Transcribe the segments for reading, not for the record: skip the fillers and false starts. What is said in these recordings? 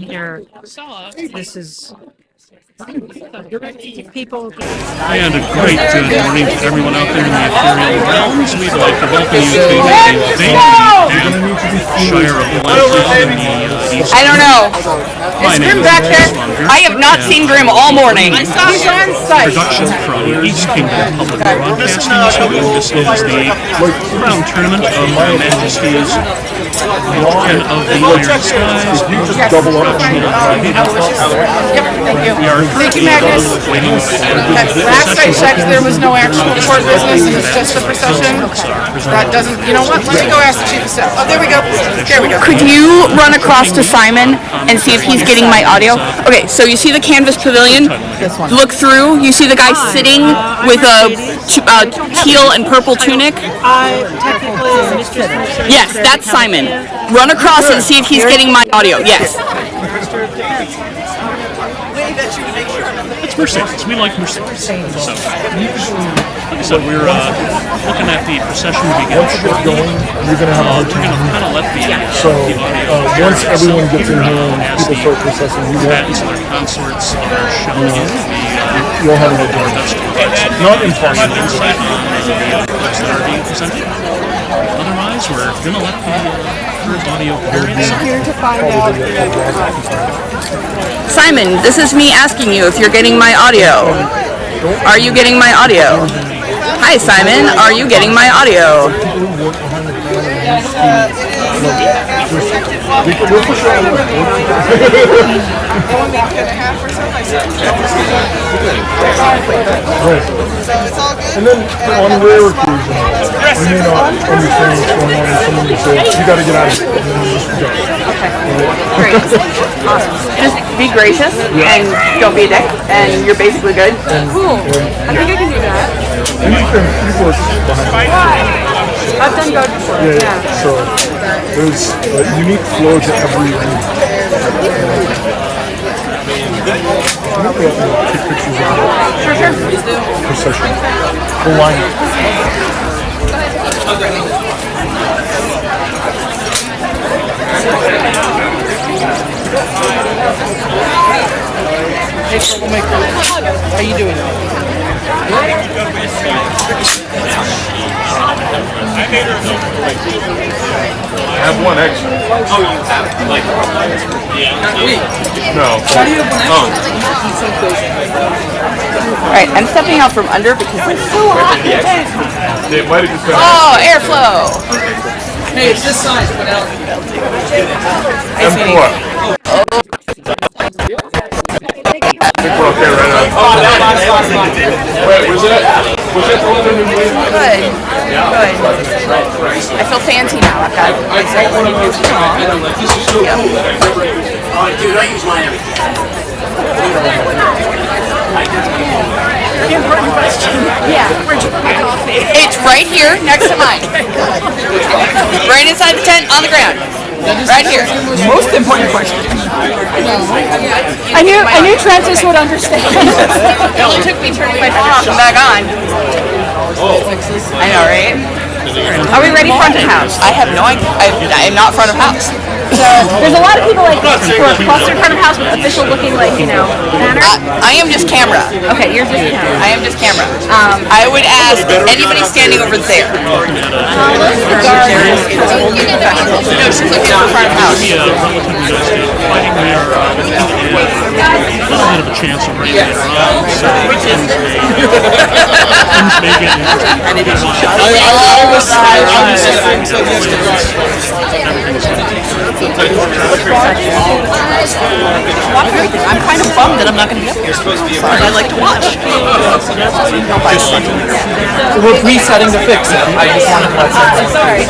here. This is people. And a great good morning to everyone out there in the Imperial Realms. We'd like to welcome you to the Shire of Linn. I don't know. Is Grim back there? I have not seen Grim all morning. He's on site. Production from East Kingdom Public Broadcasting. So this is the Crown Tournament of Majesties Ryouko'jin of the Iron Skies. You just double up. We are Thank you, Magnus. Last I checked, there was no actual court business, and it's just a procession. That doesn't, you know what? Let me go ask the chief of staff. Oh, there we go. There we go. Could you run across to Simon and see if he's getting my audio? Okay, so you see the canvas pavilion? Look through. You see the guy sitting with a teal and purple tunic? Yes, that's Simon. Run across and see if he's getting my audio. Yes. It's Mercedes. We like Mercedes. So, like I said, we're looking at the Procession Begins. Once you get going, you're going to have a hard time. Kind of let the once everyone gets in here and people start processing, combatants and their consorts are shown in you'll have a hard time. Not impossible. Insight on the clips that are being presented. Otherwise, we're going to let the first audio Here to find out. Simon, this is me asking you if you're getting my audio. Are you getting my audio? Hi, Simon. Are you getting my audio? And then on rare occasions, when you're not understanding what's going on, and someone will say, you got to get out of here. And then you just go. Great. Awesome. Just be gracious and don't be a dick, and you're basically good. Cool. I think I can do that. And you've worked behind. I've done good before. Yeah. So there's a unique flow to every read. I think we have to take pictures of it. Sure. Please do. Procession. We'll line it. Hey, troublemaker. How you doing? I have one extra. Oh, you have like not me. No. How do you have one Alright, I'm stepping out from under because it's so hot. It might have just been. Oh, airflow. Hey, it's this size, but out. Okay, right on. Wait, was that open and waiting? Good. I feel fancy now. I've got Dude, I use mine every It's right here next to mine. Right inside the tent on the ground. Right here. Most important question. I knew Francis would understand. It only took me turning my phone off and back on. I know, right? Are we ready front of house? I have no idea. I am not front of house. So there's a lot of people like who are clustered front of house with official looking like, you know, banner. I am just camera. Okay, you're just camera. I am just camera. I would ask anybody standing over there. No, she's looking at the front of house. a relatively nice day of fighting. We are a little bit of a chance of bringing it around. So things may get interesting. I'm kind of bummed that I'm not going to get there. I like to watch. We're resetting the fix. I just wanted to let Sorry.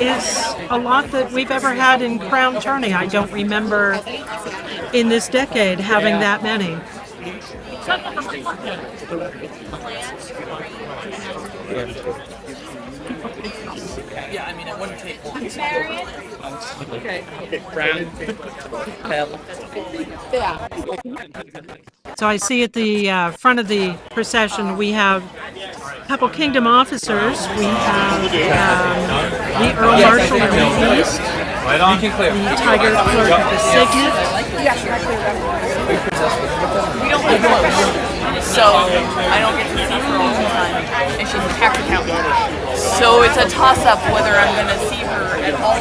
Is a lot that we've ever had in Crown Tourney. I don't remember in this decade having that many. Yeah, I mean, it wouldn't take long. Okay. So I see at the front of the procession we have a couple kingdom officers. We have the Earl Marshal of the East, You can clear. the Tiger Clerk of the Signet. We don't live close, so I don't get to see her all the time, and she's a tax accountant. So it's a toss-up whether I'm going to see her at all.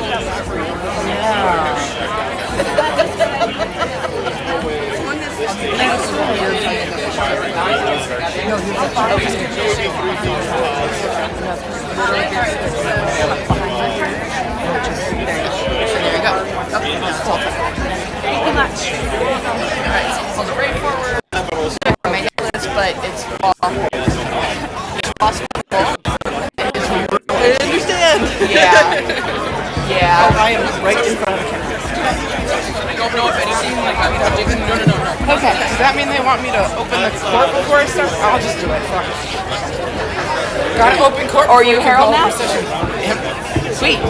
There you go. Okay, that's all. Thank you much. Alright, so hold it right forward. My necklace, but it's possible. I understand. Yeah. I am right in front of the camera. I don't know if anything like I'm No. Okay, does that mean they want me to open the court before I start? I'll just do it. Fuck. Gotta open court. Are you Herald now? Procession. Sweet.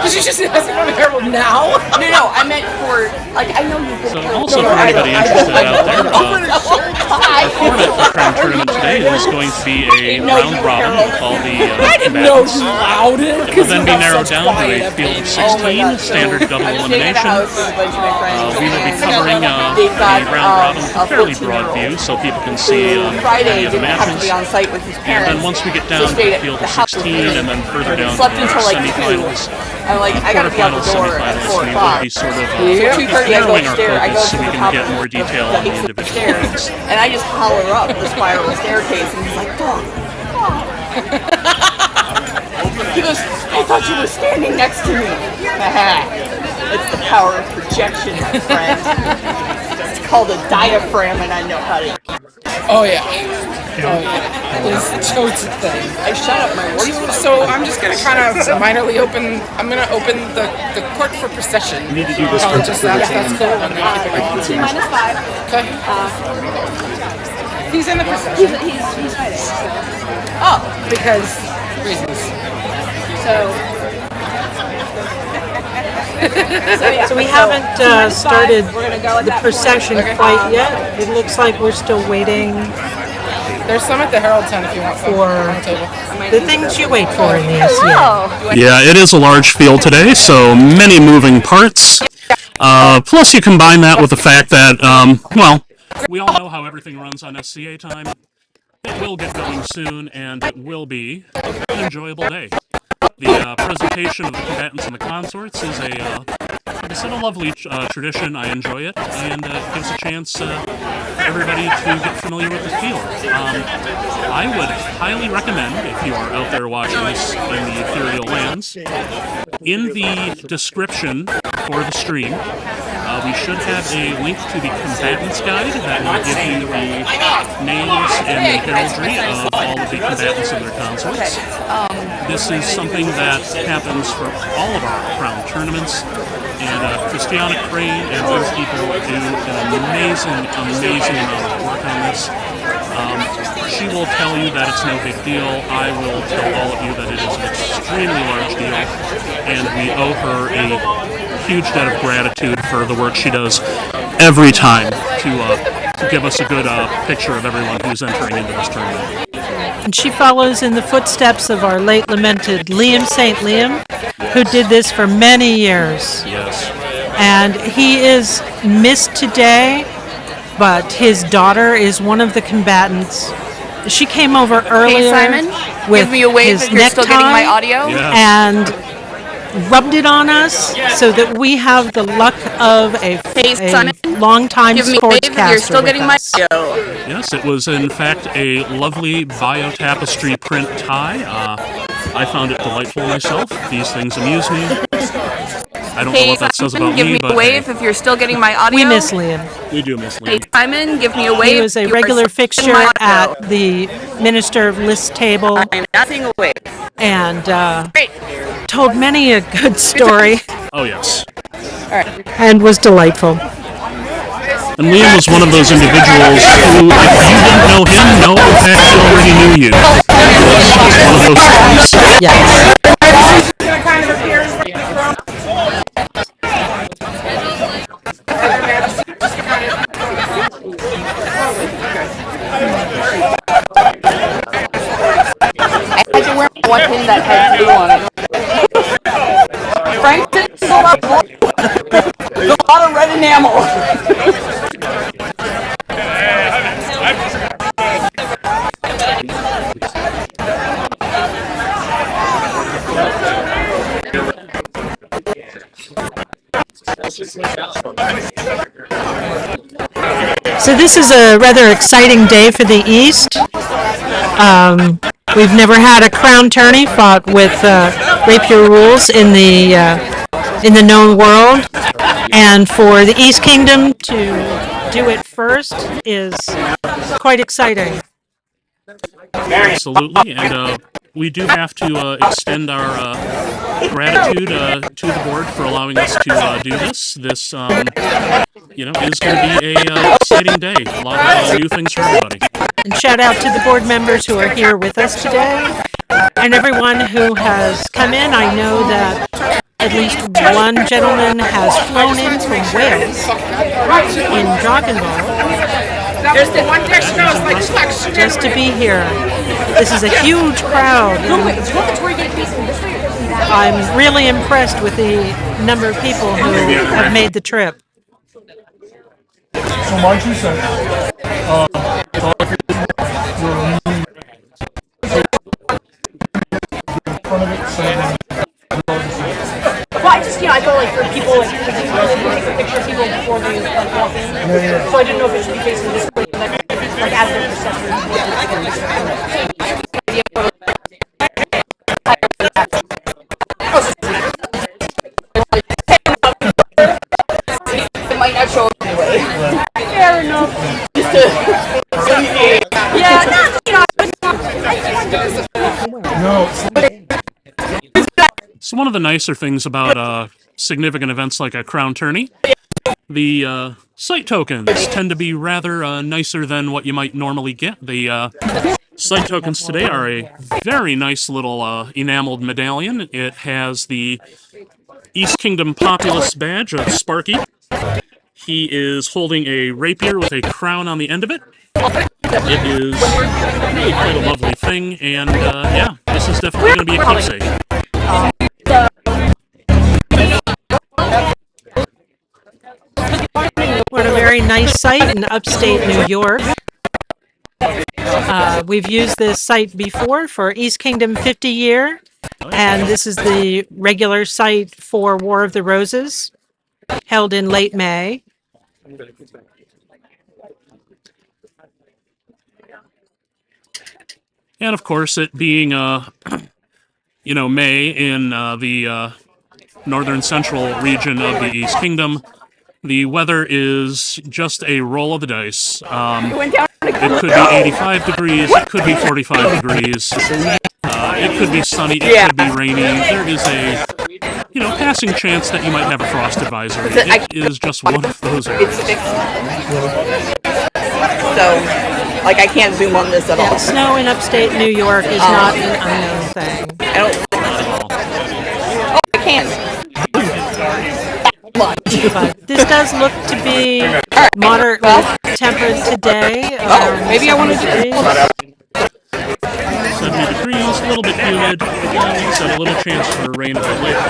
Did you just ask if I'm a Herald now? No, I meant for, like, I know you've been So also for anybody interested out there, our format for Crown Tournament today is going to be a round robin called the combatants. Louder. It will then be narrowed down to a field of 16, standard double elimination. We will be covering the round robin with a fairly broad view so people can see any of the matches. And then once we get down to the field of 16 and then further down to the semifinals, I'm like, I gotta be out the door at 4 o'clock. we will be sort of 2:30 I go narrowing our upstairs. I go focus to so we the can top get of more detail on the individual games. And I just holler up the spiral staircase, and he's like, "Fuck." He goes, "I thought you were standing next to me." It's the power of projection, my friend. It's called a diaphragm, and I know how to. Oh yeah. It's totes a thing. I shut up my words. So I'm just gonna kind of minorly open. I'm gonna open the court for procession. You need to do this Oh, for just that. That's cool. And then keep it going. T-5. Okay. He's in the procession. He's fighting. Oh, because reasons. So we haven't started the procession quite yet. It looks like we're still waiting There's some at the Herald tent if you want some for on the table. the things you wait for in the SCA. Yeah, it is a large field today, so many moving parts. Plus you combine that with the fact that, well, we all know how everything runs on SCA time. It will get going soon, and it will be an enjoyable day. The presentation of the combatants and the consorts is like I said, a lovely tradition. I enjoy it, and it gives a chance for everybody to get familiar with the field. I would highly recommend, if you are out there watching this in the ethereal lands, in the description for the stream, we should have a link to the combatants guide that will give you the names and the heraldry of all of the combatants and their consorts. This is something that happens for all of our crown tournaments, and Christiana Crane and her people do an amazing amount of work on this. She will tell you that it's no big deal. I will tell all of you that it is an extremely large deal, and we owe her a huge debt of gratitude for the work she does every time to give us a good picture of everyone who's entering into this tournament. And she follows in the footsteps of our late lamented Liam St. Liam, who did this for many years. Yes. And he is missed today, but his daughter is one of the combatants. She came over earlier Hey Simon, with give me a wave his if you're still getting my necktie audio. Yeah. and rubbed it on us so that we have the luck of a Simon, long-time Give me a wave if sportscaster you're still getting with my us. audio. Yes, it was in fact a lovely bio-tapestry print tie. I found it delightful myself. These things amuse me. I don't know Hey what that says Simon, about give me, me but a wave if you're still getting my audio. We miss Liam. we do miss Hey Linn. Simon, give me a wave. He was a if you are regular still getting fixture my at audio. the Minister of List table I'm not seeing a wave. and Great. told many a good story Oh yes. and was delightful. And Liam was one of those individuals who, if you didn't know him, no one actually already knew you. It was one of those things. Yes. Gonna kind of appear from I had to wear one pin that had blue on it. Frank, camel. So this is a rather exciting day for the East. We've never had a crown tourney fought with rapier rules in the known world, and for the East Kingdom to do it first is quite exciting. Absolutely, and we do have to extend our gratitude to the board for allowing us to do this. This, is going to be a exciting day. A lot of new things for everybody. And shout out to the board members who are here with us today, and everyone who has come in. I know that at least one gentleman has flown in from Wales in Dragon Ball. There's the one next to us, like sucks. Just to be here. This is a huge crowd. I'm really impressed with the number of people who have made the trip. So my 2 cents. Well, I feel like for people, like, take a picture of people before they walk in. So I didn't know if it should be facing this way, like as their perception. It might not show up anyway. Fair enough. Just to So one of the nicer things about significant events like a crown tourney, the site tokens tend to be rather nicer than what you might normally get. The site tokens today are a very nice little enameled medallion. It has the East Kingdom Populace badge of Sparky. He is holding a rapier with a crown on the end of it. It is really quite a lovely thing, and yeah, this is definitely going to be a keepsake. We're at a very nice site in upstate New York. We've used this site before for East Kingdom 50 year, and this is the regular site for War of the Roses, held in late May. And of course, it being, May in the northern central region of the East Kingdom, the weather is just a roll of the dice. It could be 85 degrees, it could be 45 degrees, it could be sunny, it could be rainy. There is a, passing chance that you might have a frost advisory. It is just one of those areas. It's fixed. So, I can't zoom on this at all. Snow in upstate New York is not an unknown thing. I don't. Oh, I can. But this does look to be moderately tempered today. Maybe I want to do 70 degrees, a little bit humid, and a little chance for rain a bit later.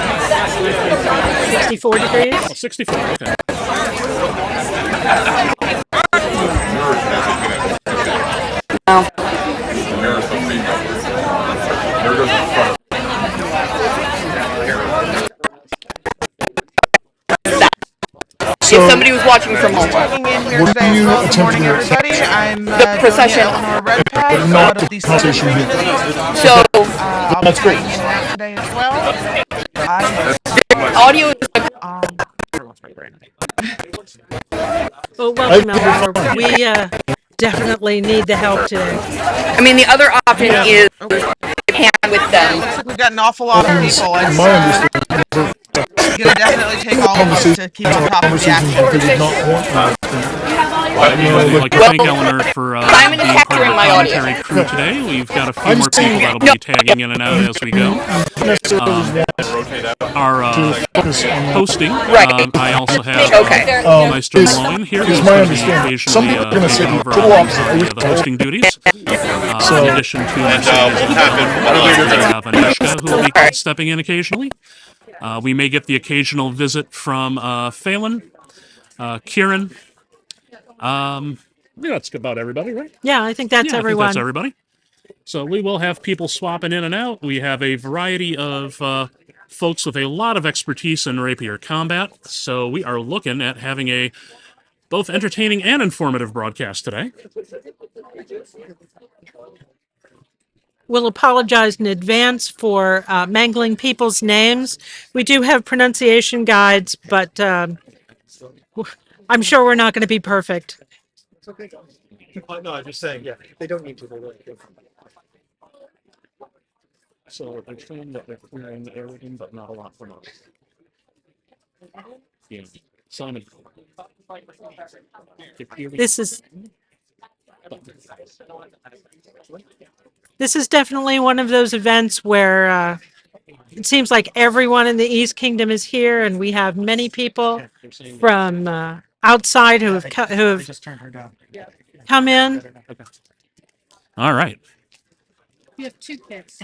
64 degrees? Oh, 64, okay. If somebody was watching from home. What do you attempt to do? Everybody, I'm The procession. Eleanor Redpath, Not out of the the procession here. So, That's great. today as well. audio is Well, welcome, Eleanor. We definitely need the help today. I mean, the other option is hand with them. We've got an awful lot of people. In It's my understanding, gonna definitely take all of us to keep on top of the conversations action. that they did not want. I'd like to thank Eleanor for Simon is being part of capturing the my audio. commentary crew today. We've got a few more people that'll be tagging in and out as we go. Our hosting, I also have Okay. Meister Malone here, who's my going to be understanding. Some occasionally people are gonna say taking over total on opposite. the hosting duties. In addition to Mercedes, we have Anishka, who will be stepping in occasionally. We may get the occasional visit from Phelan. Kieran. I think that's about everybody, right? Yeah, I think that's I think everyone. that's everybody. So we will have people swapping in and out. We have a variety of folks with a lot of expertise in rapier combat. So we are looking at having a both entertaining and informative broadcast today. We'll apologize in advance for mangling people's names. We do have pronunciation guides, but I'm sure we're not going to be perfect. No, I'm just saying, yeah, they don't need to. They're really good. So they're saying that they're clearing everything, but not a lot from us. Yeah. Simon. This is definitely one of those events where it seems like everyone in the East Kingdom is here, and we have many people from outside who have come in. All right. You have 2 kids.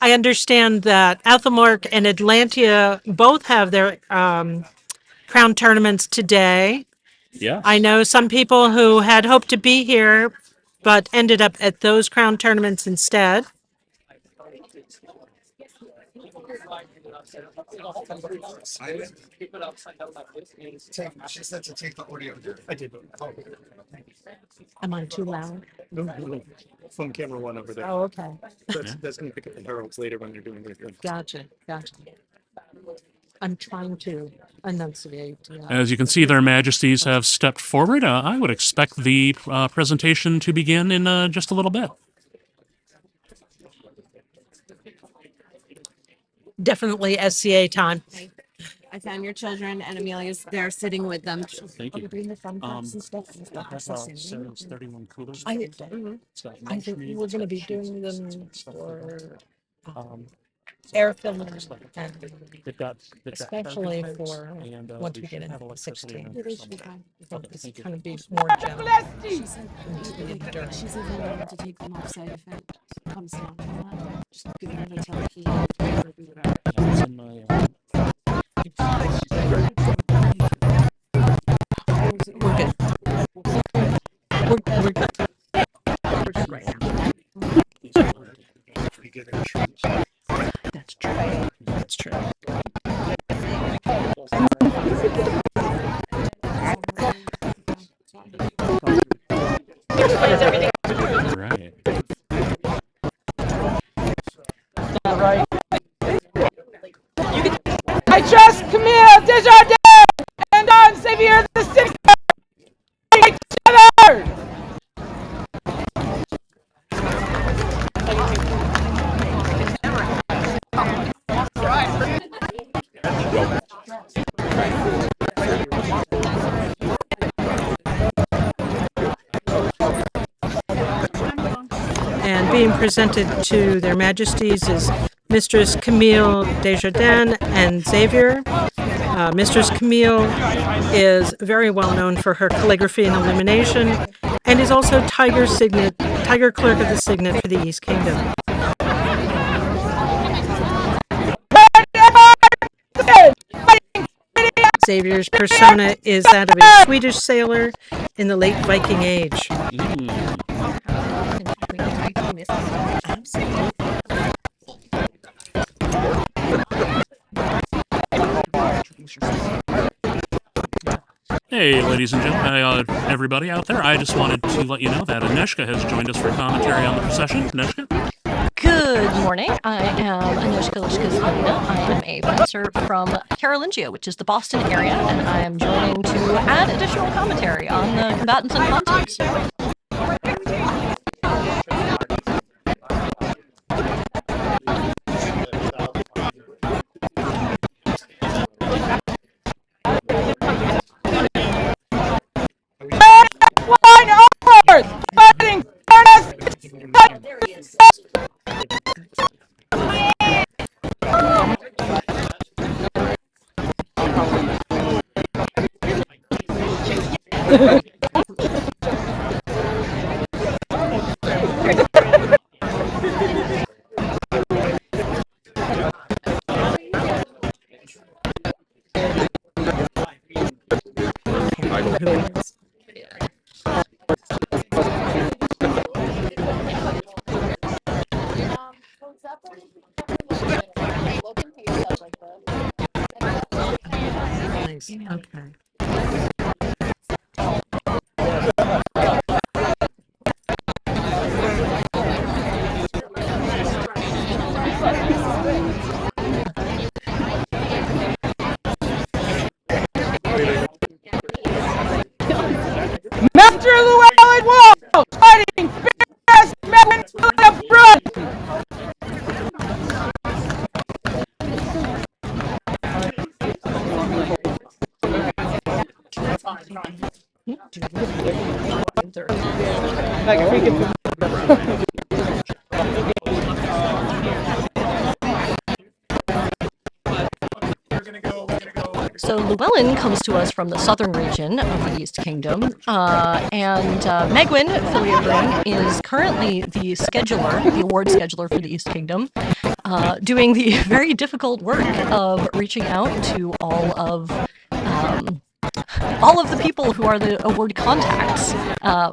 I understand that Athelmark and Atlantia both have their crown tournaments today. Yeah. I know some people who had hoped to be here, but ended up at those crown tournaments instead. She said to take the audio. I did. Am I too loud? No. Phone camera 1 over there. Oh, okay. That's going to pick up the Heralds later when they're doing their thing. Gotcha. I'm trying to enunciate. As you can see, their majesties have stepped forward. I would expect the presentation to begin in just a little bit. Definitely SCA time. I found your children, and Amelia's there sitting with them. Thank you. Sarah's 31 coolers. I think we're going to be doing them for air fillers, and especially for once we get into 16. It's going to be more general. She's even willing to take them off site if it comes down to that. Just give her the telephone. It's in my, We're good. We're good. We're good right now. That's true. That's true. right. I trust Camille Desjardins and Don Xavier the Sixth. Together. And being presented to their majesties is Mistress Camille Desjardins and Xavier. Mistress Camille is very well known for her calligraphy and Elimination, and is also Tiger Clerk of the Signet for the East Kingdom. Xavier's persona is that of a Swedish sailor in the late Viking Age. Hey, ladies and gentlemen, everybody out there, I just wanted to let you know that Aneshka has joined us for commentary on the procession. Aneshka? Good morning. I am Aneshka Lishkazlina. I am a professor from Carolingia, which is the Boston area, and I am joining to add additional commentary on the combatants and consorts. Okay. Master Llewellyn Wall, fighting fierce men of blood. So Llewellyn comes to us from the southern region of the East Kingdom, and Megwyn Filiagrin is currently the scheduler, the award scheduler for the East Kingdom, doing the very difficult work of reaching out to all of the people who are the award contacts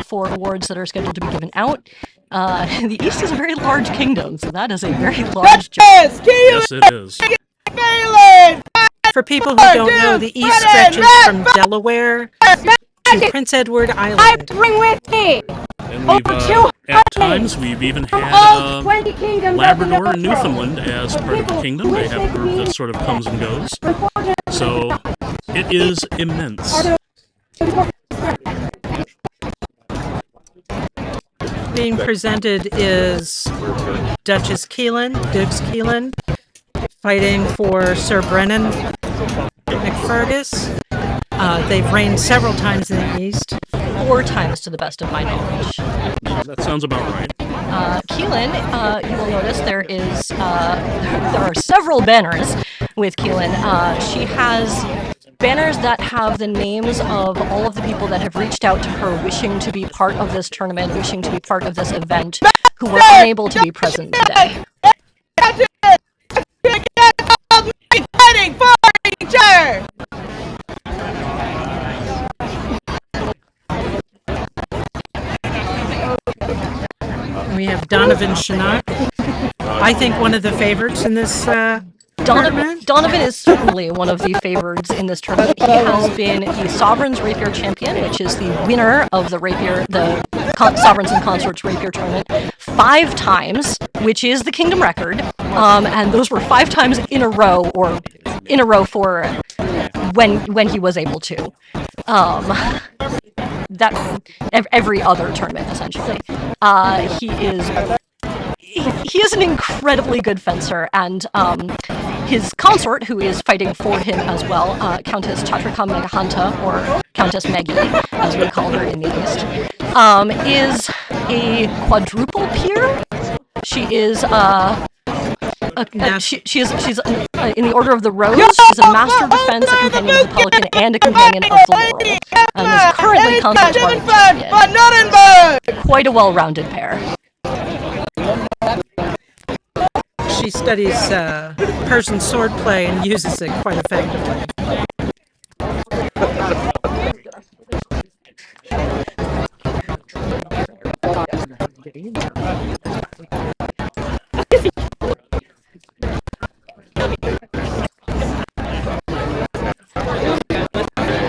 for awards that are scheduled to be given out. The East is a very large kingdom, so that is a very large job. Yes, it is. For people who don't know, the East stretches from Delaware to Prince Edward Island. Bring with me. And we've, at times, we've even had Labrador and Newfoundland as part of the kingdom. They have a group that sort of comes and goes. So, it is immense. Being presented is Duchess Keelan, Dukes Keelan, fighting for Sir Brennan McFergus. They've reigned several times in the East. 4 times to the best of my knowledge. That sounds about right. Keelan, you will notice there are several banners with Keelan. She has banners that have the names of all of the people that have reached out to her wishing to be part of this tournament, wishing to be part of this event, who were unable to be present today. Fighting for each other. We have Donovan Shinnok. I think one of the favorites in this tournament. Donovan is certainly one of the favorites in this tournament. He has been the Sovereign's Rapier Champion, which is the winner of the Sovereigns and Consorts Rapier Tournament 5 times, which is the kingdom record. And those were 5 times in a row, or in a row for when he was able to. That every other tournament essentially. He is an incredibly good fencer, and his consort, who is fighting for him as well, Countess Chatrika Meghanta, or Countess Meggie, as we call her in the East, is a quadruple peer. She is she's in the Order of the Rose. She's a Master of Defense, a Companion of the Pelican, and a Companion of the Laurel. And is currently Consort's Party Champion. Quite a well-rounded pair. She studies Persian swordplay and uses it quite effectively.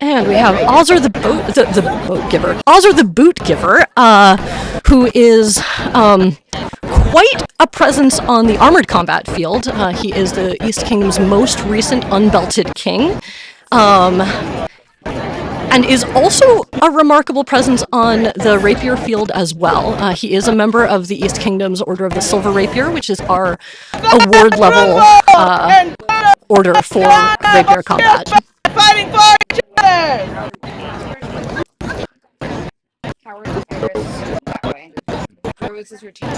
And we have Ozzer the boat giver. Ozzer the boot giver, who is quite a presence on the armored combat field. He is the East Kingdom's most recent unbelted king. And is also a remarkable presence on the rapier field as well. He is a member of the East Kingdom's Order of the Silver Rapier, which is our award level order for rapier combat. Fighting for each other. Rose is your team.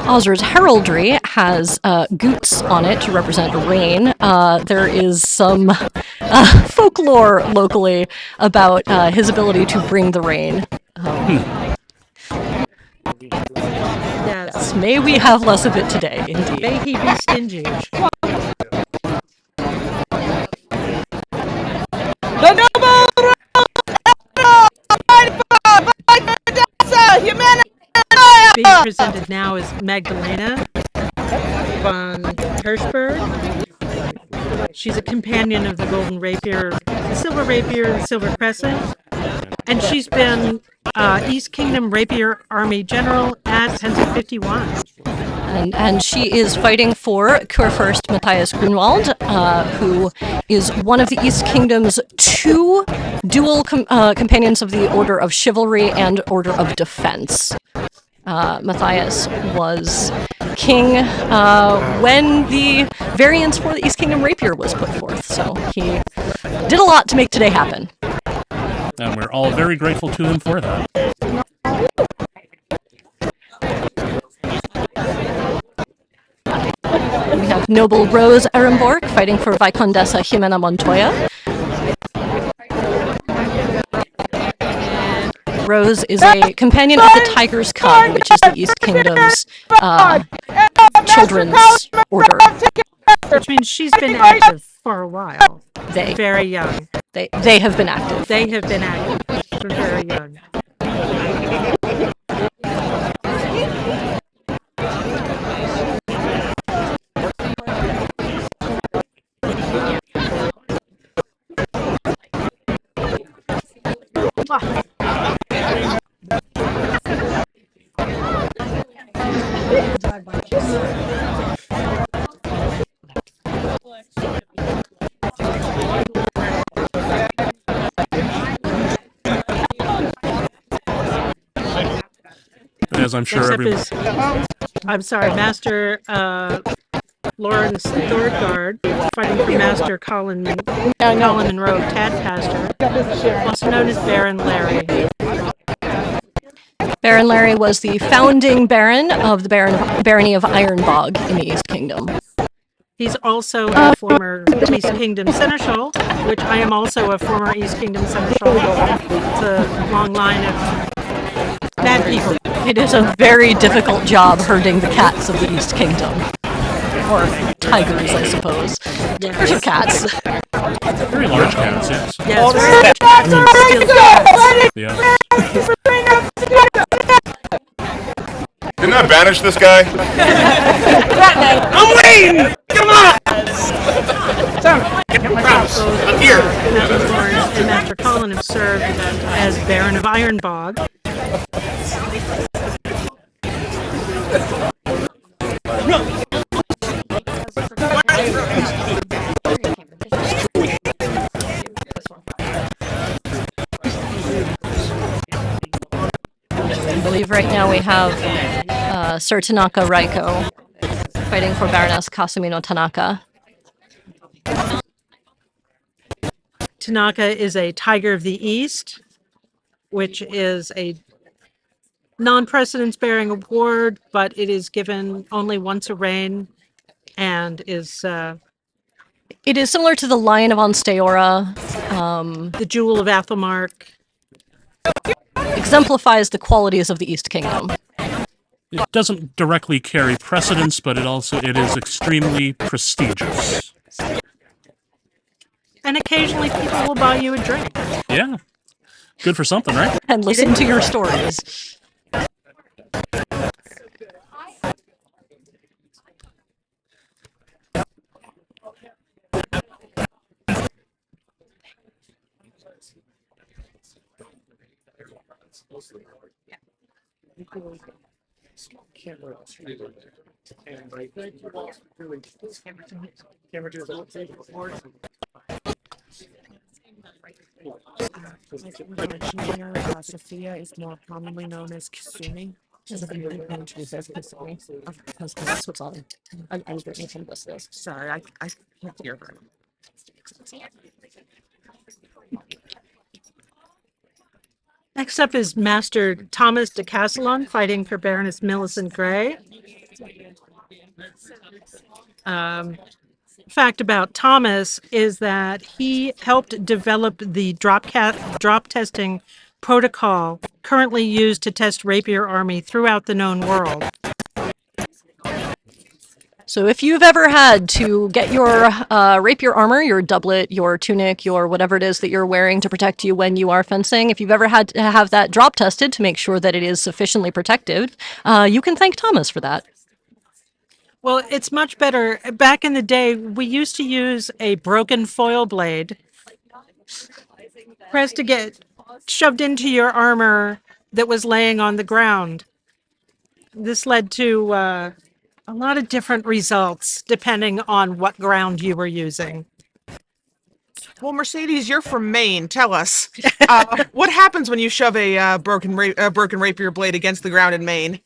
Ozzer's heraldry has goots on it to represent rain. There is some folklore locally about his ability to bring the rain. Yes, may we have less of it today, indeed. May he be stingy. The noble presented now is Magdalena von Hirschberg. She's a companion of the Golden Rapier, the Silver Rapier, and Silver Crescent. And she's been East Kingdom Rapier Army General at 1051. And she is fighting for Kurfürst Matthias Grunwald, who is one of the East Kingdom's two dual companions of the Order of Chivalry and Order of Defense. Matthias was king when the variants for the East Kingdom Rapier was put forth, so he did a lot to make today happen. And we're all very grateful to him for that. We have noble Rose Ehrenborg fighting for Viscondessa Jimena Montoya. Rose is a companion of the Tiger's Cub, which is the East Kingdom's children's order. Which means she's been active for a while. They. Very young. They have been active. They have been active from very young. As I'm sure everyone... I'm sorry, Master Lawrence Thorgard, fighting for Master Colin Monroe Tadcaster, also known as Baron Larry. Baron Larry was the founding baron of the barony of Ironbog in the East Kingdom. He's also a former East Kingdom Seneschal, which I am also a former East Kingdom Seneschal. It's a long line of bad people. It is a very difficult job herding the cats of the East Kingdom. Or tigers, I suppose. Tigers or cats. Very large cats, yes. Yes, very large cats and still cats. Yeah. Didn't I banish this guy? I'm waiting! Come on! I'm here. Master Lawrence and Master Colin have served as Baron of Ironbog. I believe right now we have Sir Tanaka Raiko fighting for Baroness Kasumino Tanaka. Tanaka is a Tiger of the East, which is a non-precedence-bearing award, but it is given only once a reign, and is... It is similar to the Lion of Onsteora. The Jewel of Athelmark. Exemplifies the qualities of the East Kingdom. It doesn't directly carry precedence, but it is extremely prestigious. And occasionally people will buy you a drink. Yeah. Good for something, right? And listen to your stories. Sophia is more commonly known as Kasumi. That's what's on. I was waiting for this. Sorry, I can't hear her. Next up is Master Thomas de Castellon fighting for Baroness Millicent Grey. Fact about Thomas is that he helped develop the drop testing protocol currently used to test Rapier Army throughout the known world. So if you've ever had to get your rapier armor, your doublet, your tunic, your whatever it is that you're wearing to protect you when you are fencing, if you've ever had to have that drop tested to make sure that it is sufficiently protective, you can thank Thomas for that. Well, it's much better. Back in the day, we used to use a broken foil blade pressed to get shoved into your armor that was laying on the ground. This led to a lot of different results depending on what ground you were using. Well, Mercedes, you're from Maine. Tell us, what happens when you shove a broken rapier blade against the ground in Maine?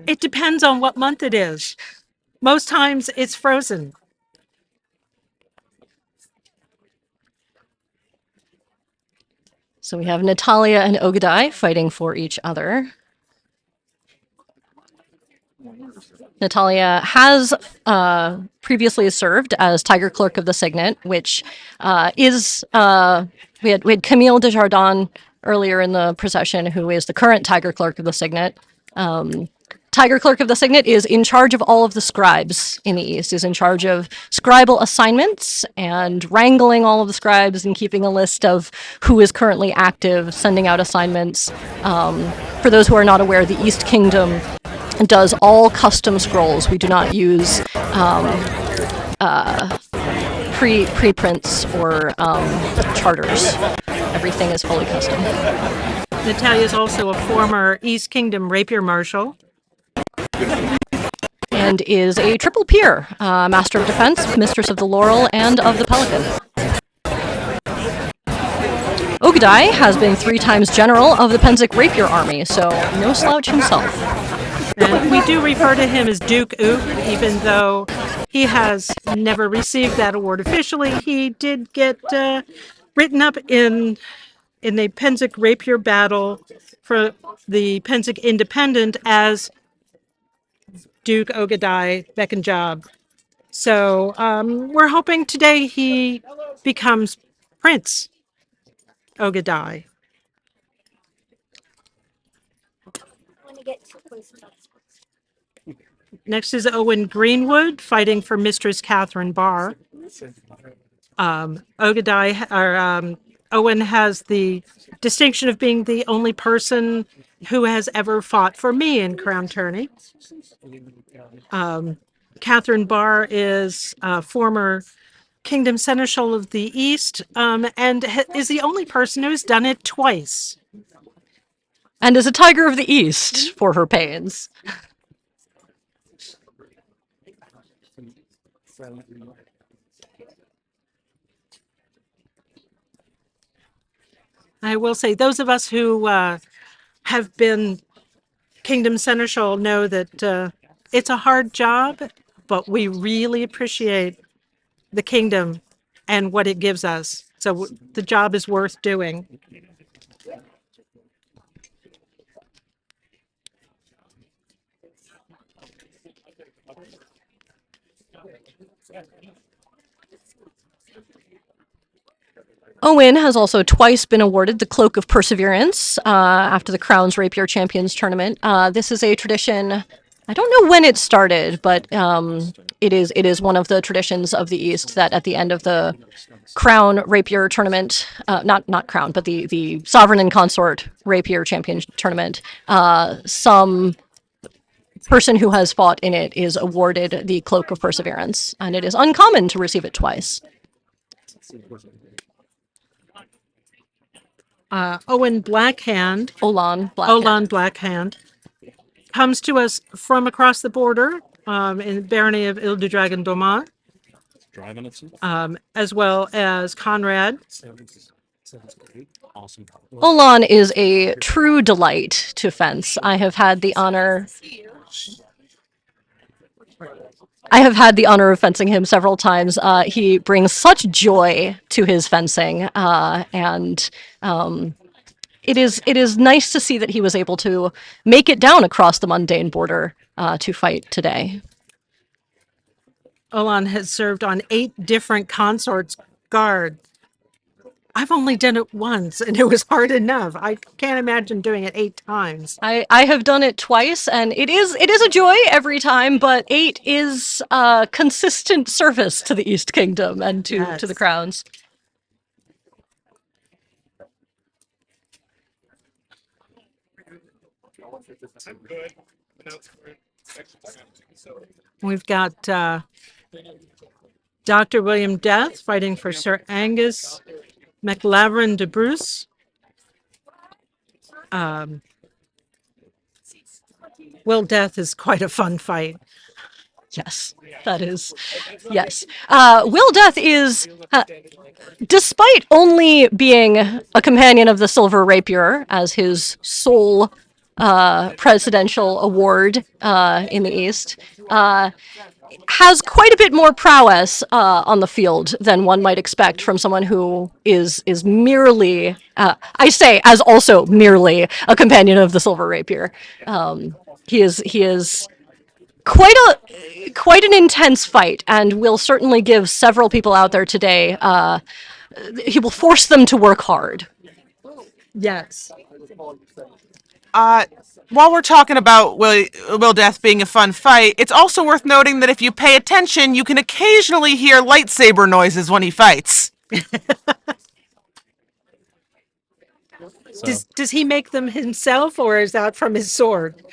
It depends on what month it is. Most times it's frozen. So we have Natalia and Ogadai fighting for each other. Natalia has previously served as Tiger Clerk of the Signet, which is we had Camille Desjardins earlier in the procession, who is the current Tiger Clerk of the Signet. Tiger Clerk of the Signet is in charge of all of the scribes in the East, is in charge of scribal assignments and wrangling all of the scribes and keeping a list of who is currently active, sending out assignments. For those who are not aware, the East Kingdom does all custom scrolls. We do not use preprints or charters. Everything is fully custom. Natalia is also a former East Kingdom rapier marshal. And is a triple peer, Master of Defense, Mistress of the Laurel, and of the Pelican. Ogadai has been 3 times General of the Penzik Rapier Army, so no slouch himself. And we do refer to him as Duke Ook, even though he has never received that award officially. He did get written up in a Penzik Rapier battle for the Penzik Independent as Duke Ogadai Bekanjab. So we're hoping today he becomes Prince Ogadai. Next is Owen Greenwood fighting for Mistress Catherine Barr. Owen has the distinction of being the only person who has ever fought for me in Crown Tourney. Catherine Barr is a former Kingdom Seneschal of the East and is the only person who's done it twice. And is a Tiger of the East for her pains. I will say, those of us who have been Kingdom Seneschal know that it's a hard job, but we really appreciate the kingdom and what it gives us. So the job is worth doing. Owen has also twice been awarded the Cloak of Perseverance after the Crown's Rapier Champions Tournament. This is a tradition, I don't know when it started, but it is one of the traditions of the East that at the end of the Crown Rapier Tournament, not Crown, but the Sovereign and Consort Rapier Champion Tournament, some person who has fought in it is awarded the Cloak of Perseverance, and it is uncommon to receive it twice. Owen Blackhand. Olan Blackhand comes to us from across the border in the barony of Ile du Dragon Beaumont, as well as Conrad. Olan is a true delight to fence. I have had the honor of fencing him several times. He brings such joy to his fencing, and it is nice to see that he was able to make it down across the mundane border to fight today. Olan has served on 8 different consorts guard. I've only done it once, and it was hard enough. I can't imagine doing it 8 times. I have done it twice, and it is a joy every time. But 8 is consistent service to the East Kingdom and to the crowns. We've got Dr. William Death fighting for Sir Angus MacLavern de Bruce. Will Death is quite a fun fight. Yes, that is. Yes. Will Death is, despite only being a companion of the Silver Rapier as his sole presidential award in the East, has quite a bit more prowess on the field than one might expect from someone who is merely, I say, as also merely a companion of the Silver Rapier. He is quite an intense fight, and will certainly give several people out there today. He will force them to work hard. Yes. While we're talking about Will Death being a fun fight, it's also worth noting that if you pay attention, you can occasionally hear lightsaber noises when he fights. Does he make them himself, or is that from his sword?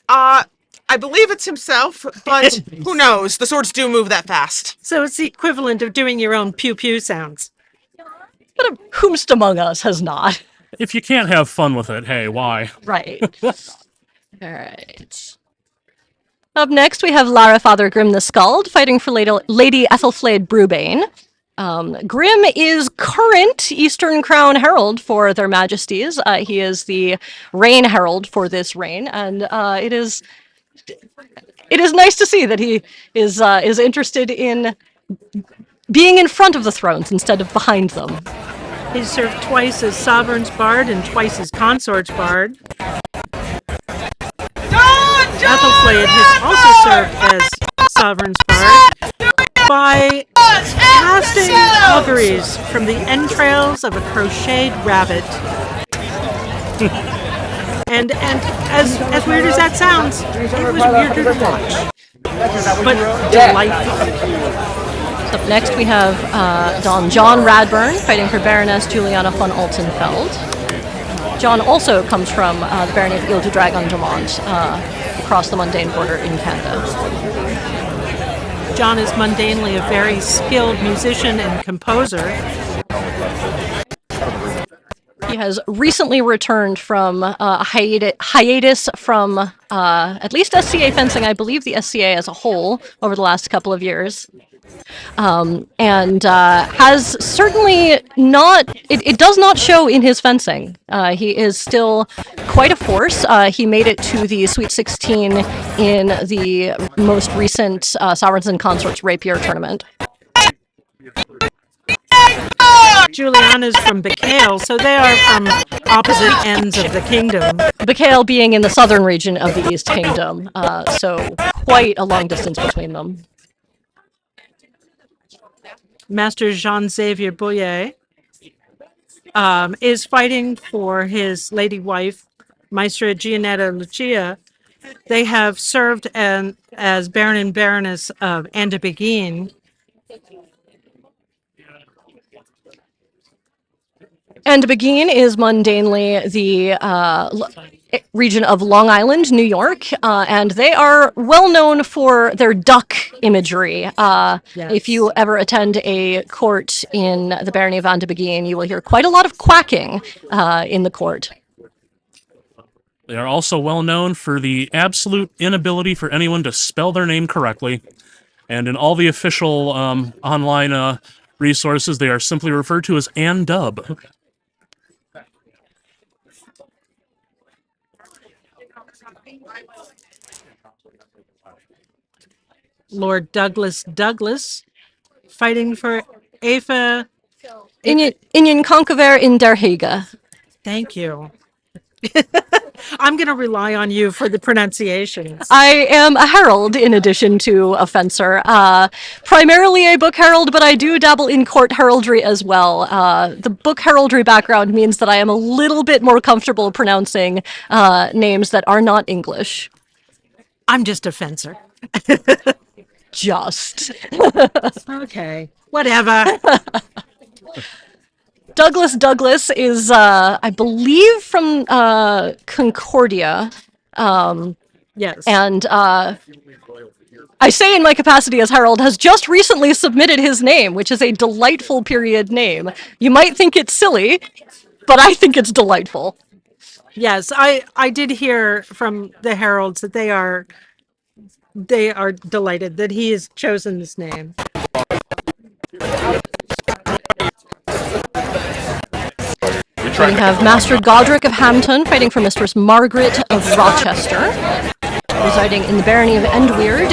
I believe it's himself, but who knows? The swords do move that fast. So it's the equivalent of doing your own pew-pew sounds. But whomst among us has not? If you can't have fun with it, hey, why? Right. All right. Up next, we have Lara Father Grim the Skald fighting for Lady Ethelflaed Brewbane. Grim is current Eastern Crown Herald for their Majesties. He is the reign herald for this reign, and it is nice to see that he is interested in being in front of the thrones instead of behind them. He served twice as Sovereign's Bard and twice as Consort's Bard. Ethelflaed has also served as Sovereign's Bard by casting auguries from the entrails of a crocheted rabbit. and as weird as that sounds, it was weirder to watch, but delightful. Up next, we have Don John Radburn fighting for Baroness Juliana von Altenfeld. John also comes from the barony of Ile de Dragon Dumont, across the Mundane border in Canada. John is mundanely a very skilled musician and composer. He has recently returned from a hiatus from at least SCA fencing, I believe the SCA as a whole, over the last couple of years. And has certainly not, it does not show in his fencing. He is still quite a force. He made it to the Sweet 16 in the most recent Sovereigns and Consorts Rapier tournament. Juliana's from Bacale, so they are from opposite ends of the kingdom. Bacale being in the southern region of the East Kingdom, so quite a long distance between them. Master Jean-Xavier Bouillet is fighting for his lady wife, Maestra Gianetta Lucia. They have served as Baron and Baroness of Andabegin. Andabegin is mundanely the region of Long Island, New York, and they are well known for their duck imagery. Yes. If you ever attend a court in the barony of Andabegin, you will hear quite a lot of quacking in the court. They are also well known for the absolute inability for anyone to spell their name correctly, and in all the official online resources, they are simply referred to as Andub. Lord Douglas fighting for Aoife Inian Concover in Der Haga. Thank you. I'm going to rely on you for the pronunciations. I am a herald in addition to a fencer. Primarily a book herald, but I do dabble in court heraldry as well. The book heraldry background means that I am a little bit more comfortable pronouncing names that are not English. I'm just a fencer. Just. Okay, whatever. Douglas is, I believe, from Concordia. Yes. And I say in my capacity as Herald, has just recently submitted his name, which is a delightful period name. You might think it's silly, but I think it's delightful. Yes, I did hear from the Heralds that they are delighted that he has chosen this name. We have Master Godric of Hampton fighting for Mistress Margaret of Rochester, residing in the barony of Endweird,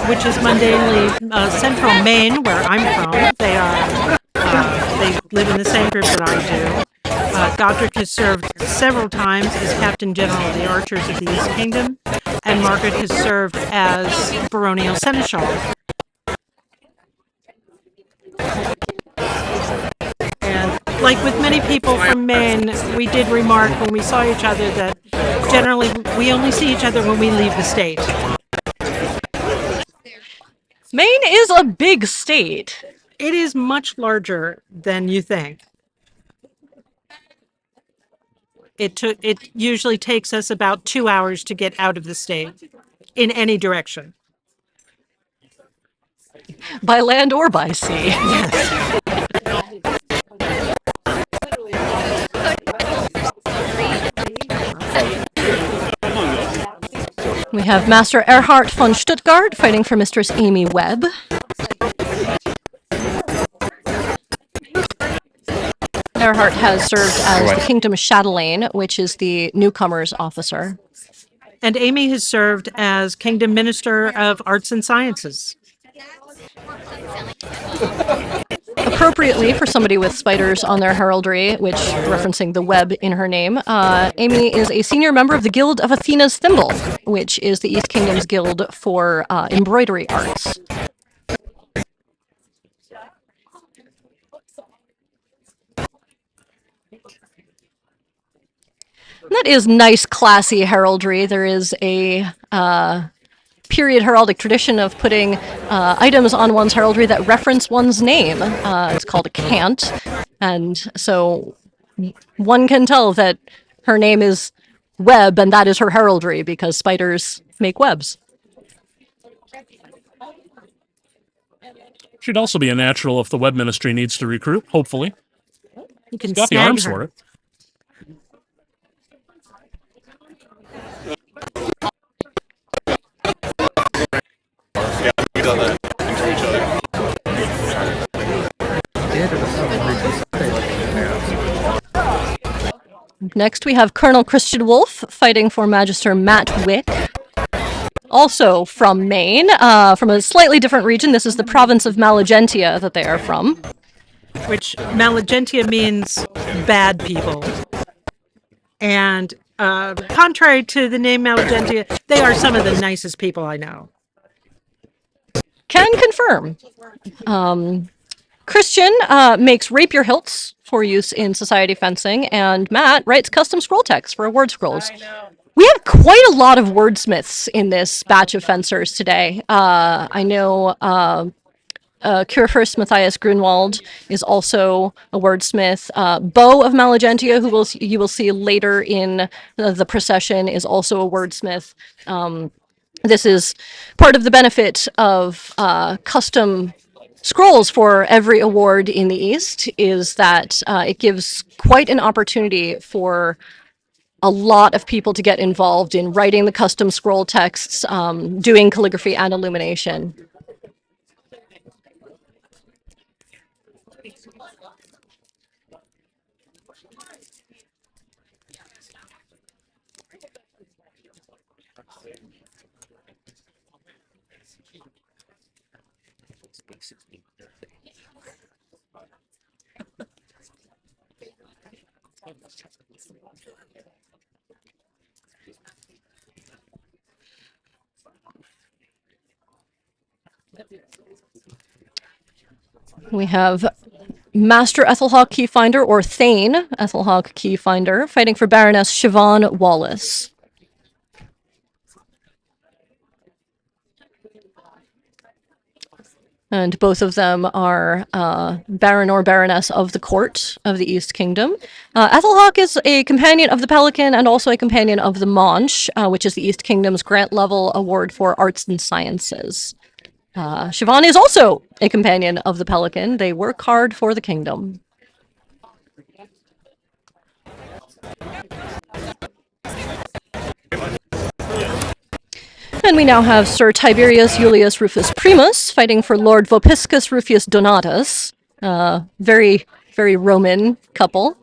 which is mundanely central Maine, where I'm from. They live in the same group that I do. Godric has served several times as Captain General of the Archers of the East Kingdom, and Margaret has served as baronial seneschal. And like with many people from Maine, we did remark when we saw each other that generally we only see each other when we leave the state. Maine is a big state. It is much larger than you think. It usually takes us about 2 hours to get out of the state in any direction. By land or by sea. Yes. We have Master Erhard von Stuttgart fighting for Mistress Amy Webb. Erhard has served as the Kingdom's chatelaine, which is the newcomer's officer. And Amy has served as Kingdom Minister of Arts and Sciences. Appropriately for somebody with spiders on their heraldry, which referencing the web in her name, Amy is a senior member of the Guild of Athena's Thimble, which is the East Kingdom's guild for embroidery arts. That is nice, classy heraldry. There is a period heraldic tradition of putting items on one's heraldry that reference one's name. It's called a cant, and so one can tell that her name is Web, and that is her heraldry, because spiders make webs. She'd also be a natural if the web ministry needs to recruit, hopefully. You can She's got the snag arms her. for it. Next, we have Colonel Christian Wolfe fighting for Magister Matt Wick, also from Maine, from a slightly different region. This is the province of Malagentia that they are from. Which Malagentia means bad people. And contrary to the name Malagentia, they are some of the nicest people I know. Can confirm. Christian makes rapier hilts for use in society fencing, and Matt writes custom scroll text for word scrolls. We have quite a lot of wordsmiths in this batch of fencers today. I know Kurfürst Matthias Grunwald is also a wordsmith. Bo of Malagentia, who you will see later in the procession, is also a wordsmith. This is part of the benefit of custom scrolls for every award in the East, is that it gives quite an opportunity for a lot of people to get involved in writing the custom scroll texts, doing calligraphy and illumination. We have Master Ethelhawk Keyfinder, or Thane Ethelhawk Keyfinder, fighting for Baroness Siobhan Wallace. And both of them are Baron or Baroness of the Court of the East Kingdom. Ethelhawk is a companion of the Pelican and also a companion of the Manche, which is the East Kingdom's grant-level award for arts and sciences. Siobhan is also a companion of the Pelican. They work hard for the kingdom. And we now have Sir Tiberius Iulius Rufus Primus fighting for Lord Vopiscus Rufius Donatus. Very, very Roman couple.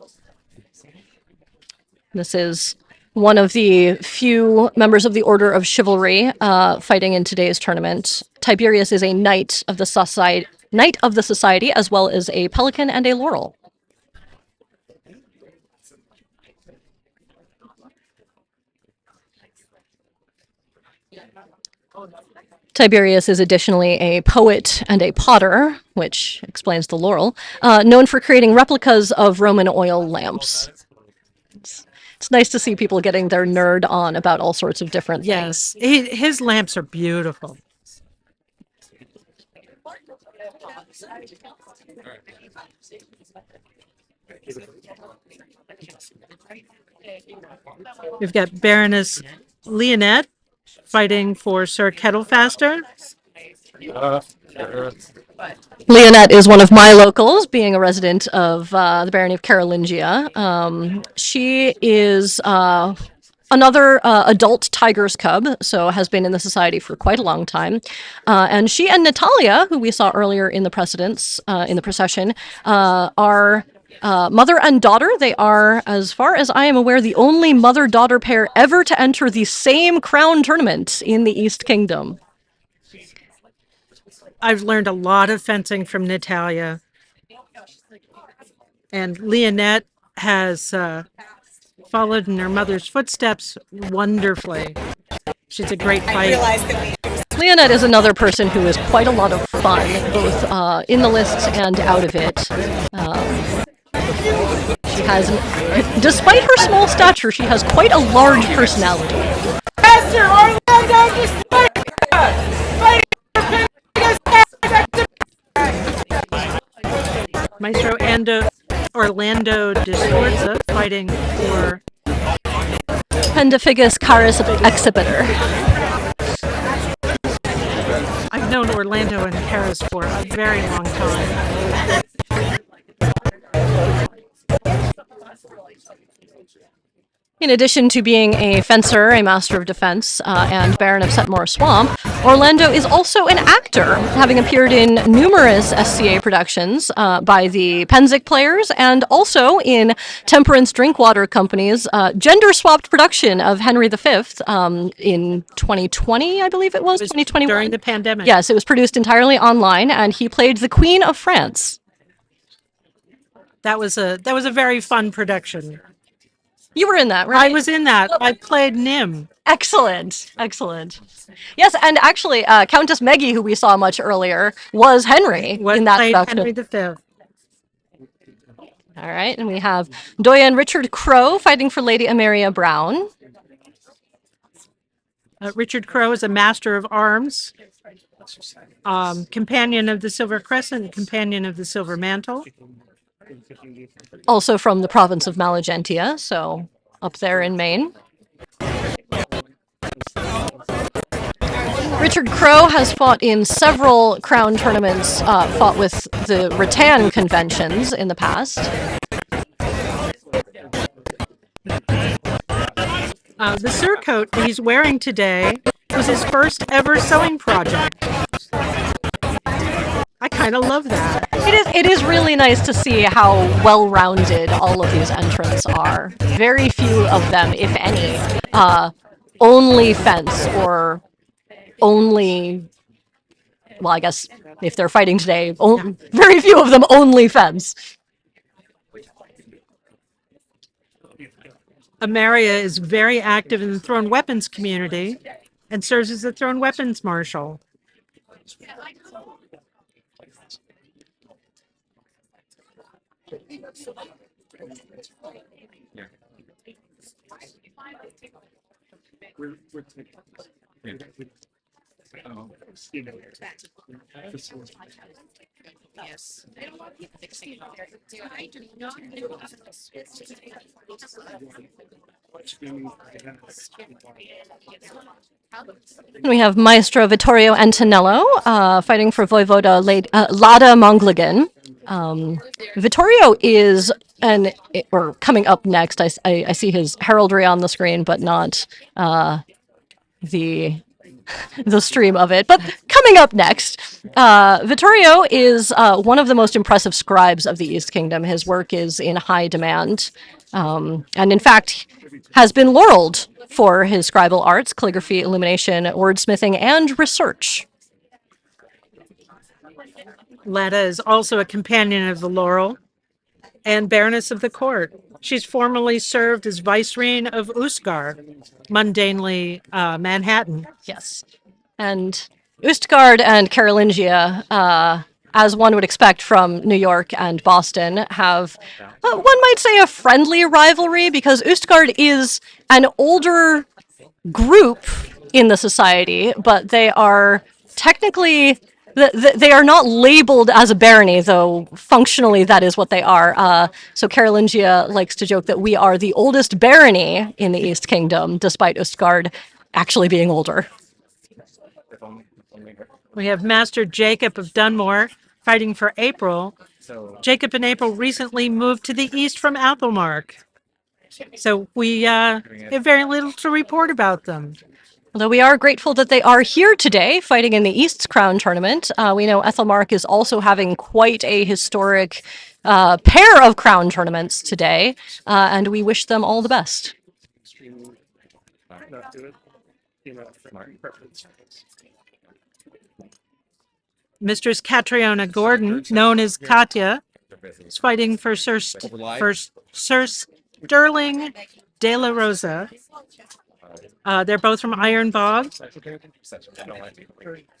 This is one of the few members of the Order of Chivalry fighting in today's tournament. Tiberius is a knight of the society, as well as a pelican and a laurel. Tiberius is additionally a poet and a potter, which explains the laurel, known for creating replicas of Roman oil lamps. It's nice to see people getting their nerd on about all sorts of different things. Yes, his lamps are beautiful. We've got Baroness Leonette fighting for Sir Kettlefaster. Leonette is one of my locals, being a resident of the Barony of Carolingia. She is another adult tiger's cub, so has been in the society for quite a long time. And she and Natalia, who we saw earlier in the procession, are mother and daughter. They are, as far as I am aware, the only mother-daughter pair ever to enter the same crown tournament in the East Kingdom. I've learned a lot of fencing from Natalia. And Leonette has followed in her mother's footsteps wonderfully. She's a great fighter. Leonette is another person who is quite a lot of fun, both in the lists and out of it. She has, despite her small stature, she has quite a large personality. Master Orlando Maestro Orlando de Sforza fighting for Pendifigus Caris Exhibitor. I've known Orlando and Paris for a very long time. In addition to being a fencer, a master of defense, and Baron of Setmore Swamp, Orlando is also an actor, having appeared in numerous SCA productions by the Penzic Players and also in Temperance Drinkwater Company's gender-swapped production of Henry V in 2020, I believe it was, 2021. During the pandemic. Yes, it was produced entirely online, and he played the Queen of France. That was a very fun production. You were in that, right? I was in that. I played Nim. Excellent. Excellent. Yes, and actually, Countess Meggie, who we saw much earlier, was Henry in that production. Henry V. All right, and we have Doyen Richard Crowe fighting for Lady Ameria Brown. Richard Crowe is a master of arms, companion of the Silver Crescent, companion of the Silver Mantle. Also from the province of Malagentia, so up there in Maine. Richard Crowe has fought in several crown tournaments, fought with the rattan conventions in the past. The surcoat that he's wearing today was his first ever sewing project. I kind of love that. It is really nice to see how well-rounded all of these entrants are. Very few of them, if any, only fence or only, well, I guess if they're fighting today, very few of them only fence. Amaria is very active in the thrown weapons community and serves as the thrown weapons marshal. Yes. We have Maestro Vittorio Antonello fighting for Voivoda Lada Mongligan. Vittorio is or coming up next. I see his heraldry on the screen, but not the stream of it. But coming up next, Vittorio is one of the most impressive scribes of the East Kingdom. His work is in high demand, and in fact has been laureled for his scribal arts, calligraphy, illumination, wordsmithing, and research. Lada is also a companion of the Laurel and Baroness of the Court. She's formerly served as Vicereine of Ustgar, mundanely Manhattan. Yes. And Ustgard and Carolingia, as one would expect from New York and Boston, have, one might say, a friendly rivalry because Ustgard is an older group in the society, but they are technically, they are not labeled as a barony, though functionally that is what they are. So Carolingia likes to joke that we are the oldest barony in the East Kingdom, despite Ustgard actually being older. We have Master Jacob of Dunmore fighting for April. Jacob and April recently moved to the east from Applemark. So we have very little to report about them. Although we are grateful that they are here today fighting in the East's Crown Tournament. We know Ethelmark is also having quite a historic pair of Crown tournaments today, and we wish them all the best. Mistress Catriona Gordon, known as Katya, is fighting for Sir Sterling de la Rosa. They're both from Iron Bog.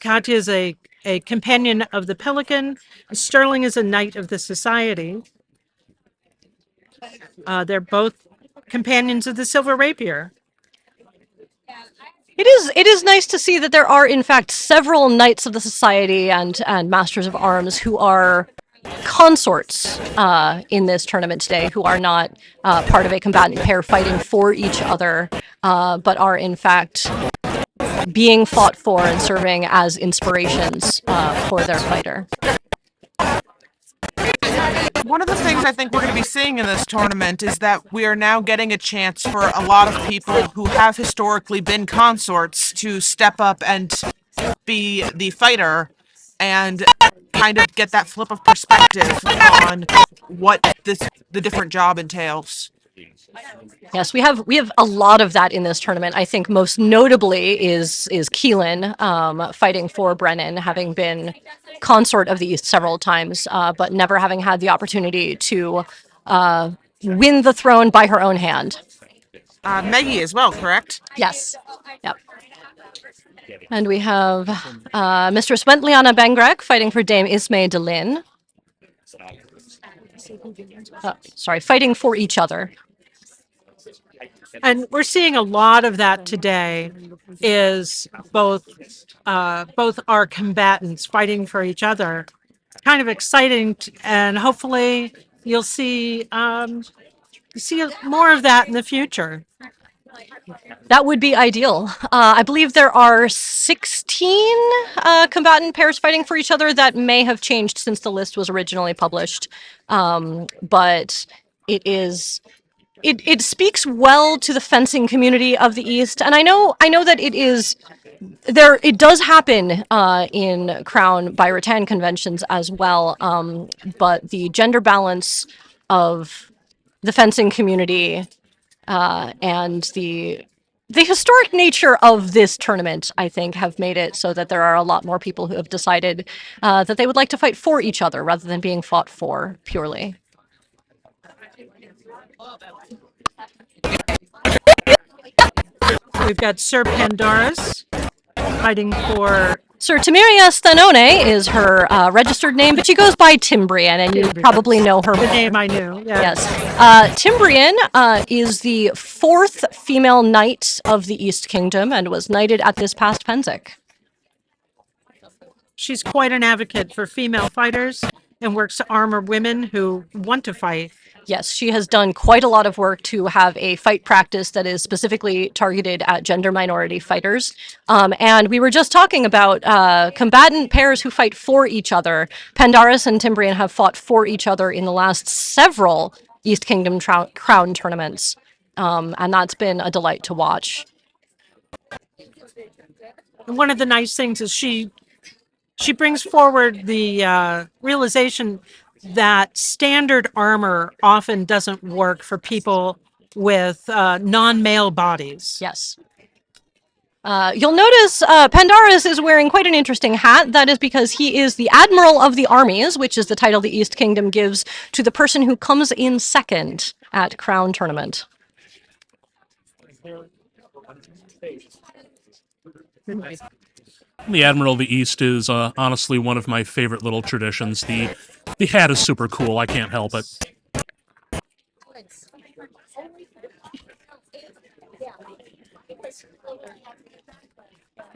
Katya is a companion of the Pelican. Sterling is a knight of the Society. They're both companions of the Silver Rapier. It is nice to see that there are, in fact, several Knights of the Society and Masters of Arms who are consorts in this tournament today, who are not part of a combatant pair fighting for each other, but are, in fact, being fought for and serving as inspirations for their fighter. One of the things I think we're going to be seeing in this tournament is that we are now getting a chance for a lot of people who have historically been consorts to step up and be the fighter and kind of get that flip of perspective on what the different job entails. Yes, we have a lot of that in this tournament. I think most notably is Keelan fighting for Brennan, having been consort of the East several times, but never having had the opportunity to win the throne by her own hand. Maggie as well, correct? Yes. Yep. And we have Mistress Wentliana Bengrek fighting for Dame Ismay de Linn. Fighting for each other. And we're seeing a lot of that today is both our combatants fighting for each other. Kind of exciting, and hopefully you'll see more of that in the future. That would be ideal. I believe there are 16 combatant pairs fighting for each other. That may have changed since the list was originally published, but it speaks well to the fencing community of the East, and I know that it is there. It does happen in Crown by Rattan conventions as well, but the gender balance of the fencing community and the historic nature of this tournament, I think, have made it so that there are a lot more people who have decided that they would like to fight for each other rather than being fought for purely. We've got Sir Pandarus fighting for... Sir Timiria Stanone is her registered name, but she goes by Timbrian, and you probably know her. The name I knew, yeah. Yes. Timbrian is the 4th female knight of the East Kingdom and was knighted at this past Pennsic. She's quite an advocate for female fighters and works to armor women who want to fight. Yes, she has done quite a lot of work to have a fight practice that is specifically targeted at gender minority fighters. And we were just talking about combatant pairs who fight for each other. Pandarus and Timbrian have fought for each other in the last several East Kingdom Crown tournaments. And that's been a delight to watch. And one of the nice things is she brings forward the realization that standard armor often doesn't work for people with non-male bodies. Yes. You'll notice Pandarus is wearing quite an interesting hat. That is because he is the Admiral of the Armies, which is the title the East Kingdom gives to the person who comes in second at Crown Tournament. The Admiral of the East is honestly one of my favorite little traditions. The hat is super cool. I can't help it.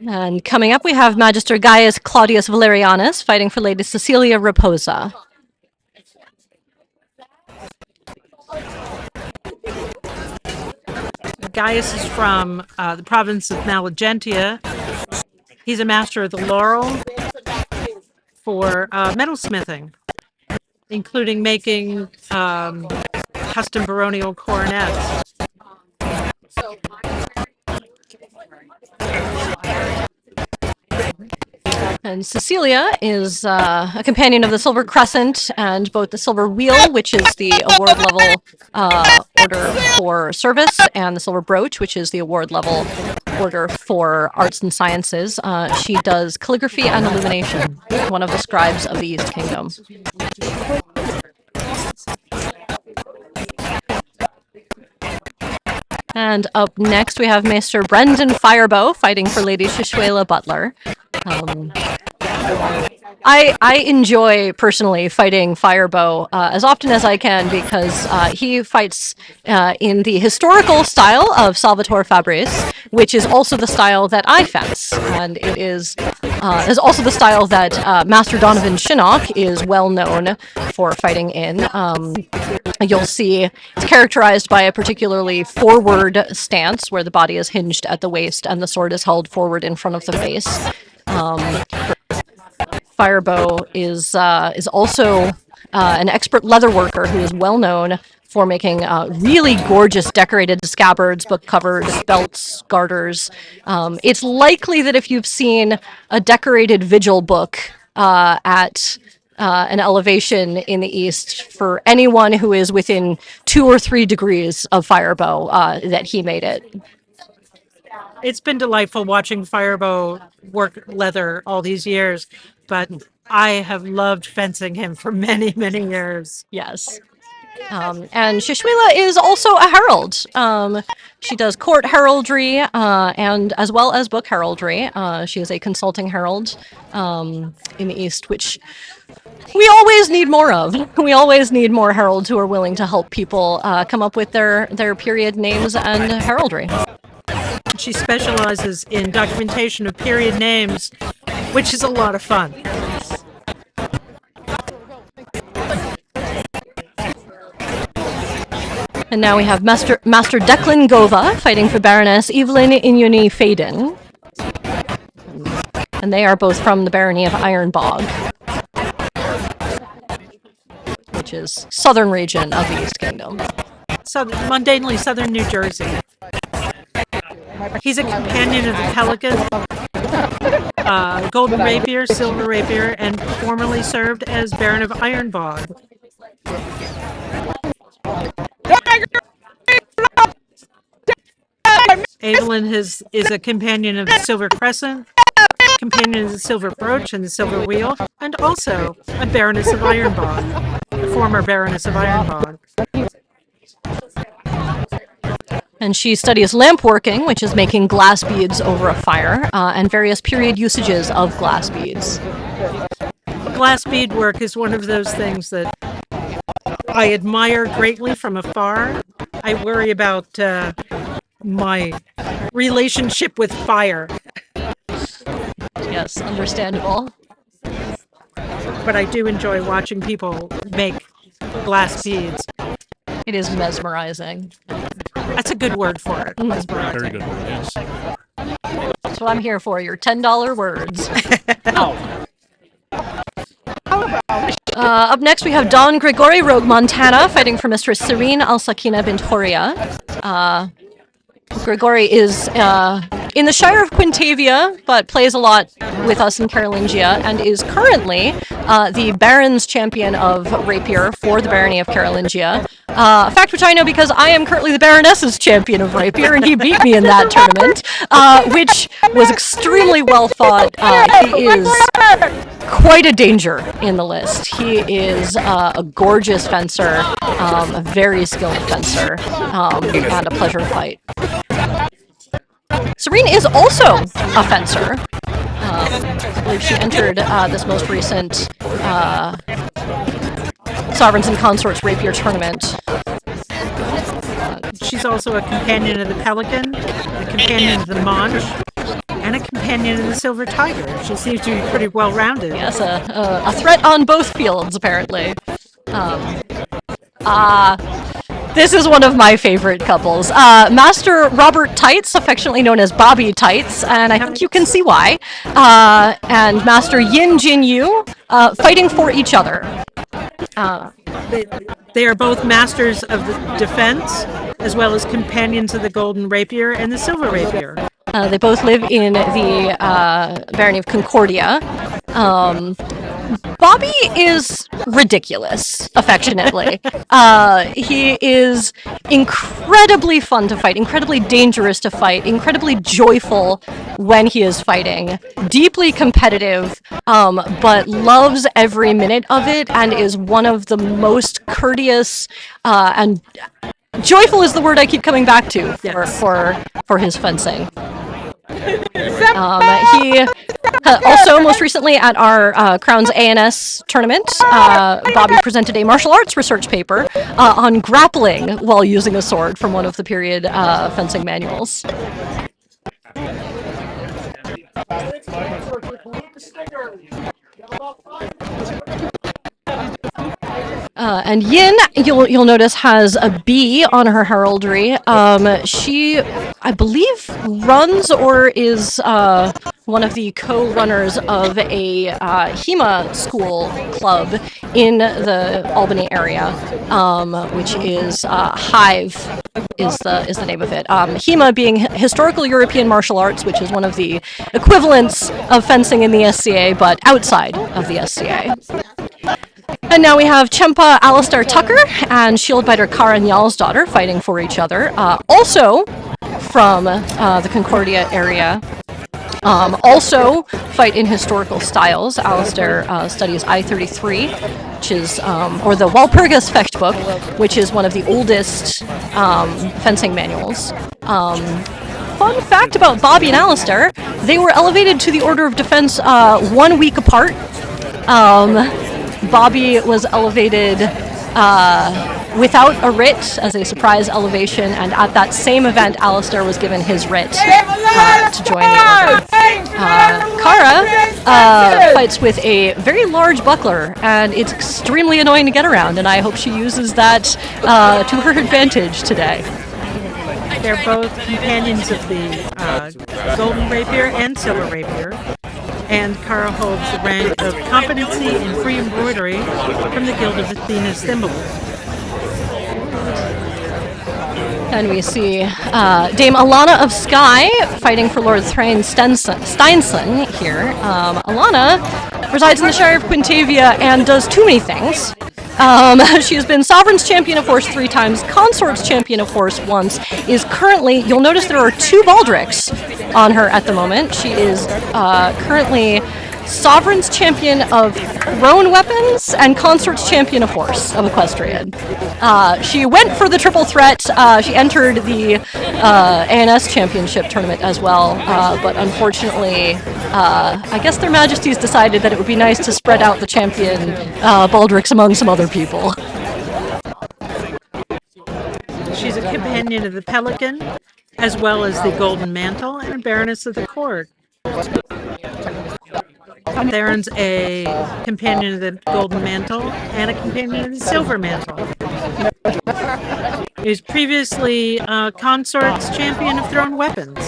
And coming up, we have Magister Gaius Claudius Valerianus fighting for Lady Cecilia Raposa. Gaius is from the province of Malagentia. He's a master of the laurel for metalsmithing, including making custom baronial coronets. And Cecilia is a companion of the Silver Crescent and both the Silver Wheel, which is the award level order for service, and the Silver Brooch, which is the award level order for arts and sciences. She does calligraphy and illumination, one of the scribes of the East Kingdom. And up next, we have Maester Brendan Firebow fighting for Lady Shishuela Butler. I enjoy personally fighting Firebow as often as I can because he fights in the historical style of Salvatore Fabris, which is also the style that I fence, and it is also the style that Master Donovan Shinnock is well known for fighting in. You'll see it's characterized by a particularly forward stance where the body is hinged at the waist and the sword is held forward in front of the face. Firebow is also an expert leather worker who is well known for making really gorgeous decorated scabbards, book covers, belts, garters. It's likely that if you've seen a decorated vigil book at an elevation in the east, for anyone who is within 2 or 3 degrees of Firebow, that he made it. It's been delightful watching Firebow work leather all these years, but I have loved fencing him for many, many years. Yes. And Shishuela is also a herald. She does court heraldry and as well as book heraldry. She is a consulting herald in the East, which we always need more of. We always need more heralds who are willing to help people come up with their period names and heraldry. She specializes in documentation of period names, which is a lot of fun. And now we have Master Declan Gova fighting for Baroness Evelyn Inyuni Faden. And they are both from the Barony of Ironbog, which is southern region of the East Kingdom. Mundanely southern New Jersey. He's a companion of the Pelican, Golden Rapier, Silver Rapier, and formerly served as Baron of Ironbog. Evelyn is a companion of the Silver Crescent, companion of the Silver Brooch and the Silver Wheel, and also a Baroness of Ironbog, a former Baroness of Ironbog. And she studies lamp working, which is making glass beads over a fire, and various period usages of glass beads. Glass bead work is one of those things that I admire greatly from afar. I worry about my relationship with fire. Yes, understandable. But I do enjoy watching people make glass beads. It is mesmerizing. That's a good word for it. Mesmerizing. Very good word, yes. That's what I'm here for, your $10 words. Up next, we have Don Grigori, Rogue Montana, fighting for Mistress Serene Al-Sakina bint Horia. Grigori is in the Shire of Quintavia, but plays a lot with us in Carolingia, and is currently the Baron's champion of Rapier for the Barony of Carolingia. A fact which I know because I am currently the Baroness's champion of Rapier, and he beat me in that tournament, which was extremely well fought. He is quite a danger in the list. He is a gorgeous fencer, a very skilled fencer, and a pleasure to fight. Serene is also a fencer. I believe she entered this most recent Sovereigns and Consorts Rapier tournament. She's also a companion of the Pelican, a companion of the Monch, and a companion of the Silver Tiger. She seems to be pretty well-rounded. Yes, a threat on both fields, apparently. This is one of my favorite couples. Master Robert Tights, affectionately known as Bobby Tights, and I think you can see why, and Master Yin Jin Yu, fighting for each other. They are both masters of the defense, as well as companions of the Golden Rapier and the Silver Rapier. They both live in the Barony of Concordia. Bobby is ridiculous, affectionately. He is incredibly fun to fight, incredibly dangerous to fight, incredibly joyful when he is fighting, deeply competitive, but loves every minute of it, and is one of the most courteous and joyful is the word I keep coming back to for his fencing. He also, most recently at our Crown's ANS tournament, Bobby presented a martial arts research paper on grappling while using a sword from one of the period fencing manuals. And Yin, you'll notice, has a B on her heraldry. She, I believe, runs or is one of the co-runners of a HEMA school club in the Albany area, which is Hive is the name of it. HEMA being Historical European Martial Arts, which is one of the equivalents of fencing in the SCA, but outside of the SCA. And now we have Chempa Alistair Tucker and Shieldbiter Kara Nyal's daughter fighting for each other. Also from the Concordia area. Also fight in historical styles. Alistair studies I-33, which is, or the Walpurgis Fechtbook, which is one of the oldest fencing manuals. Fun fact about Bobby and Alistair, they were elevated to the Order of Defense 1 week apart. Bobby was elevated without a writ as a surprise elevation, and at that same event, Alistair was given his writ to join the order. Kara fights with a very large buckler, and it's extremely annoying to get around, and I hope she uses that to her advantage today. They're both companions of the Golden Rapier and Silver Rapier. And Kara holds the rank of competency in free embroidery from the Guild of Athena's Thimble. And we see Dame Alana of Skye fighting for Lord Thrain Steinson here. Alana resides in the Shire of Quintavia and does too many things. She has been Sovereign's Champion of Horse 3 times, Consort's Champion of Horse once, is currently, you'll notice there are 2 baldricks on her at the moment. She is currently Sovereign's champion of thrown weapons and Consort's champion of horse of equestrian. She went for the triple threat. She entered the ANS championship tournament as well, but unfortunately, I guess their Majesties decided that it would be nice to spread out the champion baldricks among some other people. She's a companion of the Pelican, as well as the Golden Mantle, and a Baroness of the Court. Theron's a companion of the Golden Mantle and a companion of the Silver Mantle. He was previously Consort's champion of thrown weapons.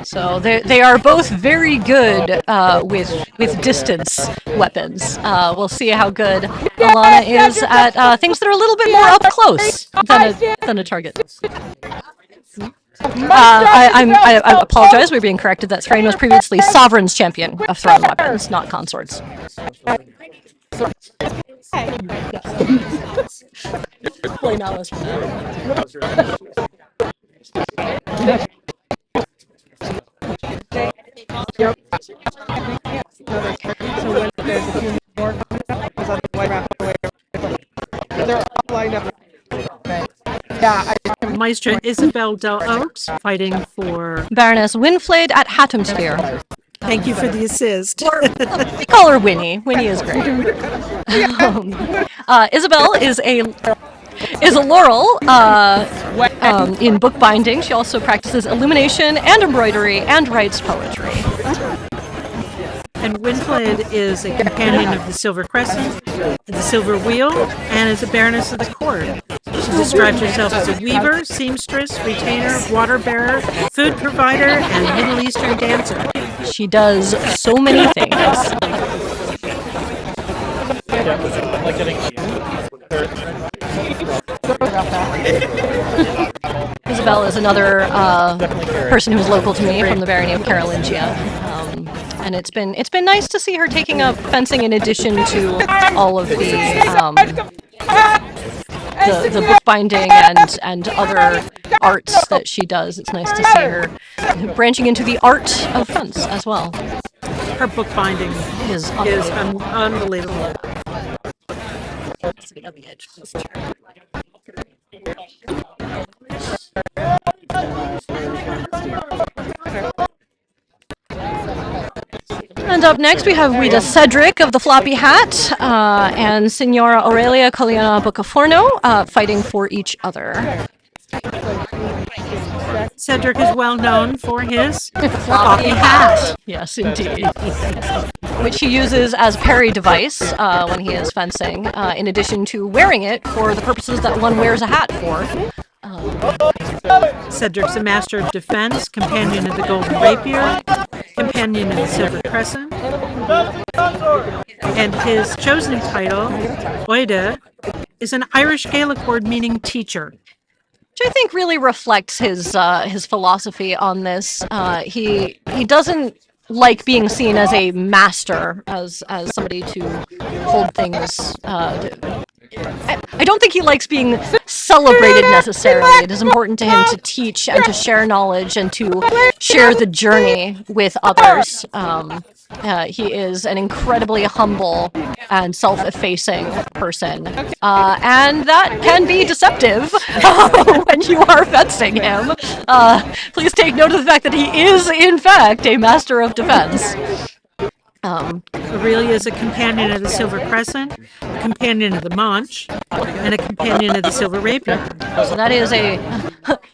So they are both very good with distance weapons. We'll see how good Alana is at things that are a little bit more up close than a target. I apologize. We're being corrected. That Thrain was previously Sovereign's champion of thrown weapons, not Consorts. Play Alice for Maestra Isabel Del Oaks fighting for Baroness Winflade at Hathamsphere. Thank you for the assist. We call her Winnie. Winnie is great. Isabel is a Laurel in bookbinding. She also practices illumination and embroidery and writes poetry. And Winflade is a companion of the Silver Crescent, the Silver Wheel, and is a Baroness of the Court. She describes herself as a weaver, seamstress, retainer, water bearer, food provider, and Middle Eastern dancer. She does so many things. Isabel is another person who's local to me from the barony of Carolingia. And it's been nice to see her taking up fencing in addition to all of the bookbinding and other arts that she does. It's nice to see her branching into the art of fence as well. Her bookbinding is unbelievable. Sitting on the edge of this chair. And up next we have Rita Cedric of the Floppy Hat and Signora Aurelia Coliana Bocaforno fighting for each other. Cedric is well known for his floppy hat. Yes, indeed. Which he uses as parry device when he is fencing, in addition to wearing it for the purposes that one wears a hat for. Cedric's a master of defense, companion of the Golden Rapier, companion of the Silver Crescent, and his chosen title, Oide, is an Irish Gaelic word meaning teacher. Which I think really reflects his philosophy on this. He doesn't like being seen as a master, as somebody to hold things. I don't think he likes being celebrated necessarily. It is important to him to teach and to share knowledge and to share the journey with others. He is an incredibly humble and self-effacing person, and that can be deceptive when you are fencing him. Please take note of the fact that he is, in fact, a master of defense. Aurelia is a companion of the Silver Crescent, a companion of the Manche, and a companion of the Silver Rapier. So that is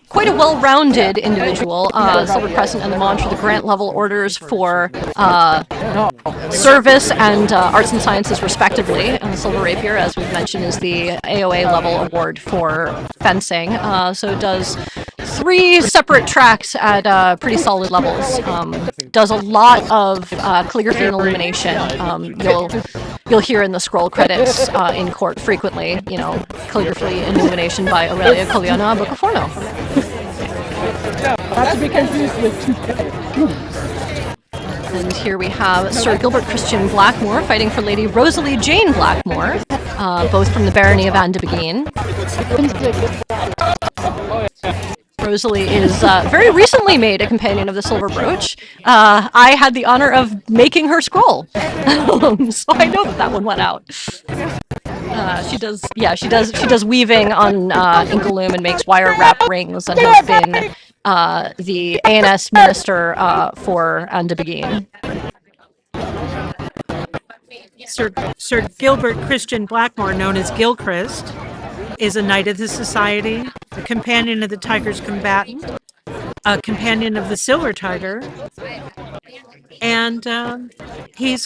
quite a well-rounded individual. Silver Crescent and the Manche are the grant level orders for service and arts and sciences respectively. And the Silver Rapier, as we've mentioned, is the AOA level award for fencing. So it does 3 separate tracks at pretty solid levels. Does a lot of calligraphy and illumination. You'll hear in the scroll credits in court frequently, calligraphy and illumination by Aurelia Coliana Bocaforno. Not to be confused with And here we have Sir Gilbert Christian Blackmore fighting for Lady Rosalie Jane Blackmore, both from the barony of Indrakshi. Rosalie is very recently made a companion of the Silver Brooch. I had the honor of making her scroll, so I know that one went out. She does weaving on Inkaloom and makes wire wrap rings, and has been the ANS minister for Andabagine. Sir Gilbert Christian Blackmore, known as Gilchrist, is a Knight of the Society, a companion of the Tiger's Combatant, a companion of the Silver Tiger, and he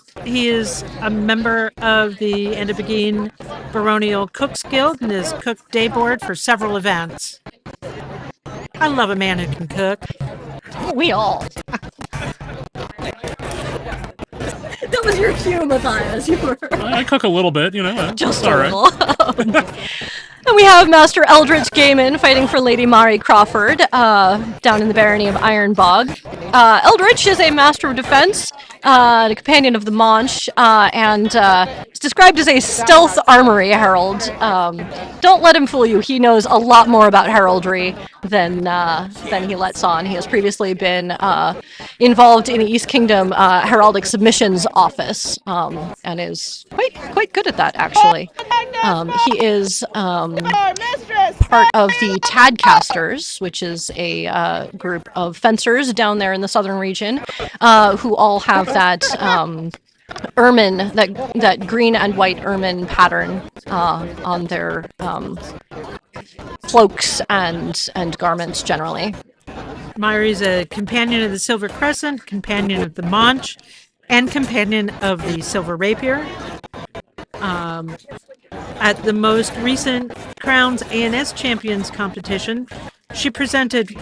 is a member of the Andabagine Baronial Cooks Guild and has cooked day board for several events. I love a man who can cook. We all. That was your cue, Matthias. You were. I cook a little bit, Just all a right. little. And we have Master Eldritch Gaiman fighting for Lady Mari Crawford down in the barony of Ironbog. Eldritch is a master of defense, a companion of the Manche, and is described as a stealth armory herald. Don't let him fool you. He knows a lot more about heraldry than he lets on. He has previously been involved in the East Kingdom Heraldic Submissions Office, and is quite good at that, actually. He is part of the Tadcasters, which is a group of fencers down there in the southern region, who all have that ermine, that green and white ermine pattern on their cloaks and garments generally. Myri's a companion of the Silver Crescent, companion of the Manche, and companion of the Silver Rapier. At the most recent Crowns ANS Champions competition, she presented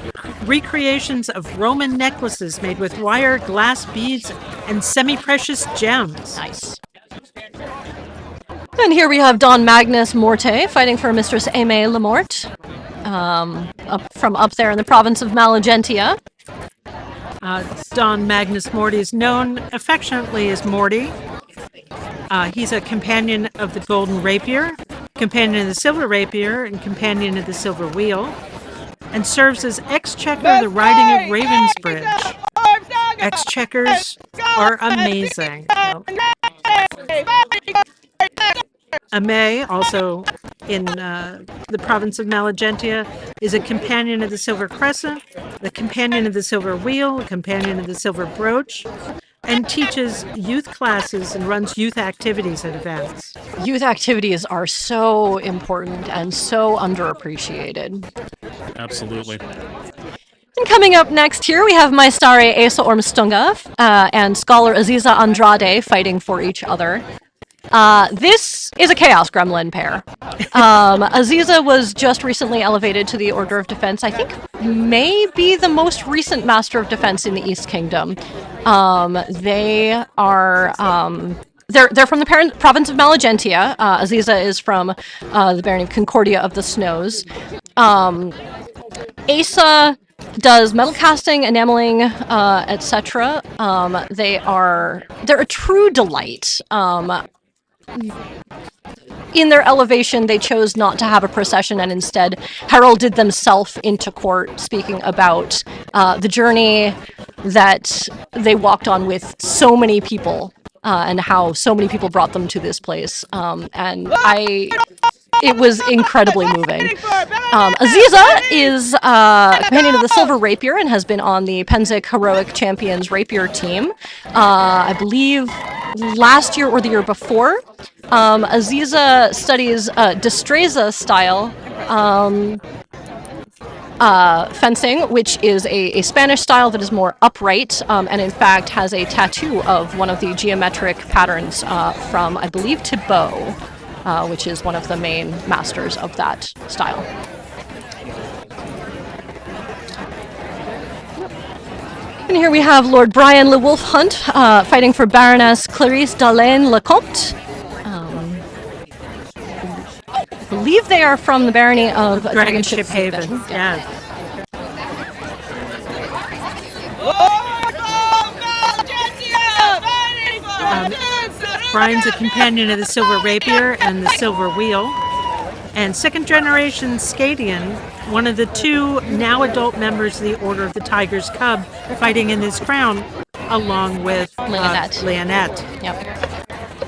recreations of Roman necklaces made with wire, glass beads, and semi-precious gems. Nice. And here we have Don Magnus Morte fighting for Mistress Aimée Lamorte, from up there in the province of Malagentia. Don Magnus Morty is known affectionately as Morty. He's a companion of the Golden Rapier, companion of the Silver Rapier, and companion of the Silver Wheel, and serves as Exchequer of the Riding of Ravensbridge. Exchequers are amazing. Aimée, also in the province of Malagentia, is a companion of the Silver Crescent, the companion of the Silver Wheel, a companion of the Silver Brooch, and teaches youth classes and runs youth activities at events. Youth activities are so important and so underappreciated. Absolutely. And coming up next here, we have Maestare Asa Ormstunga and Scholar Aziza Andrade fighting for each other. This is a Chaos Gremlin pair. Aziza was just recently elevated to the Order of Defense. I think maybe the most recent Master of Defense in the East Kingdom. They are they're from the province of Malagentia. Aziza is from the Barony of Concordia of the Snows. Asa does metal casting, enameling, etc. They're a true delight. In their elevation, they chose not to have a procession and instead heralded themselves into court, speaking about the journey that they walked on with so many people and how so many people brought them to this place. It was incredibly moving. Aziza is a companion of the Silver Rapier and has been on the Penzic Heroic Champions Rapier team, I believe last year or the year before. Aziza studies Destreza style fencing, which is a Spanish style that is more upright, and in fact has a tattoo of one of the geometric patterns from, I believe, Thibaut. Which is one of the main masters of that style. And here we have Lord Brian Le Wolf Hunt fighting for Baroness Clarice Dalaine Lecomte. I believe they are from the barony of Dragonship Haven. Yeah. Brian's a companion of the Silver Rapier and the Silver Wheel. And second generation Scadian, one of the two now adult members of the Order of the Tiger's Cub, fighting in this crown, along with Leonette. Yep.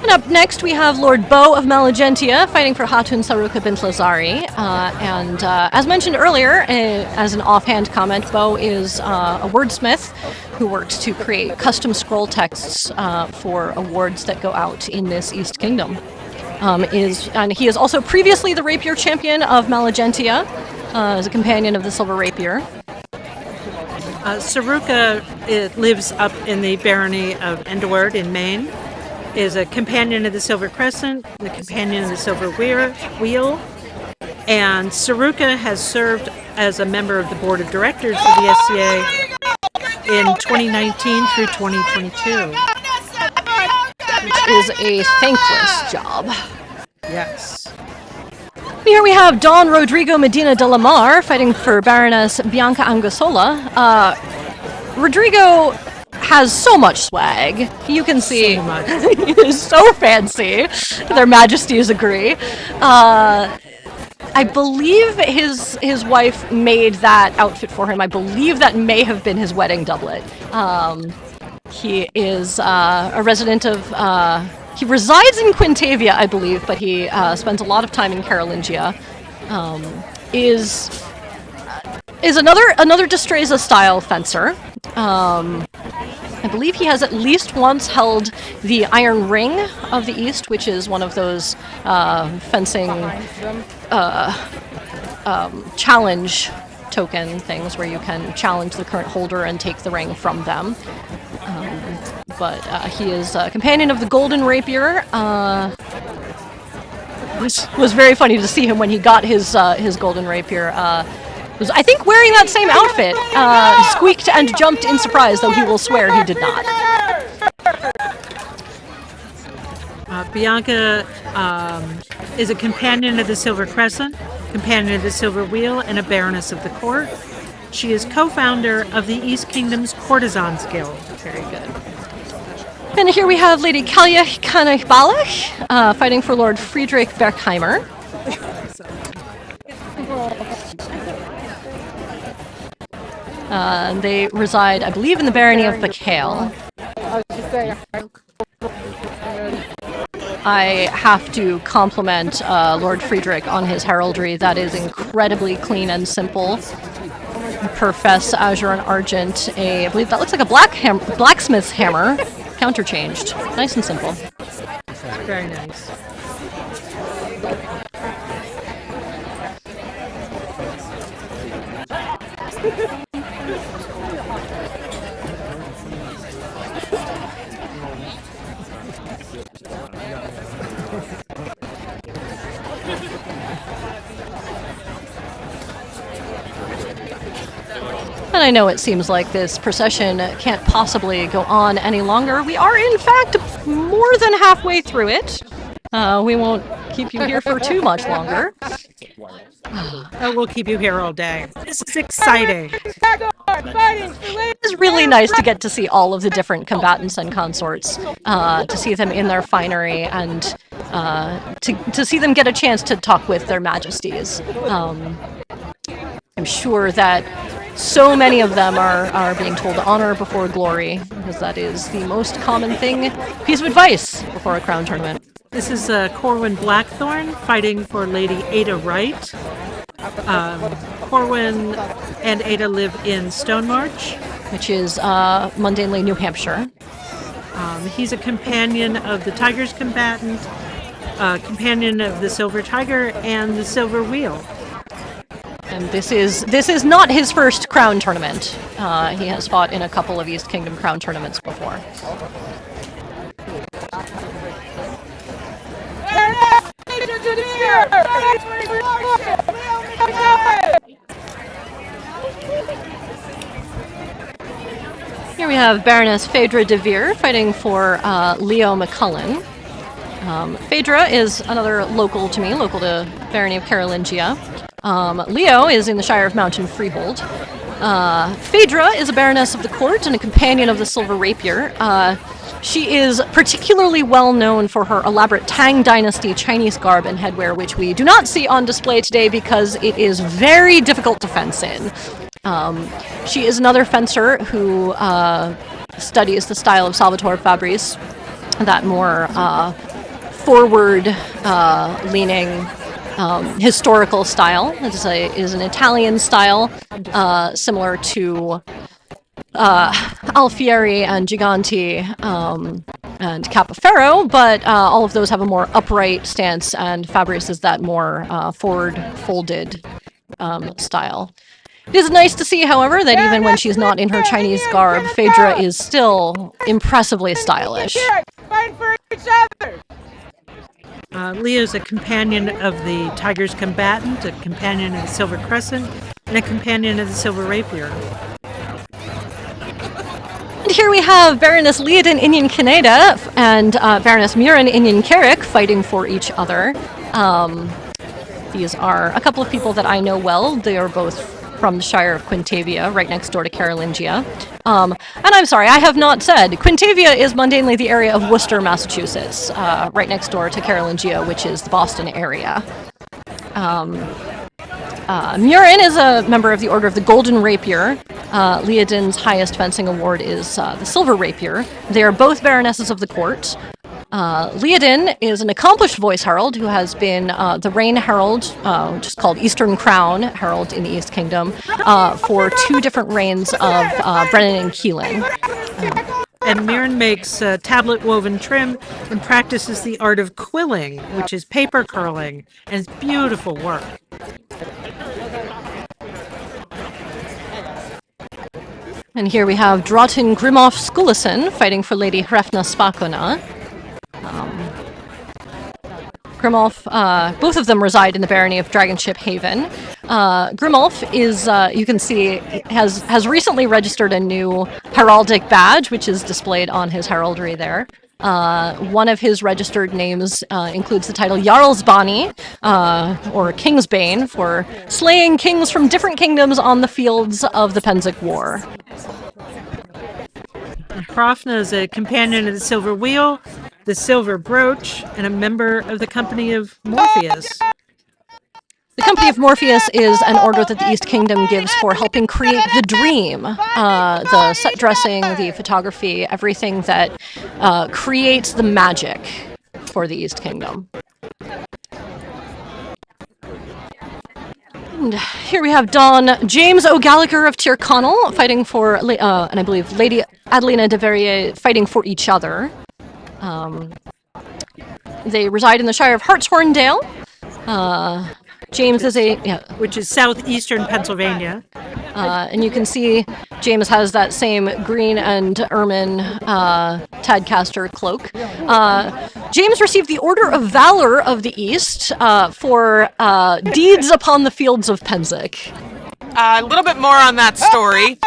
And up next, we have Lord Bo of Malagentia fighting for Hatun Saruka bint Lazari. And as mentioned earlier, as an offhand comment, Bo is a wordsmith who works to create custom scroll texts for awards that go out in this East Kingdom. And he is also previously the rapier champion of Malagentia, as a companion of the Silver Rapier. Saruka lives up in the barony of Endward in Maine, is a companion of the Silver Crescent, the companion of the Silver Wheel, and Saruka has served as a member of the board of directors of the SCA in 2019 through 2022. Which is a thankless job. Yes. Here we have Don Rodrigo Medina de la Mar fighting for Baroness Bianca Anguissola. Rodrigo has so much swag. You can see he is so fancy. Their Majesties agree. I believe his wife made that outfit for him. I believe that may have been his wedding doublet. He is a resident of... he resides in Quintavia, I believe, but he spends a lot of time in Carolingia. Is another Destreza-style fencer. I believe he has at least once held the Iron Ring of the East, which is one of those fencing challenge token things where you can challenge the current holder and take the ring from them. But he is a companion of the Golden Rapier. Was very funny to see him when he got his Golden Rapier. Was, I think, wearing that same outfit. Squeaked and jumped in surprise, though he will swear he did not. Bianca is a companion of the Silver Crescent, companion of the Silver Wheel, and a Baroness of the Court. She is co-founder of the East Kingdom's Courtesans Guild. Very good. And here we have Lady Kalya Kanachbalach fighting for Lord Friedrich Berkheimer. They reside, I believe, in the barony of Bacale. I have to compliment Lord Friedrich on his heraldry. That is incredibly clean and simple. Profess Azure and Argent, I believe that looks like a blacksmith's hammer, counterchanged. Nice and simple. Very nice. And I know it seems like this procession can't possibly go on any longer. We are, in fact, more than halfway through it. We won't keep you here for too much longer. We'll keep you here all day. This is exciting. It's really nice to get to see all of the different combatants and consorts, to see them in their finery, and to see them get a chance to talk with their majesties. I'm sure that so many of them are being told honor before glory, because that is the most common piece of advice before a crown tournament. This is Corwin Blackthorn fighting for Lady Ada Wright. Corwin and Ada live in Stonemarch, which is mundanely New Hampshire. He's a companion of the Tiger's Combatant, companion of the Silver Tiger, and the Silver Wheel. And this is not his first crown tournament. He has fought in a couple of East Kingdom crown tournaments before. Here we have Baroness Phaedra de Vere fighting for Leo McCullen. Phaedra is another local to me, local to Barony of Carolingia. Leo is in the Shire of Mountain Freehold. Phaedra is a Baroness of the Court and a companion of the Silver Rapier. She is particularly well known for her elaborate Tang Dynasty Chinese garb and headwear, which we do not see on display today because it is very difficult to fence in. She is another fencer who studies the style of Salvatore Fabri's, that more forward-leaning historical style. It is an Italian style, similar to Alfieri and Giganti and Capoferro, but all of those have a more upright stance, and Fabri's is that more forward-folded style. It is nice to see, however, that even when she's not in her Chinese garb, Phaedra is still impressively stylish. Leah is a companion of the Tiger's Combatant, a companion of the Silver Crescent, and a companion of the Silver Rapier. And here we have Baroness Liadin Inyan Kaneda and Baroness Murin Inyan Carrick fighting for each other. These are a couple of people that I know well. They are both from the Shire of Quintavia, right next door to Carolingia. And I'm sorry, I have not said, Quintavia is mundanely the area of Worcester, Massachusetts, right next door to Carolingia, which is the Boston area. Murin is a member of the Order of the Golden Rapier. Liadin's highest fencing award is the Silver Rapier. They are both baronesses of the court. Liadin is an accomplished voice herald who has been the reign herald, which is called Eastern Crown Herald in the East Kingdom, for 2 different reigns of Brennan and Keelan. And Murin makes tablet woven trim and practices the art of quilling, which is paper curling, and it's beautiful work. And here we have Drotin Grimoff Skulison fighting for Lady Hrefna Spakona. Grimoff, both of them reside in the barony of Dragonship Haven. Grimoff is, you can see, has recently registered a new heraldic badge, which is displayed on his heraldry there. One of his registered names includes the title Jarlsbani, or Kingsbane, for slaying kings from different kingdoms on the fields of the Pennsic War. Hrafna is a companion of the Silver Wheel, the Silver Brooch, and a member of the Company of Morpheus. The Company of Morpheus is an order that the East Kingdom gives for helping create the dream. The set dressing, the photography, everything that creates the magic for the East Kingdom. And here we have Don James O'Gallagher of Tyrconnell fighting for, and I believe Lady Adelina de Verrier fighting for each other. They reside in the Shire of Hartshorndale. James is which is southeastern Pennsylvania. And you can see James has that same green and ermine Tadcaster cloak. James received the Order of Valor of the East for deeds upon the fields of Pennsic. A little bit more on that story.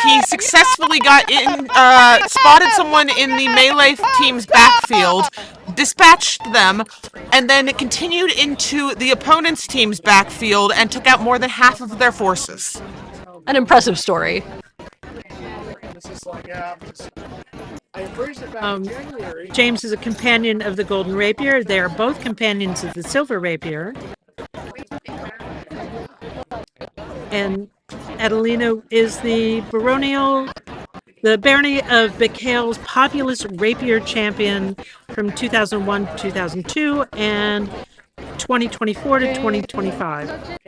He successfully got in, spotted someone in the melee team's backfield, dispatched them, and then continued into the opponent's team's backfield and took out more than half of their forces. An impressive story. James is a companion of the Golden Rapier. They are both companions of the Silver Rapier. And Adelina is the barony of Becale's populous rapier champion from 2001 to 2002 and 2024 to 2025.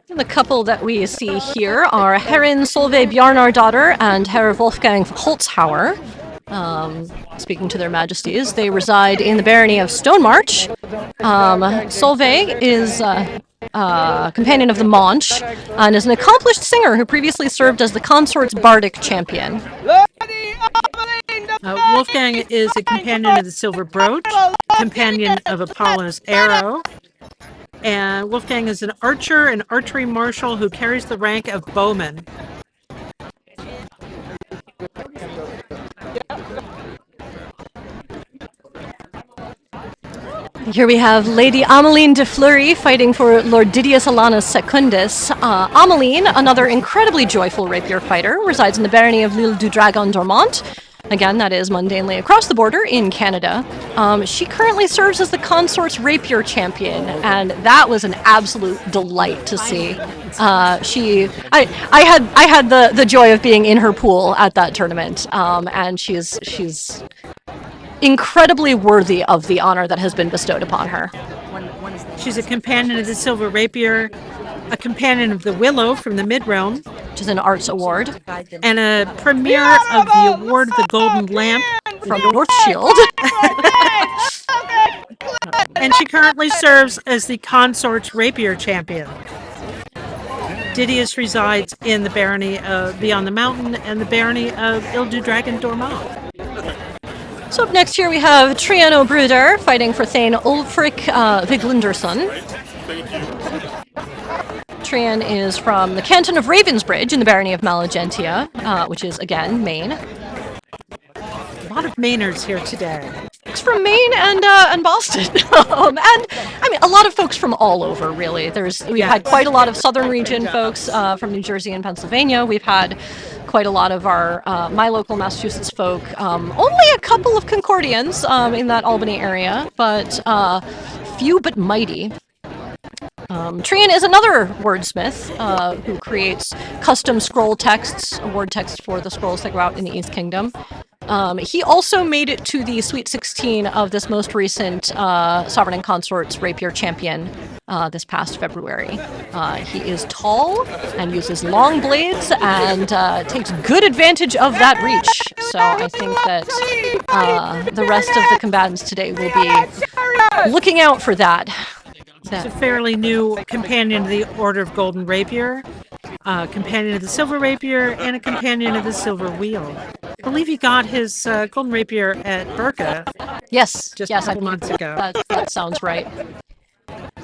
The couple that we see here are Herrin Solveig Bjarnardottir and Herr Wolfgang Holzhauer. Speaking to their majesties, they reside in the barony of Stonemarch. Solveig is companion of the Maunch and is an accomplished singer who previously served as the consort's bardic champion. Wolfgang is a companion of the Silver Brooch, companion of Apollo's arrow. And Wolfgang is an archer and archery marshal who carries the rank of bowman. Here we have Lady Ameline de Fleury fighting for Lord Didius Alanus Secundus. Ameline, another incredibly joyful rapier fighter, resides in the barony of L'Île du Dragon Dormant. Again, that is mundanely across the border in Canada. She currently serves as the consorts rapier champion, and that was an absolute delight to see. I had the joy of being in her pool at that tournament, and she's incredibly worthy of the honor that has been bestowed upon her. She's a companion of the Silver Rapier, a companion of the Willow from the Mid-Realm, which is an arts award, and a premier of the award of the Golden Lamp from North Shield. And she currently serves as the Consorts Rapier champion. Didius resides in the barony of Beyond the Mountain and the barony of Ildu-Dragon Dormant. So up next here we have Triano Bruder fighting for Thane Ulfric Viglinderson. Trian is from the canton of Ravensbridge in the barony of Malagentia, which is, again, Maine. A lot of Mainers here today. Folks from Maine and Boston. And, I mean, a lot of folks from all over, really. We've had quite a lot of southern region folks from New Jersey and Pennsylvania. We've had quite a lot of our my local Massachusetts folk. Only a couple of Concordians in that Albany area, but few but mighty. Trian is another wordsmith who creates custom scroll texts, word texts for the scrolls that go out in the East Kingdom. He also made it to the Sweet 16 of this most recent Sovereign and Consorts Rapier Champion this past February. He is tall and uses long blades and takes good advantage of that reach. So I think that the rest of the combatants today will be looking out for that. It's a fairly new companion of the Order of Golden Rapier, companion of the Silver Rapier, and a companion of the Silver Wheel. I believe he got his Golden Rapier at Burka. Yes, just a couple months ago. That sounds right.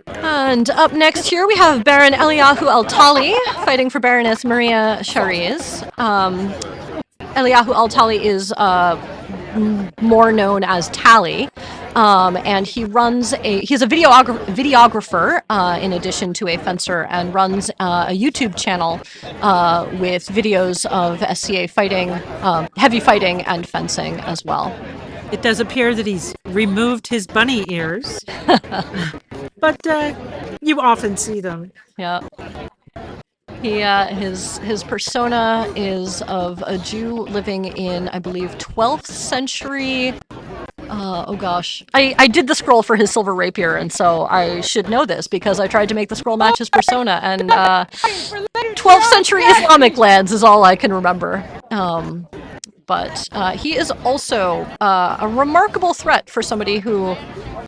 And up next here we have Baron Eliyahu Al-Tali fighting for Baroness Maria Shariz. Eliyahu Al-Tali is more known as Tali. And he's a videographer in addition to a fencer, and runs a YouTube channel with videos of SCA fighting, heavy fighting and fencing as well. It does appear that he's removed his bunny ears, but you often see them. Yeah. His persona is of a Jew living in, I believe, 12th century. Oh gosh. I did the scroll for his silver rapier, and so I should know this because I tried to make the scroll match his persona, and 12th century Islamic lands is all I can remember. But he is also a remarkable threat for somebody who,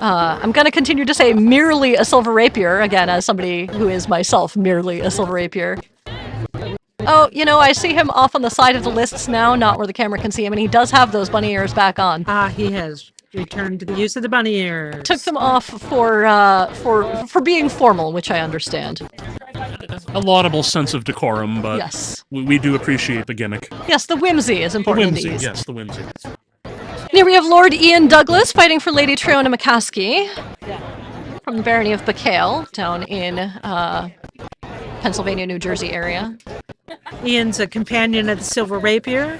I'm going to continue to say merely a silver rapier, again, as somebody who is myself merely a silver rapier. Oh, I see him off on the side of the lists now, not where the camera can see him, and he does have those bunny ears back on. He has returned to the use of the bunny ears. Took them off for being formal, which I understand. A laudable sense of decorum, but yes. we do appreciate the gimmick. Yes, the whimsy is important. The whimsy, yes, the whimsy. Here we have Lord Ian Douglas fighting for Lady Triona McCaskey from the barony of Bacale down in Pennsylvania, New Jersey area. Ian's a companion of the Silver Rapier,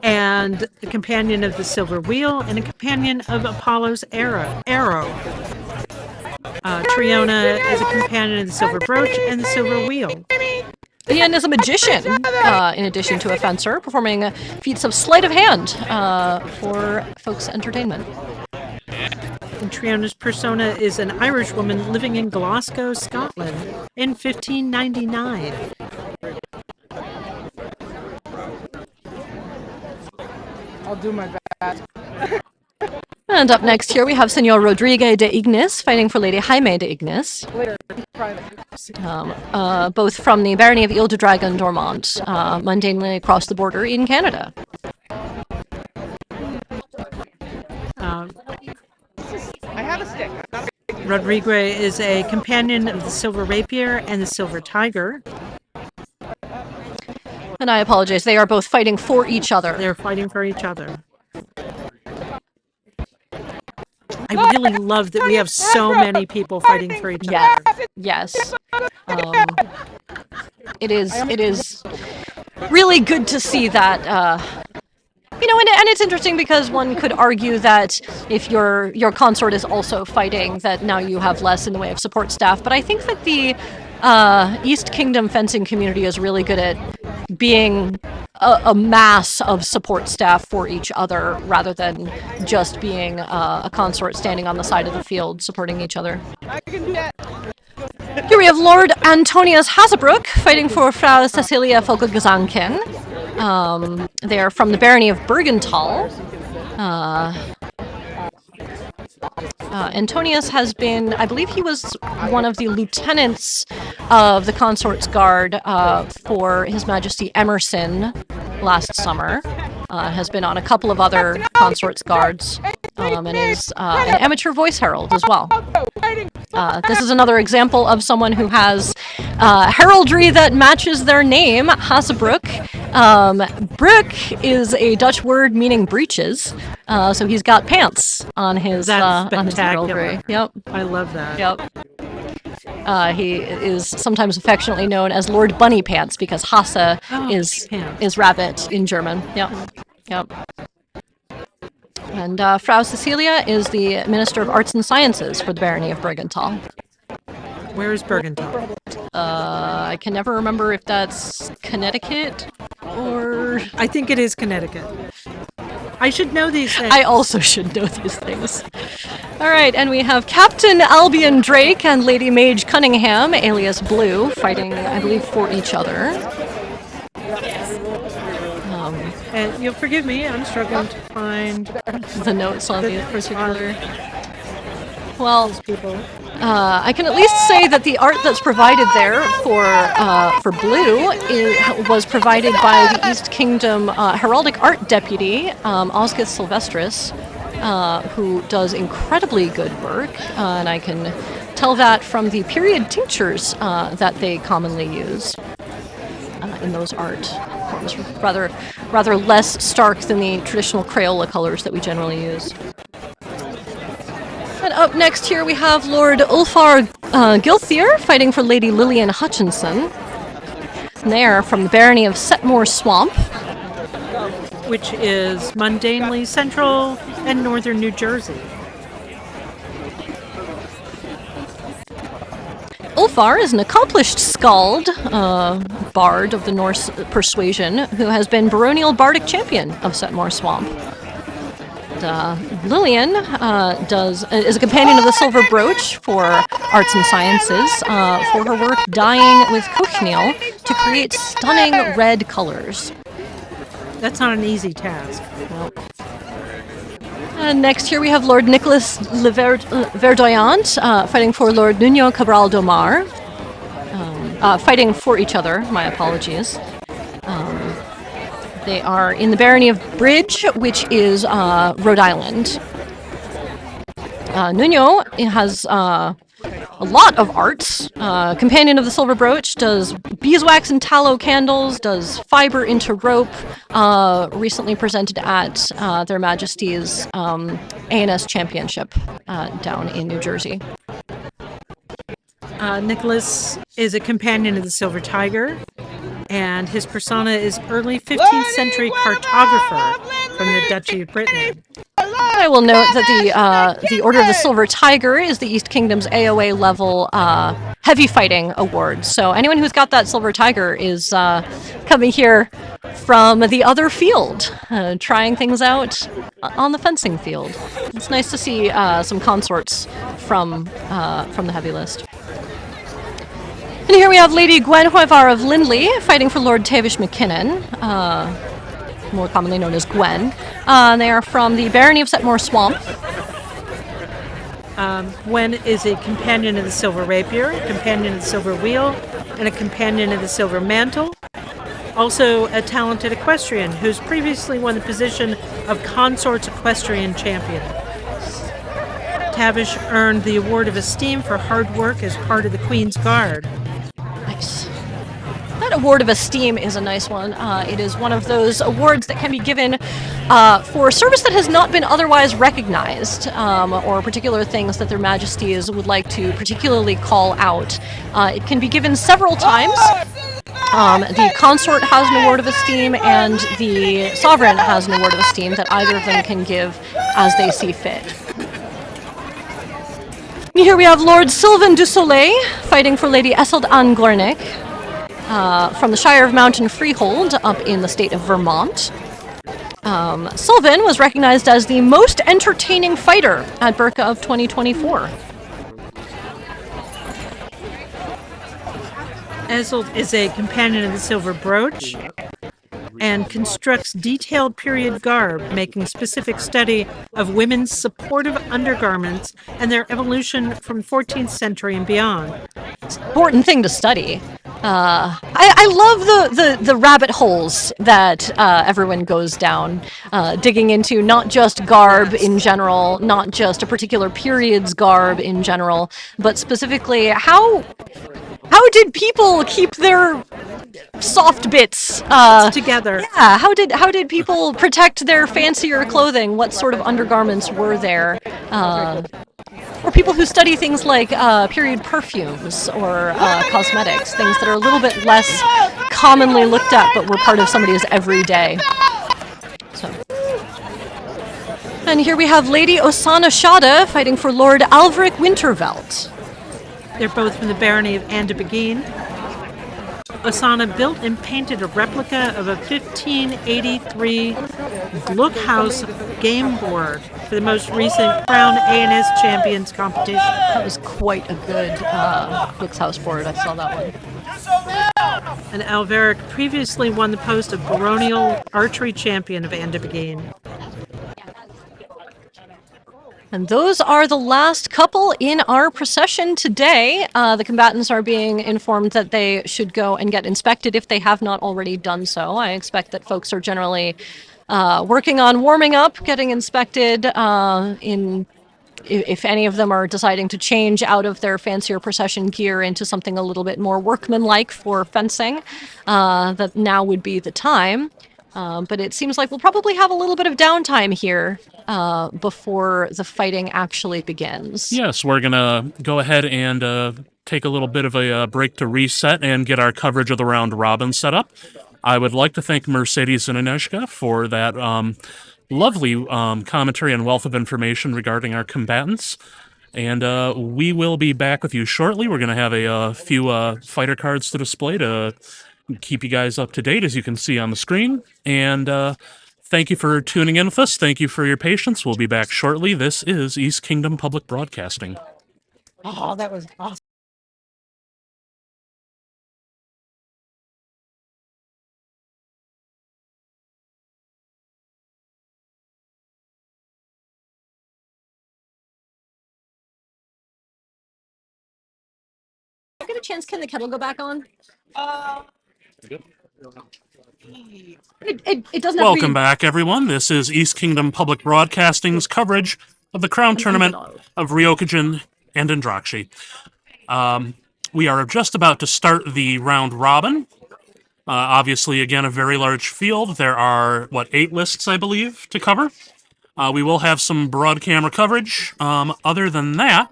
and a companion of the Silver Wheel, and a companion of Apollo's Arrow. Triona is a companion of the Silver Brooch and the Silver Wheel. Ian is a magician, in addition to a fencer, performing feats of sleight of hand for folks' entertainment. And Triona's persona is an Irish woman living in Glasgow, Scotland, in 1599. I'll do my best. And up next here we have Senor Rodrigue de Ignis fighting for Lady Jaime de Ignis. Both from the barony of Ildu-Dragon Dormant, mundanely across the border in Canada. I have a stick. Rodrigue is a companion of the Silver Rapier and the Silver Tiger. And I apologize, they are both fighting for each other. They're fighting for each other. I really love that we have so many people fighting for each other. Yes. It is really good to see that You know, and it's interesting because one could argue that if your consort is also fighting, that now you have less in the way of support staff. But I think that the East Kingdom fencing community is really good at being a mass of support staff for each other rather than just being a consort standing on the side of the field supporting each other. Here we have Lord Antonius Hasebrook fighting for Frau Cecilia Folkegazanken. They are from the barony of Bergenthal. Antonius has been, I believe he was one of the lieutenants of the Consorts Guard for His Majesty Emerson last summer. Has been on a couple of other Consorts Guards, and is an amateur voice herald as well. This is another example of someone who has heraldry that matches their name, Hasebrook. Broek is a Dutch word meaning breeches, so he's got pants on his heraldry. Yep, I love that. Yep. He is sometimes affectionately known as Lord Bunny Pants because Hase is rabbit in German. Yep. Yep. And Frau Cecilia is the Minister of Arts and Sciences for the Barony of Bergenthal. Where is Bergenthal? I can never remember if that's Connecticut or... I think it is Connecticut. I should know these things. I also should know these things. All right, and we have Captain Albion Drake and Lady Mage Cunningham, alias Blue, fighting, I believe, for each other. And you'll forgive me, I'm struggling to find the notes on the particular. Well, I can at least say that the art that's provided there for Blue was provided by the East Kingdom Heraldic Art Deputy, Osgoth Silvestris, who does incredibly good work, and I can tell that from the period tinctures that they commonly use in those art forms. Rather less stark than the traditional Crayola colors that we generally use. And up next here we have Lord Ulfar Gilthier fighting for Lady Lillian Hutchinson. And they are from the Barony of Setmore Swamp, which is mundanely central and northern New Jersey. Ulfar is an accomplished skald, bard of the Norse persuasion, who has been baronial bardic champion of Setmore Swamp. Lillian is a companion of the Silver Brooch for Arts and Sciences for her work dyeing with cochineal to create stunning red colors. That's not an easy task. Nope. And next here we have Lord Nicholas Verdoyant fighting for Lord Nuno Cabral Domar. Fighting for each other, my apologies. They are in the Barony of Bridge, which is Rhode Island. Nuno has a lot of arts. Companion of the Silver Brooch, does beeswax and tallow candles, does fiber into rope, recently presented at Their Majesties A&S Championship down in New Jersey. Nicholas is a companion of the Silver Tiger, and his persona is early 15th century cartographer from the Duchy of Brittany. I will note that the Order of the Silver Tiger is the East Kingdom's AOA level heavy fighting award. So anyone who's got that Silver Tiger is coming here from the other field, trying things out on the fencing field. It's nice to see some consorts from the heavy list. And here we have Lady Gwen Hoivar of Lindley fighting for Lord Tavish McKinnon, more commonly known as Gwen. They are from the Barony of Setmore Swamp. Gwen is a companion of the Silver Rapier, a companion of the Silver Wheel, and a companion of the Silver Mantle. Also a talented equestrian who's previously won the position of Consorts Equestrian Champion. Tavish earned the Award of Esteem for hard work as part of the Queen's Guard. Nice. That Award of Esteem is a nice one. It is one of those awards that can be given for service that has not been otherwise recognized, or particular things that Their Majesties would like to particularly call out. It can be given several times. The consort has an award of esteem, and the sovereign has an award of esteem that either of them can give as they see fit. Here we have Lord Sylvan du Soleil fighting for Lady Esseld Anne Gornick from the Shire of Mountain Freehold up in the state of Vermont. Sylvan was recognized as the most entertaining fighter at Burka of 2024. Esseld is a companion of the Silver Brooch and constructs detailed period garb, making specific study of women's supportive undergarments and their evolution from 14th century and beyond. It's an important thing to study. I love the rabbit holes that everyone goes down, digging into not just garb in general, not just a particular period's garb in general, but specifically how did people keep their soft bits together? Yeah, how did people protect their fancier clothing? What sort of undergarments were there? Or people who study things like period perfumes or cosmetics, things that are a little bit less commonly looked at but were part of somebody's everyday. So. And here we have Lady Osanna Shada fighting for Lord Alveric Wintervelt. They're both from the barony of Andebegin. Osanna built and painted a replica of a 1583 Gluckhaus game board for the most recent Crown A&S Champions competition. That was quite a good Gluckhaus board. I saw that one. And Alveric previously won the post of baronial archery champion of Andebegin. And those are the last couple in our procession today. The combatants are being informed that they should go and get inspected if they have not already done so. I expect that folks are generally working on warming up, getting inspected, if any of them are deciding to change out of their fancier procession gear into something a little bit more workmanlike for fencing, that now would be the time. But it seems like we'll probably have a little bit of downtime here before the fighting actually begins. Yes, we're going to go ahead and take a little bit of a break to reset and get our coverage of the round robin set up. I would like to thank Mercedes and Agnieszka for that lovely commentary and wealth of information regarding our combatants. And we will be back with you shortly. We're going to have a few fighter cards to display to keep you guys up to date, as you can see on the screen. And thank you for tuning in with us. Thank you for your patience. We'll be back shortly. This is East Kingdom Public Broadcasting. Oh, that was awesome. Get a chance, can the kettle go back on? It doesn't have Welcome back, everyone. This is East Kingdom Public Broadcasting's coverage of the Crown Tournament of Ryouko'jin and Indrakshi. We are just about to start the round robin. Obviously, again, a very large field. There are, 8 lists, I believe, to cover. We will have some broad camera coverage. Other than that,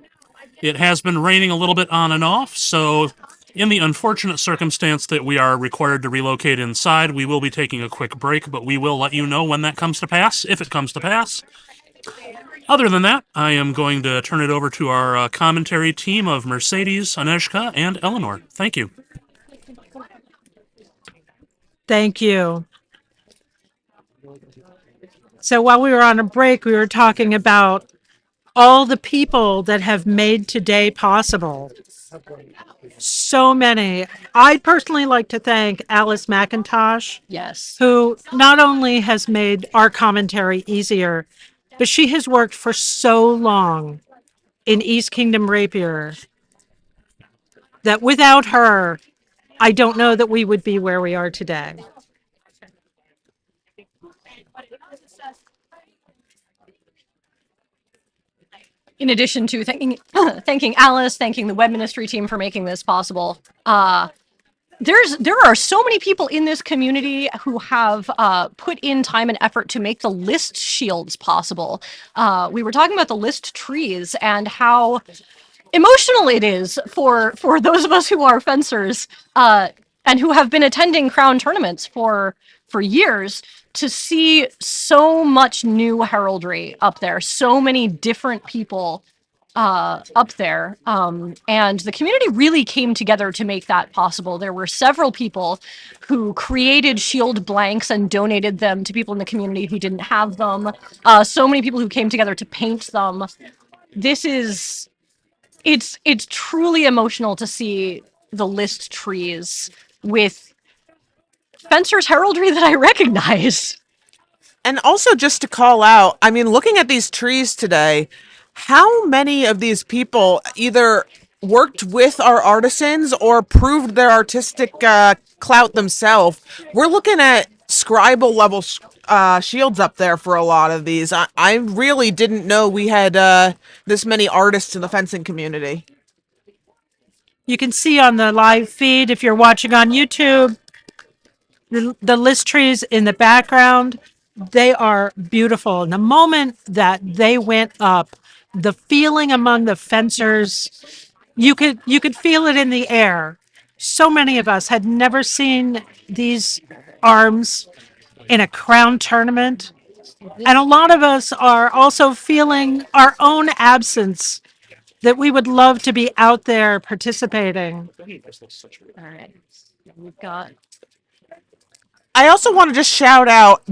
it has been raining a little bit on and off, so in the unfortunate circumstance that we are required to relocate inside, we will be taking a quick break, but we will let you know when that comes to pass, if it comes to pass. Other than that, I am going to turn it over to our commentary team of Mercedes, Agnieszka, and Eleanor. Thank you. Thank you. So while we were on a break, we were talking about all the people that have made today possible. So many. I'd personally like to thank Alice McIntosh. Yes. Who not only has made our commentary easier, but she has worked for so long in East Kingdom Rapier that without her, I don't know that we would be where we are today. In addition to thanking Alice, thanking the web ministry team for making this possible, there are so many people in this community who have put in time and effort to make the list shields possible. We were talking about the list trees and how emotional it is for those of us who are fencers and who have been attending Crown tournaments for years, to see so much new heraldry up there, so many different people up there. And the community really came together to make that possible. There were several people who created shield blanks and donated them to people in the community who didn't have them. So many people who came together to paint them. It's truly emotional to see the list trees with Fencer's heraldry that I recognize. And also, just to call out, I mean, looking at these trees today, how many of these people either worked with our artisans or proved their artistic clout themselves? We're looking at scribal level shields up there for a lot of these. I really didn't know we had this many artists in the fencing community. You can see on the live feed, if you're watching on YouTube, the list trees in the background, they are beautiful. And the moment that they went up, the feeling among the fencers, you could feel it in the air. So many of us had never seen these arms in a crown tournament. And a lot of us are also feeling our own absence, that we would love to be out there participating. All right. We've got. I also want to just shout out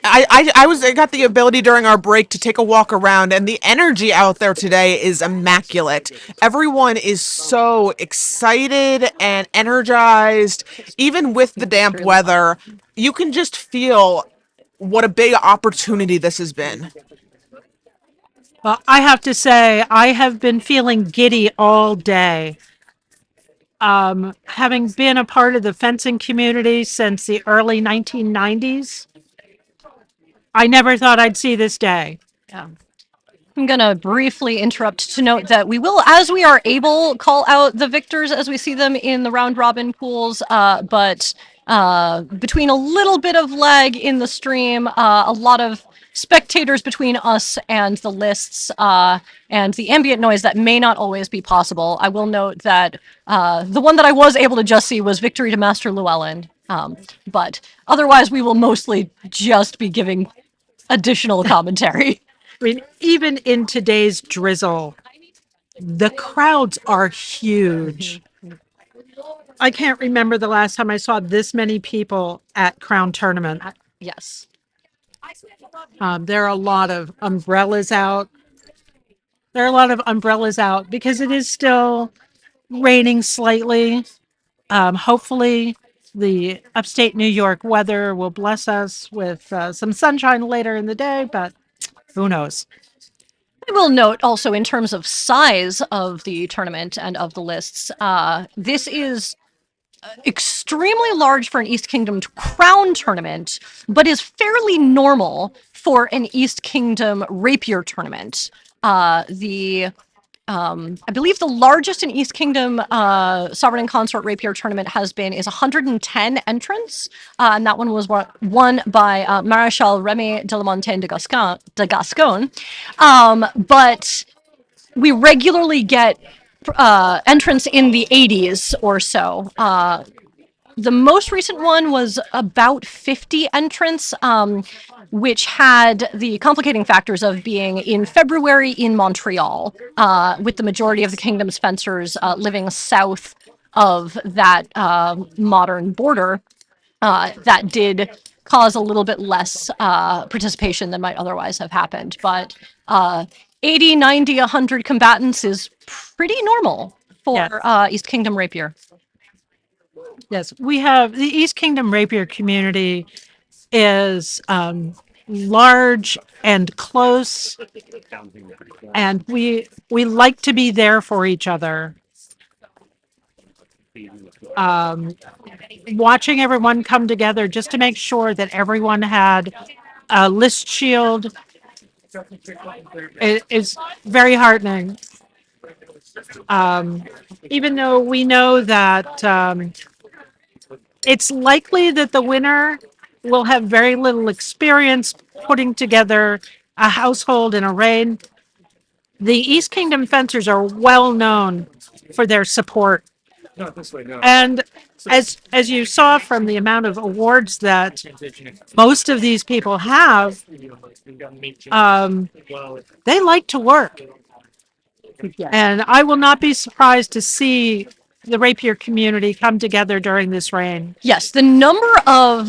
I got the ability during our break to take a walk around, and the energy out there today is immaculate. Everyone is so excited and energized, even with the damp weather. You can just feel what a big opportunity this has been. Well, I have to say, I have been feeling giddy all day. Having been a part of the fencing community since the early 1990s, I never thought I'd see this day. Yeah. I'm going to briefly interrupt to note that we will, as we are able, call out the victors as we see them in the round robin pools, but between a little bit of lag in the stream, a lot of spectators between us and the lists, and the ambient noise that may not always be possible. I will note that the one that I was able to just see was Victory to Master Llewellyn, but otherwise we will mostly just be giving additional commentary. I mean, even in today's drizzle, the crowds are huge. I can't remember the last time I saw this many people at Crown Tournament. Yes. There are a lot of umbrellas out. There are a lot of umbrellas out because it is still raining slightly. Hopefully, the upstate New York weather will bless us with some sunshine later in the day, but who knows? I will note also in terms of size of the tournament and of the lists, this is extremely large for an East Kingdom Crown tournament, but is fairly normal for an East Kingdom Rapier tournament. I believe the largest in East Kingdom Sovereign and Consort Rapier tournament is 110 entrants, and that one was won by Maréchal Remy de la Montagne de Gascon. But we regularly get entrants in the 80s or so. The most recent one was about 50 entrants, which had the complicating factors of being in February in Montreal, with the majority of the kingdom's fencers living south of that modern border. That did cause a little bit less participation than might otherwise have happened. But 80, 90, 100 combatants is pretty normal for East Kingdom Rapier. Yes, we have the East Kingdom Rapier community is large and close, and we like to be there for each other. Watching everyone come together just to make sure that everyone had a list shield is very heartening. Even though we know that it's likely that the winner will have very little experience putting together a household in a raid, the East Kingdom fencers are well known for their support And as you saw from the amount of awards that most of these people have, they like to work. And I will not be surprised to see the rapier community come together during this reign. Yes, the number of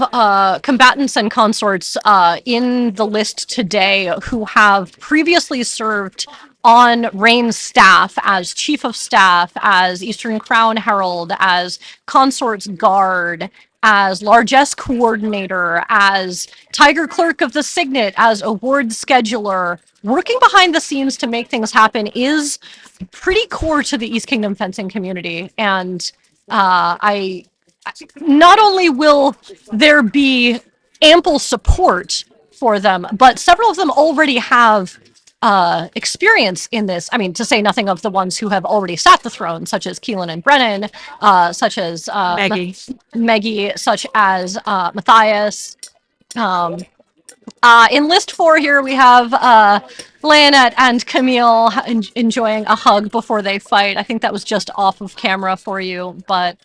combatants and consorts in the list today who have previously served on Reign's staff as chief of staff, as Eastern Crown Herald, as consort's guard, as largesse coordinator, as tiger clerk of the signet, as award scheduler, working behind the scenes to make things happen is pretty core to the East Kingdom fencing community. And I not only will there be ample support for them, but several of them already have experience in this. I mean, to say nothing of the ones who have already sat the throne, such as Keelan and Brennan, such as Maggie, such as Matthias. In list 4 here, we have Lynette and Camille enjoying a hug before they fight. I think that was just off of camera for you, but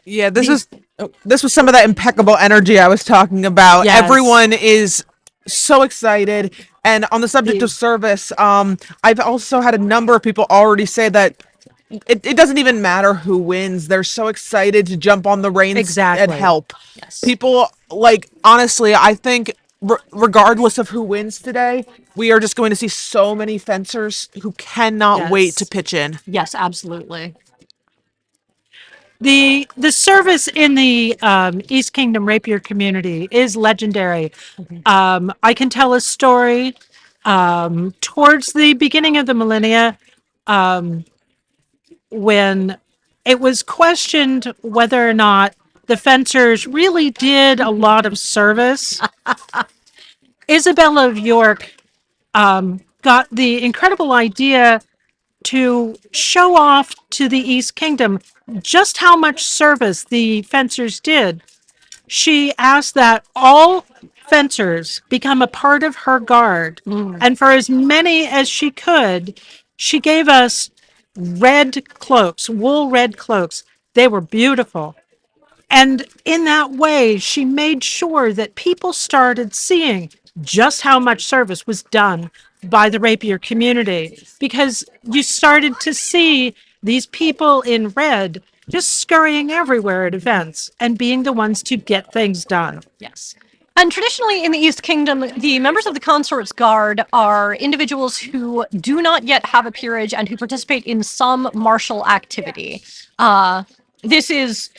yeah, this was some of that impeccable energy I was talking about. Yes. Everyone is so excited. And on the subject of service, I've also had a number of people already say that it doesn't even matter who wins. They're so excited to jump on the reins and help. Yes. People, like, honestly, I think regardless of who wins today, we are just going to see so many fencers who cannot wait to pitch in. Yes, absolutely. The service in the East Kingdom rapier community is legendary. I can tell a story towards the beginning of the millennia when it was questioned whether or not the fencers really did a lot of service. Isabella of York got the incredible idea to show off to the East Kingdom just how much service the fencers did. She asked that all fencers become a part of her guard, and for as many as she could, she gave us red cloaks, wool red cloaks. They were beautiful. And in that way, she made sure that people started seeing just how much service was done by the rapier community, because you started to see these people in red just scurrying everywhere at events and being the ones to get things done. Yes. And traditionally in the East Kingdom, the members of the Consort's Guard are individuals who do not yet have a peerage and who participate in some martial activity. This is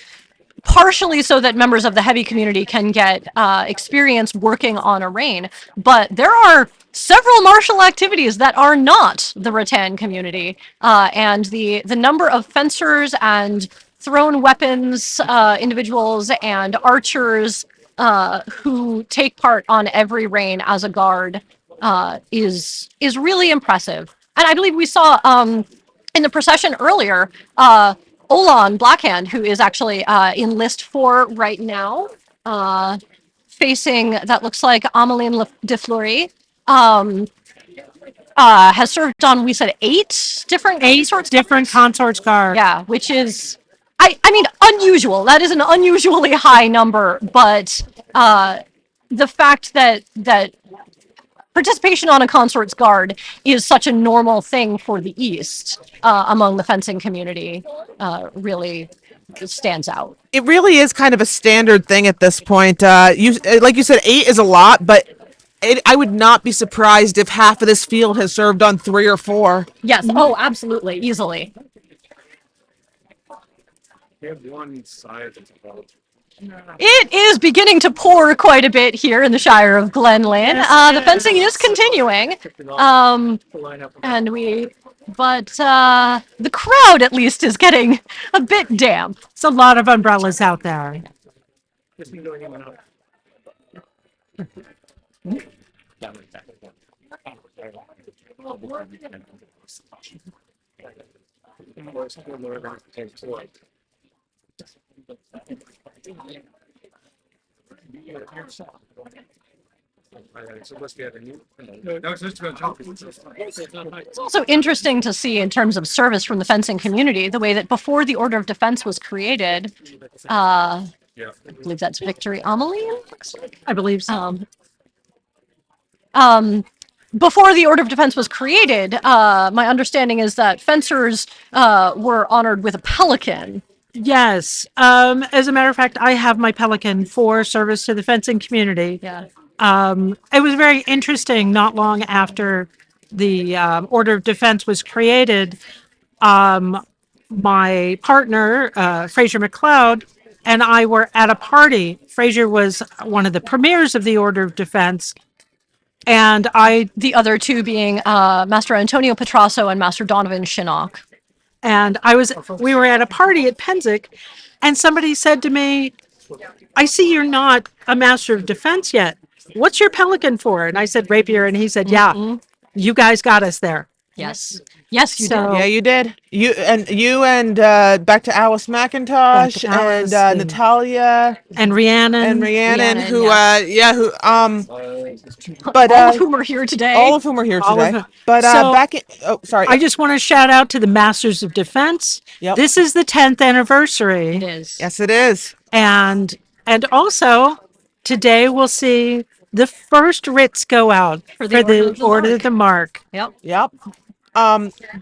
partially so that members of the heavy community can get experience working on a reign, but there are several martial activities that are not the rattan community, and the number of fencers and thrown weapons individuals and archers who take part on every reign as a guard is really impressive. And I believe we saw in the procession earlier, Olan Blackhand, who is actually in list 4 right now, facing, that looks like Ameline de Fleury, has served on, we said, 8 different consorts guard. Yeah, which is, I mean, unusual. That is an unusually high number, but the fact that participation on a consort's guard is such a normal thing for the East among the fencing community really stands out. It really is kind of a standard thing at this point. Like you said, 8 is a lot, but I would not be surprised if half of this field has served on 3 or 4. Yes. Oh, absolutely. Easily. It is beginning to pour quite a bit here in the Shire of Glen Lynn. The fencing is continuing. But the crowd at least is getting a bit damp. It's a lot of umbrellas out there. It's also interesting to see in terms of service from the fencing community, the way that before the Order of Defense was created, I believe that's Victory Amelie, I believe so. Before the Order of Defense was created, my understanding is that fencers were honored with a pelican. Yes. As a matter of fact, I have my pelican for service to the fencing community. Yeah. It was very interesting. Not long after the Order of Defense was created, my partner, Fraser McLeod, and I were at a party. Fraser was one of the premiers of the Order of Defense. And the other two being Master Antonio Petrasso and Master Donovan Shinnock. And we were at a party at Penzic, and somebody said to me, I see you're not a Master of Defense yet. What's your pelican for? And I said, rapier. And he said, yeah, you guys got us there. Yes. Yes, you did. Yeah, you did. You and back to Alice McIntosh and Natalia and Rhiannon, who but all of whom are here today. All of whom are here today. But sorry. I just want to shout out to the Masters of Defense. Yep. This is the 10th anniversary. It is. Yes, it is. And also today we'll see the first writs go out for the Order of the Mark. Yep.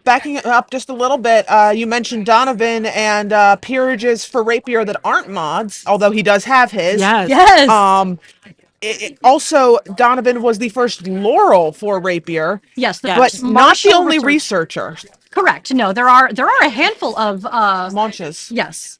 Backing up just a little bit, you mentioned Donovan and peerages for rapier that aren't mods, although he does have his. Yes. Also, Donovan was the first laurel for rapier. Yes, but not the only researcher. Correct. No, there are a handful of Monches. Yes.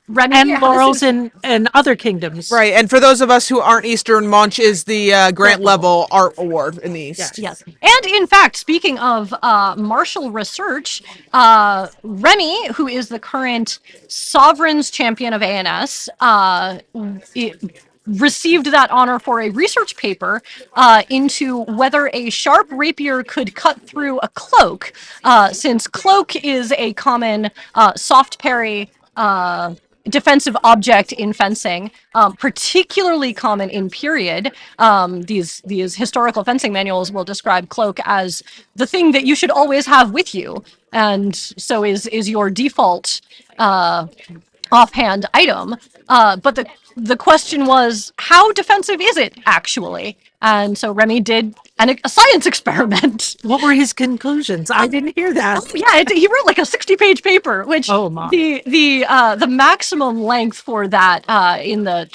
Remy and laurels in other kingdoms. Right, and for those of us who aren't Eastern, Monch is the grant level art award in the East. Yes. And in fact, speaking of martial research, Remy, who is the current Sovereign's champion of ANS, received that honor for a research paper into whether a sharp rapier could cut through a cloak, since cloak is a common soft parry defensive object in fencing, particularly common in period. These historical fencing manuals will describe cloak as the thing that you should always have with you, and so is your default offhand item. But the question was, how defensive is it actually? And so Remy did a science experiment. What were his conclusions? I didn't hear that. He wrote like a 60-page paper, which the maximum length for that in the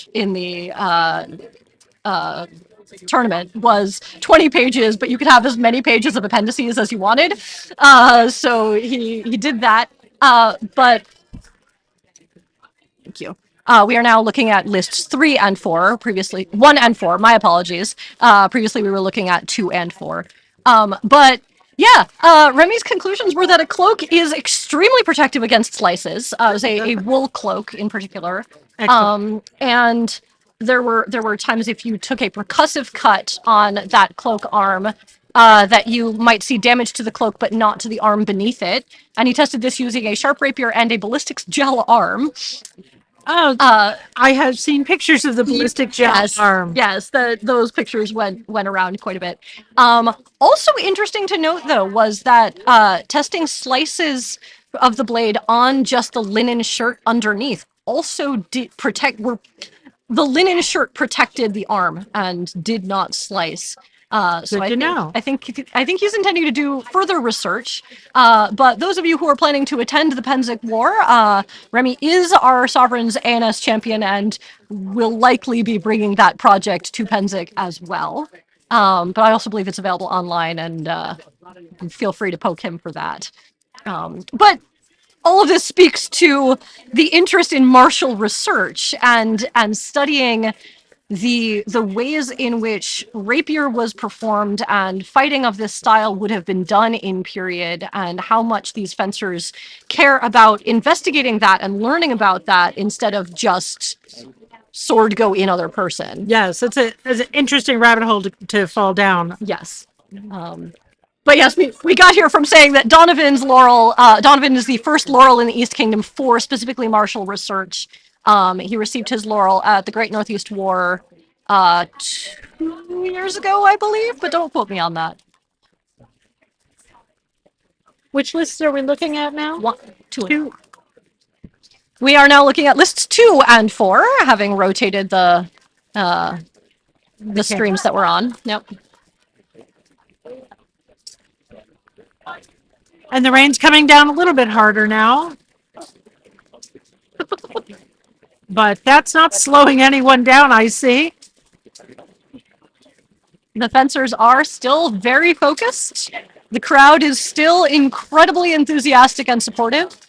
tournament was 20 pages, but you could have as many pages of appendices as you wanted. So he did that. But thank you. We are now looking at lists 3 and 4. Previously, 1 and 4. My apologies. Previously, we were looking at 2 and 4. But yeah, Remy's conclusions were that a cloak is extremely protective against slices. It was a wool cloak in particular. And there were times if you took a percussive cut on that cloak arm, that you might see damage to the cloak, but not to the arm beneath it. And he tested this using a sharp rapier and a ballistics gel arm. I have seen pictures of the ballistic gel arm. Yes, those pictures went around quite a bit. Also interesting to note, though, was that testing slices of the blade on just the linen shirt underneath also did the linen shirt protected the arm and did not slice. So I think he's intending to do further research. But those of you who are planning to attend the Penzic War, Remy is our Sovereign's ANS champion and will likely be bringing that project to Penzic as well. But I also believe it's available online, and feel free to poke him for that. But all of this speaks to the interest in martial research and studying the ways in which rapier was performed and fighting of this style would have been done in period, and how much these fencers care about investigating that and learning about that instead of just sword go in other person. Yes, it's an interesting rabbit hole to fall down. Yes. But yes, we got here from saying that Donovan's laurel, Donovan is the first laurel in the East Kingdom for specifically martial research. He received his laurel at the Great Northeast War 2 years ago, I believe, but don't quote me on that. Which lists are we looking at now? Two. We are now looking at lists 2 and 4, having rotated the streams that we're on. Yep. And the rain's coming down a little bit harder now. But that's not slowing anyone down, I see. The fencers are still very focused. The crowd is still incredibly enthusiastic and supportive.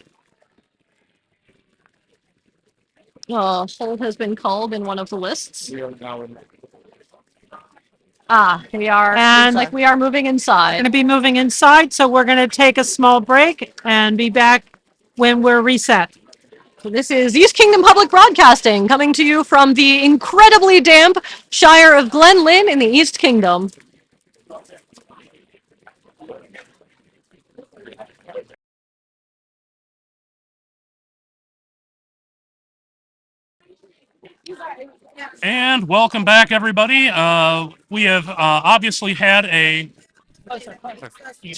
Hold has been called in one of the lists. We are moving inside. Going to be moving inside, so we're going to take a small break and be back when we're reset. So this is East Kingdom Public Broadcasting, coming to you from the incredibly damp Shire of Linn in the East Kingdom. And welcome back, everybody. We have obviously had a...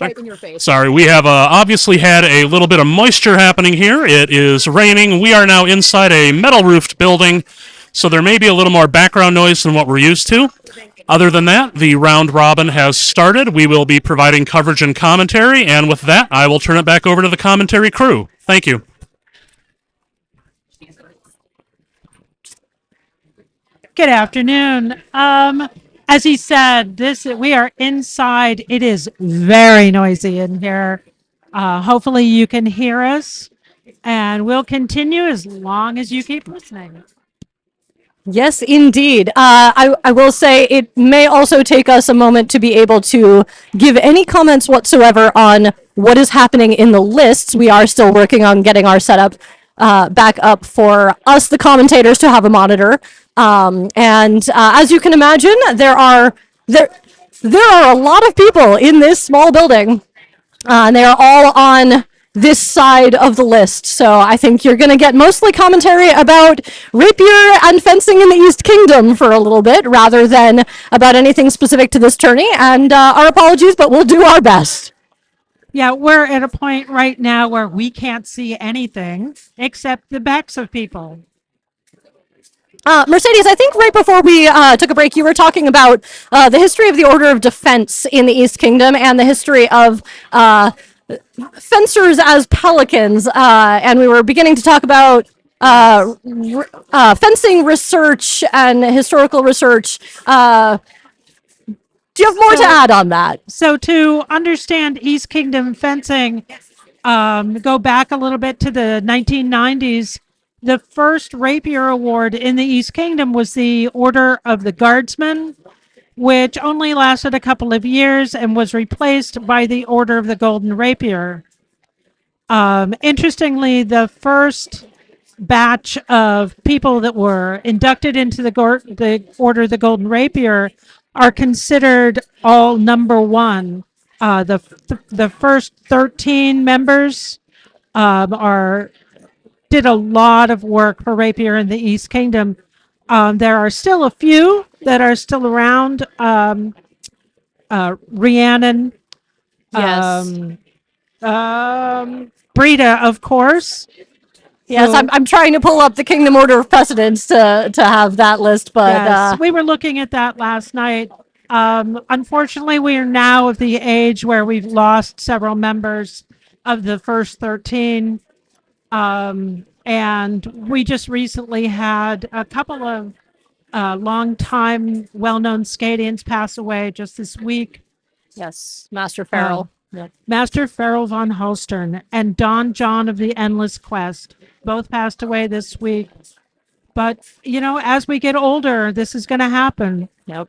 Right in your face. Sorry, we have obviously had a little bit of moisture happening here. It is raining. We are now inside a metal-roofed building, so there may be a little more background noise than what we're used to. Other than that, the round robin has started. We will be providing coverage and commentary, and with that, I will turn it back over to the commentary crew. Thank you. Good afternoon. As he said, we are inside. It is very noisy in here. Hopefully you can hear us, and we'll continue as long as you keep listening. Yes, indeed. I will say it may also take us a moment to be able to give any comments whatsoever on what is happening in the lists. We are still working on getting our setup back up for us, the commentators, to have a monitor. And as you can imagine, there are a lot of people in this small building, and they are all on this side of the list. So I think you're going to get mostly commentary about rapier and fencing in the East Kingdom for a little bit, rather than about anything specific to this tourney. And our apologies, but we'll do our best. Yeah, we're at a point right now where we can't see anything except the backs of people. Mercedes, I think right before we took a break, you were talking about the history of the Order of Defense in the East Kingdom and the history of fencers as pelicans, and we were beginning to talk about fencing research and historical research. Do you have more to add on that? So to understand East Kingdom fencing, go back a little bit to the 1990s. The first rapier award in the East Kingdom was the Order of the Guardsmen, which only lasted a couple of years and was replaced by the Order of the Golden Rapier. Interestingly, the first batch of people that were inducted into the Order of the Golden Rapier are considered all number one. The first 13 members did a lot of work for rapier in the East Kingdom. There are still a few that are still around. Rhiannon, Yes. Brita, of course. Yes, I'm trying to pull up the Kingdom Order of Precedence to have that list, but Yes, we were looking at that last night. Unfortunately, we are now of the age where we've lost several members of the first 13. And we just recently had a couple of long-time, well-known Skadians pass away just this week. yes, Master Farrell. Master Farrell von Holstern and Don John of the Endless Quest both passed away this week. But, as we get older, this is going to happen. Yep.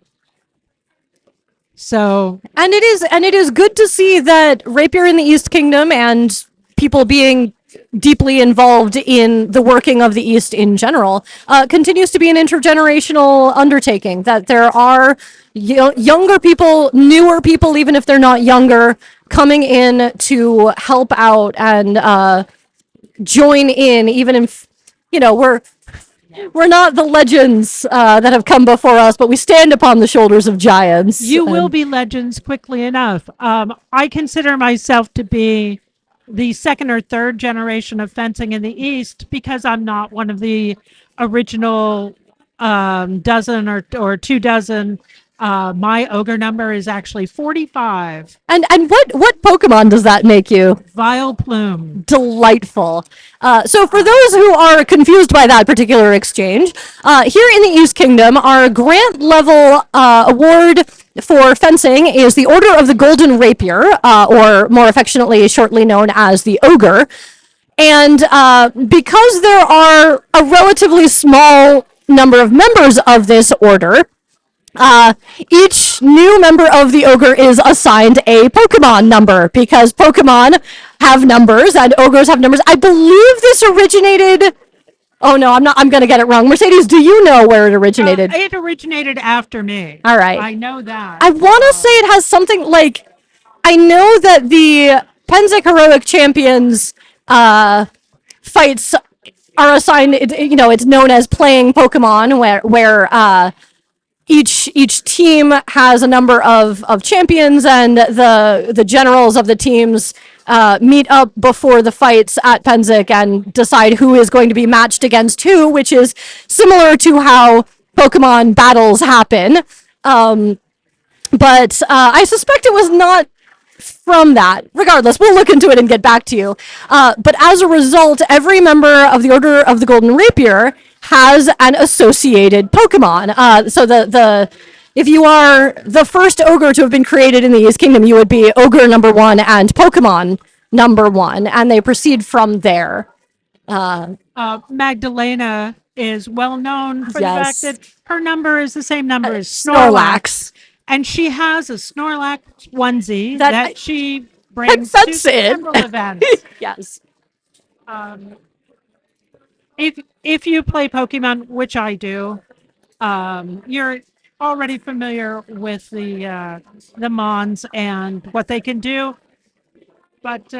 So, And it is good to see that rapier in the East Kingdom and people being deeply involved in the working of the East in general continues to be an intergenerational undertaking, that there are younger people, newer people, even if they're not younger, coming in to help out and join in, even if, We're not the legends that have come before us, but we stand upon the shoulders of giants. You will be legends quickly enough. I consider myself to be the second or third generation of fencing in the East because I'm not one of the original dozen or 2 dozen. My ogre number is actually 45. And what Pokemon does that make you? Vileplume. Delightful. So for those who are confused by that particular exchange, here in the East Kingdom, our grant level award for fencing is the Order of the Golden Rapier, or more affectionately, shortly known as the Ogre. And because there are a relatively small number of members of this order, each new member of the ogre is assigned a Pokemon number because Pokemon have numbers and ogres have numbers. I believe this originated. Oh no, I'm gonna get it wrong. Mercedes, do you know where it originated? It originated after me. All right. I know that. I want to say it has something like. I know that the Pennsic Heroic Champions fights are assigned. It's known as playing Pokemon, where each team has a number of champions, and the generals of the teams meet up before the fights at Pennsic and decide who is going to be matched against who, which is similar to how Pokemon battles happen. But I suspect it was not from that. Regardless, we'll look into it and get back to you. But as a result, every member of the Order of the Golden Rapier has an associated Pokemon. So if you are the first ogre to have been created in the East Kingdom, you would be Ogre number 1 and Pokemon number 1, and they proceed from there. Magdalena is well known for Yes. the fact that her number is the same number as Snorlax. And she has a Snorlax onesie That that she brings to fence in. several events. Yes. If you play Pokemon, which I do, you're already familiar with the Mons and what they can do. But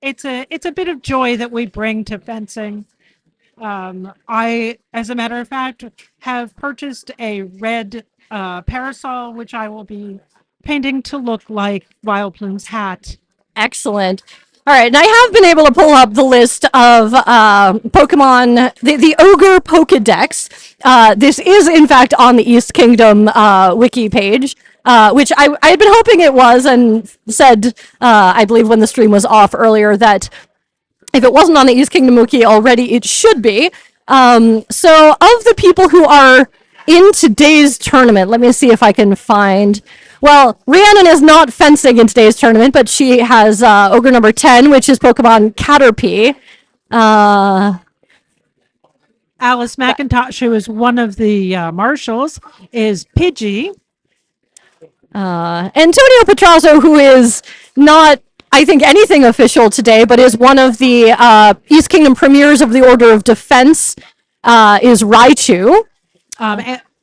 it's a bit of joy that we bring to fencing. I, as a matter of fact, have purchased a red parasol, which I will be painting to look like Vileplume's hat. Excellent. All right, and I have been able to pull up the list of Pokemon, the Ogre Pokedex. This is, in fact, on the East Kingdom wiki page, which I had been hoping it was, and said, I believe when the stream was off earlier, that if it wasn't on the East Kingdom wiki already, it should be. So of the people who are in today's tournament, let me see if I can find. Well, Rhiannon is not fencing in today's tournament, but she has Ogre number 10, which is Pokemon Caterpie. Alice McIntosh, who is one of the marshals, is Pidgey. Antonio Petrasso, who is not, I think, anything official today, but is one of the East Kingdom premiers of the Order of Defense, is Raichu.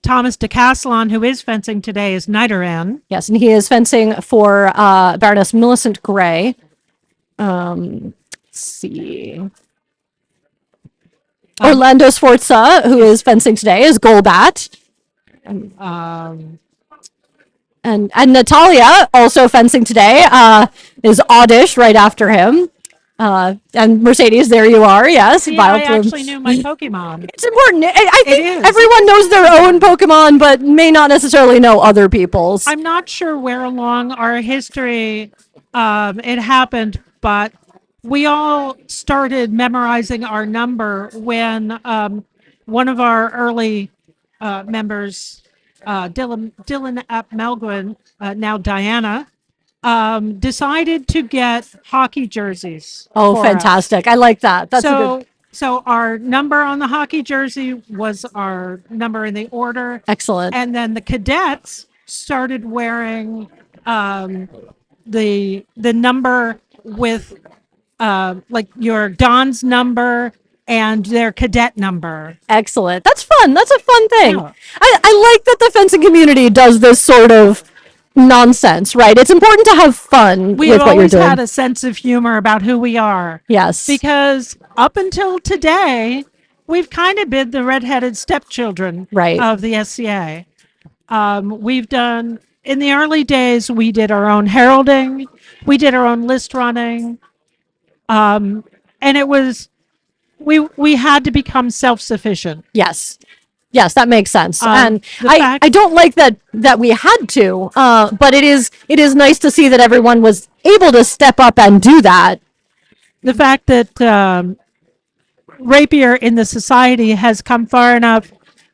Thomas DeCastelon, who is fencing today, is Nidoran. Yes, and he is fencing for Baroness Millicent Gray. Let's see. Orlando Sforza, who is fencing today, is Golbat. And Natalia, also fencing today, is Oddish right after him. And Mercedes, there you are, yes. See, I actually knew my Pokemon. It's important. I think everyone knows their own Pokemon, but may not necessarily know other people's. I'm not sure where along our history it happened, but we all started memorizing our number when one of our early members, Dylan Ap Melgwin, now Diana, decided to get hockey jerseys. Oh, fantastic. I like that. That's So our number on the hockey jersey was our number in the order. Excellent. And then the cadets started wearing the number with like your Don's number and their cadet number. Excellent. That's fun. That's a fun thing. Yeah. I like that the fencing community does this sort of nonsense, right? It's important to have fun with what you're doing. We've always had a sense of humor about who we are. Yes. Because up until today, we've kind of been the redheaded stepchildren Right. of the SCA. We've done, in the early days, we did our own heralding, we did our own list running, and it was, we had to become self-sufficient. Yes. Yes, that makes sense. And the I don't like that we had to, but it is nice to see that everyone was able to step up and do that. The fact that rapier in the society has come far enough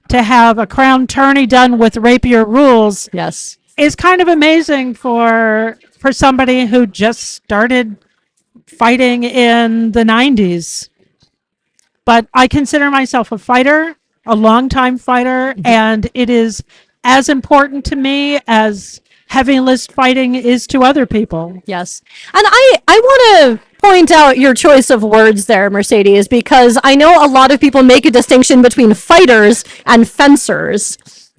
to have a crown tourney done with rapier rules, yes, is kind of amazing for somebody who just started fighting in the 90s. But I consider myself a fighter, a longtime fighter, and it is as important to me as heavy list fighting is to other people. Yes. And I want to point out your choice of words there, Mercedes, because I know a lot of people make a distinction between fighters and fencers.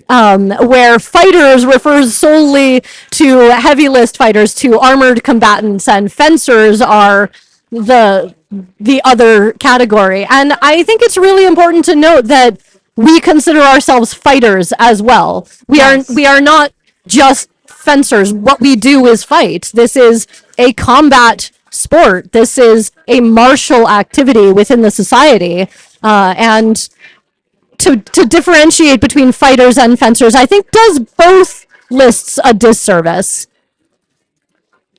Where fighters refers solely to heavy list fighters, to armored combatants, and fencers are the other category. And I think it's really important to note that we consider ourselves fighters as well. We are not just fencers. What we do is fight. This is a combat sport. This is a martial activity within the society. And to differentiate between fighters and fencers, I think does both lists a disservice.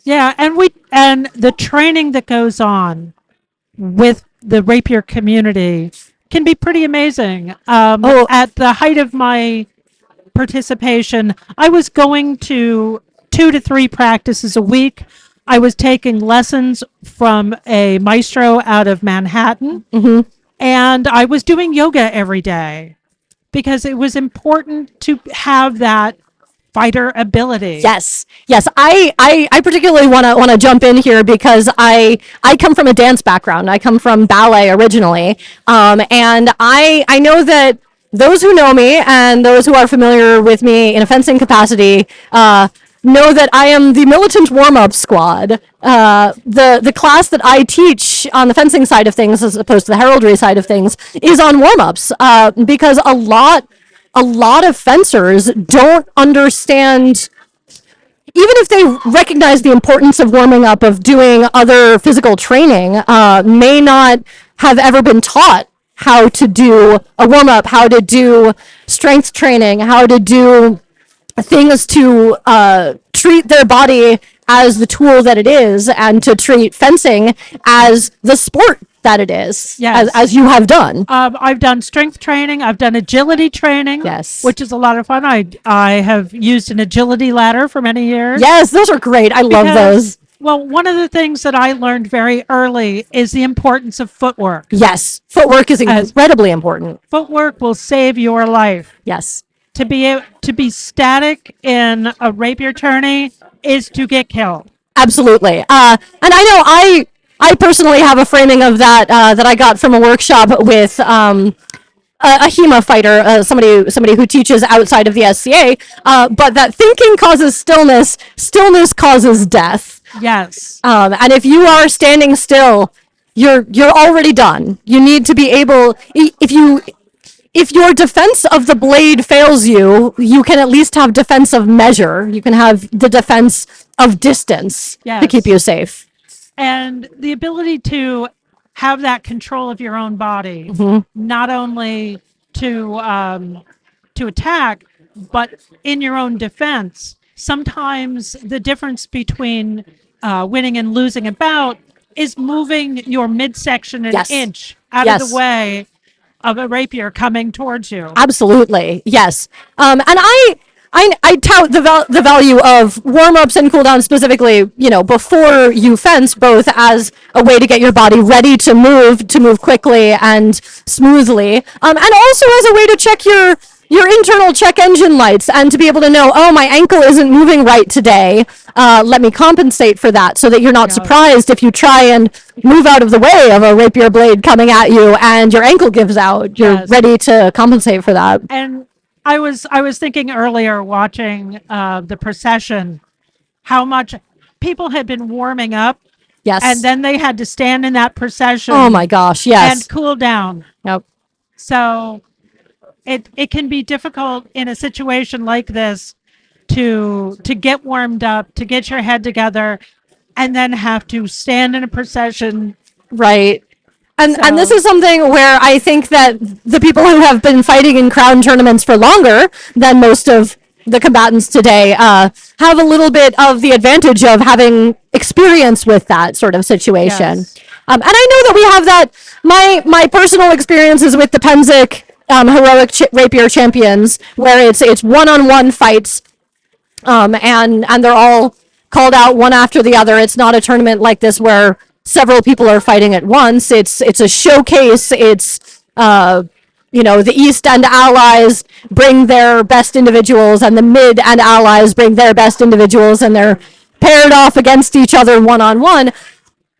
Yeah, and the training that goes on with the rapier community can be pretty amazing. At the height of my participation, I was going to 2 to 3 practices a week. I was taking lessons from a maestro out of Manhattan, and I was doing yoga every day because it was important to have that fighter ability. Yes. I particularly want to jump in here because I come from a dance background. I come from ballet originally, and I know that those who know me and those who are familiar with me in a fencing capacity know that I am the militant warm-up squad. The class that I teach on the fencing side of things, as opposed to the heraldry side of things, is on warm-ups, because a lot of fencers don't understand, even if they recognize the importance of warming up, of doing other physical training, may not have ever been taught how to do a warm-up, how to do strength training, how to do things to treat their body as the tool that it is, and to treat fencing as the sport that it is, yes. as you have done. I've done strength training. I've done agility training, yes, which is a lot of fun. I have used an agility ladder for many years. Yes, those are great. I love those. Well, one of the things that I learned very early is the importance of footwork. Yes, footwork is incredibly important. Footwork will save your life. Yes. To be static in a rapier tourney is to get killed. Absolutely. And I know I personally have a framing of that that I got from a workshop with a HEMA fighter, somebody who teaches outside of the SCA, but that thinking causes stillness, stillness causes death. Yes. And if you are standing still, you're already done. You need to be able, if your defense of the blade fails you, you can at least have defense of measure. You can have the defense of distance to keep you safe. And the ability to have that control of your own body, not only to attack, but in your own defense. Sometimes the difference between winning and losing a bout is moving your midsection an inch out of the way of a rapier coming towards you. Absolutely, yes. And I tout the value of warm-ups and cooldowns specifically, before you fence, both as a way to get your body ready to move quickly and smoothly, and also as a way to check your internal check engine lights and to be able to know, oh, my ankle isn't moving right today. Let me compensate for that so that you're not surprised if you try and move out of the way of a rapier blade coming at you and your ankle gives out. You're ready to compensate for that. And I was thinking earlier watching the procession, how much people had been warming up. Yes. And then they had to stand in that procession. Oh my gosh, yes. And cool down. Yep. So it can be difficult in a situation like this to get warmed up, to get your head together, and then have to stand in a procession. Right. And this is something where I think that the people who have been fighting in crown tournaments for longer than most of the combatants today have a little bit of the advantage of having experience with that sort of situation. Yes. And I know that we have that. My personal experiences with the Penzik heroic rapier champions, where it's one-on-one fights, and they're all called out one after the other. It's not a tournament like this where several people are fighting at once. It's a showcase. It's the East End allies bring their best individuals, and the Mid End allies bring their best individuals, and they're paired off against each other one-on-one.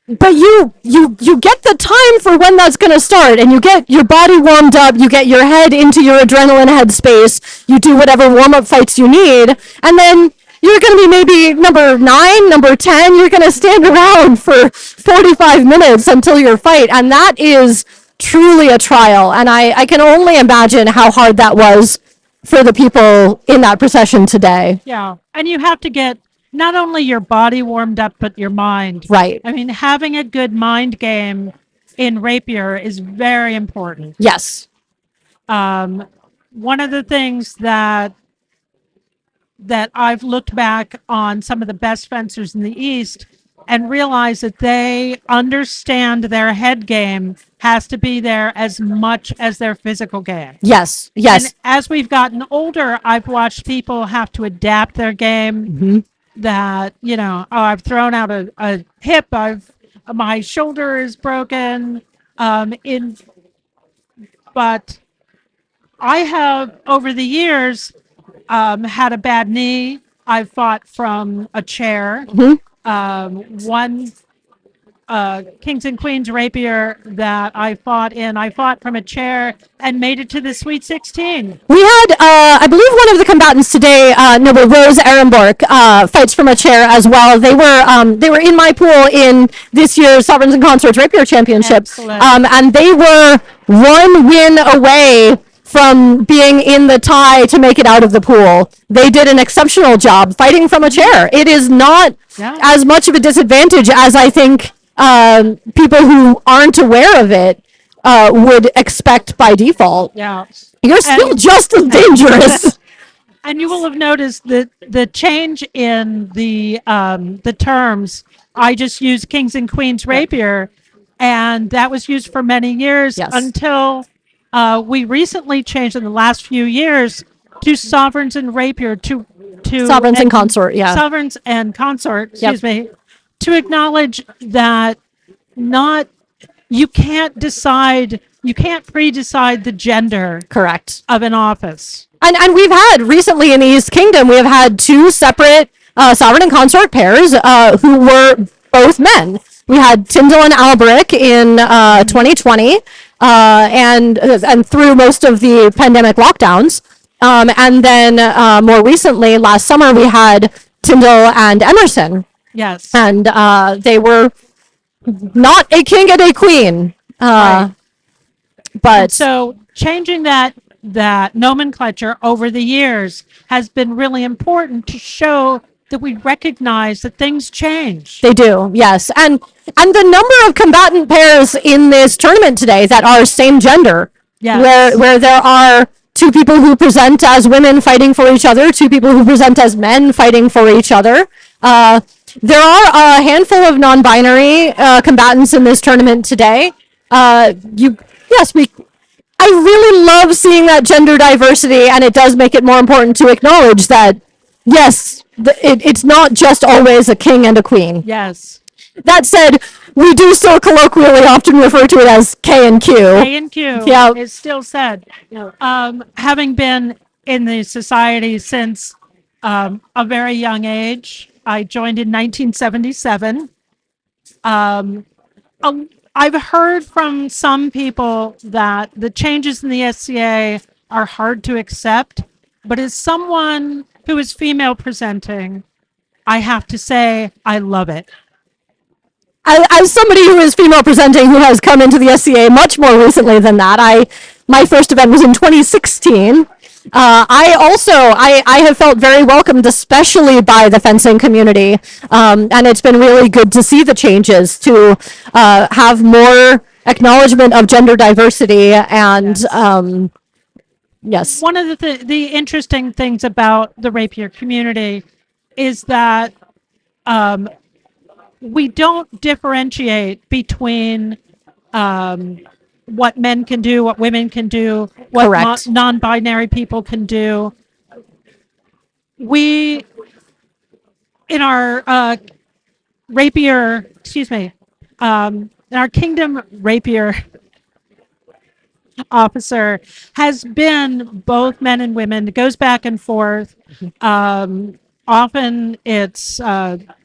But you get the time for when that's going to start, and you get your body warmed up, you get your head into your adrenaline headspace, you do whatever warm-up fights you need, and then you're going to be maybe number 9, number 10, you're going to stand around for 45 minutes until your fight, and that is truly a trial, and I can only imagine how hard that was for the people in that procession today. Yeah, and you have to get not only your body warmed up, but your mind. Right. I mean, having a good mind game in rapier is very important. Yes. One of the things that I've looked back on some of the best fencers in the East and realized that they understand their head game has to be there as much as their physical game. Yes. Yes. And as we've gotten older, I've watched people have to adapt their game. Mm-hmm. That, I've thrown out a hip, my shoulder is broken, but I have over the years had a bad knee. I've fought from a chair. Mm-hmm. One Kings and Queens rapier that I fought from a chair and made it to the Sweet 16. We had, I believe one of the combatants today, Noble Rose Ehrenborg, fights from a chair as well. They were in my pool in this year's Sovereigns and Consorts Rapier Championship. And they were one win away from being in the tie to make it out of the pool. They did an exceptional job fighting from a chair. It is not as much of a disadvantage as I think people who aren't aware of it would expect by default. Yeah. You're still just as dangerous. And you will have noticed that the change in the terms. I just used Kings and Queens rapier, and that was used for many years until we recently changed in the last few years to sovereigns and rapier to Sovereigns and consort, Sovereigns and consort, excuse me, to acknowledge that you can't pre-decide the gender of an office. And we've had recently in the East Kingdom, we have had 2 separate sovereign and consort pairs who were both men. We had Tyndall and Alberic in 2020 and through most of the pandemic lockdowns. And then more recently, last summer, we had Tyndall and Emerson. Yes. And they were not a king and a queen. Right. But and so changing that nomenclature over the years has been really important to show that we recognize that things change. They do, yes. And the number of combatant pairs in this tournament today that are same gender, where there are 2 people who present as women fighting for each other, 2 people who present as men fighting for each other. There are a handful of non-binary combatants in this tournament today. I really love seeing that gender diversity, and it does make it more important to acknowledge that, yes, it's not just always a king and a queen. Yes. That said, we do still colloquially often refer to it as K and Q. K and Q is still said. Having been in the society since a very young age, I joined in 1977. I've heard from some people that the changes in the SCA are hard to accept, but as someone who is female presenting, I have to say I love it. As somebody who is female presenting who has come into the SCA much more recently than that, My first event was in 2016. I have felt very welcomed, especially by the fencing community, and it's been really good to see the changes to have more acknowledgement of gender diversity and yes. One of the interesting things about the rapier community is that we don't differentiate between what men can do, what women can do, what Correct. non-binary people can do. We, in our rapier, in our kingdom rapier officer has been both men and women. It goes back and forth. Often it's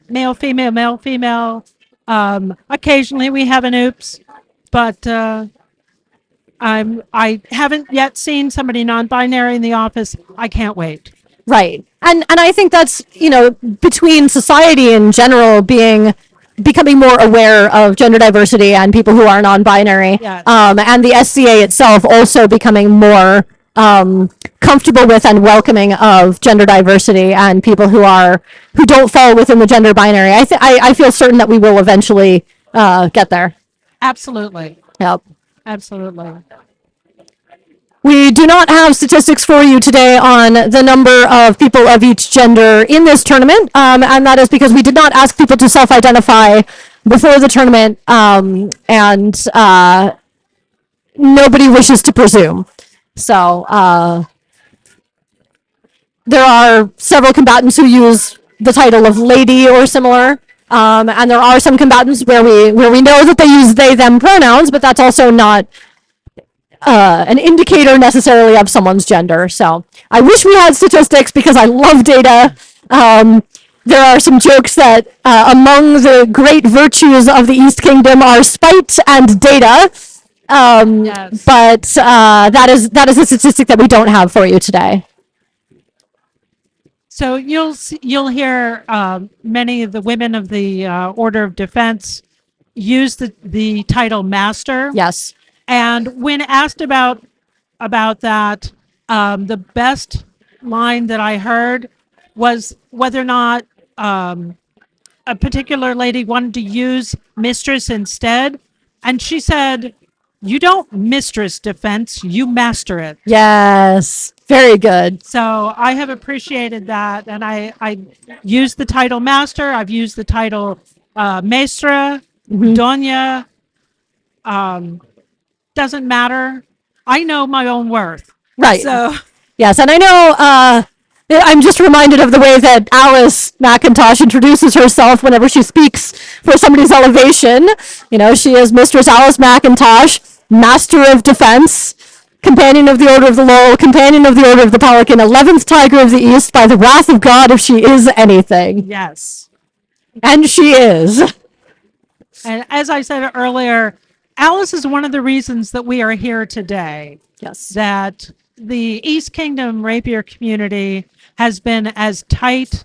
male, female. Occasionally we have an oops, but I haven't yet seen somebody non-binary in the office. I can't wait. Right. And I think that's, between society in general becoming more aware of gender diversity and people who are non-binary, Yes. And the SCA itself also becoming more comfortable with and welcoming of gender diversity and people who don't fall within the gender binary. I feel certain that we will eventually get there. Absolutely. Yep. Absolutely. We do not have statistics for you today on the number of people of each gender in this tournament, and that is because we did not ask people to self-identify before the tournament, and nobody wishes to presume. So there are several combatants who use the title of lady or similar, and there are some combatants where we know that they use they them pronouns, but that's also not an indicator necessarily of someone's gender. So I wish we had statistics because I love data. There are some jokes that among the great virtues of the East Kingdom are spite and data. Yes. But that is a statistic that we don't have for you today. So you'll hear many of the women of the Order of Defense use the title Master. Yes. And when asked about that, the best line that I heard was whether or not a particular lady wanted to use mistress instead. And she said, "You don't mistress defense, you master it." Yes. Very good. So I have appreciated that. And I used the title Master. I've used the title Maestra, Doña. Doesn't matter. I know my own worth. Right. So yes, and I know I'm just reminded of the way that Alice McIntosh introduces herself whenever she speaks for somebody's elevation. She is Mistress Alice McIntosh, Master of Defense, Companion of the Order of the Laurel, Companion of the Order of the Pelican, 11th Tiger of the East, by the wrath of God if she is anything. yes. And she is. And as I said earlier, Alice is one of the reasons that we are here today. Yes. That the East Kingdom rapier community has been as tight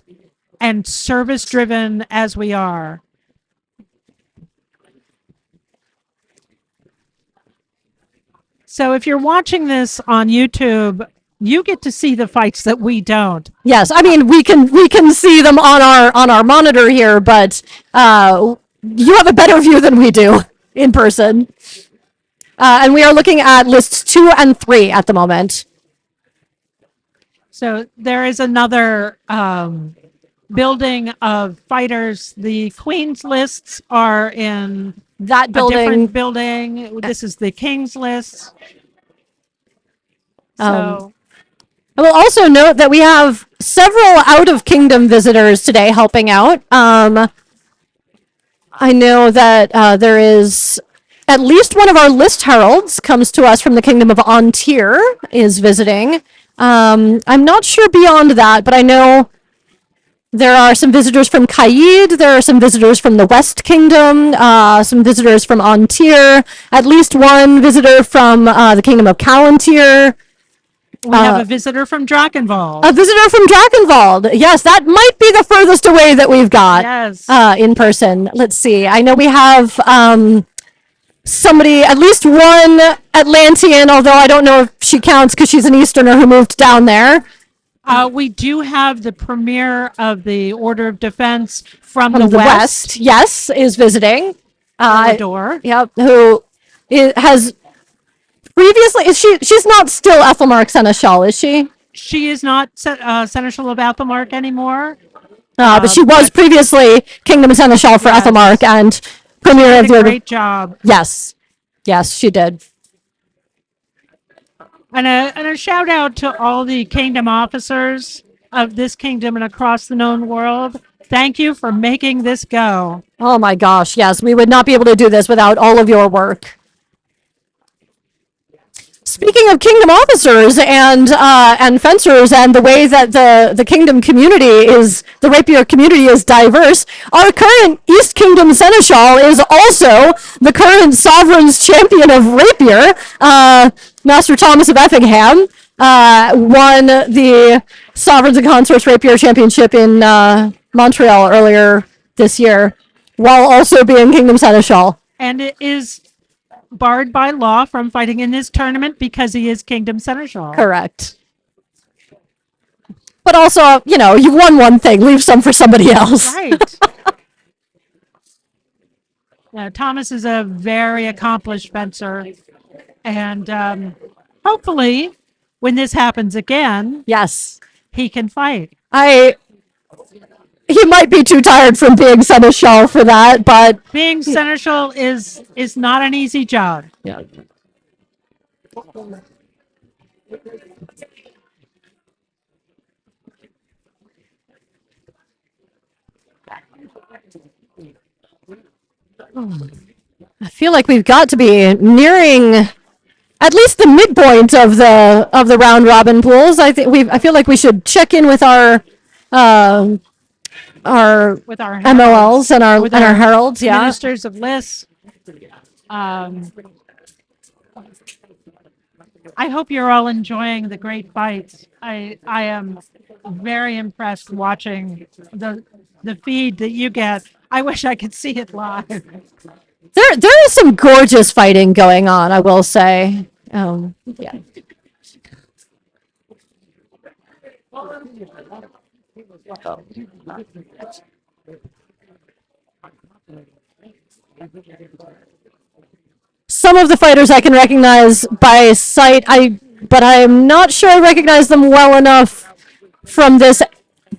and service-driven as we are. So if you're watching this on YouTube, you get to see the fights that we don't. Yes, I mean we can see them on our monitor here, but you have a better view than we do in person. And we are looking at lists 2 and 3 at the moment. So there is another building of fighters. The Queen's lists are in That a building. different building. This is the King's list. So I will also note that we have several out-of-kingdom visitors today helping out. I know that there is at least one of our list heralds comes to us from the Kingdom of Ontir is visiting. I'm not sure beyond that, but I know there are some visitors from Kaid, there are some visitors from the West Kingdom, some visitors from Ontir, at least one visitor from the Kingdom of Callantir. we have a visitor from Drakenwald. A visitor from Drakenwald. Yes, that might be the furthest away that we've got Yes. in person. Let's see. I know we have somebody, at least one Atlantean, although I don't know if she counts because she's an Easterner who moved down there. We do have the premier of the Order of Defense from From the West. yes, is visiting. Door. Yep, who has previously, she's not still Ethelmark Seneschal, is she? She is not Seneschal of Athelmark anymore. But she was previously Kingdom Seneschal for Ethelmark and Premier of the Order. Great job. Yes, she did. And a shout out to all the kingdom officers of this kingdom and across the known world. Thank you for making this go. Oh my gosh, yes, we would not be able to do this without all of your work. Speaking of kingdom officers and fencers and the way that the kingdom community is, the rapier community is diverse, our current East Kingdom Seneschal is also the current Sovereign's Champion of Rapier. Master Thomas of Effingham won the Sovereigns and Consorts Rapier Championship in Montreal earlier this year, while also being Kingdom Seneschal. And it is barred by law from fighting in this tournament because he is Kingdom Seneschal. Correct. But also, you've won one thing, leave some for somebody else. Right. Thomas is a very accomplished fencer. And hopefully, when this happens again, yes, he can fight. He might be too tired from being Seneschal for that, but being Seneschal is not an easy job. Yeah. I feel like we've got to be nearing at least the midpoint of the round robin pools. I feel like we should check in with our MOLs and our heralds, ministers of Lys. I hope you're all enjoying the great fights. I am very impressed watching the feed that you get. I wish I could see it live. There is some gorgeous fighting going on, I will say. Yeah. Some of the fighters I can recognize by sight, but I'm not sure I recognize them well enough from this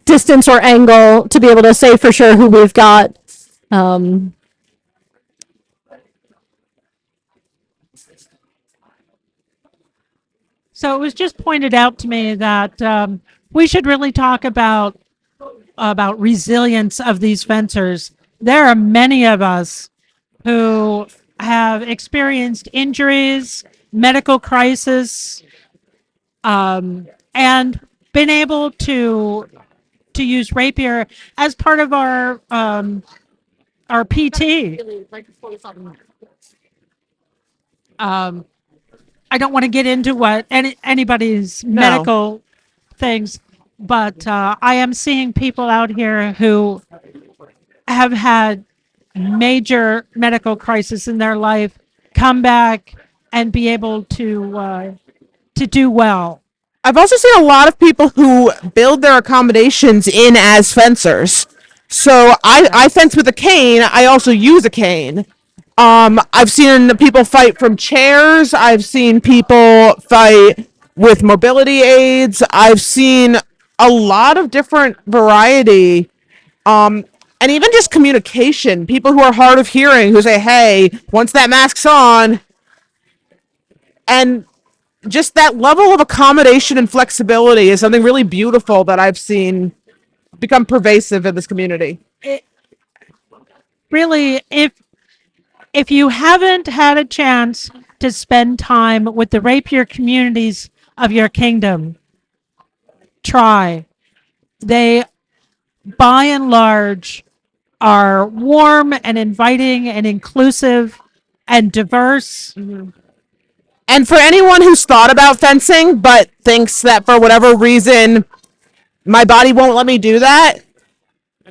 distance or angle to be able to say for sure who we've got. So it was just pointed out to me that we should really talk about resilience of these fencers. There are many of us who have experienced injuries, medical crisis, and been able to use rapier as part of our PT. I don't want to get into what anybody's medical things, but I am seeing people out here who have had major medical crisis in their life come back and be able to do well. I've also seen a lot of people who build their accommodations in as fencers. So I fence with a cane. I also use a cane. I've seen people fight from chairs. I've seen people fight with mobility aids. I've seen a lot of different variety. And even just communication. People who are hard of hearing who say, hey, once that mask's on. And just that level of accommodation and flexibility is something really beautiful that I've seen become pervasive in this community. Really, if you haven't had a chance to spend time with the rapier communities of your kingdom, try. They, by and large, are warm and inviting and inclusive and diverse. Mm-hmm. And for anyone who's thought about fencing but thinks that for whatever reason my body won't let me do that,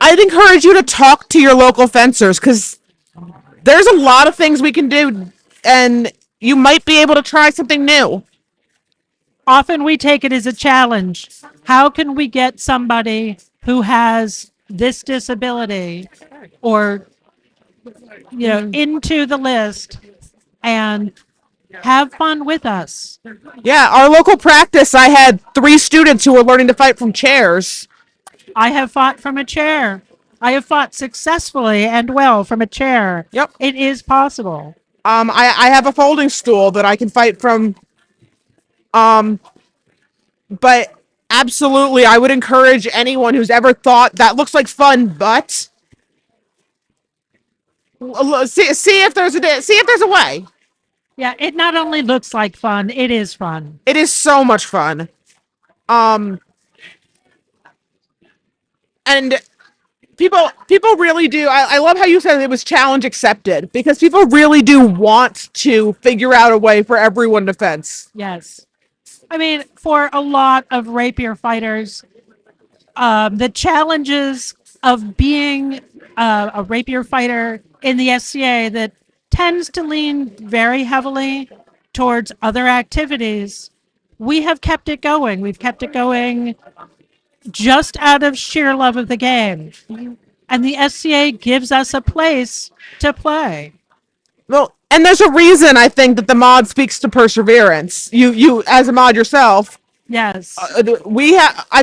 I'd encourage you to talk to your local fencers, because there's a lot of things we can do, and you might be able to try something new. Often we take it as a challenge. How can we get somebody who has this disability or into the list and have fun with us? Yeah, our local practice, I had 3 students who were learning to fight from chairs. I have fought from a chair. I have fought successfully and well from a chair. Yep. It is possible. I have a folding stool that I can fight from. But absolutely, I would encourage anyone who's ever thought that looks like fun, but see if there's a way. Yeah, it not only looks like fun, it is fun. It is so much fun. And people really do. I love how you said it was challenge accepted, because people really do want to figure out a way for everyone to fence. Yes. I mean, for a lot of rapier fighters, the challenges of being a rapier fighter in the SCA that tends to lean very heavily towards other activities, we have kept it going. We've kept it going just out of sheer love of the game. And the SCA gives us a place to play. Well, and there's a reason I think that the mod speaks to perseverance. You as a mod yourself. Yes. I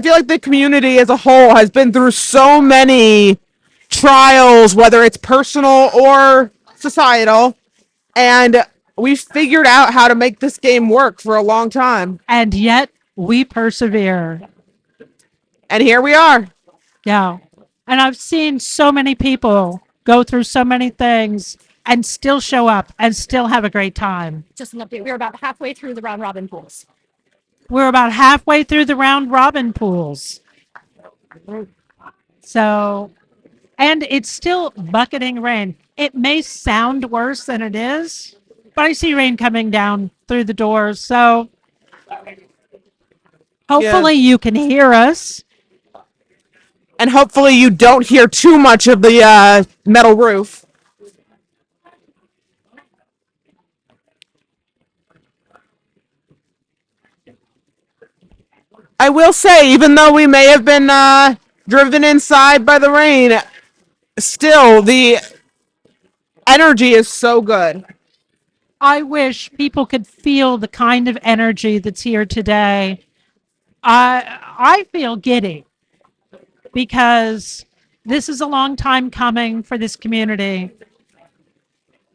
feel like the community as a whole has been through so many trials, whether it's personal or societal, and we figured out how to make this game work for a long time. And yet we persevere. And here we are. Yeah. And I've seen so many people go through so many things and still show up and still have a great time. Just an update. We're about halfway through the round robin pools. We're about halfway through the round robin pools. So, and it's still bucketing rain. It may sound worse than it is, but I see rain coming down through the doors. So hopefully you can hear us. And hopefully you don't hear too much of the metal roof. I will say, even though we may have been driven inside by the rain, still the energy is so good. I wish people could feel the kind of energy that's here today. I feel giddy because this is a long time coming for this community,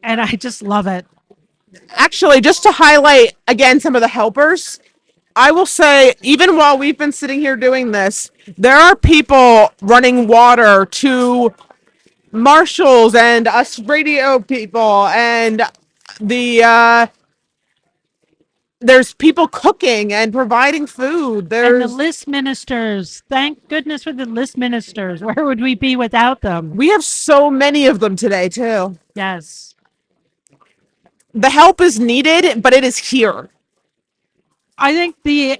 and I just love it. Actually, just to highlight again some of the helpers, I will say, even while we've been sitting here doing this, there are people running water to marshals and us radio people, and there's people cooking and providing food. And the list ministers. Thank goodness for the list ministers. Where would we be without them? We have so many of them today, too. Yes. The help is needed, but it is here. I think the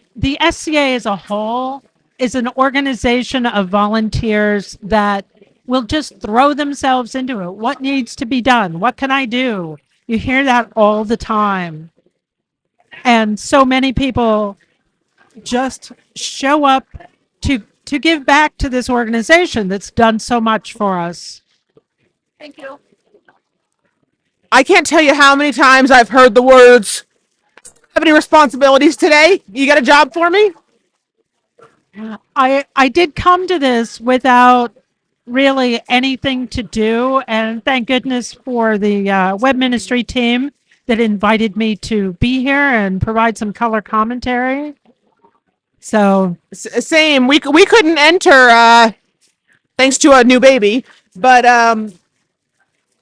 SCA as a whole is an organization of volunteers that will just throw themselves into it. What needs to be done? What can I do? You hear that all the time. And so many people just show up to give back to this organization that's done so much for us. Thank you. I can't tell you how many times I've heard the words, "Have any responsibilities today? You got a job for me?" I did come to this without really anything to do, and thank goodness for the web ministry team that invited me to be here and provide some color commentary. So same, we couldn't enter thanks to a new baby, but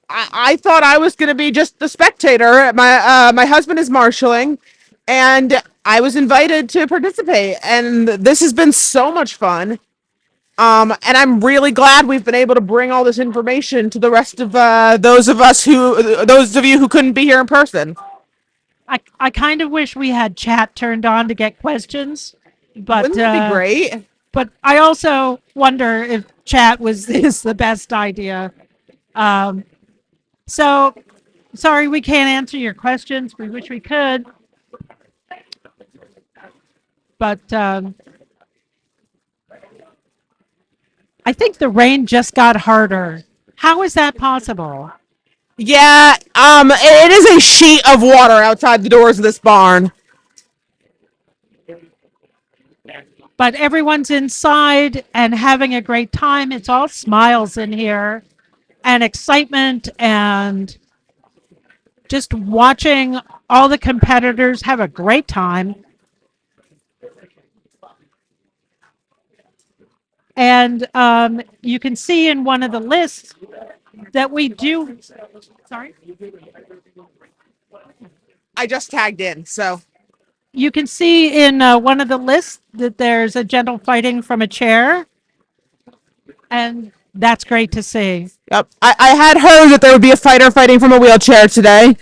I thought I was going to be just the spectator. My husband is marshalling, and I was invited to participate, and this has been so much fun. And I'm really glad we've been able to bring all this information to the rest of those of you who couldn't be here in person. I kind of wish we had chat turned on to get questions, but wouldn't that be great? But I also wonder if chat is the best idea. So Sorry, we can't answer your questions. We wish we could. But I think the rain just got harder. How is that possible? Yeah, it is a sheet of water outside the doors of this barn. But everyone's inside and having a great time. It's all smiles in here and excitement and just watching all the competitors have a great time. And you can see in one of the lists that we do. Sorry? I just tagged in, so. You can see in one of the lists that there's a gentle fighting from a chair. And that's great to see. Yep. I had heard that there would be a fighter fighting from a wheelchair today.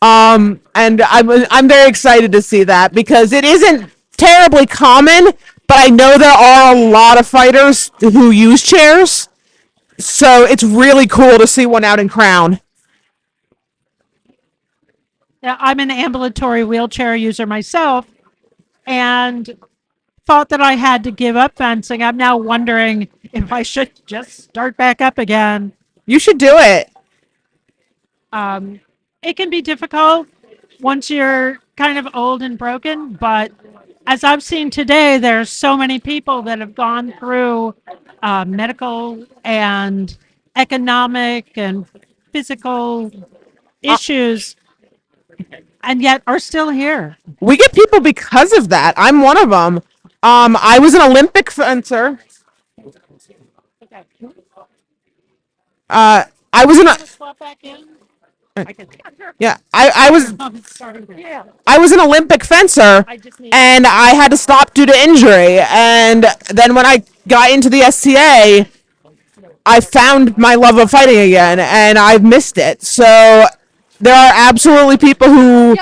And I'm very excited to see that because it isn't terribly common, but I know there are a lot of fighters who use chairs. So it's really cool to see one out in Crown. Yeah, I'm an ambulatory wheelchair user myself and thought that I had to give up fencing. I'm now wondering if I should just start back up again. You should do it. It can be difficult once you're kind of old and broken, but as I've seen today, there's so many people that have gone through medical and economic and physical issues and yet are still here. We get people because of that. I'm one of them. I was an Olympic fencer. I was an I was an Olympic fencer, and I had to stop due to injury. And then when I got into the SCA, I found my love of fighting again, and I've missed it. So there are absolutely people who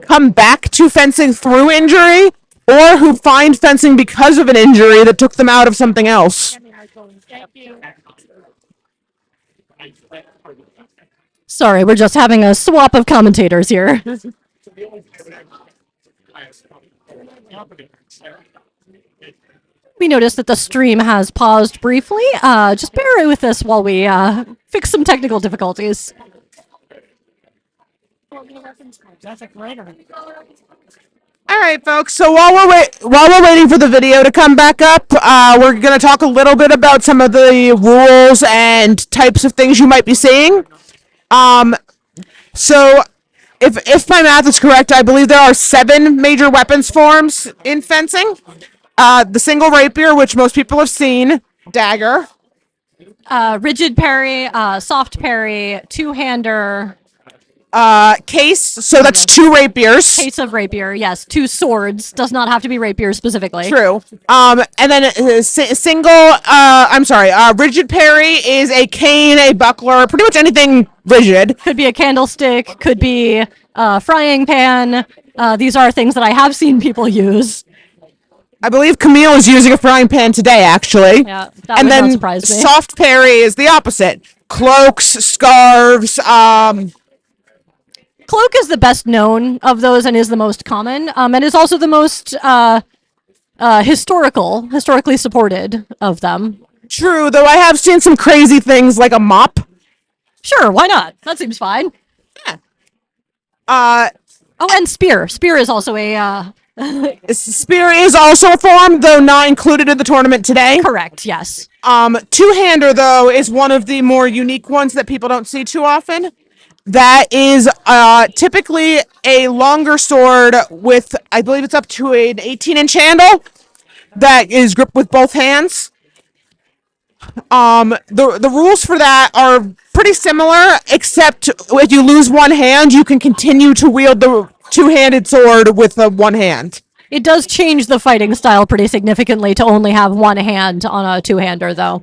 come back to fencing through injury, or who find fencing because of an injury that took them out of something else. Sorry, we're just having a swap of commentators here. We noticed that the stream has paused briefly. Just bear with us while we fix some technical difficulties. That's a great one. All right, folks. So while we're waiting for the video to come back up, we're going to talk a little bit about some of the rules and types of things you might be seeing. So if my math is correct, I believe there are 7 major weapons forms in fencing. The single rapier, which most people have seen, dagger, Rigid parry, soft parry, two-hander. Case, so that's 2 rapiers. Case of rapier, yes. 2 swords. Does not have to be rapiers specifically. True. And then rigid parry is a cane, a buckler, pretty much anything rigid. Could be a candlestick, could be a frying pan. These are things that I have seen people use. I believe Camille is using a frying pan today, actually. Yeah, that would not surprise me. Soft parry is the opposite. Cloaks, scarves, Cloak is the best known of those and is the most common, and is also the most historically supported of them. True, though I have seen some crazy things like a mop. Sure, why not? That seems fine. Yeah. Oh, and spear. Spear is also a... Spear is also a form, though not included in the tournament today. Correct, yes. Two-hander, though, is one of the more unique ones that people don't see too often. That is typically a longer sword with, I believe it's up to an 18-inch handle that is gripped with both hands. The rules for that are pretty similar, except if you lose one hand, you can continue to wield the two-handed sword with one hand. It does change the fighting style pretty significantly to only have one hand on a two-hander, though.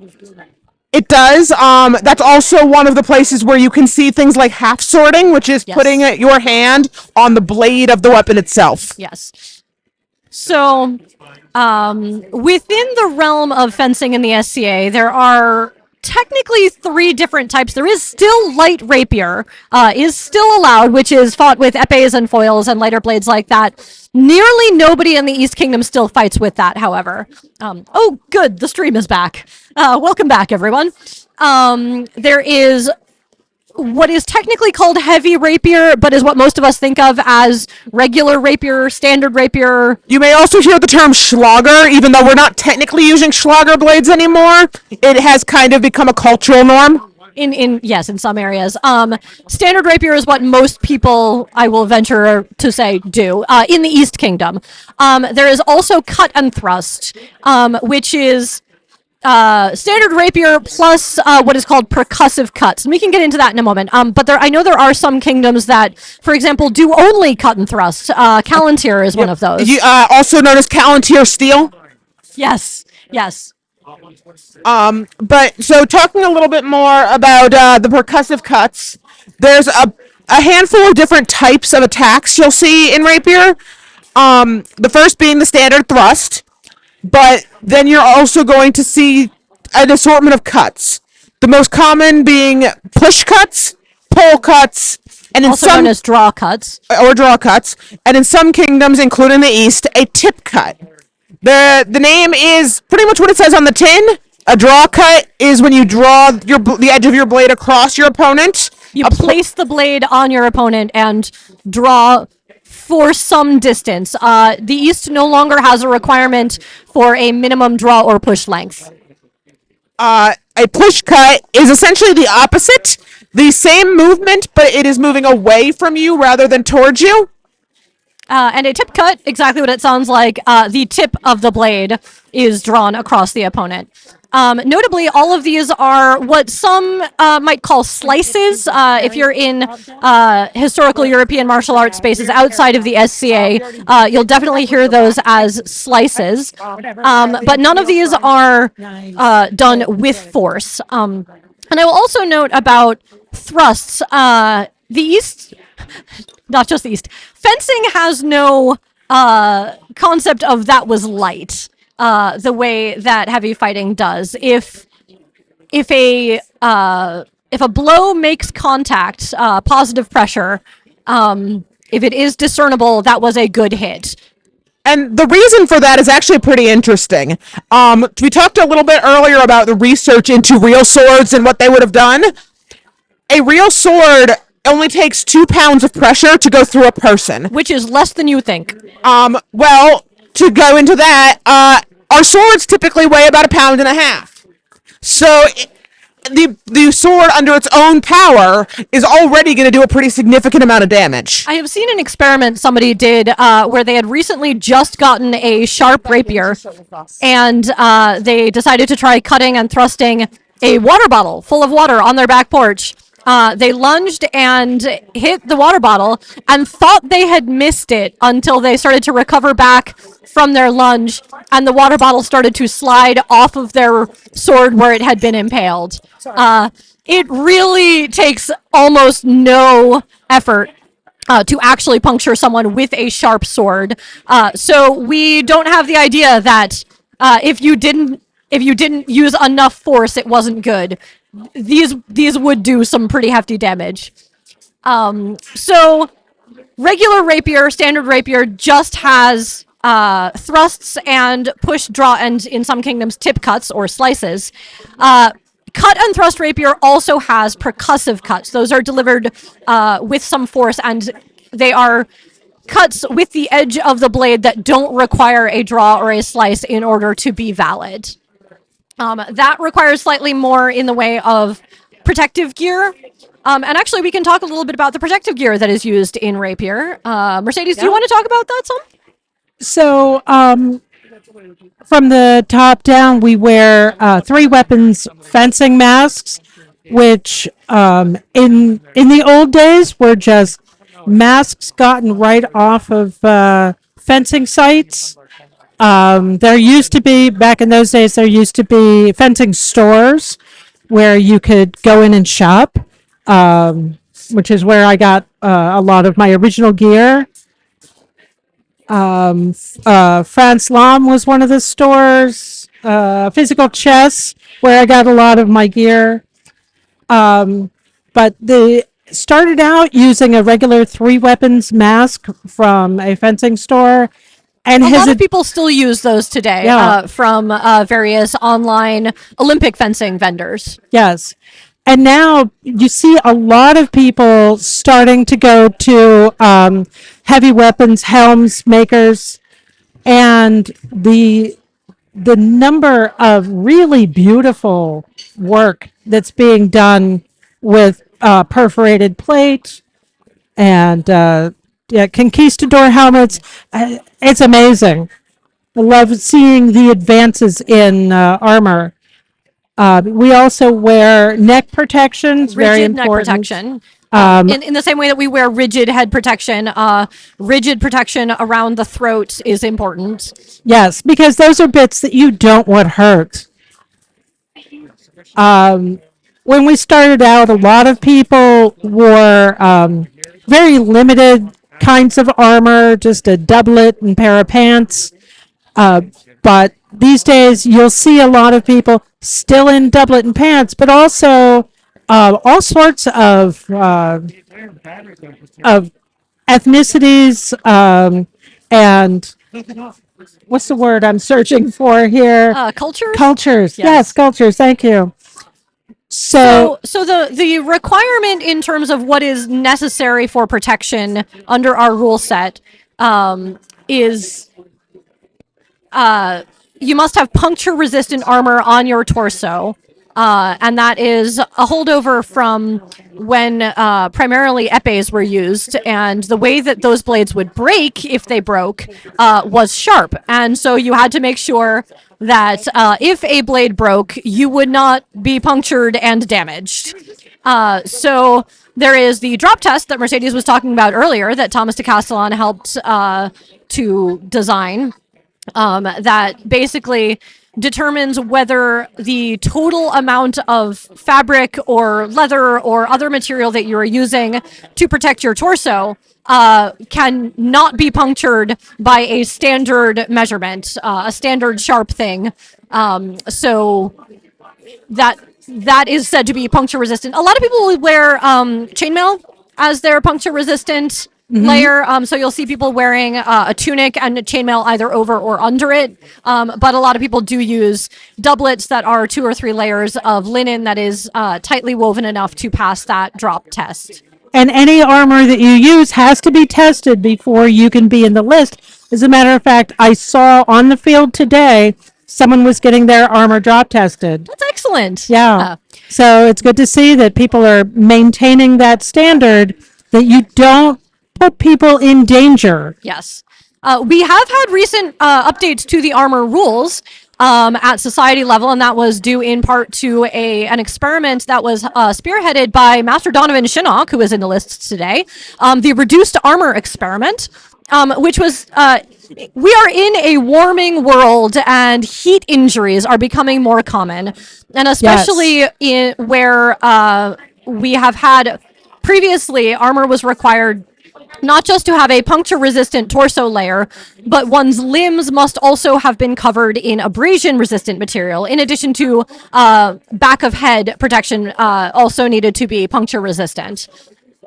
It does. That's also one of the places where you can see things like half swording, which is putting your hand on the blade of the weapon itself. Yes. So, within the realm of fencing in the SCA, there are technically 3 different types. There is still light rapier, is still allowed, which is fought with epées and foils and lighter blades like that. Nearly nobody in the East Kingdom still fights with that, however. Oh, good, the stream is back. Welcome back, everyone. There is what is technically called heavy rapier, but is what most of us think of as regular rapier, standard rapier. You may also hear the term Schlager, even though we're not technically using Schlager blades anymore. It has kind of become a cultural norm. Yes, in some areas. Standard rapier is what most people, I will venture to say, do in the East Kingdom. There is also cut and thrust, which is standard rapier plus what is called percussive cuts, and we can get into that in a moment. But I know there are some kingdoms that, for example, do only cut and thrust. Callantyr is one of those. Also known as Callantyr steel. Yes. But so talking a little bit more about the percussive cuts, there's a handful of different types of attacks you'll see in rapier. The first being the standard thrust. But then you're also going to see an assortment of cuts. The most common being push cuts, pull cuts, and also known as draw cuts. And in some kingdoms, including the East, a tip cut. The name is pretty much what it says on the tin. A draw cut is when you draw the edge of your blade across your opponent. You place the blade on your opponent and draw for some distance. The East no longer has a requirement for a minimum draw or push length. A push cut is essentially the opposite. The same movement, but it is moving away from you rather than towards you. And a tip cut, exactly what it sounds like. The tip of the blade is drawn across the opponent. Notably, all of these are what some might call slices. If you're in historical European martial arts spaces outside of the SCA, you'll definitely hear those as slices. But none of these are done with force. And I will also note about thrusts. The East, not just the East, fencing has no concept of that was light. The way that heavy fighting does. If a blow makes contact, positive pressure, if it is discernible, that was a good hit. And the reason for that is actually pretty interesting. We talked a little bit earlier about the research into real swords and what they would have done. A real sword only takes 2 pounds of pressure to go through a person. Which is less than you think. Well, to go into that, our swords typically weigh about 1.5 pounds. So the sword under its own power is already going to do a pretty significant amount of damage. I have seen an experiment somebody did where they had recently just gotten a sharp rapier, and they decided to try cutting and thrusting a water bottle full of water on their back porch. They lunged and hit the water bottle and thought they had missed it until they started to recover back from their lunge, and the water bottle started to slide off of their sword where it had been impaled. It really takes almost no effort to actually puncture someone with a sharp sword. So we don't have the idea that if you didn't use enough force, it wasn't good. These would do some pretty hefty damage. So regular rapier, standard rapier, just has thrusts and push, draw, and in some kingdoms, tip cuts or slices. Cut and thrust rapier also has percussive cuts. Those are delivered with some force, and they are cuts with the edge of the blade that don't require a draw or a slice in order to be valid. That requires slightly more in the way of protective gear. And actually, we can talk a little bit about the protective gear that is used in rapier. Mercedes, do you want to talk about that some? So, from the top down, we wear 3 weapons fencing masks, which in the old days were just masks gotten right off of fencing sites. There used to be, back in those days, there used to be fencing stores where you could go in and shop, which is where I got a lot of my original gear. France Lam was one of the stores. physical chess where I got a lot of my gear. But they started out using a regular 3 weapons mask from a fencing store. And a lot of people still use those today from various online Olympic fencing vendors. Yes. And now you see a lot of people starting to go to heavy weapons, helms makers, and the number of really beautiful work that's being done with perforated plate and conquistador helmets. It's amazing. I love seeing the advances in armor. We also wear neck protections, very Rigid neck important. protection. In the same way that we wear rigid head protection, rigid protection around the throat is important. Yes, because those are bits that you don't want hurt. When we started out, a lot of people wore very limited kinds of armor, just a doublet and pair of pants. But these days, you'll see a lot of people still in doublet and pants, but also all sorts of ethnicities and what's the word I'm searching for here? Cultures? Cultures. Yes, cultures. Thank you. So the requirement in terms of what is necessary for protection under our rule set is you must have puncture-resistant armor on your torso, and that is a holdover from when primarily epées were used, and the way that those blades would break, if they broke, was sharp. And so you had to make sure that if a blade broke, you would not be punctured and damaged. So there is the drop test that Mercedes was talking about earlier that Thomas de Castellan helped to design. That basically determines whether the total amount of fabric or leather or other material that you are using to protect your torso can not be punctured by a standard measurement, a standard sharp thing. So that is said to be puncture resistant. A lot of people will wear chainmail as their puncture resistant layer. So you'll see people wearing a tunic and a chainmail either over or under it. But a lot of people do use doublets that are 2 or 3 layers of linen that is tightly woven enough to pass that drop test. And any armor that you use has to be tested before you can be in the list. As a matter of fact, I saw on the field today, someone was getting their armor drop tested. That's excellent. Yeah. So it's good to see that people are maintaining that standard, that you don't put people in danger. Yes. We have had recent updates to the armor rules at society level, and that was due in part to an experiment that was spearheaded by Master Donovan Shinnock, who is in the lists today, the reduced armor experiment, which was we are in a warming world and heat injuries are becoming more common, and especially in where we have had previously armor was required not just to have a puncture-resistant torso layer, but one's limbs must also have been covered in abrasion-resistant material, in addition to back of head protection also needed to be puncture-resistant.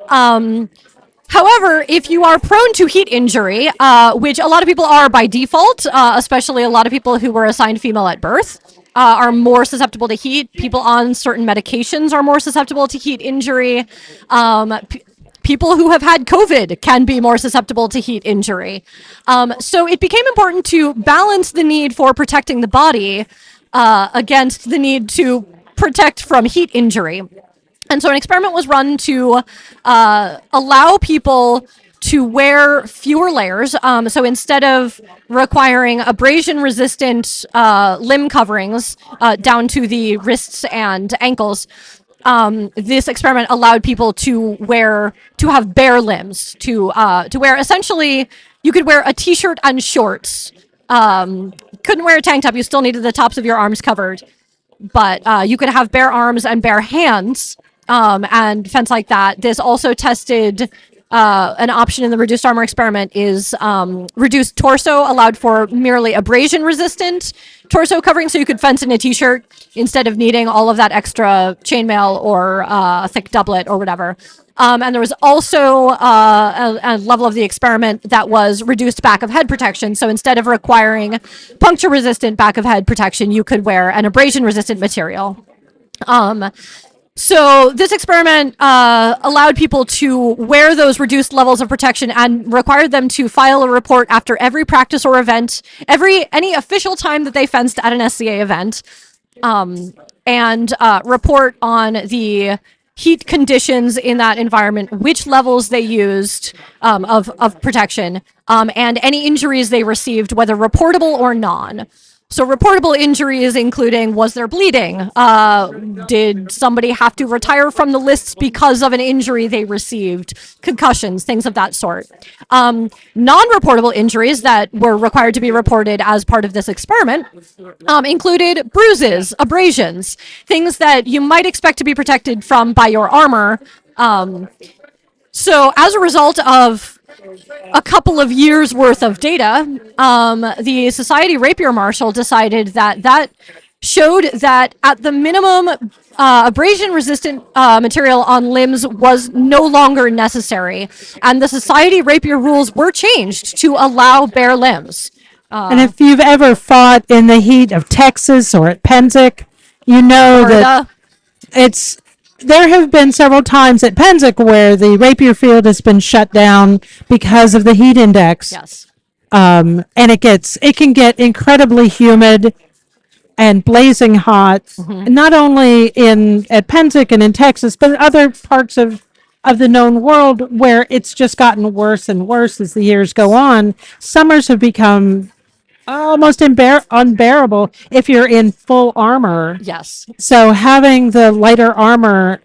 However, if you are prone to heat injury, which a lot of people are by default, especially a lot of people who were assigned female at birth, are more susceptible to heat. People on certain medications are more susceptible to heat injury. People who have had COVID can be more susceptible to heat injury. So it became important to balance the need for protecting the body against the need to protect from heat injury. And so an experiment was run to allow people to wear fewer layers. So instead of requiring abrasion-resistant limb coverings down to the wrists and ankles, this experiment allowed people to have bare limbs, to wear essentially, you could wear a t-shirt and shorts. Couldn't wear a tank top, you still needed the tops of your arms covered. But you could have bare arms and bare hands and fence like that. This also tested an option in the reduced armor experiment is reduced torso allowed for merely abrasion resistant torso covering, so you could fence in a t-shirt instead of needing all of that extra chainmail or a thick doublet or whatever. And there was also a level of the experiment that was reduced back of head protection. So instead of requiring puncture resistant back of head protection, you could wear an abrasion resistant material. So this experiment allowed people to wear those reduced levels of protection and required them to file a report after every practice or event, any official time that they fenced at an SCA event, and report on the heat conditions in that environment, which levels they used of protection, and any injuries they received, whether reportable or non. So reportable injuries including, was there bleeding? Did somebody have to retire from the lists because of an injury they received? Concussions, things of that sort. Non-reportable injuries that were required to be reported as part of this experiment included bruises, abrasions, things that you might expect to be protected from by your armor. So as a result of a couple of years worth of data, the Society Rapier Marshal decided that showed that at the minimum, abrasion resistant material on limbs was no longer necessary, and the Society Rapier rules were changed to allow bare limbs. And if you've ever fought in the heat of Texas or at Penzic, you know that there have been several times at Penzic where the rapier field has been shut down because of the heat index. Yes. And it can get incredibly humid and blazing hot, not only at Penzic and in Texas, but other parts of the known world where it's just gotten worse and worse as the years go on. Summers have become almost unbearable if you're in full armor. Yes. So having the lighter armor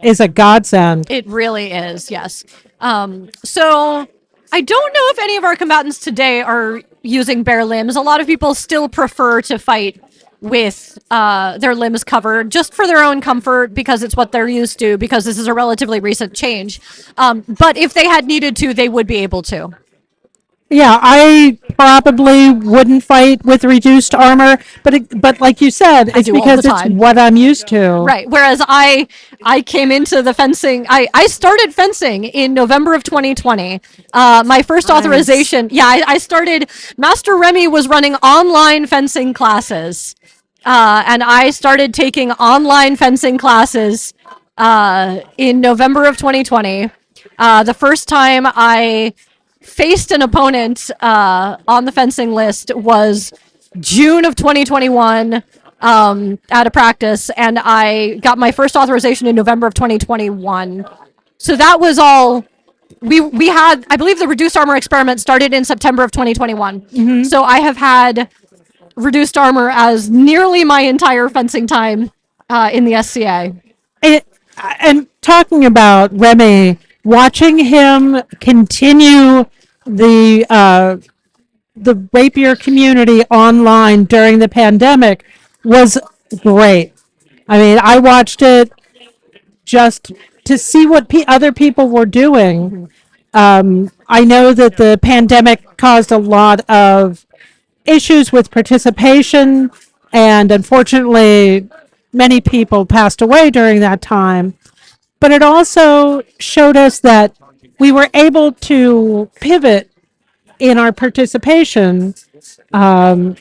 is a godsend. It really is, yes. So I don't know if any of our combatants today are using bare limbs. A lot of people still prefer to fight with their limbs covered just for their own comfort because it's what they're used to, because this is a relatively recent change. But if they had needed to, they would be able to. Yeah, I probably wouldn't fight with reduced armor, but like you said, it's because it's what I'm used to. Right. Whereas I came into the fencing, I started fencing in November of 2020. My first authorization, I started, Master Remy was running online fencing classes. And I started taking online fencing classes in November of 2020. The first time I faced an opponent on the fencing list was June of 2021 at a practice, and I got my first authorization in November of 2021. So that was all. We had, I believe the reduced armor experiment started in September of 2021. So I have had reduced armor as nearly my entire fencing time in the SCA. And talking about Remy, watching him continue the rapier community online during the pandemic was great. I mean, I watched it just to see what other people were doing. I know that the pandemic caused a lot of issues with participation, and unfortunately, many people passed away during that time. But it also showed us that we were able to pivot in our participation and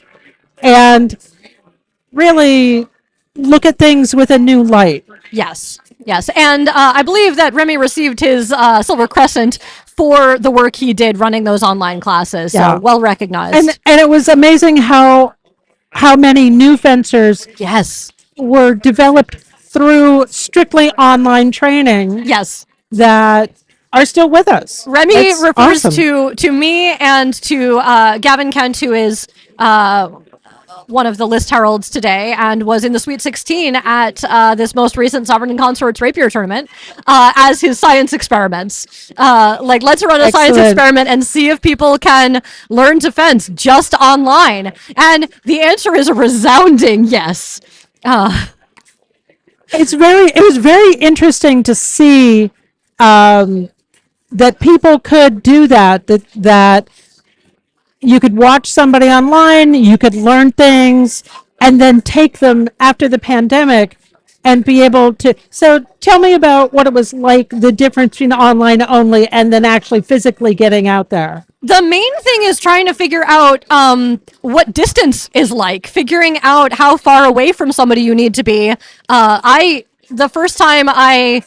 really look at things with a new light. Yes. And I believe that Remy received his Silver Crescent for the work he did running those online classes. So well recognized. And it was amazing how many new fencers were developed through strictly online training. Yes. That are still with us. Remy refers to me and to Gavin Kent, who is one of the list heralds today and was in the Sweet 16 at this most recent Sovereign and Consorts Rapier tournament as his science experiments. Let's run a science experiment and see if people can learn to fence just online. And the answer is a resounding yes. It was very interesting to see that people could do that you could watch somebody online, you could learn things, and then take them after the pandemic and be able to. So tell me about what it was like, the difference between online only and then actually physically getting out there. The main thing is trying to figure out what distance is like, figuring out how far away from somebody you need to be. The first time I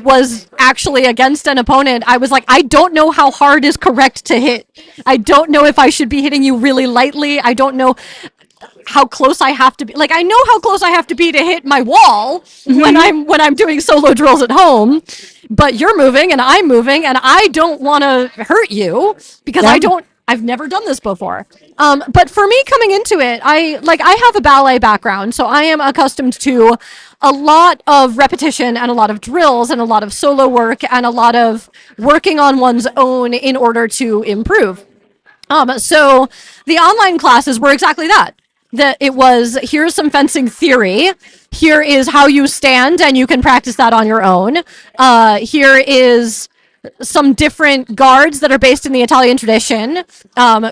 was actually against an opponent, I was like, I don't know how hard is correct to hit. I don't know if I should be hitting you really lightly. I don't know how close I have to be. Like, I know how close I have to be to hit my wall when I'm doing solo drills at home, but you're moving and I'm moving and I don't want to hurt you because I've never done this before. But for me coming into it, I have a ballet background, so I am accustomed to a lot of repetition and a lot of drills and a lot of solo work and a lot of working on one's own in order to improve. So the online classes were exactly that. That it was, here's some fencing theory. Here is how you stand, and you can practice that on your own. Here is some different guards that are based in the Italian tradition,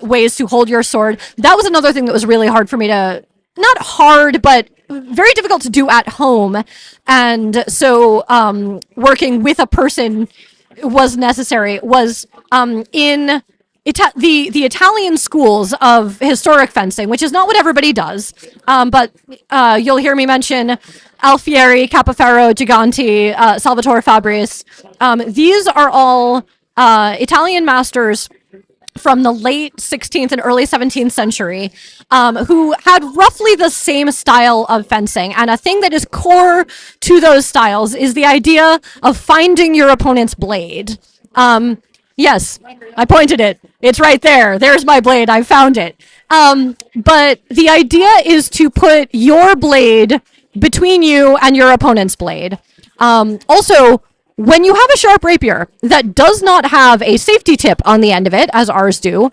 ways to hold your sword. That was another thing that was really hard for me to, not hard, but very difficult to do at home. And so working with a person was necessary, was in the Italian schools of historic fencing, which is not what everybody does, but you'll hear me mention Alfieri, Capoferro, Giganti, Salvatore Fabris. These are all Italian masters from the late 16th and early 17th century, who had roughly the same style of fencing. And a thing that is core to those styles is the idea of finding your opponent's blade. Yes, I pointed it. It's right there. There's my blade. I found it. But the idea is to put your blade between you and your opponent's blade. Also, when you have a sharp rapier that does not have a safety tip on the end of it, as ours do,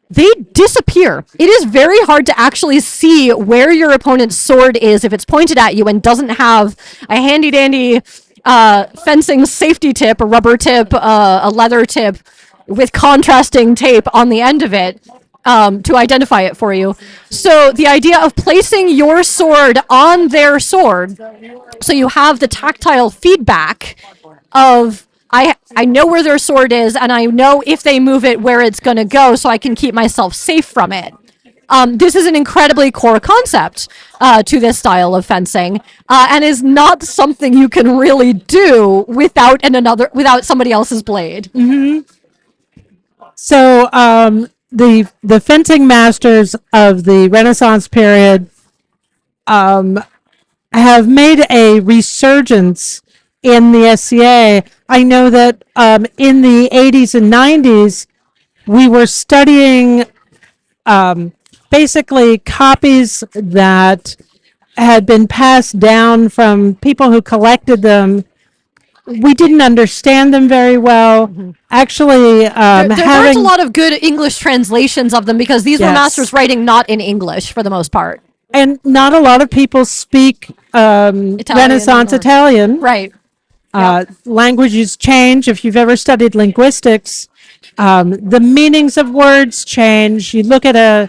they disappear. It is very hard to actually see where your opponent's sword is if it's pointed at you and doesn't have a handy-dandy fencing safety tip, a rubber tip, a leather tip with contrasting tape on the end of it to identify it for you. So the idea of placing your sword on their sword, so you have the tactile feedback of I know where their sword is and I know if they move it where it's going to go, so I can keep myself safe from it. This is an incredibly core concept to this style of fencing, and is not something you can really do without somebody else's blade. Mm-hmm. So the fencing masters of the Renaissance period have made a resurgence in the SCA. I know that in the 80s and 90s, we were studying basically copies that had been passed down from people who collected them. We didn't understand them very well. Mm-hmm. Actually, there weren't a lot of good English translations of them because these were masters writing not in English for the most part. And not a lot of people speak Renaissance Italian. Right. Languages change. If you've ever studied linguistics, the meanings of words change. You look at a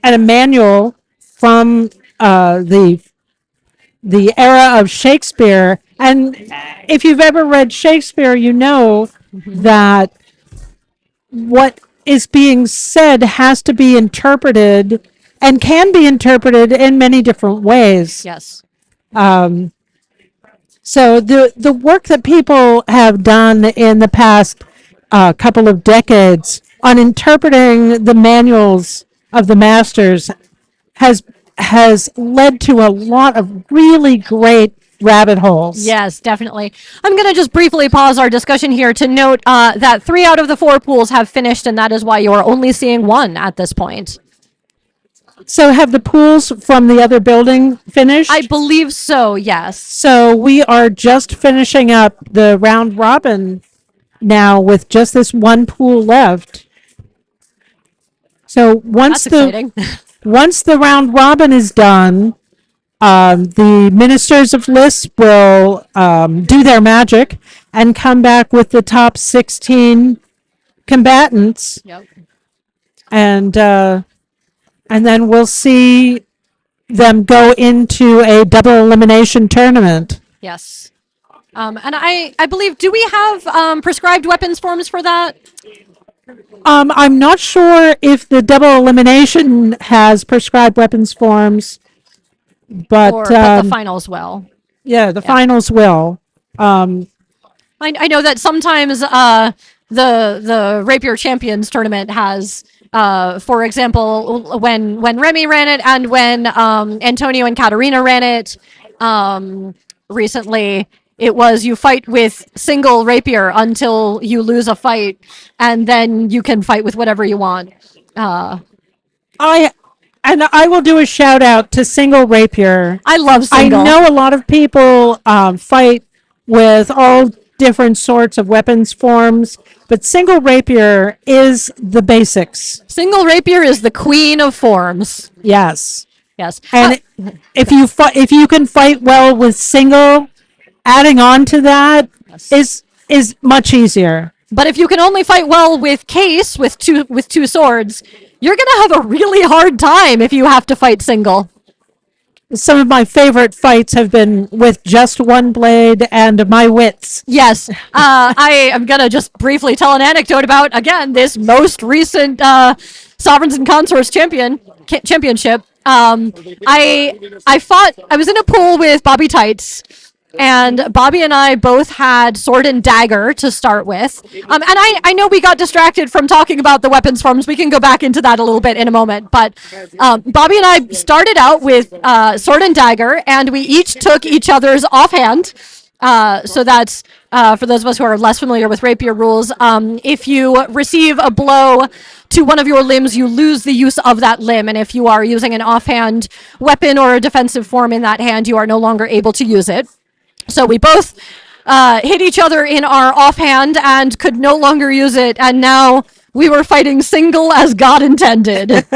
manual from the era of Shakespeare, and if you've ever read Shakespeare, you know that what is being said has to be interpreted and can be interpreted in many different ways. Yes. So the work that people have done in the past couple of decades on interpreting the manuals of the masters has led to a lot of really great rabbit holes. Yes, definitely. I'm going to just briefly pause our discussion here to note that 3 out of the 4 pools have finished, and that is why you are only seeing 1 at this point. So have the pools from the other building finished? I believe so, yes. So we are just finishing up the round robin now with just this 1 pool left. So once That's exciting. Once the round robin is done, The ministers of list will do their magic and come back with the top 16 combatants. Yep. And then we'll see them go into a double elimination tournament. Yes. And I believe, do we have prescribed weapons forms for that? I'm not sure if the double elimination has prescribed weapons forms, but the finals will. Yeah, the finals will. I know that sometimes the Rapier Champions tournament has, for example, when Remy ran it and when Antonio and Katarina ran it recently, it was you fight with single rapier until you lose a fight, and then you can fight with whatever you want. I will do a shout out to single rapier. I love single. I know a lot of people fight with all different sorts of weapons forms, but single rapier is the basics. Single rapier is the queen of forms. Yes. Yes. And if you can fight well with single, adding on to that is much easier. But if you can only fight well with case with two swords, you're gonna have a really hard time if you have to fight single. Some of my favorite fights have been with just one blade and my wits. Yes. I am gonna just briefly tell an anecdote about, again, this most recent Sovereigns and Consorts championship. I was in a pool with Bobby Tights, and Bobby and I both had sword and dagger to start with. And I know we got distracted from talking about the weapons forms. We can go back into that a little bit in a moment. But Bobby and I started out with sword and dagger, and we each took each other's offhand. So that's, for those of us who are less familiar with rapier rules, if you receive a blow to one of your limbs, you lose the use of that limb. And if you are using an offhand weapon or a defensive form in that hand, you are no longer able to use it. So we both hit each other in our offhand and could no longer use it. And now we were fighting single as God intended. And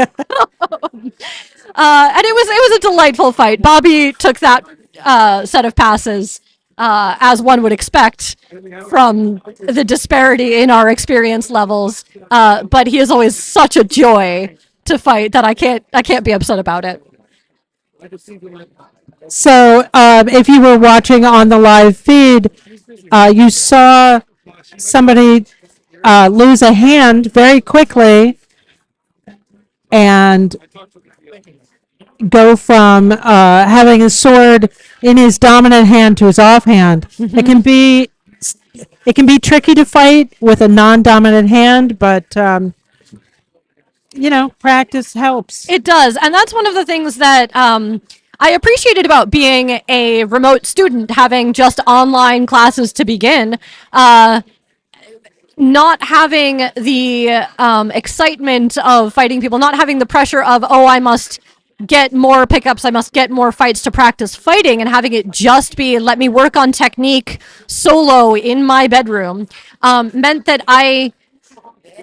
it was a delightful fight. Bobby took that set of passes as one would expect from the disparity in our experience levels. But he is always such a joy to fight that I can't be upset about it. So if you were watching on the live feed, you saw somebody lose a hand very quickly and go from having a sword in his dominant hand to his offhand. Mm-hmm. It can be tricky to fight with a non-dominant hand, but practice helps. It does, and that's one of the things that I appreciated about being a remote student, having just online classes to begin. Not having the excitement of fighting people, not having the pressure of, I must get more pickups, I must get more fights to practice fighting, and having it just be, let me work on technique solo in my bedroom, meant that I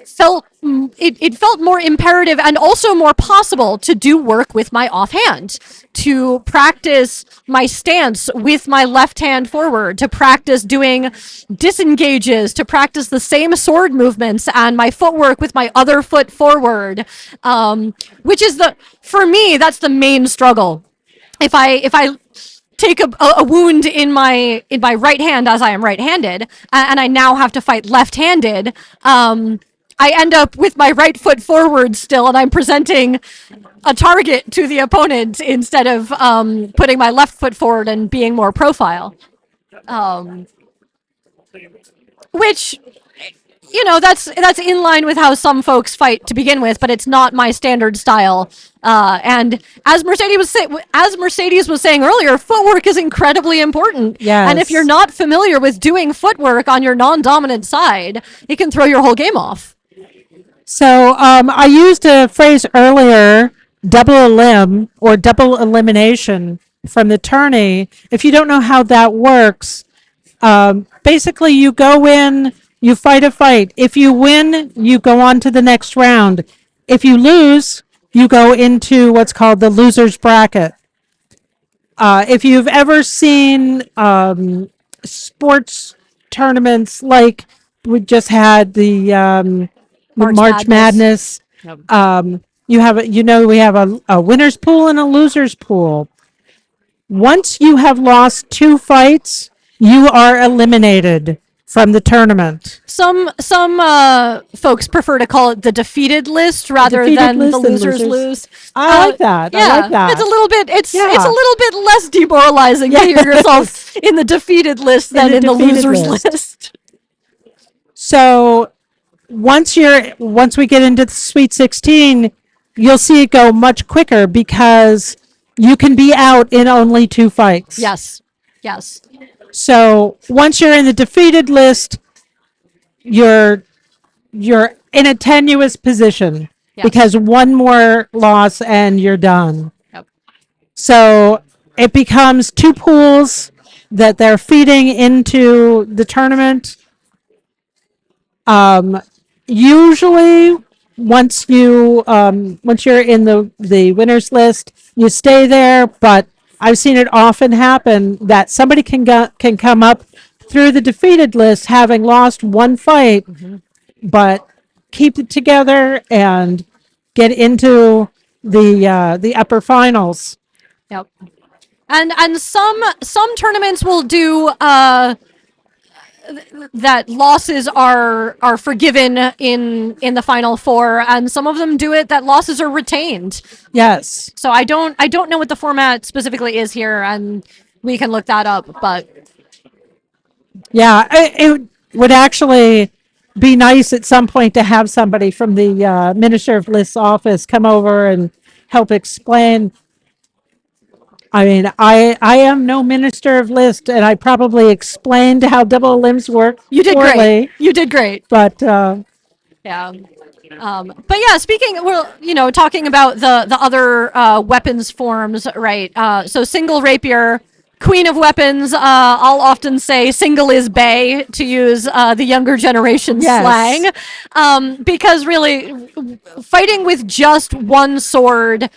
felt it felt more imperative and also more possible to do work with my offhand, to practice my stance with my left hand forward, to practice doing disengages, to practice the same sword movements and my footwork with my other foot forward, which is for me, that's the main struggle. If I take a wound in my right hand, as I am right-handed, and I now have to fight left-handed, I end up with my right foot forward still, and I'm presenting a target to the opponent instead of putting my left foot forward and being more profile. Which, that's in line with how some folks fight to begin with, but it's not my standard style. And as Mercedes was saying earlier, footwork is incredibly important. Yes. And if you're not familiar with doing footwork on your non-dominant side, it can throw your whole game off. So I used a phrase earlier, double elim or double elimination from the tourney. If you don't know how that works, basically you go in, you fight a fight. If you win, you go on to the next round. If you lose, you go into what's called the loser's bracket. If you've ever seen sports tournaments, like we just had the March Madness. You have we have a winner's pool and a loser's pool. Once you have lost 2 fights, you are eliminated from the tournament. Some folks prefer to call it the defeated list rather than the losers lose. I like that. Yeah, I like that. it's a little bit. It's a little bit less demoralizing to hear yourself in the defeated list than in the losers list. So once we get into the Sweet 16, you'll see it go much quicker because you can be out in only 2 fights. Yes. So once you're in the defeated list, you're in a tenuous position because one more loss and you're done. Yep. So it becomes 2 pools that they're feeding into the tournament. Usually once you're in the winners list, you stay there, but I've seen it often happen that somebody can come up through the defeated list having lost 1 fight, but keep it together and get into the upper finals. Yep. And some tournaments will do that losses are forgiven in the final 4, and some of them do it that losses are retained. Yes. So I don't know what the format specifically is here, and we can look that up. But yeah, it would actually be nice at some point to have somebody from the Minister of List's office come over and help explain. I mean, I am no Minister of List, and I probably explained how double limbs work. You did great. You did great. But yeah. But yeah, talking about the other weapons forms, right? So single rapier, queen of weapons. I'll often say single is bae, to use the younger generation slang, because really fighting with just one sword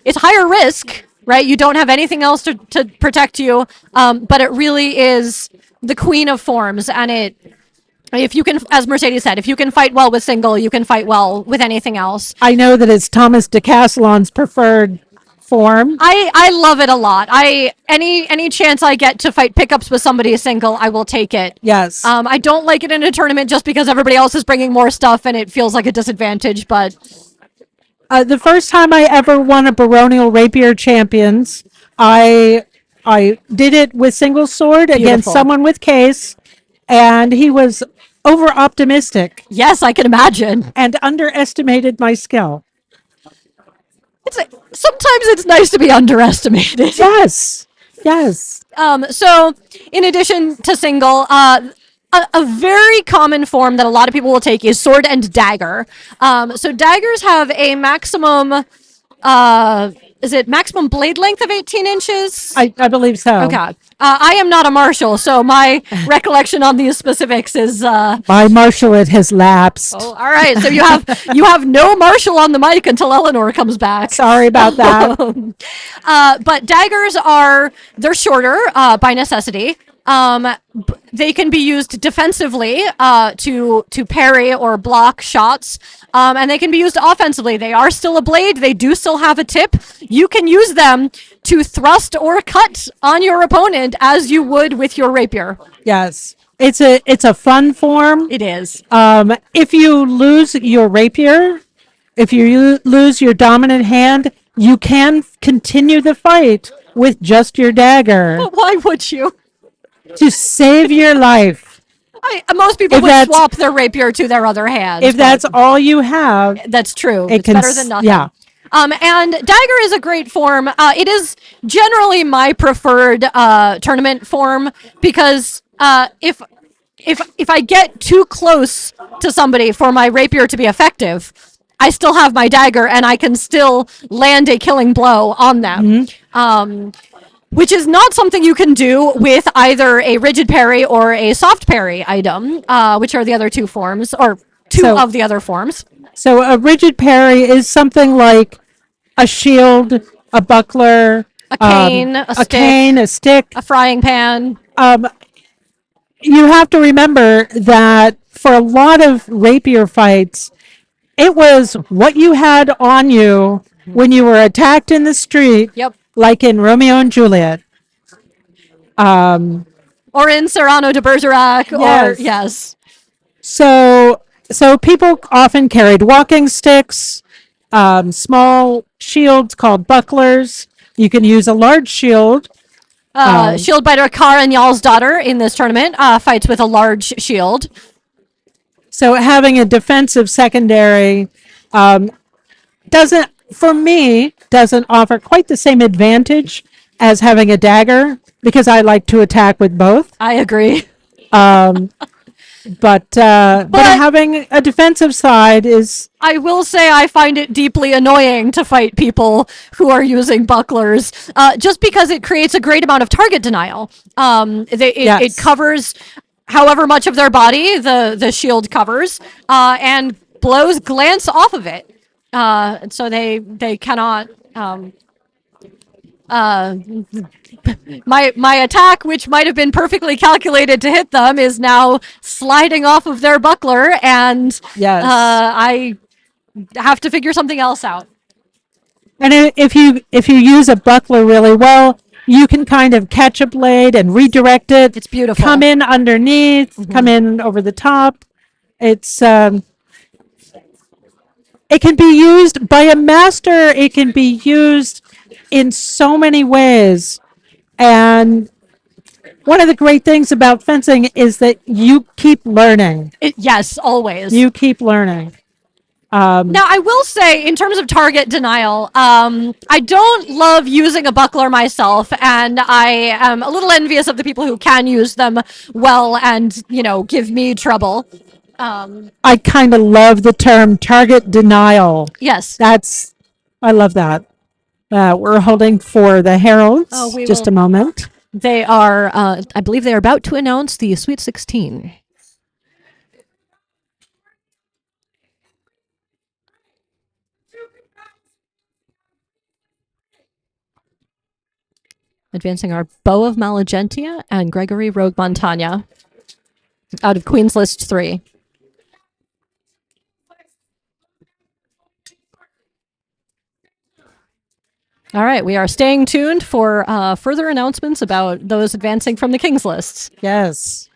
it's higher risk, right? You don't have anything else to protect you, but it really is the queen of forms, and if you can, as Mercedes said, if you can fight well with single, you can fight well with anything else. I know that it's Thomas de Castellon's preferred form. I love it a lot. Any chance I get to fight pickups with somebody single, I will take it. Yes. I don't like it in a tournament just because everybody else is bringing more stuff and it feels like a disadvantage, but the first time I ever won a baronial rapier champions, I did it with single sword against someone with case, and he was over optimistic. Yes, I can imagine. And underestimated my skill. Sometimes it's nice to be underestimated. Yes. So in addition to single, a very common form that a lot of people will take is sword and dagger. So daggers have a maximum, is it maximum blade length of 18 inches? I believe so. Okay. I am not a marshal, so my recollection on these specifics is... My marshalate has lapsed. Oh, all right. So you have no marshal on the mic until Eleanor comes back. Sorry about that. But daggers they're shorter by necessity. They can be used defensively to parry or block shots, and they can be used offensively. They are still a blade. They do still have a tip. You can use them to thrust or cut on your opponent as you would with your rapier. Yes. It's a fun form. It is. If you lose your rapier, if you lose your dominant hand, you can continue the fight with just your dagger. But why would you? To save your life. Most people would swap their rapier to their other hand. If that's all you have, that's true. It's better than nothing. Yeah. And dagger is a great form. It is generally my preferred tournament form because if I get too close to somebody for my rapier to be effective, I still have my dagger and I can still land a killing blow on them. Mm-hmm. Which is not something you can do with either a rigid parry or a soft parry item, which are the other two forms, or two of the other forms. So a rigid parry is something like a shield a buckler, a cane, a stick, a frying pan. You have to remember that for a lot of rapier fights, it was what you had on you when you were attacked in the street, Yep. like in Romeo and Juliet. Or in Cyrano de Bergerac, or yes. So people often carried walking sticks, small shields called bucklers. You can use a large shield. Shield biter Kara and Y'all's daughter in this tournament fights with a large shield. So having a defensive secondary doesn't offer quite the same advantage as having a dagger, because I like to attack with both. I agree. But having a defensive side is... I will say I find it deeply annoying to fight people who are using bucklers, just because it creates a great amount of target denial. It covers however much of their body the shield covers, and blows glance off of it. So they cannot... my attack, which might have been perfectly calculated to hit them, is now sliding off of their buckler, and I have to figure something else out. And if you use a buckler really well, you can kind of catch a blade and redirect it. It's beautiful. Come in underneath, come in over the top. It's it can be used by a master. It can be used in so many ways. And one of the great things about fencing is that you keep learning. Yes, always. You keep learning. Now, I will say, in terms of target denial, I don't love using a buckler myself, and I am a little envious of the people who can use them well and, give me trouble. I kind of love the term target denial. Yes. I love that. We're holding for the Heralds. Just a moment. They are, I believe they are about to announce the Sweet 16. Advancing our Bow of Malagentia and Gregory Rogue Montagna out of Queen's List 3. All right, we are staying tuned for further announcements about those advancing from the King's Lists. Yes.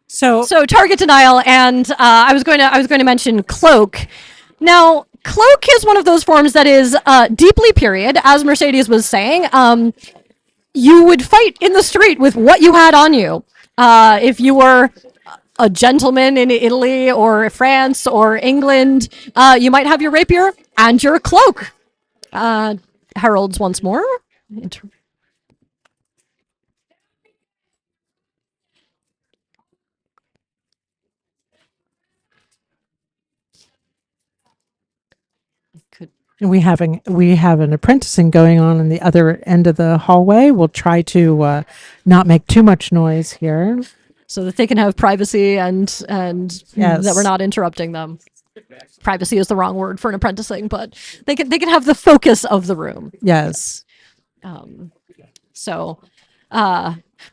So target denial, and I was going to mention cloak. Now, cloak is one of those forms that is deeply period, as Mercedes was saying. You would fight in the street with what you had on you. If you were a gentleman in Italy or France or England, you might have your rapier and your cloak. Heralds once more. We have an apprenticing going on the other end of the hallway. We'll try to not make too much noise here, so that they can have privacy and that we're not interrupting them. Privacy is the wrong word for an apprenticing, but they can have the focus of the room. Yes. But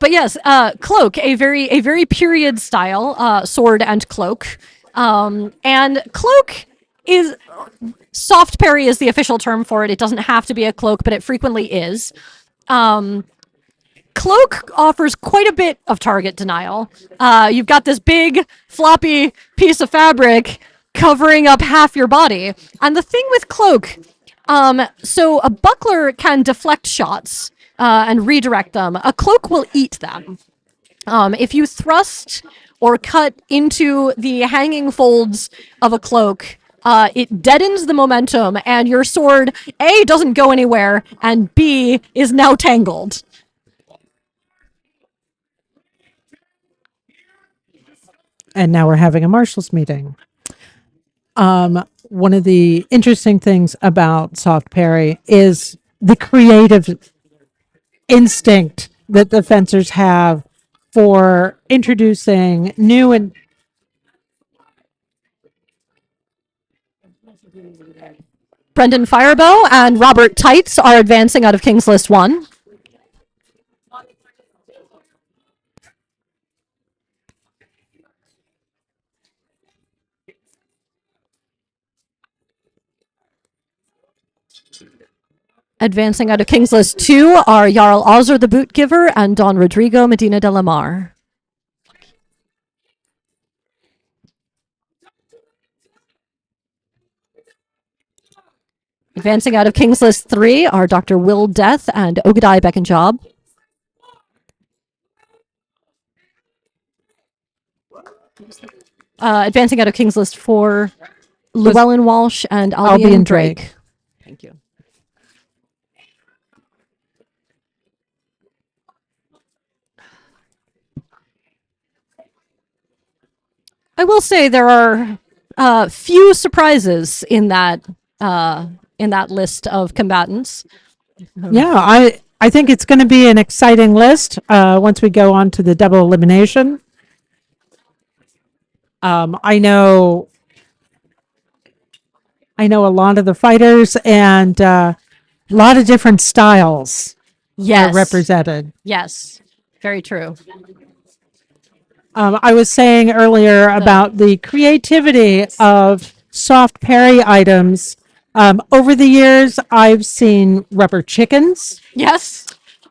yes, cloak, a very period style sword and cloak, and cloak is soft parry is the official term for it. It doesn't have to be a cloak, but it frequently is. Cloak offers quite a bit of target denial. You've got this big floppy piece of fabric covering up half your body, and the thing with cloak, so a buckler can deflect shots and redirect them. A cloak will eat them. If you thrust or cut into the hanging folds of a cloak, it deadens the momentum, and your sword, A, doesn't go anywhere, and B, is now tangled. And now we're having a marshals meeting. One of the interesting things about soft parry is the creative instinct that the fencers have for introducing new and Brendan Firebow and Robert Tights are advancing out of King's List 1. Advancing out of King's List 2 are Jarl Ozzer the Boot Giver and Don Rodrigo Medina de la Mar. Advancing out of King's List 3 are Dr. Will Death and Ogadai Beckenjob. Advancing out of King's List 4, Llewellyn Walsh and Albion Drake. Thank you. I will say there are few surprises in that list of combatants. Yeah, I think it's going to be an exciting list once we go on to the double elimination. I know a lot of the fighters and a lot of different styles are represented. Yes, very true. I was saying earlier about the creativity of soft parry items. Over the years, I've seen rubber chickens. Yes.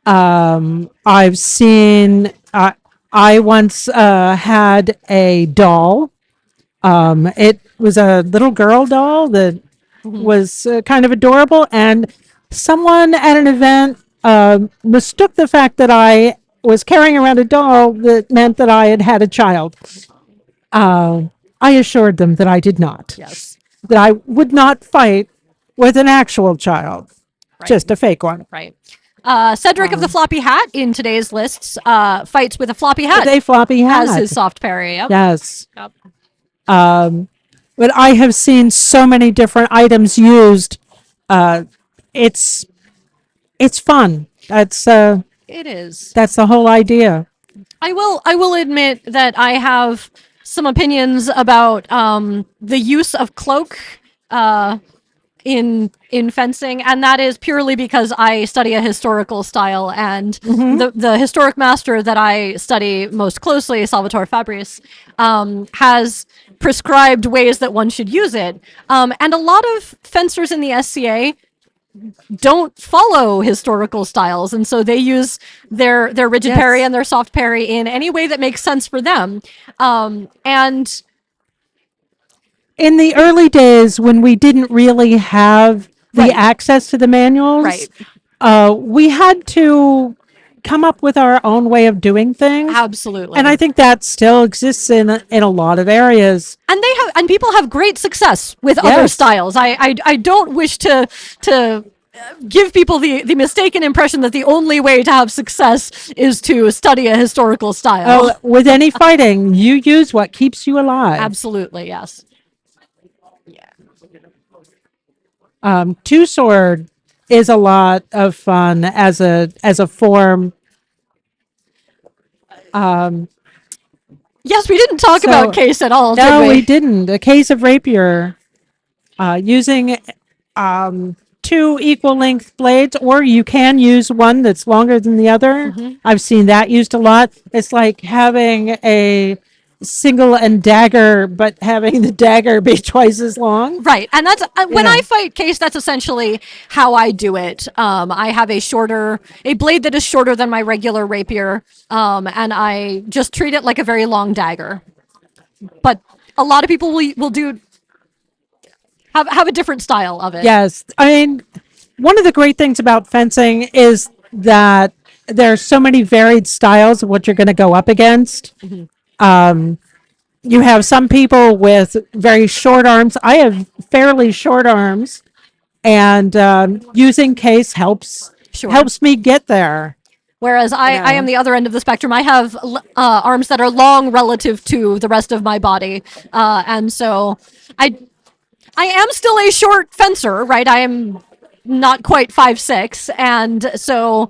I've seen, I once had a doll. It was a little girl doll that was kind of adorable, and someone at an event mistook the fact that I was carrying around a doll that meant that I had had a child. I assured them that I did not. Yes. That I would not fight with an actual child, just a fake one. Right. Cedric of the Floppy Hat in today's lists fights with a floppy hat. With a floppy hat. As his soft parry. Yep. Yes. Yep. But I have seen so many different items used. It's fun. It is. That's the whole idea. I will admit that I have some opinions about the use of cloak in fencing, and that is purely because I study a historical style, and the historic master that I study most closely, Salvatore Fabris, has prescribed ways that one should use it. And a lot of fencers in the SCA don't follow historical styles, and so they use their rigid parry and their soft parry in any way that makes sense for them. And in the early days, when we didn't really have the access to the manuals, we had to come up with our own way of doing things. Absolutely. And I think that still exists in a lot of areas. And people have great success with other styles. I don't wish to give people the mistaken impression that the only way to have success is to study a historical style. Oh, with any fighting, you use what keeps you alive. Absolutely, yes. Two sword is a lot of fun as a form. Yes, we didn't talk about case at all. No, did we? we didn't. A case of rapier, using two equal length blades, or you can use one that's longer than the other. I've seen that used a lot. It's like having a single and dagger, but having the dagger be twice as long. Right, and that's when I fight case. That's essentially how I do it. I have a blade that is shorter than my regular rapier, and I just treat it like a very long dagger. But a lot of people will do have a different style of it. Yes, I mean, one of the great things about fencing is that there's so many varied styles of what you're going to go up against. You have some people with very short arms. I have fairly short arms, and using case helps me get there. Whereas I am the other end of the spectrum. I have arms that are long relative to the rest of my body, and so I am still a short fencer, right? I am not quite 5'6", and so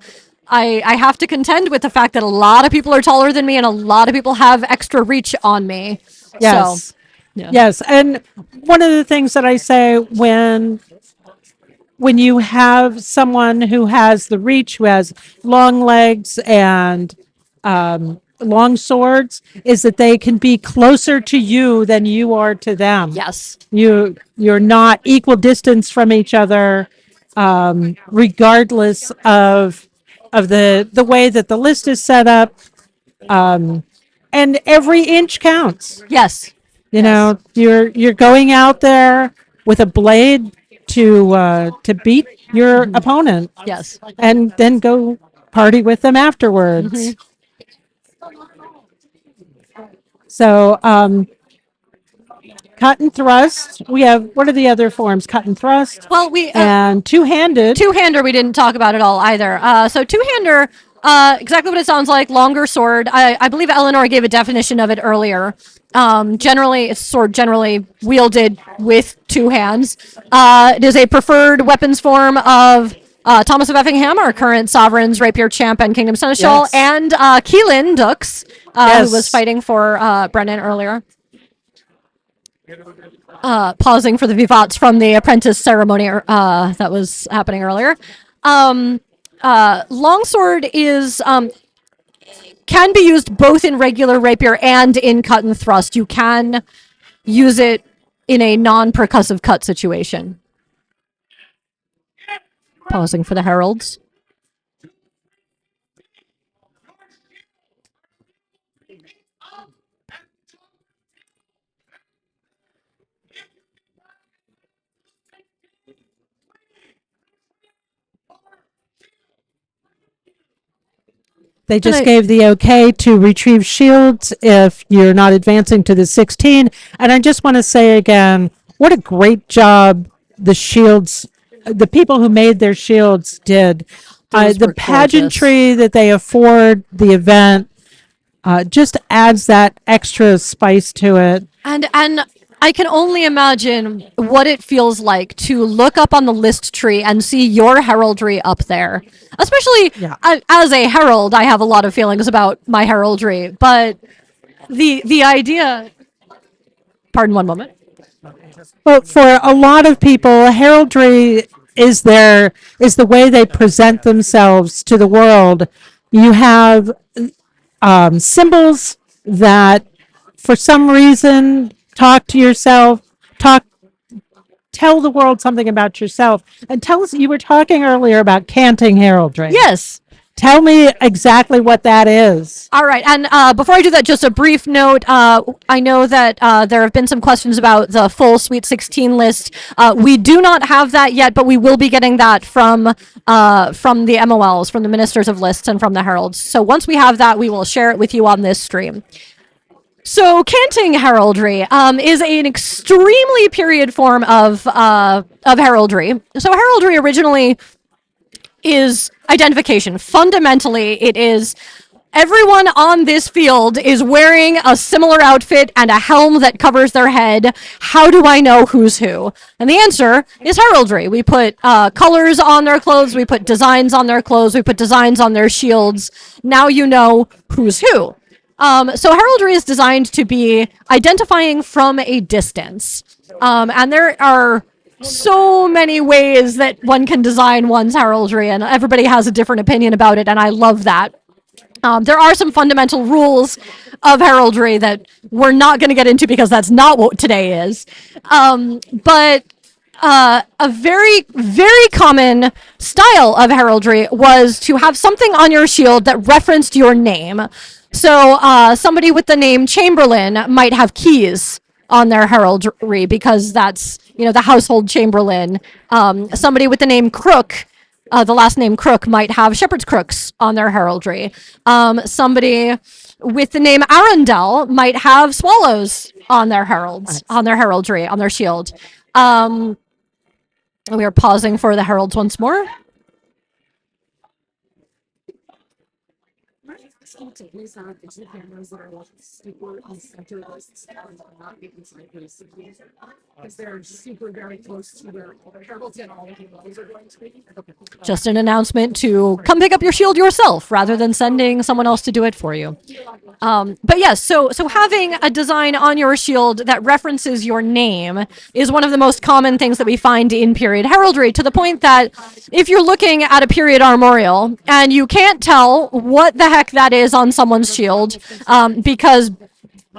I have to contend with the fact that a lot of people are taller than me and a lot of people have extra reach on me. Yes. Yes, and one of the things that I say when you have someone who has the reach, who has long legs and long swords, is that they can be closer to you than you are to them. Yes. You're not equal distance from each other, regardless of the way that the list is set up. And every inch counts. Yes. You know, you're going out there with a blade to beat your opponent. Yes. And then go party with them afterwards. So, cut and thrust. We have, what are the other forms? Cut and thrust. Well, we and two-handed. Two-hander we didn't talk about at all either. So two-hander, exactly what it sounds like, longer sword. I believe Eleanor gave a definition of it earlier. Generally, it's sword generally wielded with two hands. It is a preferred weapons form of Thomas of Effingham, our current sovereign's rapier champ and kingdom seneschal, and Keelan Dux, who was fighting for Brennan earlier. Pausing for the vivats from the apprentice ceremony that was happening earlier. Longsword is can be used both in regular rapier and in cut and thrust. You can use it in a non-percussive cut situation. Pausing for the heralds. They just gave the okay to retrieve shields if you're not advancing to the 16. And I just want to say again, what a great job the shields, the people who made their shields did. The pageantry that they afford the event just adds that extra spice to it. And I can only imagine what it feels like to look up on the list tree and see your heraldry up there. Especially as a herald, I have a lot of feelings about my heraldry, but the idea... Pardon one moment. Well, for a lot of people, heraldry is the way they present themselves to the world. You have symbols that, for some reason, talk to yourself, tell the world something about yourself. And tell us, you were talking earlier about canting heraldry. Yes. Tell me exactly what that is. All right. And before I do that, just a brief note. I know that there have been some questions about the full Sweet 16 list. We do not have that yet, but we will be getting that from the MOLs, from the Ministers of Lists, and from the Heralds. So once we have that, we will share it with you on this stream. So canting heraldry is an extremely period form of heraldry. So heraldry originally is identification. Fundamentally, it is everyone on this field is wearing a similar outfit and a helm that covers their head. How do I know who's who? And the answer is heraldry. We put colors on their clothes, we put designs on their clothes, we put designs on their shields. Now you know who's who. So heraldry is designed to be identifying from a distance. And there are so many ways that one can design one's heraldry, and everybody has a different opinion about it, and I love that. There are some fundamental rules of heraldry that we're not going to get into because that's not what today is. But a very, very common style of heraldry was to have something on your shield that referenced your name. So somebody with the name Chamberlain might have keys on their heraldry because that's, the household chamberlain. Somebody with the name Crook, the last name Crook, might have shepherd's crooks on their heraldry. Somebody with the name Arundel might have swallows on their on their heraldry, on their shield. We are pausing for the heralds once more. because they're super very close to where the Heralds and all of those are going to be. Just an announcement to come pick up your shield yourself rather than sending someone else to do it for you. But yes, so having a design on your shield that references your name is one of the most common things that we find in period heraldry, to the point that if you're looking at a period armorial and you can't tell what the heck that is on someone's shield, because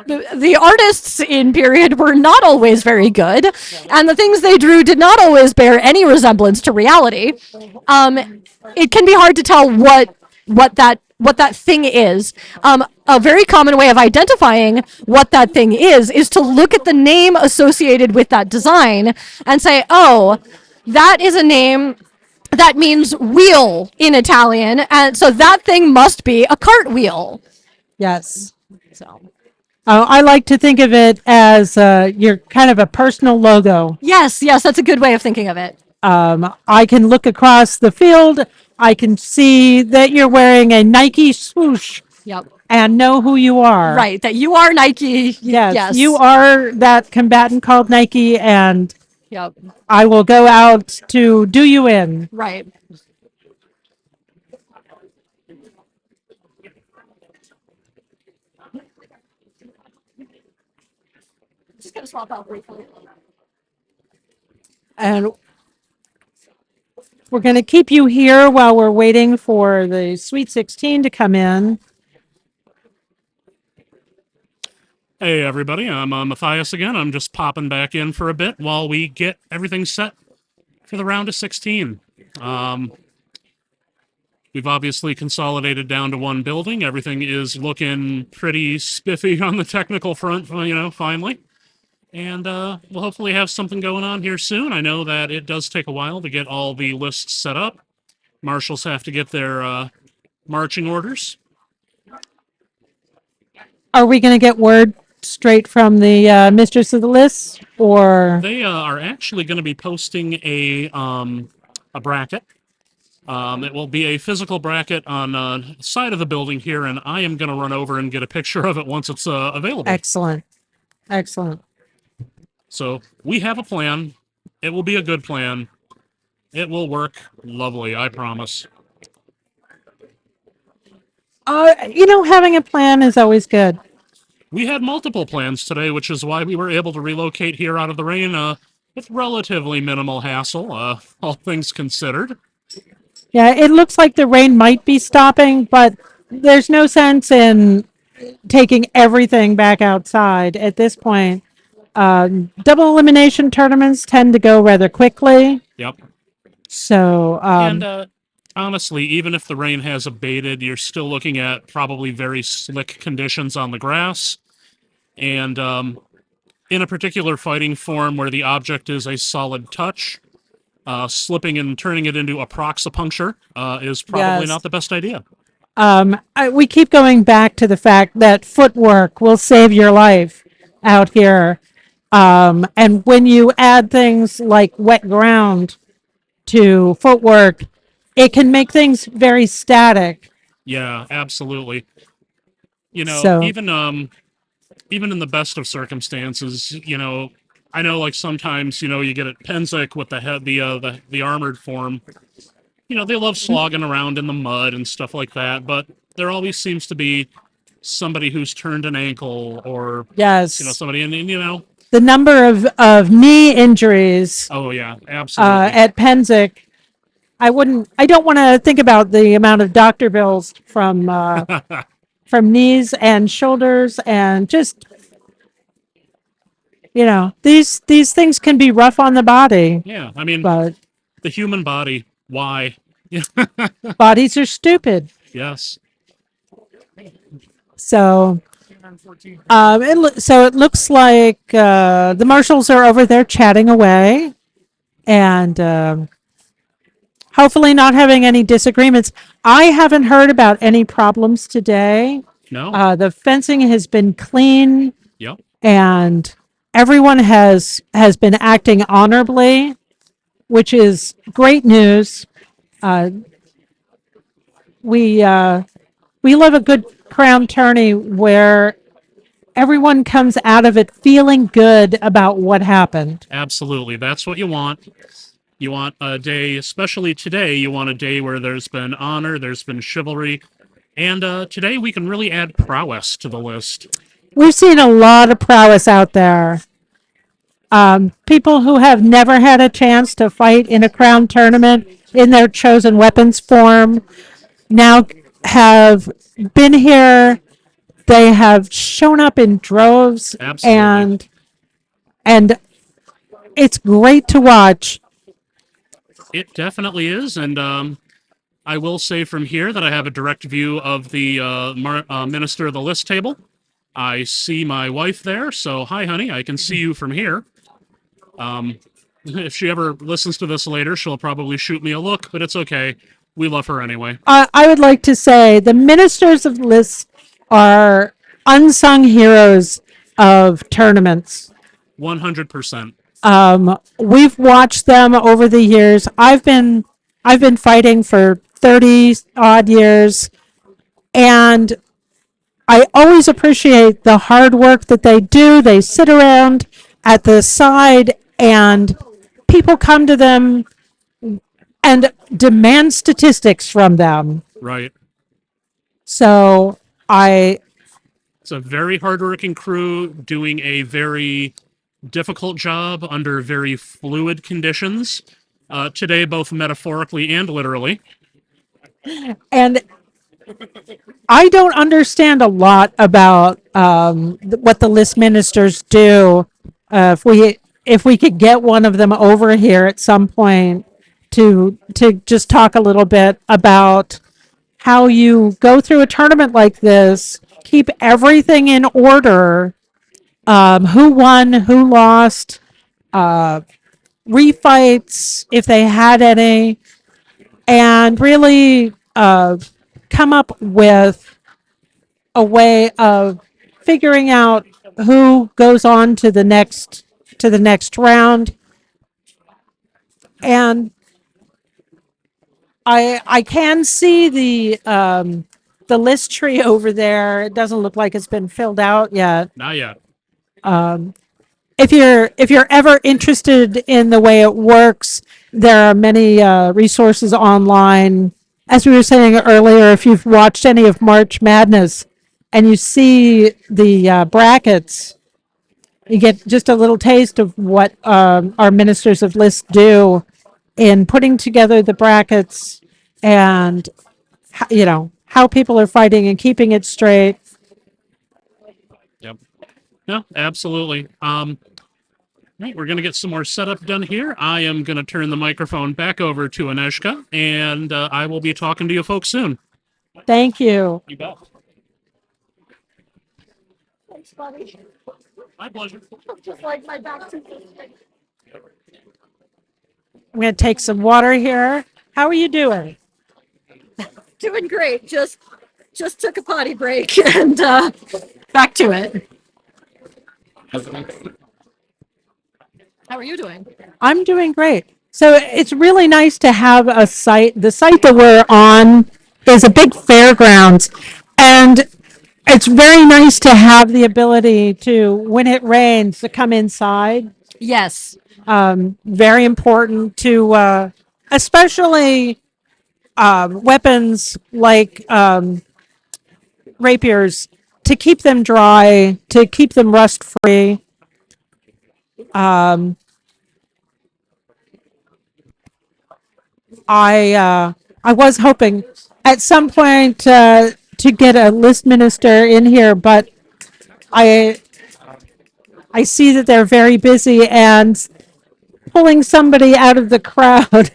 the artists in period were not always very good, and the things they drew did not always bear any resemblance to reality. It can be hard to tell what that thing is. A very common way of identifying what that thing is to look at the name associated with that design and say, oh, that is a name that means wheel in Italian, and so that thing must be a cartwheel. Yes. So. I like to think of it as your kind of a personal logo. Yes, that's a good way of thinking of it. I can look across the field. I can see that you're wearing a Nike swoosh. Yep. And know who you are. Right, that you are Nike. Yes. You are that combatant called Nike, and yep. I will go out to do you in. Right. Just gonna swap out briefly. And we're going to keep you here while we're waiting for the Sweet 16 to come in. Hey everybody, I'm Matthias again. I'm just popping back in for a bit while we get everything set for the round of 16. We've obviously consolidated down to one building. Everything is looking pretty spiffy on the technical front, finally. And we'll hopefully have something going on here soon. I know that it does take a while to get all the lists set up. Marshals have to get their marching orders. Are we going to get word straight from the mistress of the lists, or they are actually going to be posting a bracket. It will be a physical bracket on the side of the building here, and I am going to run over and get a picture of it once it's available. Excellent. So we have a plan. It will be a good plan. It will work lovely, I promise. Having a plan is always good. We had multiple plans today, which is why we were able to relocate here out of the rain with relatively minimal hassle, all things considered. Yeah, it looks like the rain might be stopping, but there's no sense in taking everything back outside at this point. Double elimination tournaments tend to go rather quickly. Yep. So, and honestly, even if the rain has abated, you're still looking at probably very slick conditions on the grass. And in a particular fighting form where the object is a solid touch, slipping and turning it into a proxapuncture is probably not the best idea. We keep going back to the fact that footwork will save your life out here. And when you add things like wet ground to footwork, it can make things very static. Yeah, absolutely. Even in the best of circumstances, I know like sometimes, you get at Pennsic with the armored form. They love slogging around in the mud and stuff like that, but there always seems to be somebody who's turned an ankle or somebody and the number of knee injuries. Oh yeah, absolutely. At Pennsic, I don't want to think about the amount of doctor bills from knees and shoulders, and just these things can be rough on the body. Yeah, I mean, but the human body, why? Bodies are stupid. Yes. So it looks like the marshals are over there chatting away, and hopefully not having any disagreements. I haven't heard about any problems today. No. The fencing has been clean. Yep. And everyone has been acting honorably, which is great news. We love a crown tourney where everyone comes out of it feeling good about what happened. Absolutely. That's what you want. You want a day, especially today, you want a day where there's been honor, there's been chivalry, and today we can really add prowess to the list. We've seen a lot of prowess out there. People who have never had a chance to fight in a crown tournament in their chosen weapons form now have been here. They have shown up in droves. Absolutely. And it's great to watch. It definitely is, and I will say from here that I have a direct view of the Minister of the List table. I see my wife there, so hi, honey, I can see you from here. If she ever listens to this later, she'll probably shoot me a look, but it's okay. We love her anyway. I would like to say the Ministers of the List are unsung heroes of tournaments. 100%. We've watched them over the years. I've been fighting for 30 odd years, and I always appreciate the hard work that they do. They sit around at the side and people come to them and demand statistics from them. Right. So it's a very hardworking crew doing a very difficult job under very fluid conditions. Today, both metaphorically and literally. And I don't understand a lot about what the list ministers do. If we could get one of them over here at some point to just talk a little bit about how you go through a tournament like this, keep everything in order, who won, who lost, refights if they had any, and really come up with a way of figuring out who goes on to the next round. And I can see the list tree over there. It doesn't look like it's been filled out yet. Not yet. If you're ever interested in the way it works, there are many resources online. As we were saying earlier, if you've watched any of March Madness and you see the brackets, you get just a little taste of what our ministers of list do in putting together the brackets and how people are fighting and keeping it straight. Yep. No, absolutely. Right, we're going to get some more setup done here. I am going to turn the microphone back over to Aneshka, and I will be talking to you folks soon. Thank you. You bet. Thanks, buddy. My pleasure. Just like my back to I'm going to take some water here. How are you doing? Doing great. Just took a potty break and back to it. How are you doing? I'm doing great. So it's really nice to have a site. The site that we're on is a big fairgrounds, and it's very nice to have the ability to, when it rains, to come inside. Yes. Very important to, especially weapons like rapiers, to keep them dry, to keep them rust free. I was hoping at some point to get a list minister in here, but I see that they're very busy, and pulling somebody out of the crowd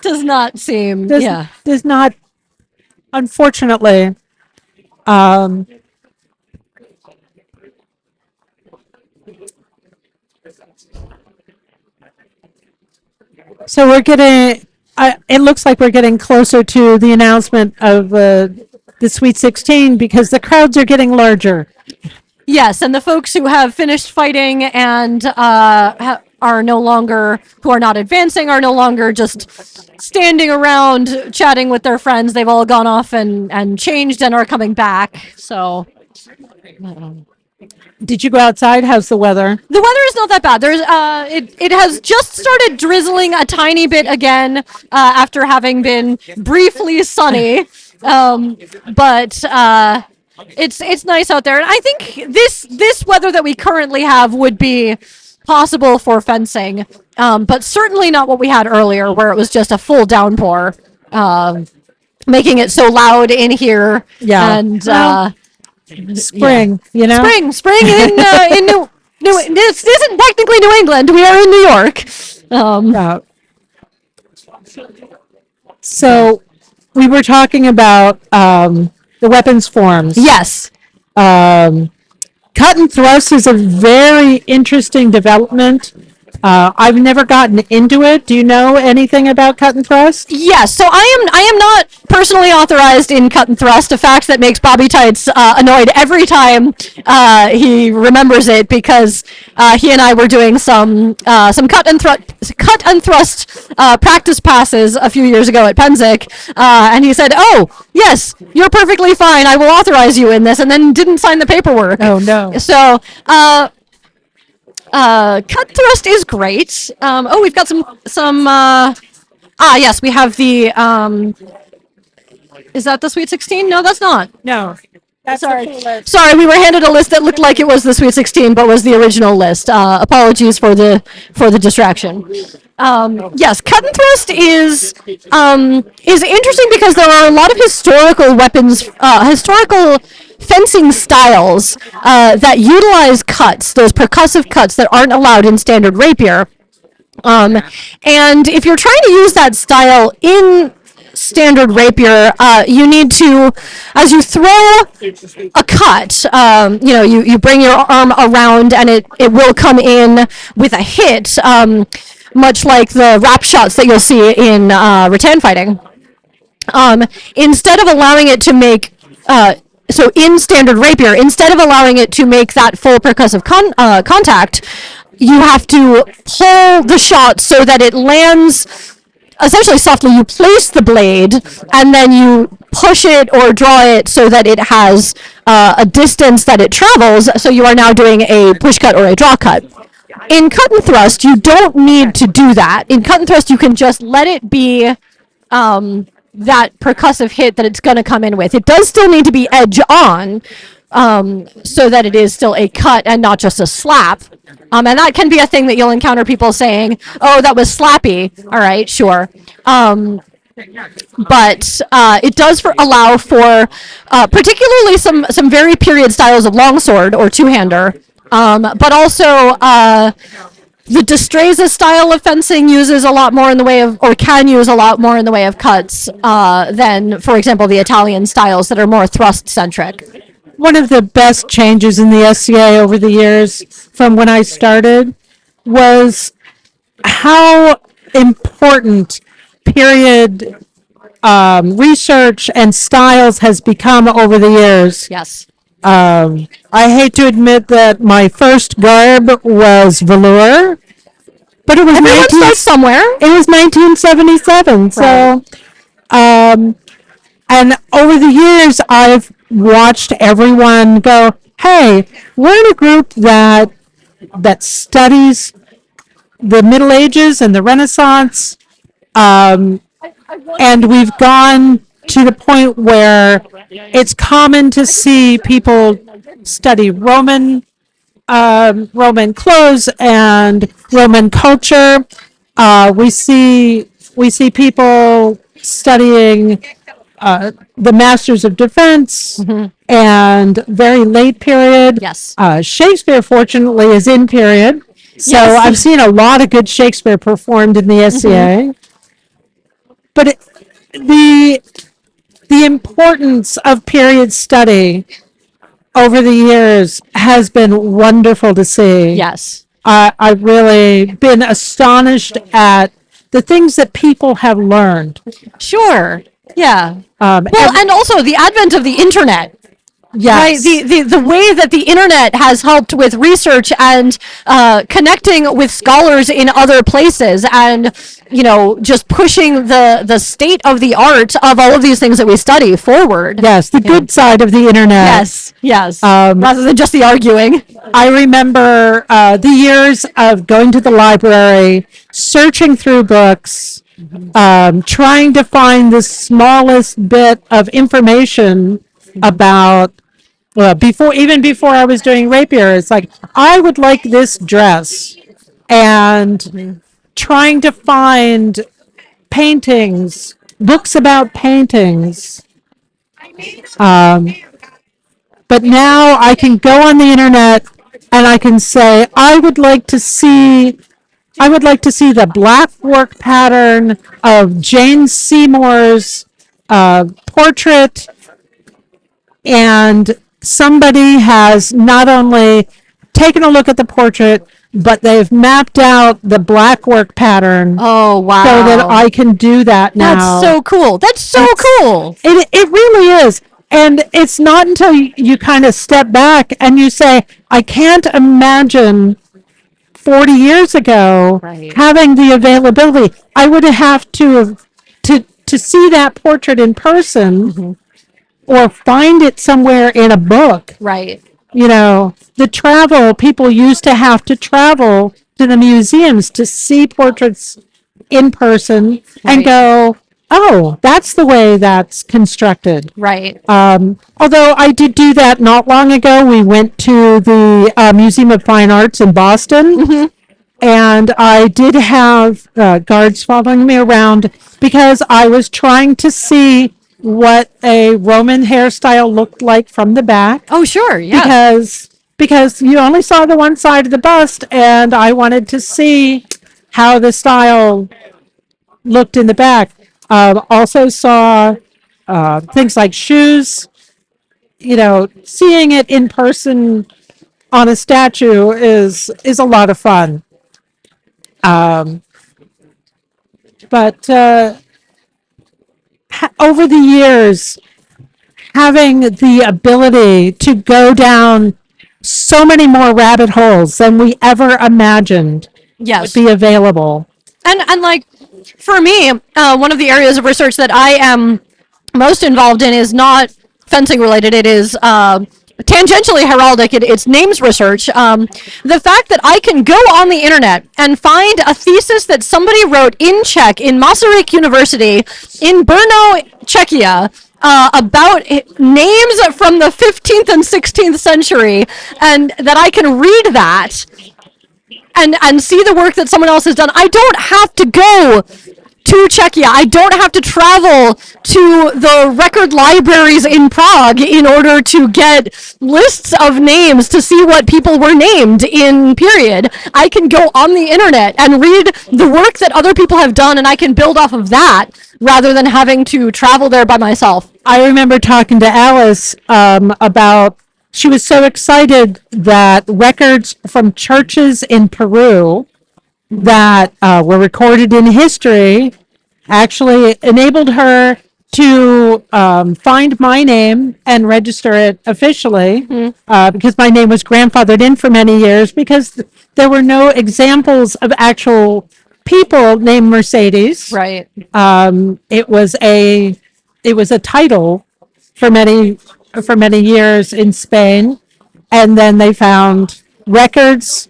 does not seem does not, unfortunately. So we're getting, it looks like we're getting closer to the announcement of the Sweet 16 because the crowds are getting larger. Yes, and the folks who have finished fighting and are no longer, who are not advancing, are no longer just standing around chatting with their friends. They've all gone off and changed and are coming back. So. Did you go outside? How's the weather? The weather is not that bad. There's it has just started drizzling a tiny bit again after having been briefly sunny. But it's nice out there, and I think this weather that we currently have would be possible for fencing, but certainly not what we had earlier, where it was just a full downpour, making it so loud in here. Yeah. And spring, you know? Spring in New this isn't technically New England. We are in New York. So we were talking about the weapons forms. Yes. Cut and thrust is a very interesting development. I've never gotten into it. Do you know anything about cut and thrust? Yes. So I am not personally authorized in cut and thrust, a fact that makes Bobby Tights annoyed every time he remembers it, because he and I were doing some cut and thrust practice passes a few years ago at Penzic, and he said, "Oh, yes, you're perfectly fine. I will authorize you in this," and then didn't sign the paperwork. Oh no. So. Cut thrust is great. We've got some. Yes, we have the. Is that the Sweet 16? No, that's not. No. That's Sorry. the full list. Sorry, we were handed a list that looked like it was the Sweet 16, but was the original list. Apologies for the distraction. Yes, cut and thrust is interesting because there are a lot of historical weapons, historical fencing styles that utilize cuts, those percussive cuts that aren't allowed in standard rapier. And if you're trying to use that style in standard rapier, you need to, as you throw a cut, you bring your arm around and it will come in with a hit, much like the wrap shots that you'll see in rattan fighting. Instead of allowing it to make, so in standard rapier, instead of allowing it to make that full percussive contact, you have to pull the shot so that it lands essentially softly. You place the blade and then you push it or draw it so that it has a distance that it travels, so you are now doing a push cut or a draw cut. In cut and thrust, you don't need to do that. In cut and thrust, you can just let it be that percussive hit that it's going to come in with. It does still need to be edge on, so that it is still a cut and not just a slap. And that can be a thing that you'll encounter people saying, "Oh, that was slappy." All right, sure. But it does allow for particularly some very period styles of longsword or two-hander, but also the Destreza style of fencing uses a lot more in the way of, or can use a lot more in the way of cuts than, for example, the Italian styles that are more thrust-centric. One of the best changes in the SCA over the years from when I started was how important period research and styles has become over the years. Yes. I hate to admit that my first garb was velour, but it was somewhere. It was 1977. Right. So, and over the years, I've watched everyone go, "Hey, we're in a group that studies the Middle Ages and the Renaissance, and we've gone to the point where it's common to see people study Roman clothes and Roman culture. We see people studying the Masters of Defense, and very late period. Yes. Shakespeare, fortunately, is in period. So yes. I've seen a lot of good Shakespeare performed in the SCA. But the importance of period study over the years has been wonderful to see. Yes. I've really been astonished at the things that people have learned. Sure. Yeah. And also the advent of the internet Right, the way that the internet has helped with research and connecting with scholars in other places, and just pushing the state of the art of all of these things that we study forward. Yes, the good side of the internet. Yes, rather than just the arguing. I remember the years of going to the library, searching through books, trying to find the smallest bit of information about. Well, before I was doing rapier, it's like, I would like this dress, and trying to find paintings, books about paintings. But now I can go on the internet and I can say, I would like to see the black work pattern of Jane Seymour's portrait, and somebody has not only taken a look at the portrait, but they've mapped out the black work pattern. Oh, wow. So that I can do that now. That's so cool. That's so cool. It really is. And it's not until you kind of step back and you say, I can't imagine 40 years ago having the availability. I would have to see that portrait in person, or find it somewhere in a book. Right. The travel, people used to have to travel to the museums to see portraits in person and go, oh, that's the way that's constructed. Right. Although I did do that not long ago. We went to the Museum of Fine Arts in Boston, and I did have guards following me around because I was trying to see what a Roman hairstyle looked like from the back. Oh, sure, yeah. Because you only saw the one side of the bust, and I wanted to see how the style looked in the back. Also saw things like shoes. Seeing it in person on a statue is a lot of fun. But over the years, having the ability to go down so many more rabbit holes than we ever imagined would be available. And like, for me, one of the areas of research that I am most involved in is not fencing related. It is tangentially heraldic. It's names research. The fact that I can go on the internet and find a thesis that somebody wrote in Czech in Masaryk University in Brno, Czechia, about names from the 15th and 16th century, and that I can read that and see the work that someone else has done. I don't have to go to Czechia. I don't have to travel to the record libraries in Prague in order to get lists of names to see what people were named in period. I can go on the internet and read the work that other people have done, and I can build off of that rather than having to travel there by myself. I remember talking to Alice about, she was so excited that records from churches in Peru that were recorded in history actually enabled her to find my name and register it officially, because my name was grandfathered in for many years, because there were no examples of actual people named Mercedes. Right. It was a title for many years in Spain, and then they found records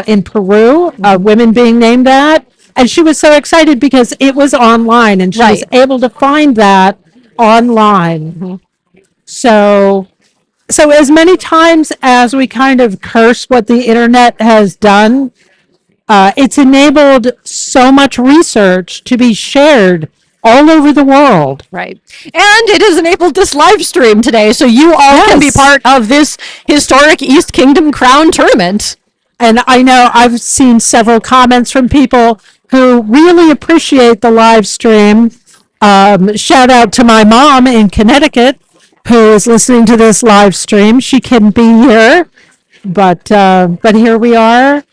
in Peru, women being named that, and she was so excited because it was online, and she was able to find that online. So as many times as we kind of curse what the internet has done, it's enabled so much research to be shared all over the world. Right. And it has enabled this live stream today, so you all can be part of this historic East Kingdom Crown tournament. And I know I've seen several comments from people who really appreciate the live stream. Shout out to my mom in Connecticut, who is listening to this live stream. She couldn't be here, but here we are.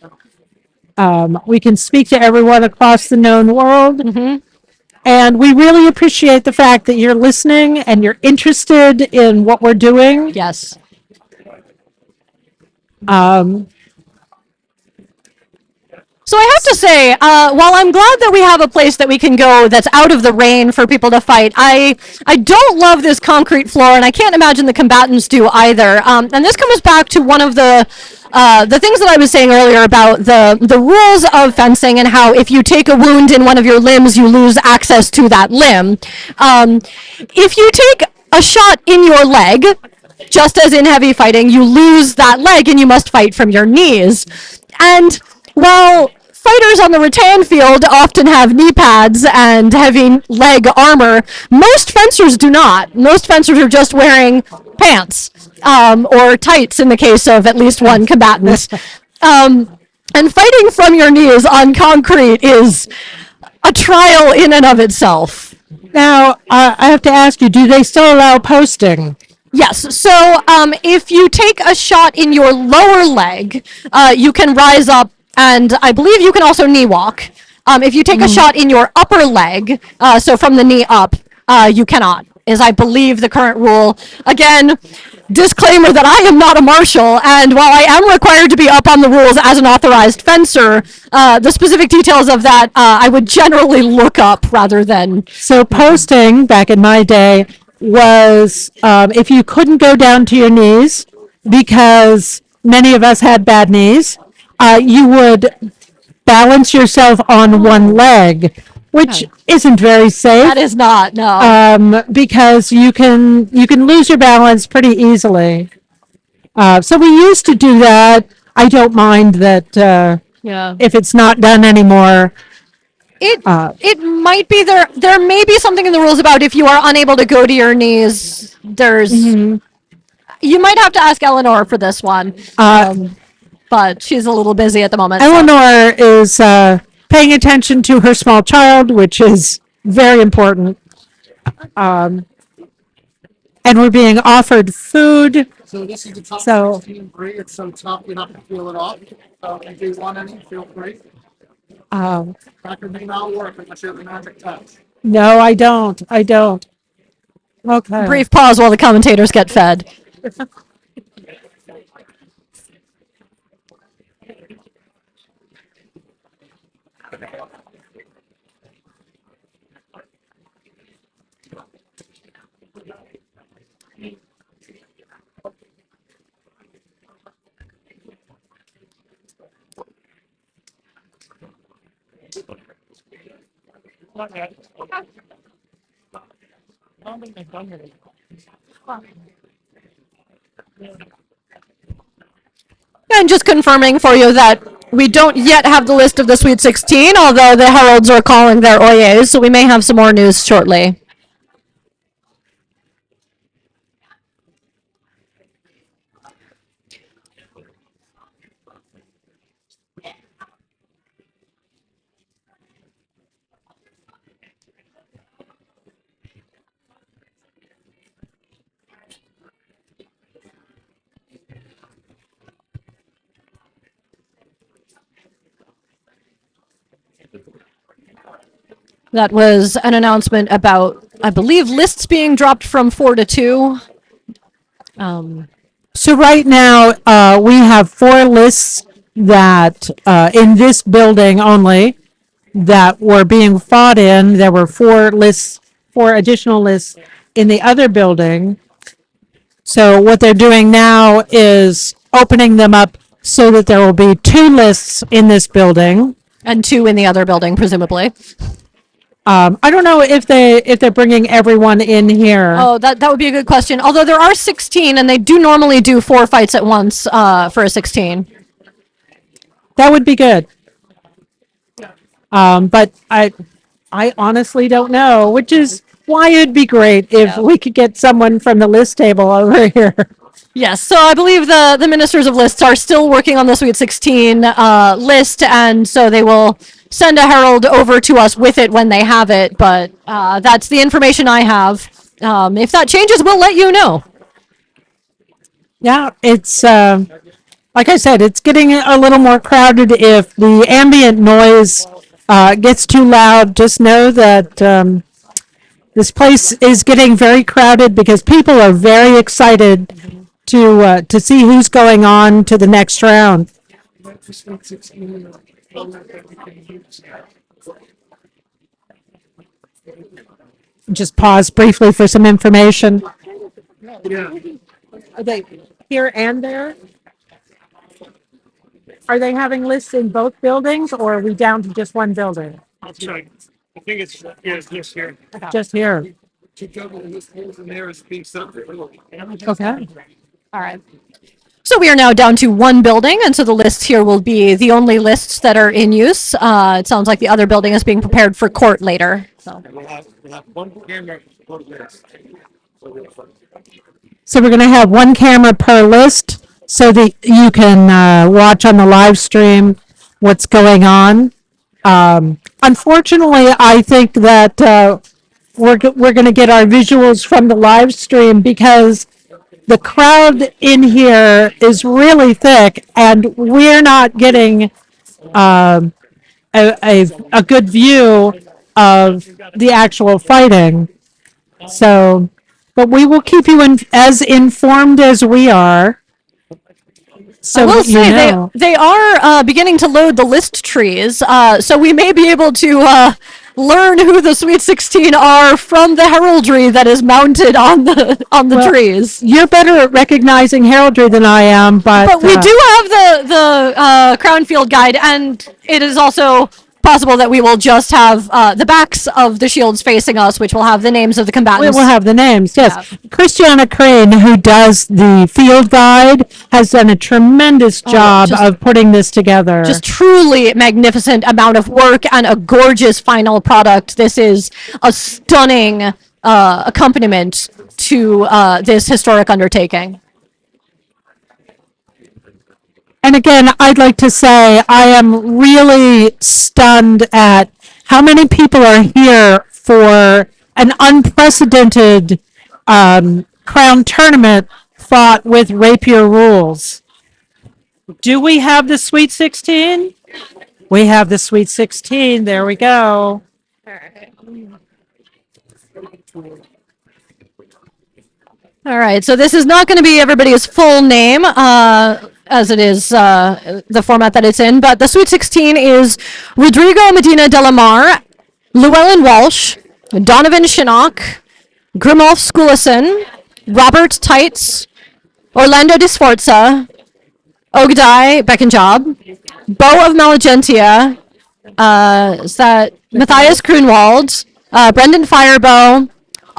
We can speak to everyone across the known world. And we really appreciate the fact that you're listening and you're interested in what we're doing. Yes. So I have to say, while I'm glad that we have a place that we can go that's out of the rain for people to fight, I don't love this concrete floor, and I can't imagine the combatants do either. And this comes back to one of the things that I was saying earlier about the rules of fencing and how if you take a wound in one of your limbs, you lose access to that limb. If you take a shot in your leg, just as in heavy fighting, you lose that leg and you must fight from your knees. And while fighters on the rattan field often have knee pads and heavy leg armor, most fencers do not. Most fencers are just wearing pants, or tights in the case of at least one combatant. And fighting from your knees on concrete is a trial in and of itself. Now, I have to ask you, do they still allow posting? Yes. So if you take a shot in your lower leg, you can rise up, and I believe you can also knee walk. If you take a shot in your upper leg, so from the knee up, you cannot, is I believe the current rule. Again, disclaimer that I am not a marshal, and while I am required to be up on the rules as an authorized fencer, the specific details of that I would generally look up rather than... So posting, back in my day, was if you couldn't go down to your knees, because many of us had bad knees, you would balance yourself on one leg, which isn't very safe. That is not, no. Because you can lose your balance pretty easily. So we used to do that. I don't mind that if it's not done anymore. It might be there may be something in the rules about if you are unable to go to your knees, there's you might have to ask Eleanor for this one. But she's a little busy at the moment. Eleanor is paying attention to her small child, which is very important. And we're being offered food. So this is the top 16 it's so top, you're not going to peel it off. So if you want any, feel free. Cracker may not work unless you have a magic touch. No, I don't. Okay. Brief pause while the commentators get fed. And just confirming for you that we don't yet have the list of the Sweet 16, although the Heralds are calling their oyes, so we may have some more news shortly. That was an announcement about, I believe, lists being dropped from 4 to 2. So right now, we have 4 lists that, in this building only, that were being fought in. There were 4 additional lists in the other building. So what they're doing now is opening them up so that there will be 2 lists in this building. And 2 in the other building, presumably. I don't know if they're bringing everyone in here. Oh, that would be a good question. Although there are 16, and they do normally do 4 fights at once for a 16. That would be good. But I honestly don't know, which is why it'd be great if we could get someone from the list table over here. Yes, so I believe the ministers of lists are still working on the Sweet 16 list, and so they will send a herald over to us with it when they have it, but that's the information I have. If that changes, we'll let you know. Yeah, it's, like I said, it's getting a little more crowded if the ambient noise gets too loud, just know that this place is getting very crowded because people are very excited to see who's going on to the next round. Just pause briefly for some information. Are they here and there? Are they having lists in both buildings, or are we down to just one building? I'll check. I think it's just here. Just here. Okay. All right. So we are now down to one building, and so the list here will be the only lists that are in use. It sounds like the other building is being prepared for court later. So. We'll have one camera. So we're going to have one camera per list so that you can watch on the live stream what's going on. Unfortunately, I think that we're going to get our visuals from the live stream because the crowd in here is really thick and we're not getting a good view of the actual fighting. So, but we will keep you as informed as we are. So I will say know. they are beginning to load the list trees, so we may be able to learn who the Sweet 16 are from the heraldry that is mounted on the trees. You're better at recognizing heraldry than I am, but we do have the Crown Field Guide, and it is also possible that we will just have the backs of the shields facing us, which will have the names of the combatants. We will have the names, yes. Yeah. Christiana Crane, who does the field guide, has done a tremendous job of putting this together. Just truly magnificent amount of work and a gorgeous final product. This is a stunning accompaniment to this historic undertaking. And again, I'd like to say I am really stunned at how many people are here for an unprecedented crown tournament fought with rapier rules. Do we have the Sweet 16? We have the Sweet 16. There we go. All right, so this is not going to be everybody's full name, as it is the format that it's in, but the Sweet 16 is Rodrigo Medina de la Mar, Llewellyn Walsh, Donovan Shinnock, Grimolf Skulison, Robert Tights, Orlando Di Sforza, Ogdai Beckenjob, Bo of Malagentia, is that Matthias Grunwald, Brendan Firebow,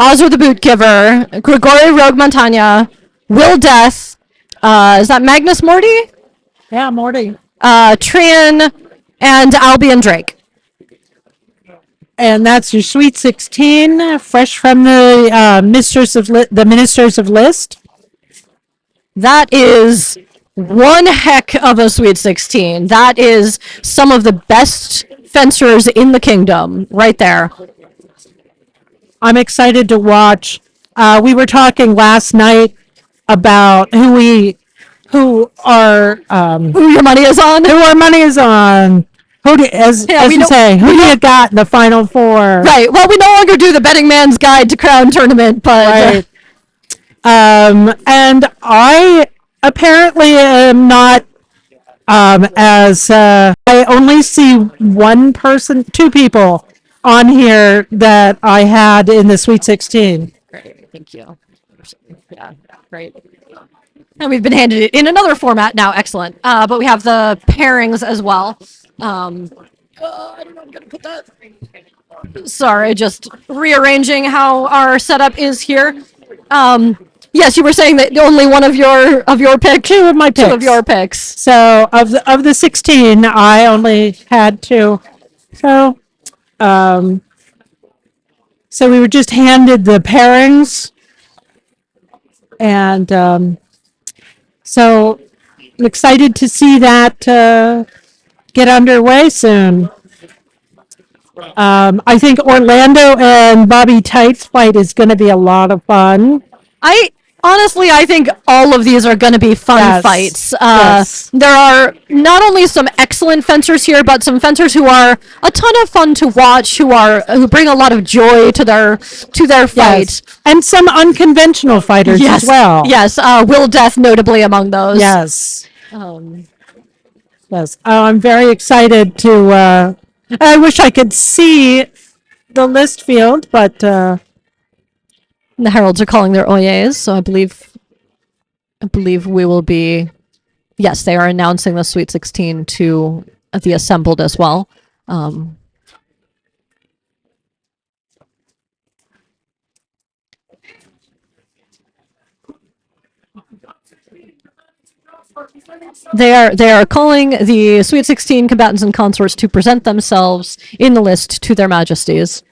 Ozra the Bootgiver, Grigori Rogue Montagna, Will Death, is that Magnus Morty? Yeah, Morty. Trian, and Albion Drake. And that's your Sweet 16, fresh from the Ministers of List. That is one heck of a Sweet 16. That is some of the best fencers in the kingdom, right there. I'm excited to watch. We were talking last night about who your money is on. Who our money is on. Who do you got in the Final Four? Right. Well, we no longer do the betting man's guide to Crown Tournament, but right. And I apparently am not I only see two people on here that I had in the Sweet 16. Great, thank you. Yeah, great. And we've been handed it in another format now. Excellent. But we have the pairings as well. I don't know. I'm gonna put that. Sorry, just rearranging how our setup is here. Yes, you were saying that only one of your picks. Two of my picks. Two of your picks. So of the 16, I only had two. So we were just handed the pairings, and so I'm excited to see that get underway soon. I think Orlando and Bobby Tight's fight is going to be a lot of fun. Honestly, I think all of these are going to be fun Yes. fights. Yes. There are not only some excellent fencers here, but some fencers who are a ton of fun to watch, who bring a lot of joy to their fight. Yes. And some unconventional fighters Yes, as well. yes. Will Death notably among those. Yes. Um, Yes. I'm very excited to. I wish I could see the list field, but the Heralds are calling their oyes, so I believe we will be. Yes, they are announcing the Sweet 16 to the assembled as well. They are calling the Sweet 16 combatants and consorts to present themselves in the list to their majesties.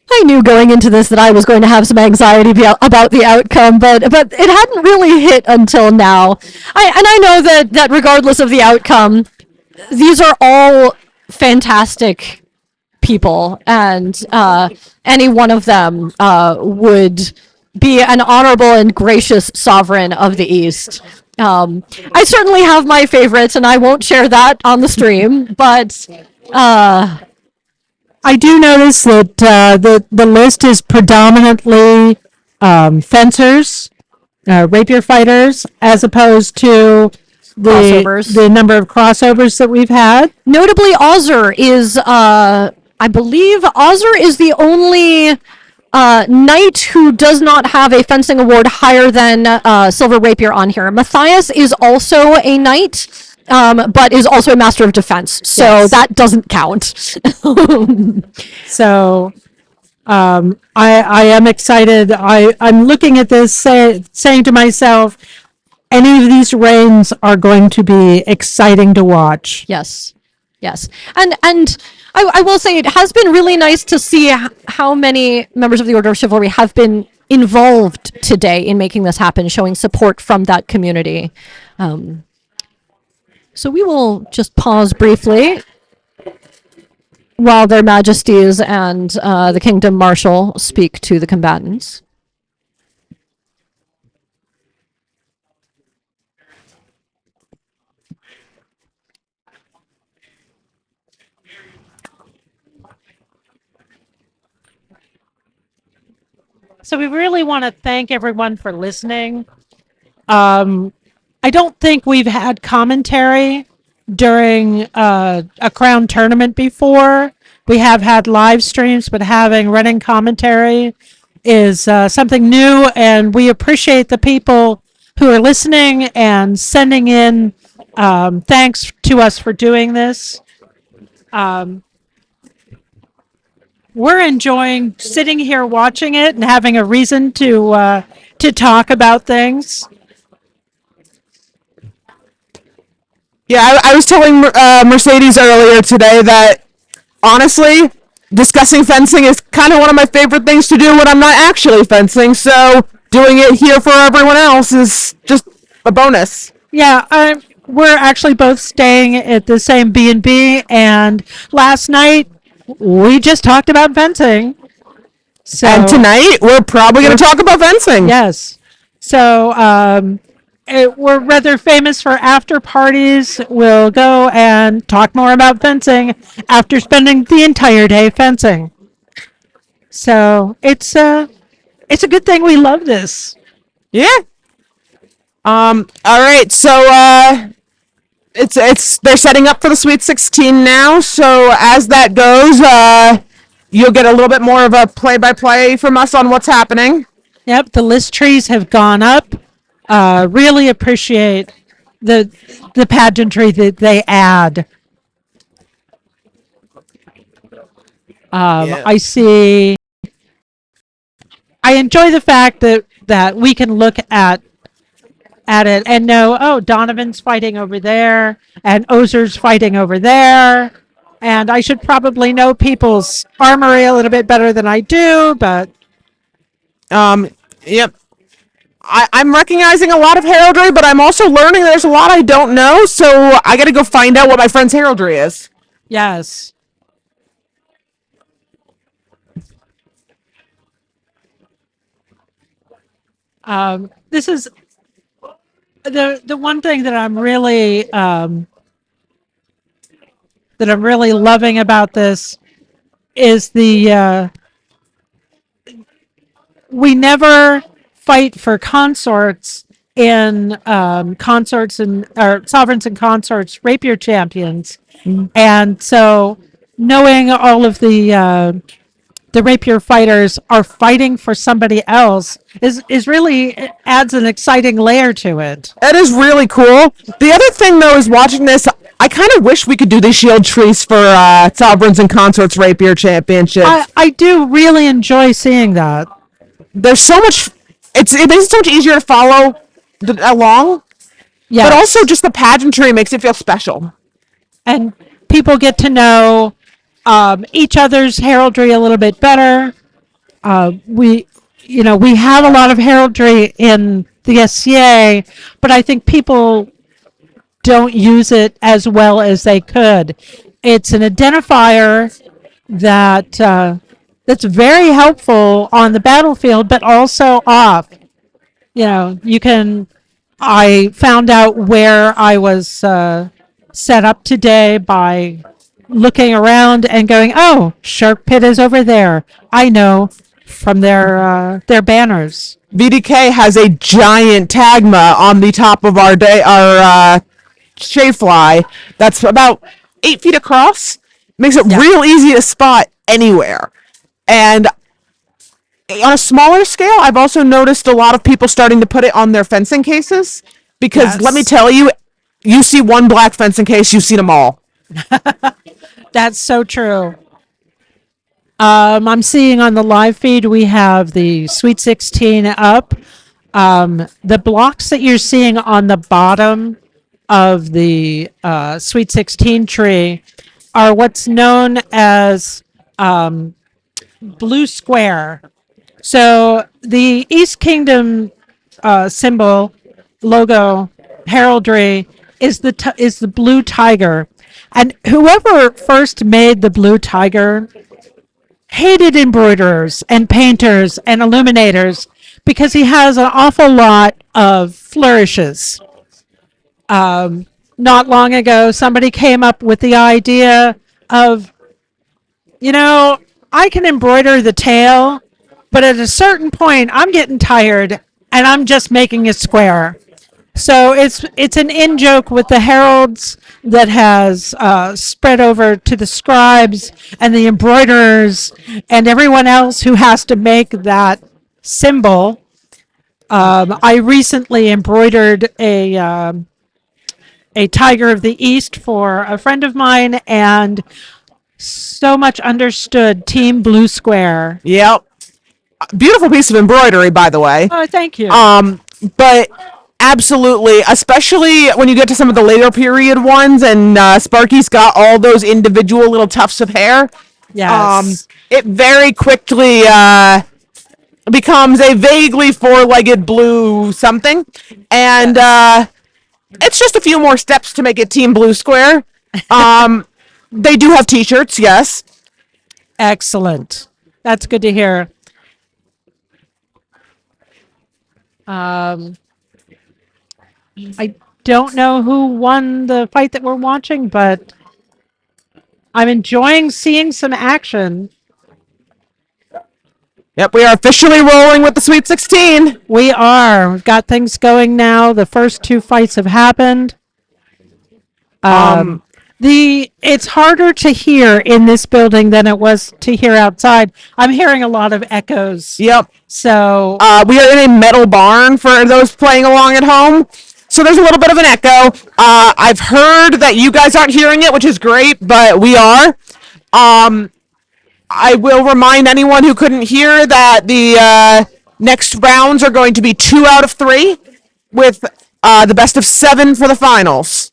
I knew going into this that I was going to have some anxiety about the outcome, but it hadn't really hit until now. I know that regardless of the outcome, these are all fantastic people, and any one of them would be an honorable and gracious sovereign of the East. I certainly have my favorites, and I won't share that on the stream, but I do notice that the list is predominantly fencers, rapier fighters, as opposed to the number of crossovers that we've had. Notably, Ozzer is, I believe, Ozzer is the only knight who does not have a fencing award higher than Silver Rapier on here. Matthias is also a knight, but is also a master of defense, so Yes. that doesn't count. So I am excited. I'm looking at this saying to myself, any of these reigns are going to be exciting to watch. Yes, yes, and I will say it has been really nice to see how many members of the Order of Chivalry have been involved today in making this happen, showing support from that community. So we will just pause briefly while their majesties and the Kingdom Marshal speak to the combatants. So we really want to thank everyone for listening. I don't think we've had commentary during a crown tournament before. We have had live streams, but having running commentary is something new, and we appreciate the people who are listening and sending in thanks to us for doing this. We're enjoying sitting here watching it and having a reason to talk about things. Yeah, I was telling Mercedes earlier today that, honestly, discussing fencing is kind of one of my favorite things to do when I'm not actually fencing, so doing it here for everyone else is just a bonus. Yeah, we're actually both staying at the same B&B, and last night we just talked about fencing. So, And tonight, we're probably going to talk about fencing. Yes. So, we're rather famous for after parties. We'll go and talk more about fencing after spending the entire day fencing. So it's a good thing we love this. Yeah. All right. So they're setting up for the Sweet 16 now. So as that goes, you'll get a little bit more of a play-by-play from us on what's happening. Yep, the list trees have gone up. Really appreciate the pageantry that they add. I see. I enjoy the fact that we can look at it and know, oh, Donovan's fighting over there, and Ozer's fighting over there, and I should probably know people's armory a little bit better than I do, but Yep. I'm recognizing a lot of heraldry, but I'm also learning there's a lot I don't know, so I gotta go find out what my friend's heraldry is. Yes. This is the one thing that I'm really loving about this is the we never fight for consorts in consorts and or sovereigns and consorts rapier champions, and so knowing all of the rapier fighters are fighting for somebody else is really adds an exciting layer to it. That is really cool. The other thing, though, is watching this, I kind of wish we could do the shield trees for Sovereigns and Consorts Rapier Championship. I do really enjoy seeing that. There's so much, it makes it so much easier to follow along. Yes. But also just the pageantry makes it feel special. And people get to know each other's heraldry a little bit better. We have a lot of heraldry in the SCA, but I think people don't use it as well as they could. It's an identifier that's very helpful on the battlefield, but also off. I found out where I was set up today by looking around and going, oh, Shark Pit is over there. I know from their banners. VDK has a giant tagma on the top of our Shayfly that's about 8 feet across. Makes it real easy to spot anywhere. And on a smaller scale, I've also noticed a lot of people starting to put it on their fencing cases. Because let me tell you, you see one black fencing case, you've seen them all. That's so true. I'm seeing on the live feed we have the Sweet 16 up. The blocks that you're seeing on the bottom of the Sweet 16 tree are what's known as blue square. So the East Kingdom symbol, logo, heraldry is the blue tiger. And whoever first made the blue tiger hated embroiderers and painters and illuminators because he has an awful lot of flourishes. Not long ago, somebody came up with the idea of, I can embroider the tail, but at a certain point, I'm getting tired and I'm just making a square. So it's an in-joke with the heralds that has spread over to the scribes and the embroiderers and everyone else who has to make that symbol. I recently embroidered a Tiger of the East for a friend of mine, and so much understood Team Blue Square. Yep. Beautiful piece of embroidery, by the way. Oh, thank you. But absolutely, especially when you get to some of the later period ones, and Sparky's got all those individual little tufts of hair. Yes. It very quickly becomes a vaguely four-legged blue something, and it's just a few more steps to make it Team Blue Square. They do have T-shirts, yes. Excellent. That's good to hear. I don't know who won the fight that we're watching, but I'm enjoying seeing some action. Yep, we are officially rolling with the Sweet 16. We are. We've got things going now. The first two fights have happened. It's harder to hear in this building than it was to hear outside. I'm hearing a lot of echoes. Yep. So we are in a metal barn for those playing along at home. So there's a little bit of an echo. I've heard that you guys aren't hearing it, which is great, but we are. I will remind anyone who couldn't hear that the next rounds are going to be 2 out of 3 with the best of 7 for the finals.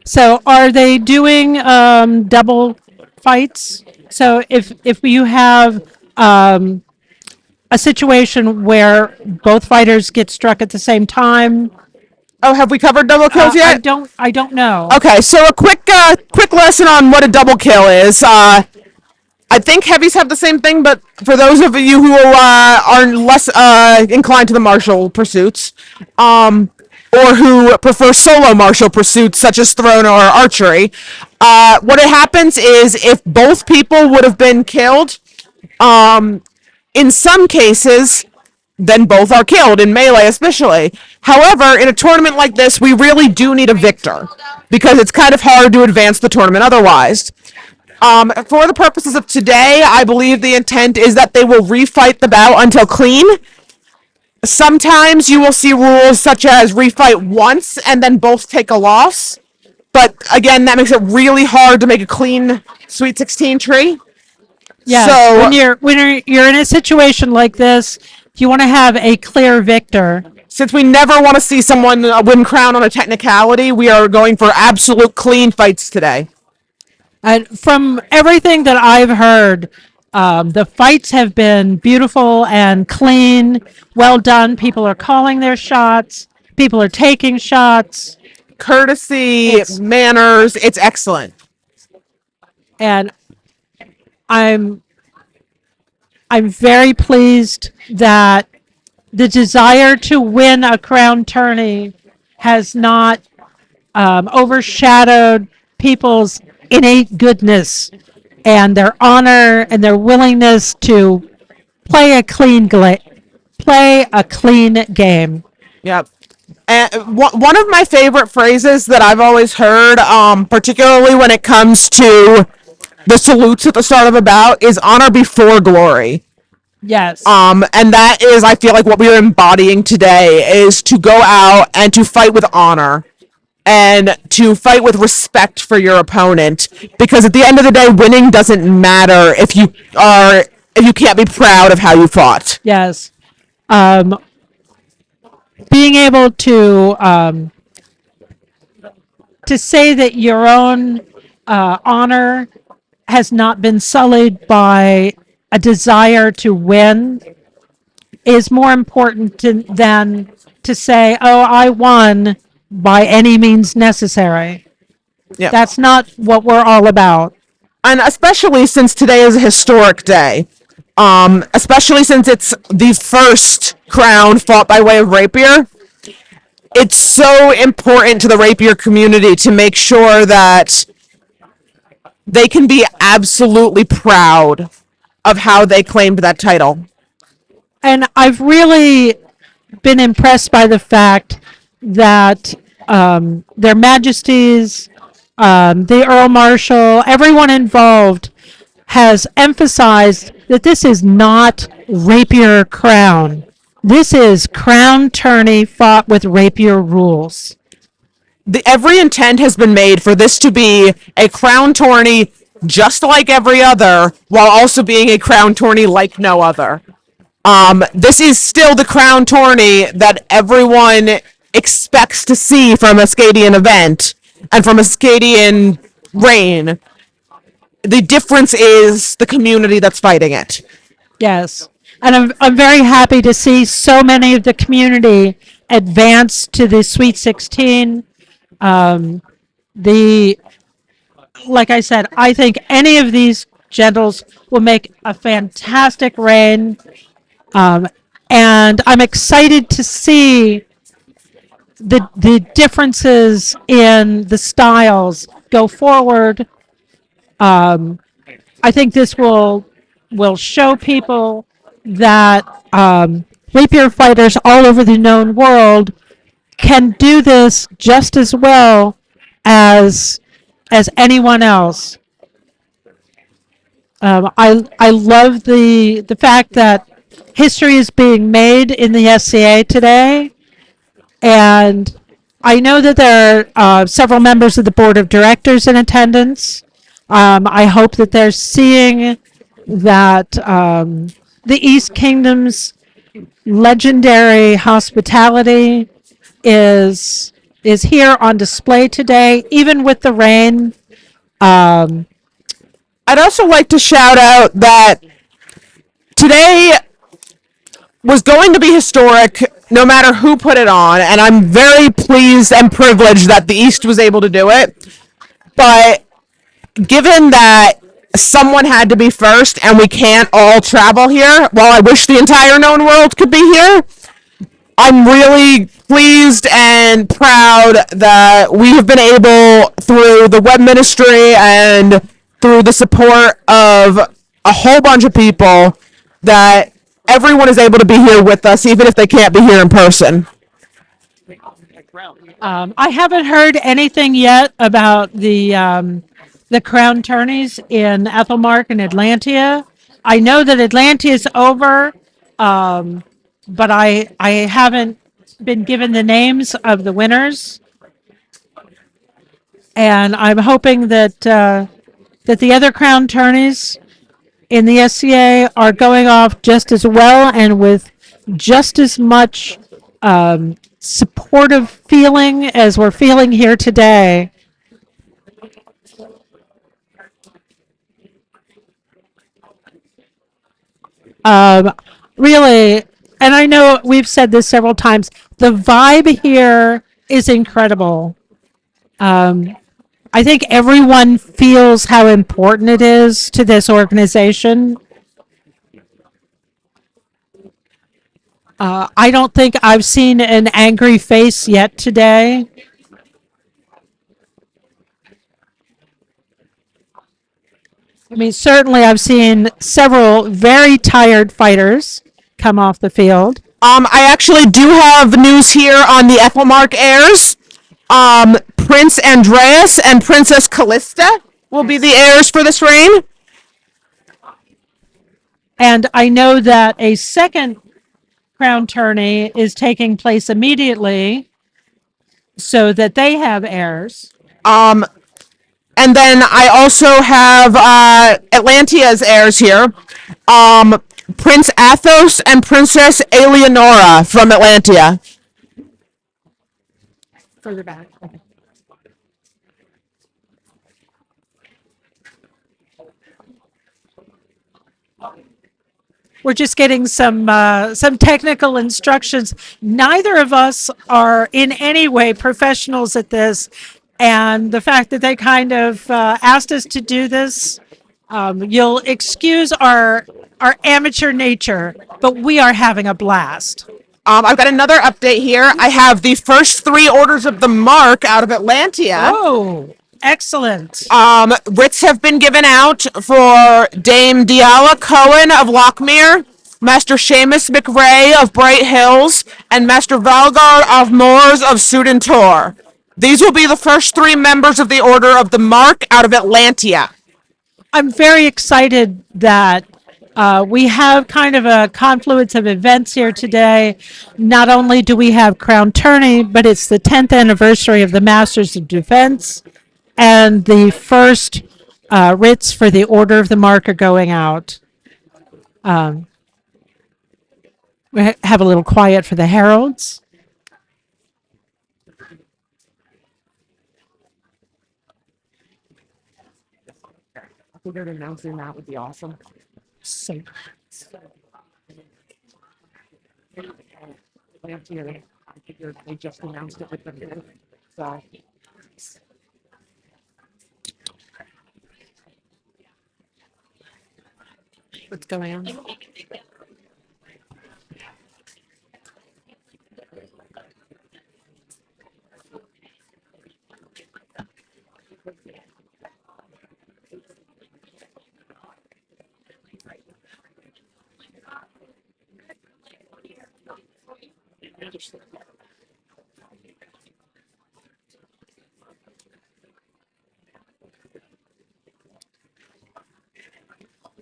So are they doing double fights? So if you have a situation where both fighters get struck at the same time? Oh, have we covered double kills yet? I don't know. Okay, so a quick lesson on what a double kill is. I think heavies have the same thing, but for those of you who are less inclined to the martial pursuits, or who prefer solo martial pursuits such as thrown or archery, what happens is if both people would have been killed, in some cases, then both are killed, in melee especially. However, in a tournament like this, we really do need a victor, because it's kind of hard to advance the tournament otherwise. For the purposes of today, I believe the intent is that they will refight the bout until clean. Sometimes you will see rules such as refight once and then both take a loss. But again, that makes it really hard to make a clean Sweet 16 tree. Yeah, So when you're in a situation like this, you want to have a clear victor. since we never want to see someone win crown on a technicality, we are going for absolute clean fights today. And from everything that I've heard, the fights have been beautiful and clean, well done. People are calling their shots. People are taking shots. Courtesy, manners, it's excellent. And I'm very pleased that the desire to win a crown tourney has not overshadowed people's innate goodness and their honor and their willingness to play a clean game. Yep. And one of my favorite phrases that I've always heard, particularly when it comes to the salutes at the start of a bout, is honor before glory. Yes. And that is, I feel like, what we are embodying today, is to go out and to fight with honor and to fight with respect for your opponent, because at the end of the day, winning doesn't matter if you can't be proud of how you fought. Yes. Being able to say that your own honor has not been sullied by a desire to win is more important than to say, oh, I won by any means necessary. Yeah. That's not what we're all about. And especially since today is a historic day, especially since it's the first crown fought by way of rapier, it's so important to the rapier community to make sure that they can be absolutely proud of how they claimed that title. And I've really been impressed by the fact that their Majesties, the Earl Marshal, everyone involved has emphasized that this is not rapier crown. This is crown tourney fought with rapier rules. Every intent has been made for this to be a crown tourney just like every other, while also being a crown tourney like no other. This is still the crown tourney that everyone expects to see from a Scadian event and from a Scadian reign. The difference is the community that's fighting it. Yes. And I'm very happy to see so many of the community advance to the Sweet 16. Like I said, I think any of these gentles will make a fantastic reign. And I'm excited to see the differences in the styles go forward. I think this will show people that rapier fighters all over the known world can do this just as well as anyone else. I love the fact that history is being made in the SCA today, and I know that there are several members of the board of directors in attendance. I hope that they're seeing that the East Kingdom's legendary hospitality is here on display today, even with the rain. I'd also like to shout out that today was going to be historic no matter who put it on, and I'm very pleased and privileged that the East was able to do it. But given that someone had to be first and we can't all travel here, while I wish the entire known world could be here, I'm really pleased and proud that we have been able, through the web ministry and through the support of a whole bunch of people, that everyone is able to be here with us, even if they can't be here in person. I haven't heard anything yet about the crown tourneys in Ethelmark and Atlantia. I know that Atlantia is over, but I haven't been given the names of the winners, and I'm hoping that that the other crown tourneys in the SCA are going off just as well and with just as much supportive feeling as we're feeling here today. Really, and I know we've said this several times, the vibe here is incredible. I think everyone feels how important it is to this organization. I don't think I've seen an angry face yet today. I mean, certainly I've seen several very tired fighters come off the field. I actually do have news here on the Ethelmark heirs. Prince Andreas and Princess Callista will be the heirs for this reign. And I know that a second crown tourney is taking place immediately so that they have heirs. And then I also have Atlantia's heirs here. Prince Athos and Princess Eleonora from Atlantia. Further back. Okay. We're just getting some technical instructions. Neither of us are in any way professionals at this, and the fact that they kind of asked us to do this, you'll excuse our amateur nature, but we are having a blast. I've got another update here. I have the first 3 orders of the Mark out of Atlantia. Oh, excellent. Writs have been given out for Dame Diala Cohen of Lockmere, Master Seamus McRae of Bright Hills, and Master Valgard of Moors of Sudentor. These will be the first 3 members of the Order of the Mark out of Atlantia. I'm very excited that we have kind of a confluence of events here today. Not only do we have Crown Tourney, but it's the 10th anniversary of the Masters of Defense, and the first writs for the Order of the Mark are going out. We have a little quiet for the Heralds. I figured announcing that would be awesome. So, I figured they just announced it with them. So. what's going on?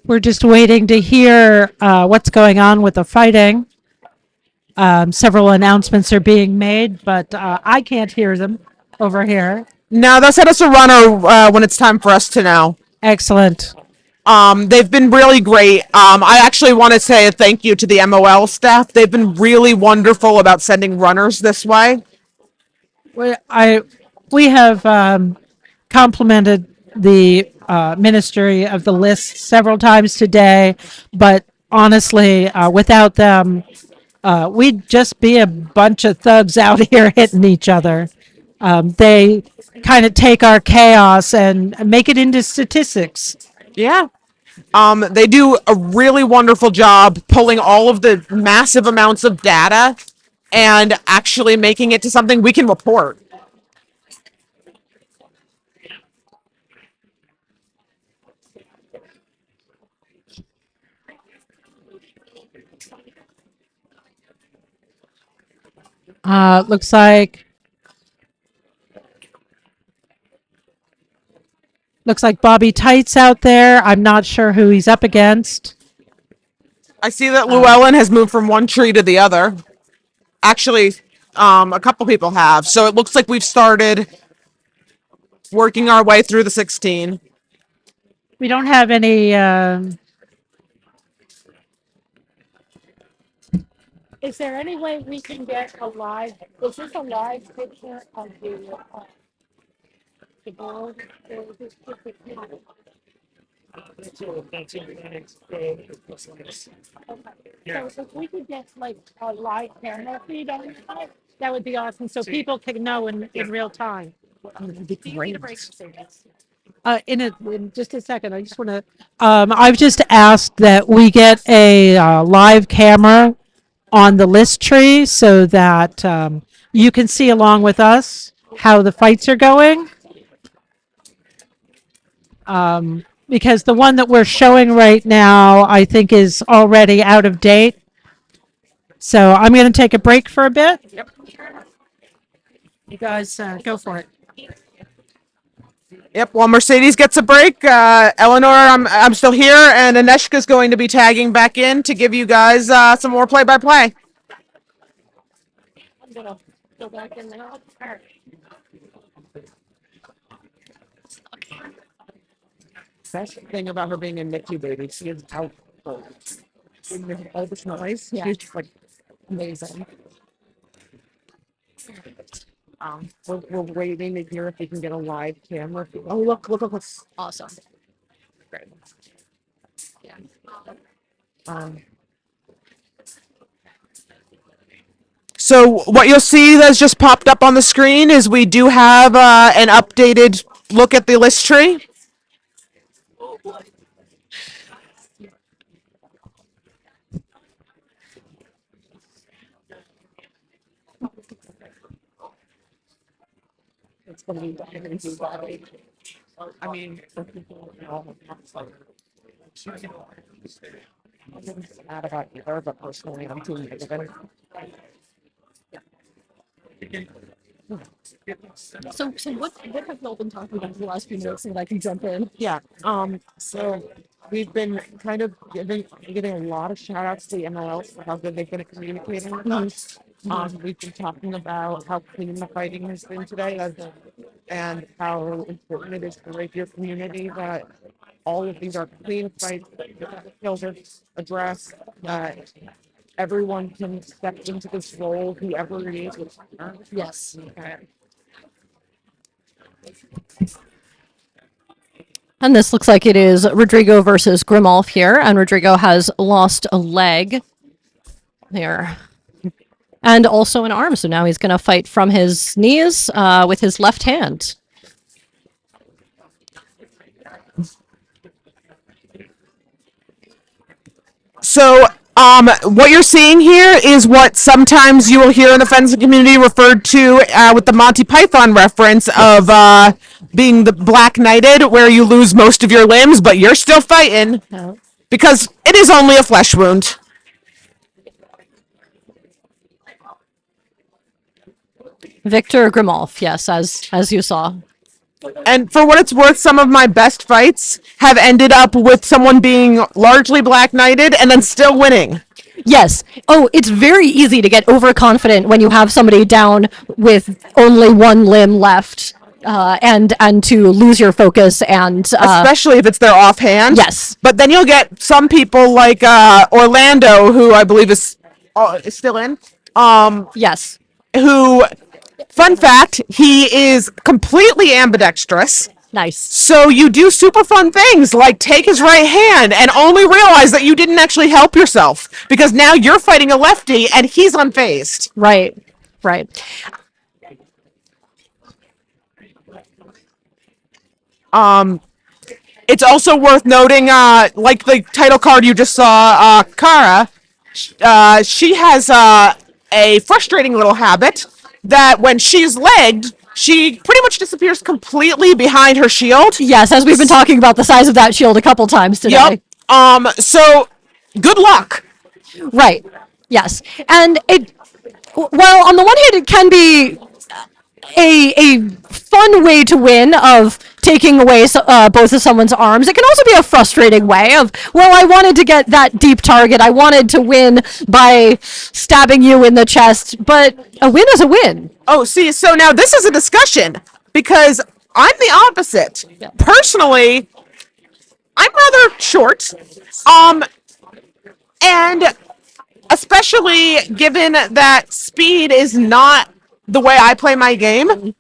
We're just waiting to hear what's going on with the fighting. Several announcements are being made, but I can't hear them over here. No, they'll send us a runner when it's time for us to know. Excellent. They've been really great. I actually want to say a thank you to the MOL staff. They've been really wonderful about sending runners this way. We have complimented the Ministry of the List several times today, but honestly, without them, we'd just be a bunch of thugs out here hitting each other. They kind of take our chaos and make it into statistics. Yeah. They do a really wonderful job pulling all of the massive amounts of data and actually making it to something we can report. Looks like Bobby Tight's out there. I'm not sure who he's up against. I see that Llewellyn has moved from one tree to the other. Actually, a couple people have. So it looks like we've started working our way through the 16. We don't have any. Is there any way we can get a live? Is this a live picture of the board? Or is this just a camera? So if we could get like a live camera feed on it, that would be awesome. So people can know in real time. In just a second, I just want to. I've just asked that we get a live camera on the list tree so that you can see along with us how the fights are going. Because the one that we're showing right now, I think, is already out of date. So I'm going to take a break for a bit. Yep. You guys go for it. Yep, while Mercedes gets a break, Eleanor, I'm still here, and Aneshka's going to be tagging back in to give you guys some more play-by-play. I'm gonna go back in there. Best thing about her being a NICU baby, she is out cold. All this noise, she's just like amazing. We're waiting to hear if we can get a live camera. Oh, look, Awesome. great. Yeah. So what you'll see that's just popped up on the screen is we do have an updated look at the list tree. It's going to be I mean, for people who know, I'm mad about either, but personally, I'm too negative. So what have y'all been talking about for the last few minutes so that I can jump in? Yeah. So we've been kind of giving a lot of shout outs to the MLLs for how good they've been at communicating with us. We've been talking about how clean the fighting has been today and how important it is to the rapier community that all of these are clean fights, that kills are addressed, that everyone can step into this role, whoever it is. Yes. And this looks like it is Rodrigo versus Grimolf here, and Rodrigo has lost a leg there. And also an arm, so now he's going to fight from his knees with his left hand. So, what you're seeing here is what sometimes you will hear in the fencing community referred to with the Monty Python reference of being the Black Knighted, where you lose most of your limbs, but you're still fighting because it is only a flesh wound. Victor Grimolf, yes, as you saw. And for what it's worth, some of my best fights have ended up with someone being largely Black Knighted and then still winning. Yes. Oh, it's very easy to get overconfident when you have somebody down with only one limb left, and to lose your focus and especially if it's their offhand. Yes. But then you'll get some people like Orlando, who I believe is still in. Yes. Who, fun fact, he is completely ambidextrous. Nice. So you do super fun things like take his right hand and only realize that you didn't actually help yourself because now you're fighting a lefty and he's unfazed. Right. Right. It's also worth noting, like the title card you just saw, Kara, she has a frustrating little habit that when she's legged, she pretty much disappears completely behind her shield. Yes, as we've been talking about the size of that shield a couple times today. Yep. So good luck. Right. Yes. And well, on the one hand, it can be a fun way to win of taking away both of someone's arms. It can also be a frustrating way of, well, I wanted to get that deep target. I wanted to win by stabbing you in the chest, but a win is a win. Oh, see, so now this is a discussion because I'm the opposite. Yeah. Personally, I'm rather short. And especially given that speed is not the way I play my game,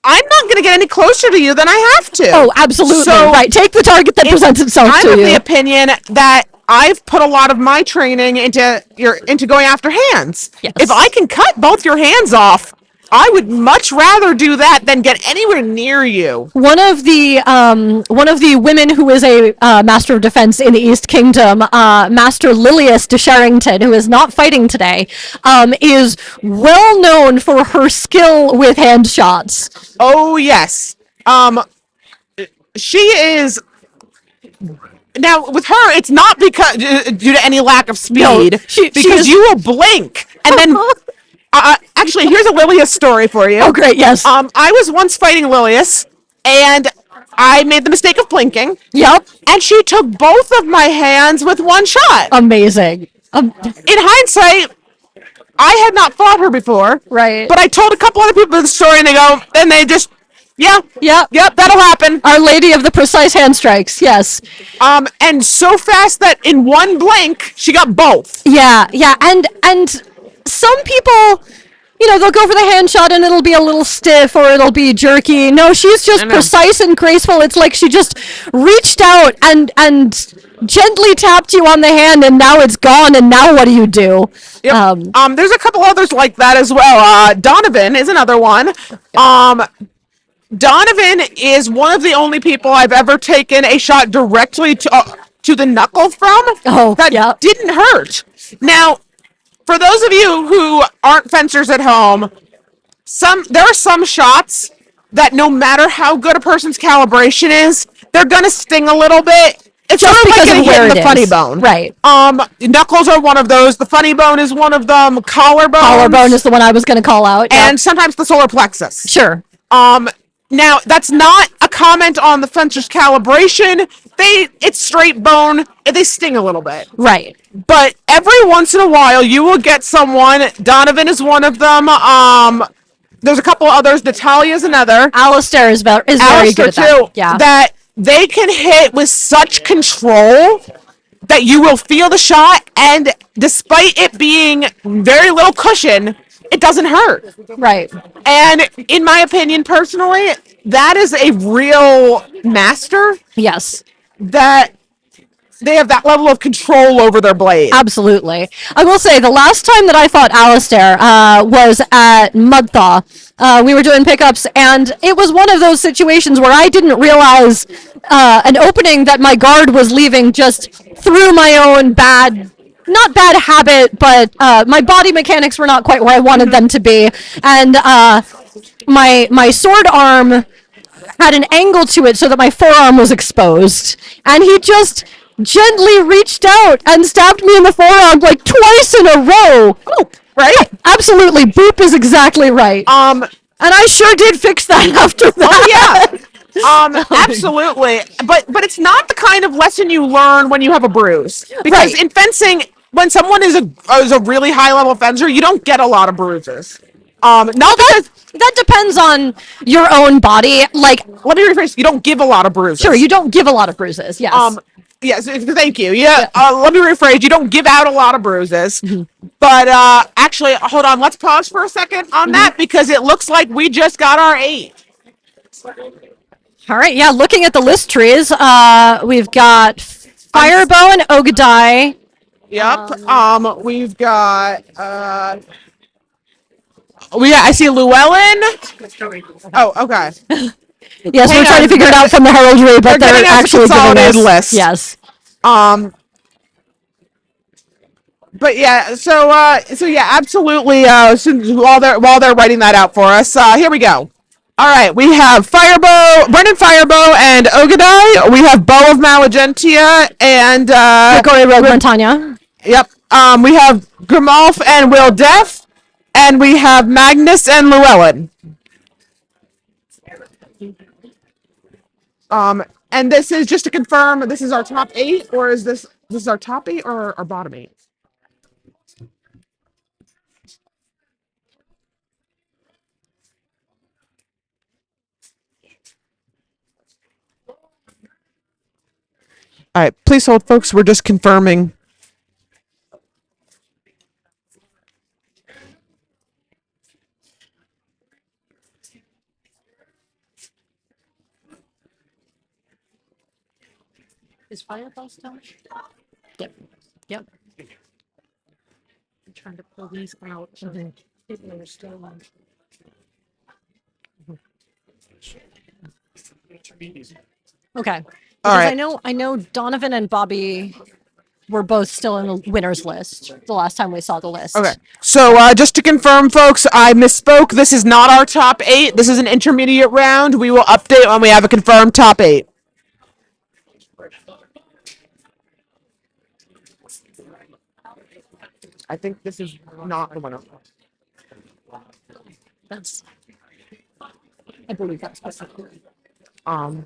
I'm not going to get any closer to you than I have to. Oh, absolutely. So right. Take the target that presents itself to you. I'm of the opinion that I've put a lot of my training into going after hands. Yes. If I can cut both your hands off, I would much rather do that than get anywhere near you. One of the women who is a Master of Defense in the East Kingdom, Master Lilius de Sherrington, who is not fighting today, is well known for her skill with hand shots. Oh yes, she is. Now with her, it's not because due to any lack of speed, no, because you will blink and then. Actually, here's a Lilius story for you. Oh, great, yes. I was once fighting Lilius, and I made the mistake of blinking. Yep. And she took both of my hands with one shot. Amazing. In hindsight, I had not fought her before. Right. But I told a couple other people the story, and they just, yep, that'll happen. Our Lady of the Precise Hand Strikes, yes. And so fast that in one blink, she got both. Yeah, and some people, they'll go for the hand shot and it'll be a little stiff or it'll be jerky. No, she's just precise and graceful. It's like she just reached out and gently tapped you on the hand and now it's gone and now what do you do? Yep. There's a couple others like that as well. Donovan is another one. Donovan is one of the only people I've ever taken a shot directly to the knuckle from that didn't hurt. Now, for those of you who aren't fencers at home, there are some shots that no matter how good a person's calibration is, they're gonna sting a little bit. It's just sort of like getting hit in the funny bone. Right. Knuckles are one of those. The funny bone is one of them. Collarbone is the one I was gonna call out. And sometimes the solar plexus. Sure. Now that's not a comment on the fencer's calibration. It's straight bone. They sting a little bit. Right. But every once in a while, you will get someone. Donovan is one of them. There's a couple others. Natalia's another. Alistair is very good at that. Too, yeah. That they can hit with such control that you will feel the shot, and despite it being very little cushion, it doesn't hurt. Right. And in my opinion, personally, that is a real master. Yes. That they have that level of control over their blade. Absolutely. I will say the last time that I fought Alistair was at Mudthaw. We were doing pickups, and it was one of those situations where I didn't realize an opening that my guard was leaving just through my own not bad habit, but my body mechanics were not quite where I wanted them to be. And my sword arm had an angle to it so that my forearm was exposed. And he just gently reached out and stabbed me in the forearm like twice in a row. Boop, right? Absolutely. Boop is exactly right. And I sure did fix that after that. Oh, yeah. Absolutely. But it's not the kind of lesson you learn when you have a bruise. Because in fencing, when someone is a really high level fencer, you don't get a lot of bruises. That depends on your own body. Like, let me rephrase. You don't give a lot of bruises. Sure, you don't give a lot of bruises. Yes. Yes. Thank you. Yeah. Let me rephrase. You don't give out a lot of bruises. Mm-hmm. But actually, hold on. Let's pause for a second on that because it looks like we just got our 8. All right, yeah, looking at the list trees, we've got Firebow and Ogadai. Yep. We've got I see Llewellyn. Oh, okay. Yes, we're trying to figure it out from the heraldry, but they're actually giving us list. Yes. But yeah, so yeah, absolutely. While they're writing that out for us, here we go. All right, we have Brendan Firebow and Ogadai. We have Bow of Malagentia and Gregory Rogue Montagna. Yep. We have Grimalf and Will Death, and we have Magnus and Llewellyn. And this is just to confirm. This is our top 8, or is this our top 8 or our bottom 8? All right, please hold, folks. We're just confirming. Is Fireball still? Yep. Yep. I'm trying to pull these out. So people are still on. Okay. All right. I know Donovan and Bobby were both still in the winners list the last time we saw the list. Okay. So just to confirm, folks, I misspoke. This is not our top 8. This is an intermediate round. We will update when we have a confirmed top 8. I think this is not the winner. I believe that's specific. All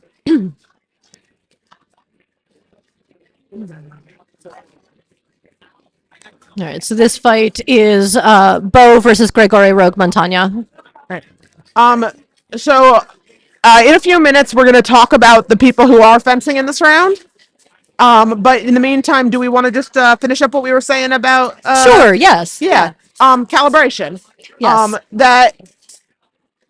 right, so this fight is Bo versus Gregory Rogue Montagna. Right. So in a few minutes, we're going to talk about the people who are fencing in this round. But in the meantime, do we want to just finish up what we were saying about? Sure. Yes. Yeah. Calibration. Yes. That.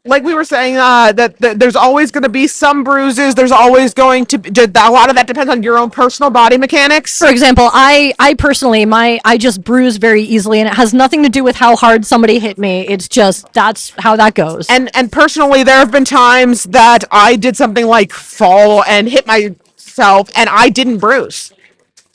Like we were saying, that there's always going to be some bruises. There's always going to be, a lot of that depends on your own personal body mechanics. For example, I personally, I just bruise very easily, and it has nothing to do with how hard somebody hit me. It's just, that's how that goes. And personally, there have been times that I did something like fall and hit myself, and I didn't bruise.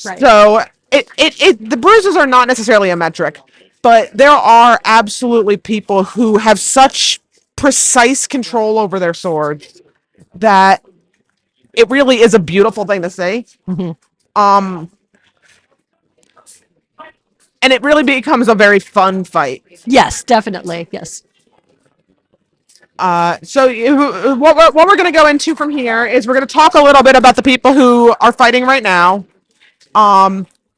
Right. So the bruises are not necessarily a metric, but there are absolutely people who have such precise control over their swords that it really is a beautiful thing to see. Mm-hmm. And it really becomes a very fun fight. Yes, definitely. Yes. So what we're going to go into from here is we're going to talk a little bit about the people who are fighting right now.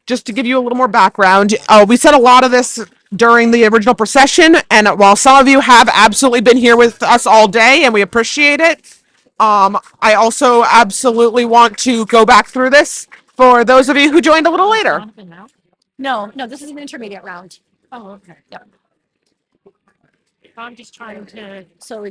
Just to give you a little more background, we said a lot of this during the original procession, and while some of you have absolutely been here with us all day, and we appreciate it, I also absolutely want to go back through this for those of you who joined a little later. No, this is an intermediate round. Oh, okay. Yep. I'm just trying to. So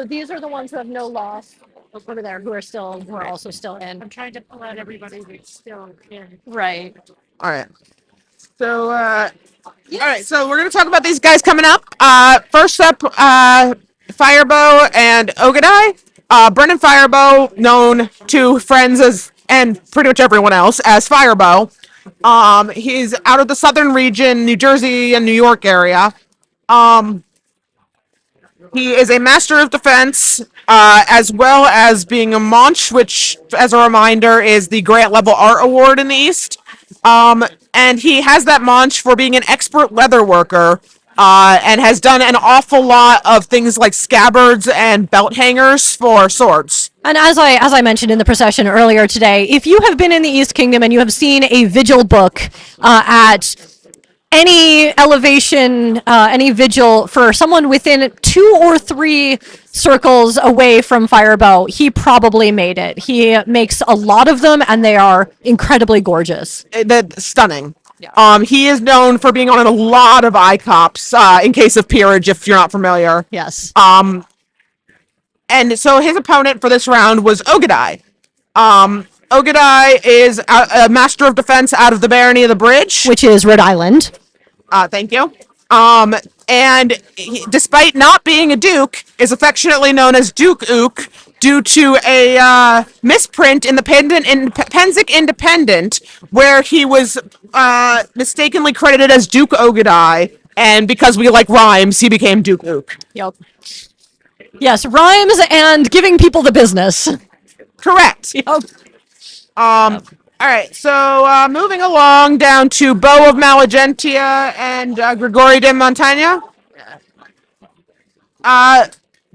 these are the ones who have no loss over there, who are also still in. I'm trying to pull out everybody that's still in. Right. All right. So, all right. So we're going to talk about these guys coming up. First up, Firebow and Ogadai. Brendan Firebow, known to friends and pretty much everyone else as Firebow. He's out of the southern region, New Jersey and New York area. He is a master of defense, as well as being a Monch, which, as a reminder, is the grant level art award in the East. And he has that Monch for being an expert leather worker, and has done an awful lot of things like scabbards and belt hangers for swords. And as I mentioned in the procession earlier today, if you have been in the East Kingdom and you have seen a vigil book at any elevation, any vigil for someone within 2 or 3 circles away from Firebow, he probably made it. He makes a lot of them, and they are incredibly gorgeous. That's stunning. Yeah. He is known for being on a lot of ICOPs, in case of peerage, if you're not familiar. Yes. And so his opponent for this round was Ogadai. Ogadai is a master of defense out of the Barony of the Bridge, which is Rhode Island. Thank you. And despite not being a duke, is affectionately known as Duke Ook due to a misprint in the Pennsic Independent, where he was mistakenly credited as Duke Ogadai, and because we like rhymes, he became Duke Ook. Yep. Yes, rhymes and giving people the business. Correct. Yep. All right, so moving along down to Beau of Malagentia and Grigori de Montaigne.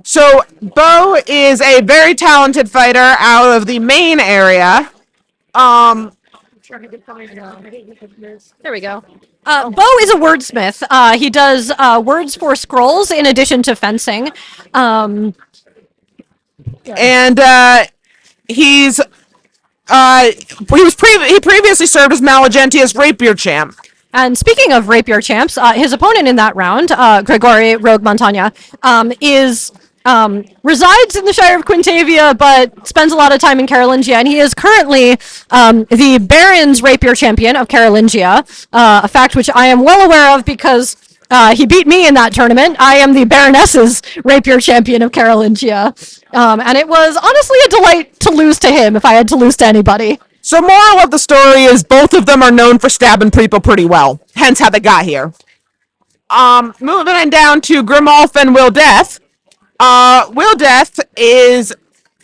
So Beau is a very talented fighter out of the main area. There we go. Beau is a wordsmith. He does words for scrolls in addition to fencing. And he previously served as Malagentia's rapier champ. And speaking of rapier champs, his opponent in that round, Grigori Rogue Montaigne, resides in the Shire of Quintavia, but spends a lot of time in Carolingia, and he is currently the Baron's rapier champion of Carolingia, a fact which I am well aware of because he beat me in that tournament. I am the Baroness's rapier champion of Carolingia, and it was honestly a delight to lose to him if I had to lose to anybody. So moral of the story is both of them are known for stabbing people pretty well, hence how they got here. Moving on down to Grimulf and Will Death. Will Death is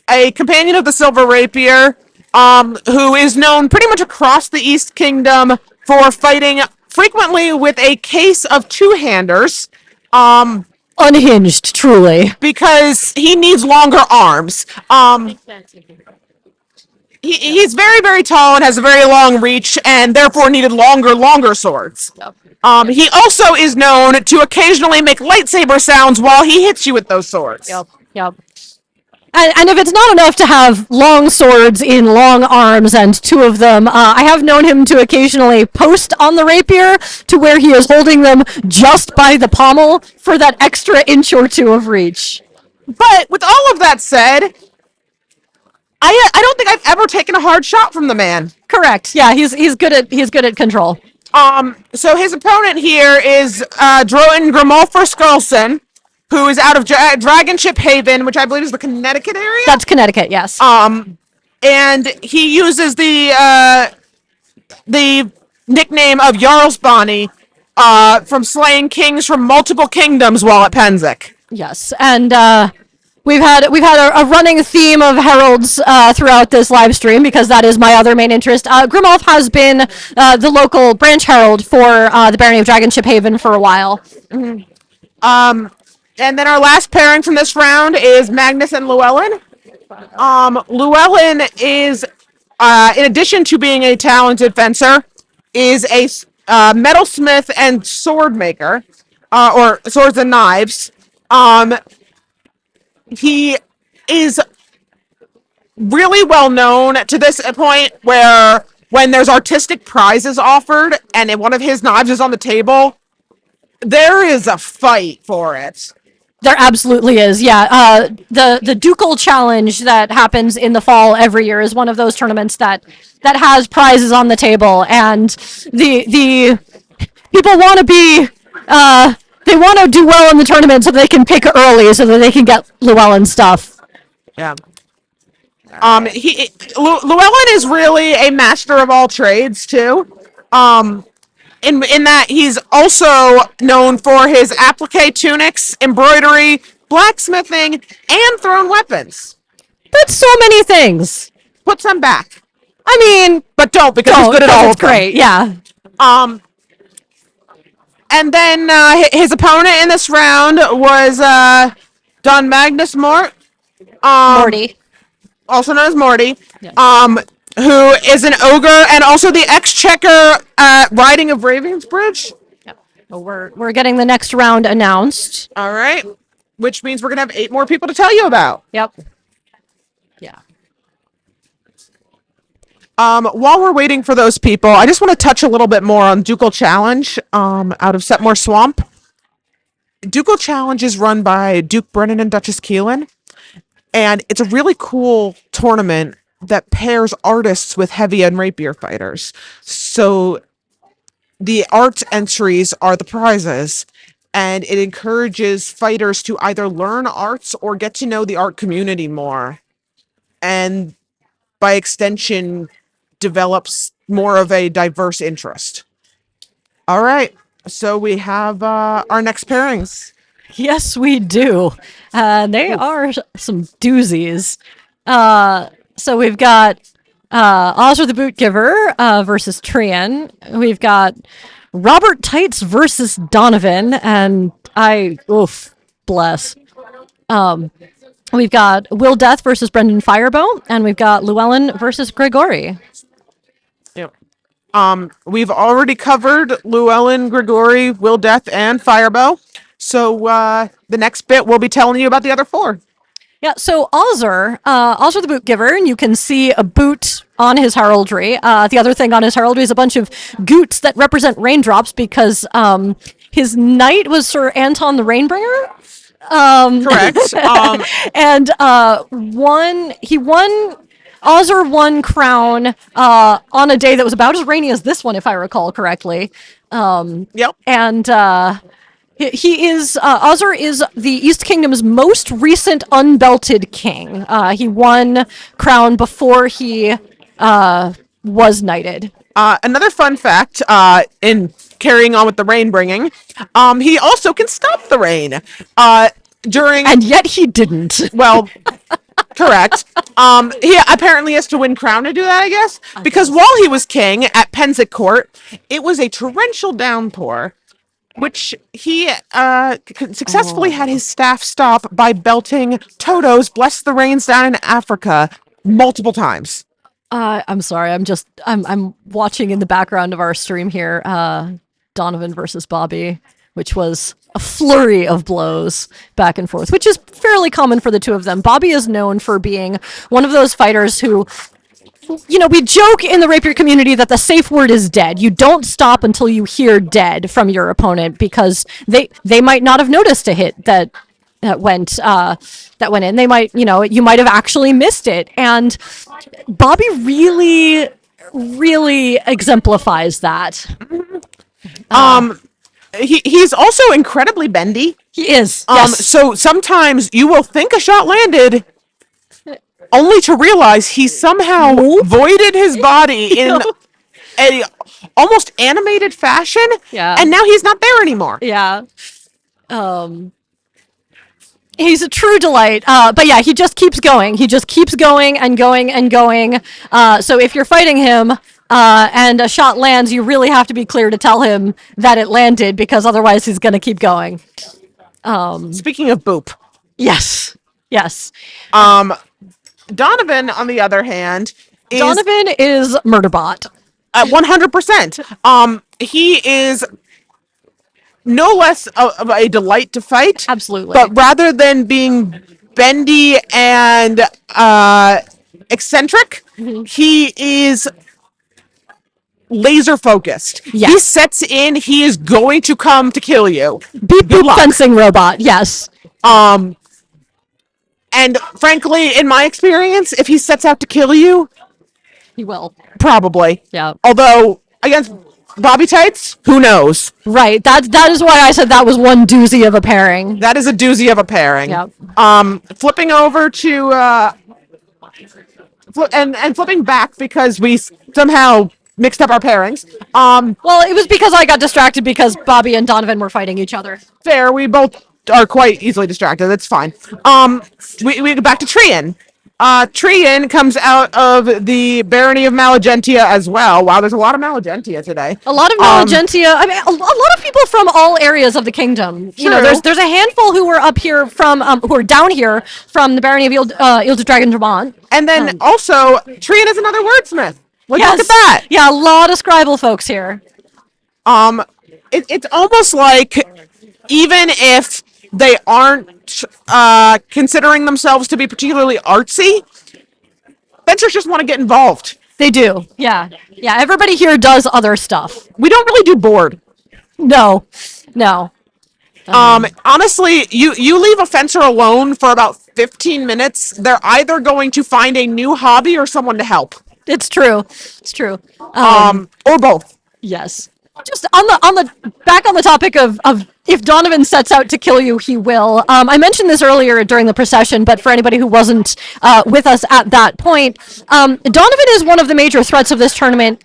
a companion of the Silver Rapier, who is known pretty much across the East Kingdom for fighting frequently with a case of two-handers. Unhinged, truly. Because he needs longer arms. He's very, very tall and has a very long reach, and therefore needed longer swords. He also is known to occasionally make lightsaber sounds while he hits you with those swords. Yep. And if it's not enough to have long swords in long arms and two of them, I have known him to occasionally post on the rapier to where he is holding them just by the pommel for that extra inch or two of reach. But with all of that said, I don't think I've ever taken a hard shot from the man. Correct. Yeah, he's good at control. So his opponent here is Droin Grimulfur Skarlson, who is out of Dragonship Haven, which I believe is the Connecticut area. That's Connecticut, yes. And he uses the nickname of Jarlsbani from slaying kings from multiple kingdoms while at Pennsic. Yes, and we've had a running theme of heralds throughout this live stream because that is my other main interest. Grimulf has been the local branch herald for the Barony of Dragonship Haven for a while. Mm-hmm. And then our last pairing from this round is Magnus and Llewellyn. Llewellyn is, in addition to being a talented fencer, is a metalsmith and sword maker, or swords and knives. He is really well known to this point where when there's artistic prizes offered and one of his knives is on the table, there is a fight for it. There absolutely is, yeah. The Ducal Challenge that happens in the fall every year is one of those tournaments that has prizes on the table, and the people want to be they want to do well in the tournament so they can pick early so that they can get Llewellyn stuff. Yeah. Llewellyn is really a master of all trades too. In that he's also known for his applique tunics, embroidery, blacksmithing, and thrown weapons. That's so many things. Put some back. I mean, but don't because he's good at all of them. Great, yeah. And then his opponent in this round was Don Magnus Morty, also known as Morty. Yes. Who is an ogre and also the exchequer riding of Ravensbridge. Yep. Well, we're getting the next round announced. All right. Which means we're going to have 8 more people to tell you about. Yep. Yeah. While we're waiting for those people, I just want to touch a little bit more on Ducal Challenge out of Setmore Swamp. Ducal Challenge is run by Duke Brennan and Duchess Keelan. And it's a really cool tournament that pairs artists with heavy and rapier fighters. So the art entries are the prizes, and it encourages fighters to either learn arts or get to know the art community more. And by extension, develops more of a diverse interest. All right, so we have our next pairings. Yes, we do. They are some doozies. So we've got Ozra the Boot Giver versus Trian. We've got Robert Tights versus Donovan, and bless. We've got Will Death versus Brendan Firebow, and we've got Llewellyn versus Gregory. Yep. We've already covered Llewellyn, Gregory, Will Death, and Firebow. So the next bit we'll be telling you about the other four. Yeah, so Ozra the Boot Giver, and you can see a boot on his heraldry. The other thing on his heraldry is a bunch of goots that represent raindrops because his knight was Sir Anton the Rainbringer. Correct. And Ozra won crown on a day that was about as rainy as this one, if I recall correctly. Yep. And Ozra is the East Kingdom's most recent unbelted king. He won crown before he was knighted. Another fun fact, in carrying on with the rain bringing, he also can stop the rain. And yet he didn't. Well, correct. He apparently has to win crown to do that, I guess. Because while he was king at Pensick Court, it was a torrential downpour, which he successfully had his staff stop by belting Toto's Bless the Rains Down in Africa multiple times. I'm sorry. I'm watching in the background of our stream here, Donovan versus Bobby, which was a flurry of blows back and forth, which is fairly common for the two of them. Bobby is known for being one of those fighters who, we joke in the rapier community that the safe word is dead. You don't stop until you hear dead from your opponent because they might not have noticed a hit that went in. They might, you might have actually missed it. And Bobby really, really exemplifies that. He's also incredibly bendy. He is. Yes. So sometimes you will think a shot landed, only to realize he somehow voided his body in a almost animated fashion. Yeah. And now he's not there anymore. Yeah. He's a true delight. But yeah, he just keeps going. He just keeps going and going and going. So if you're fighting him and a shot lands, you really have to be clear to tell him that it landed because otherwise he's going to keep going. Speaking of boop. Yes. Yes. Donovan, on the other hand, is Murderbot. 100%. He is no less of a delight to fight. Absolutely. But rather than being bendy and eccentric, he is laser focused. Yes. He sets in, he is going to come to kill you. Beep boop fencing robot, yes. And frankly, in my experience, if he sets out to kill you, he will. Probably. Yeah. Although, against Bobby Tights, who knows? Right. That is why I said that was one doozy of a pairing. That is a doozy of a pairing. Yep. Flipping over to and flipping back because we somehow mixed up our pairings. Well, it was because I got distracted because Bobby and Donovan were fighting each other. Fair. We both are quite easily distracted. That's fine. We go back to Trian. Trian comes out of the Barony of Malagentia as well. Wow, there's a lot of Malagentia today. A lot of Malagentia. I mean, a lot of people from all areas of the kingdom. True. There's a handful who were up here from, who are down here from the Barony of Ile de Dragon Dramont. And then also, Trian is another wordsmith. Look at that. Yeah, a lot of scribal folks here. It's almost like even if they aren't considering themselves to be particularly artsy, fencers just want to get involved. They do. Yeah. Yeah, everybody here does other stuff. We don't really do board. No. Honestly, you leave a fencer alone for about 15 minutes, they're either going to find a new hobby or someone to help. It's true. It's true. Or both. Yes. Just on the topic of if Donovan sets out to kill you, he will. I mentioned this earlier during the procession, but for anybody who wasn't with us at that point, Donovan is one of the major threats of this tournament.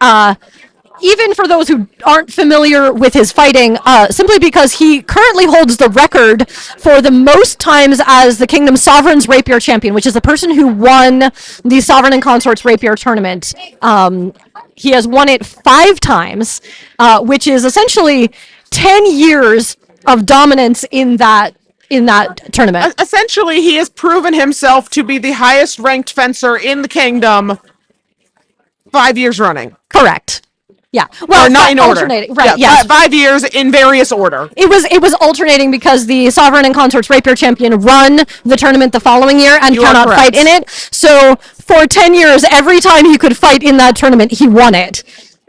Even for those who aren't familiar with his fighting, simply because he currently holds the record for the most times as the Kingdom's Sovereign's Rapier Champion, which is the person who won the Sovereign and Consorts Rapier Tournament. He has won it 5 times, which is essentially 10 years of dominance in that tournament. Essentially, he has proven himself to be the highest ranked fencer in the kingdom 5 years running. Correct. Yeah. Well, not in order. Alternating. Right. Yeah, Yes. 5 years in various order. It was alternating because the Sovereign and Consorts Rapier Champion run the tournament the following year and cannot fight in it. So for 10 years, every time he could fight in that tournament, he won it.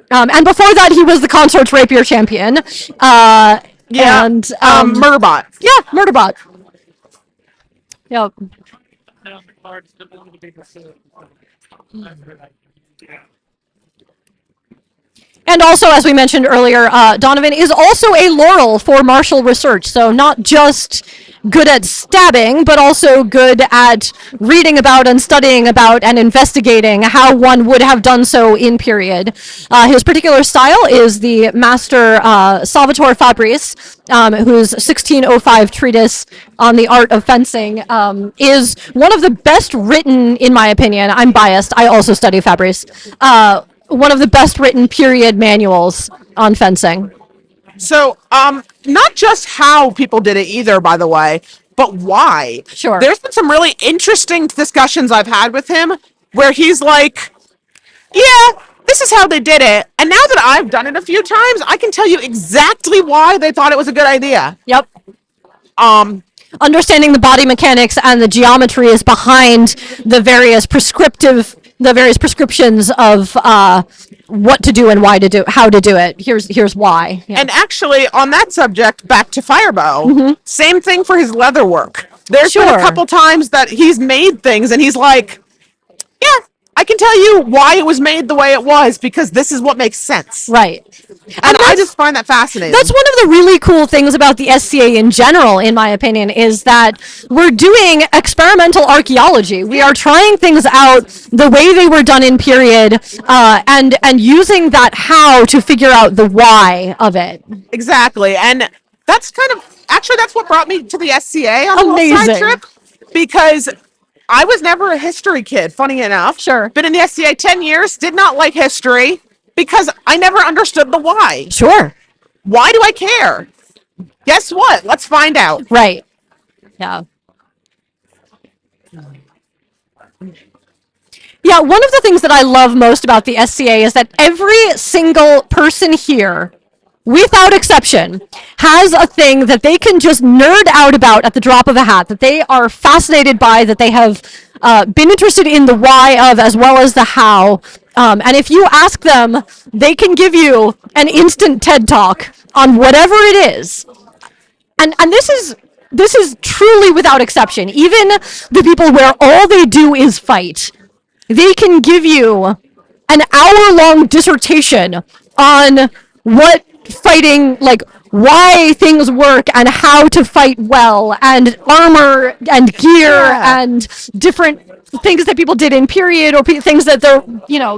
And before that, he was the Consorts Rapier Champion. And Murderbot. Yeah, Murderbot. Yeah. And also, as we mentioned earlier, Donovan is also a laurel for martial research. So not just good at stabbing, but also good at reading about and studying about and investigating how one would have done so in period. His particular style is the Master Salvatore Fabrice, whose 1605 treatise on the art of fencing is one of the best written, in my opinion. I'm biased. I also study Fabrice. One of the best written period manuals on fencing. So, not just how people did it either, by the way, but why. Sure. There's been some really interesting discussions I've had with him where he's like, yeah, this is how they did it. And now that I've done it a few times, I can tell you exactly why they thought it was a good idea. Yep. Understanding the body mechanics and the geometry is behind the various prescriptions of what to do and why to do, how to do it. Here's why. Yeah. And actually, on that subject, back to Firebow, same thing for his leather work. There's been a couple times that he's made things and he's like, yeah, I can tell you why it was made the way it was because this is what makes sense. Right. And I just find that fascinating. That's one of the really cool things about the SCA in general, in my opinion, is that we're doing experimental archaeology. We are trying things out the way they were done in period, and using that how to figure out the why of it. Exactly. And that's that's what brought me to the SCA on the little side trip, because I was never a history kid, funny enough. Sure. Been in the SCA 10 years, did not like history, because I never understood the why. Sure. Why do I care? Guess what? Let's find out. Right. Yeah. Yeah, one of the things that I love most about the SCA is that every single person here, without exception, has a thing that they can just nerd out about at the drop of a hat, that they are fascinated by, that they have been interested in the why of as well as the how. And if you ask them, they can give you an instant TED Talk on whatever it is. And this is truly without exception. Even the people where all they do is fight, they can give you an hour-long dissertation on what fighting, like why things work and how to fight well, and armor and gear and different things that people did in period or things that they're,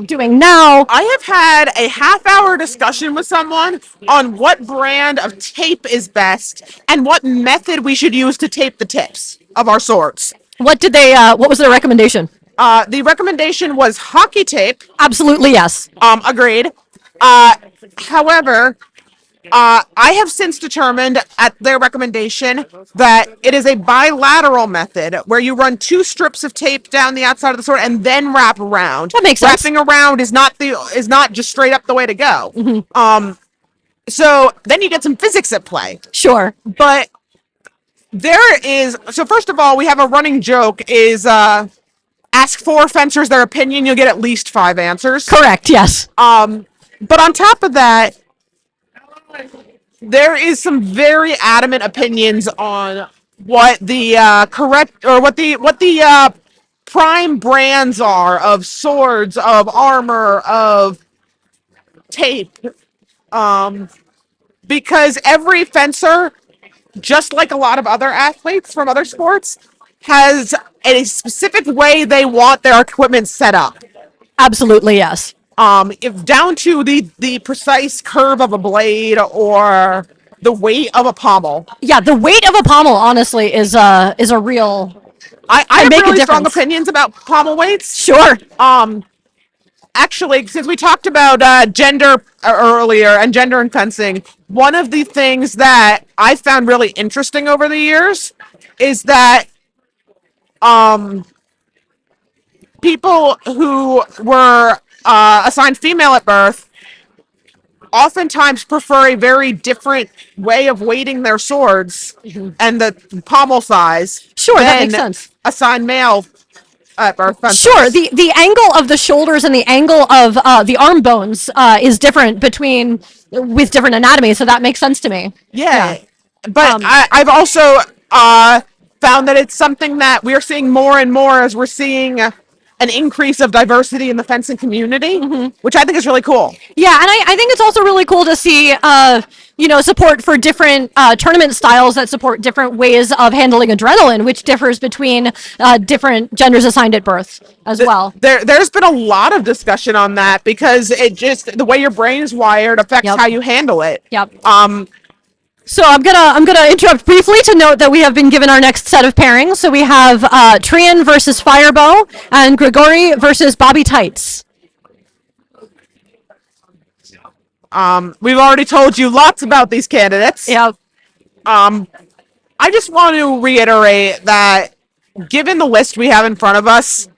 doing now. I have had a half-hour discussion with someone on what brand of tape is best and what method we should use to tape the tips of our swords. What was their recommendation? The recommendation was hockey tape. Absolutely, yes. Agreed. However, I have since determined at their recommendation that it is a bilateral method where you run 2 strips of tape down the outside of the sword and then wrap around. That makes sense. Wrapping around is not just straight up the way to go. Mm-hmm. So then you get some physics at play. Sure. But so first of all, we have a running joke is ask 4 fencers their opinion, you'll get at least 5 answers. Correct, yes. But on top of that, there is some very adamant opinions on what the correct or what the prime brands are of swords, of armor, of tape. Because every fencer, just like a lot of other athletes from other sports, has a specific way they want their equipment set up. Absolutely, yes. If down to the precise curve of a blade or the weight of a pommel. Yeah, the weight of a pommel, honestly, is a real. I have make a really strong difference. opinions about pommel weights. Sure. Actually, since we talked about gender earlier and gender and fencing, one of the things that I found really interesting over the years is that people who were assigned female at birth oftentimes prefer a very different way of weighting their swords and the pommel size. Sure, that than makes sense. Assigned male at birth. Fencers. Sure, the angle of the shoulders and the angle of the arm bones is different with different anatomy, so that makes sense to me. Yeah. But I've also found that it's something that we're seeing more and more as we're seeing an increase of diversity in the fencing community, which I think is really cool. Yeah, and I think it's also really cool to see, support for different tournament styles that support different ways of handling adrenaline, which differs between different genders assigned at birth as well. There's been a lot of discussion on that because the way your brain is wired affects how you handle it. Yep. So I'm gonna interrupt briefly to note that we have been given our next set of pairings. So we have Trian versus Firebow and Grigori versus Bobby Tights. We've already told you lots about these candidates. Yep. I just want to reiterate that given the list we have in front of us,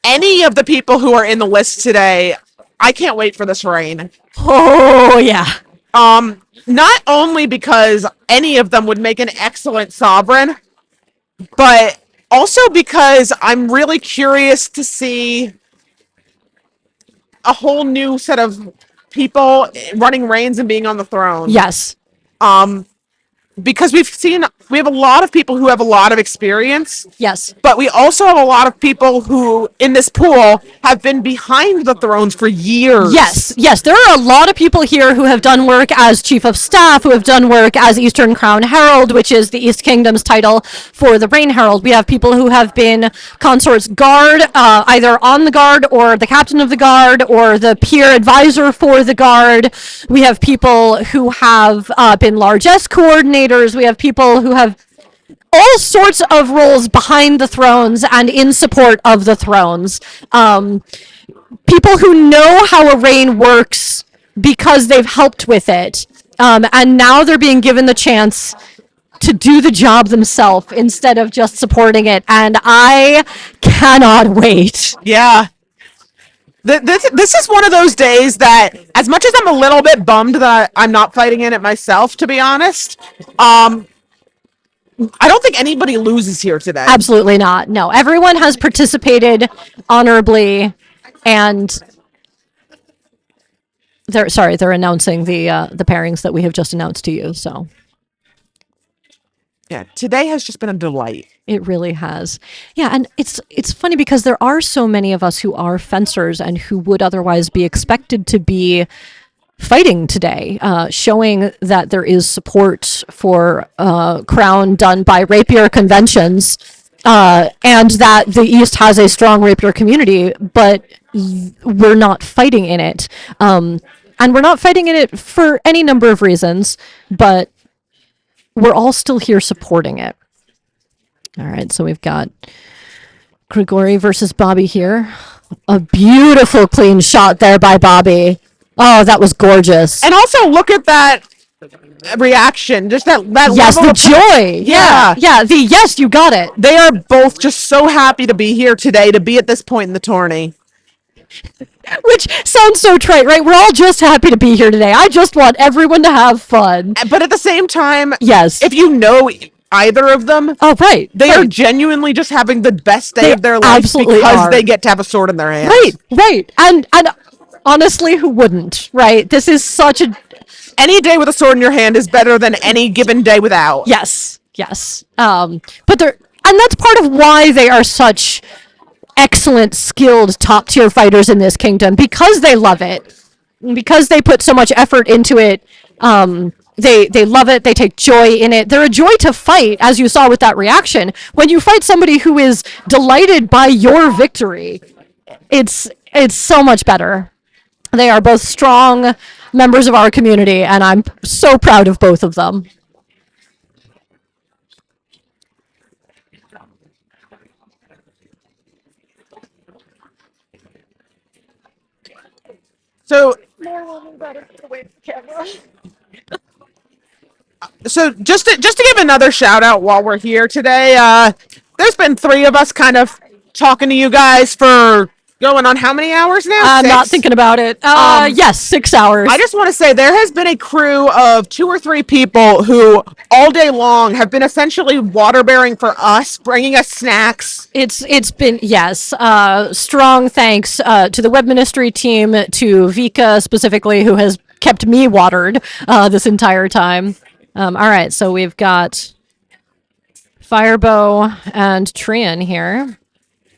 any of the people who are in the list today, I can't wait for this reign. Oh yeah. Not only because any of them would make an excellent sovereign, but also because I'm really curious to see a whole new set of people running reigns and being on the throne. Yes. Because we have a lot of people who have a lot of experience. Yes. But we also have a lot of people who, in this pool, have been behind the thrones for years. Yes. There are a lot of people here who have done work as Chief of Staff, who have done work as Eastern Crown Herald, which is the East Kingdom's title for the Reign Herald. We have people who have been Consorts Guard, either on the Guard or the Captain of the Guard or the Peer Advisor for the Guard. We have people who have been largesse coordinators. We have people who have all sorts of roles behind the thrones and in support of the thrones. People who know how a reign works because they've helped with it. And now they're being given the chance to do the job themselves instead of just supporting it. And I cannot wait. Yeah. This is one of those days that, as much as I'm a little bit bummed that I'm not fighting in it myself, to be honest, I don't think anybody loses here today. Absolutely not. No, everyone has participated honorably, and they're announcing the pairings that we have just announced to you. So. Yeah, today has just been a delight. It really has. Yeah, and it's funny because there are so many of us who are fencers and who would otherwise be expected to be fighting today, showing that there is support for Crown done by rapier conventions, and that the East has a strong rapier community, but we're not fighting in it. And we're not fighting in it for any number of reasons, but we're all still here supporting it. All right, so we've got Grigori versus Bobby here. A beautiful clean shot there by Bobby. Oh, that was gorgeous. And also look at that reaction, just that yes, level the of joy. Yeah, yes, you got it. They are both just so happy to be here today, to be at this point in the tourney. Which sounds so trite, right? We're all just happy to be here today. I just want everyone to have fun. But at the same time, yes, if you know either of them, they are genuinely just having the best day of their life because they get to have a sword in their hands. Right. And honestly, who wouldn't, right? This is such a... Any day with a sword in your hand is better than any given day without. Yes. Yes. But they're, and that's part of why they are such excellent, skilled, top tier fighters in this kingdom, because they love it, because they put so much effort into it. They love it. They take joy in it. They're a joy to fight, as you saw with that reaction. When you fight somebody who is delighted by your victory, it's so much better. They are both strong members of our community, and I'm so proud of both of them. So just to give another shout out while we're here today, there's been 3 of us kind of talking to you guys for going on how many hours now? I'm 6? not thinking about it. Yes, 6 hours. I just want to say there has been a crew of 2 or 3 people who all day long have been essentially water bearing for us, bringing us snacks. It's been, yes, strong thanks to the web ministry team, to Vika specifically, who has kept me watered this entire time. All right, so we've got Firebow and Trian here.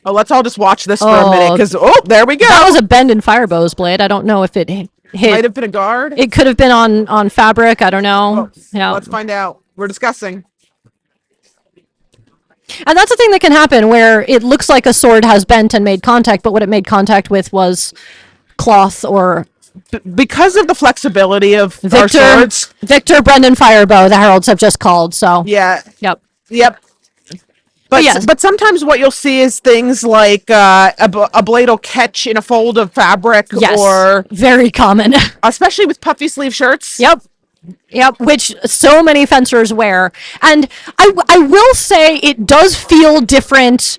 Oh, let's all just watch this for a minute, because, there we go. That was a bend in Firebow's blade. I don't know if it hit. Might have been a guard. It could have been on fabric. I don't know. Yeah. Let's find out. We're discussing. And that's the thing that can happen, where it looks like a sword has bent and made contact, but what it made contact with was cloth or... Because of the flexibility of our swords. Victor, Brendan, Firebow, the Heralds have just called, so... Yeah. Yep. But yes. But sometimes what you'll see is things like a blade will catch in a fold of fabric. Yes, or very common. Especially with puffy sleeve shirts. Yep, which so many fencers wear. And I will say it does feel different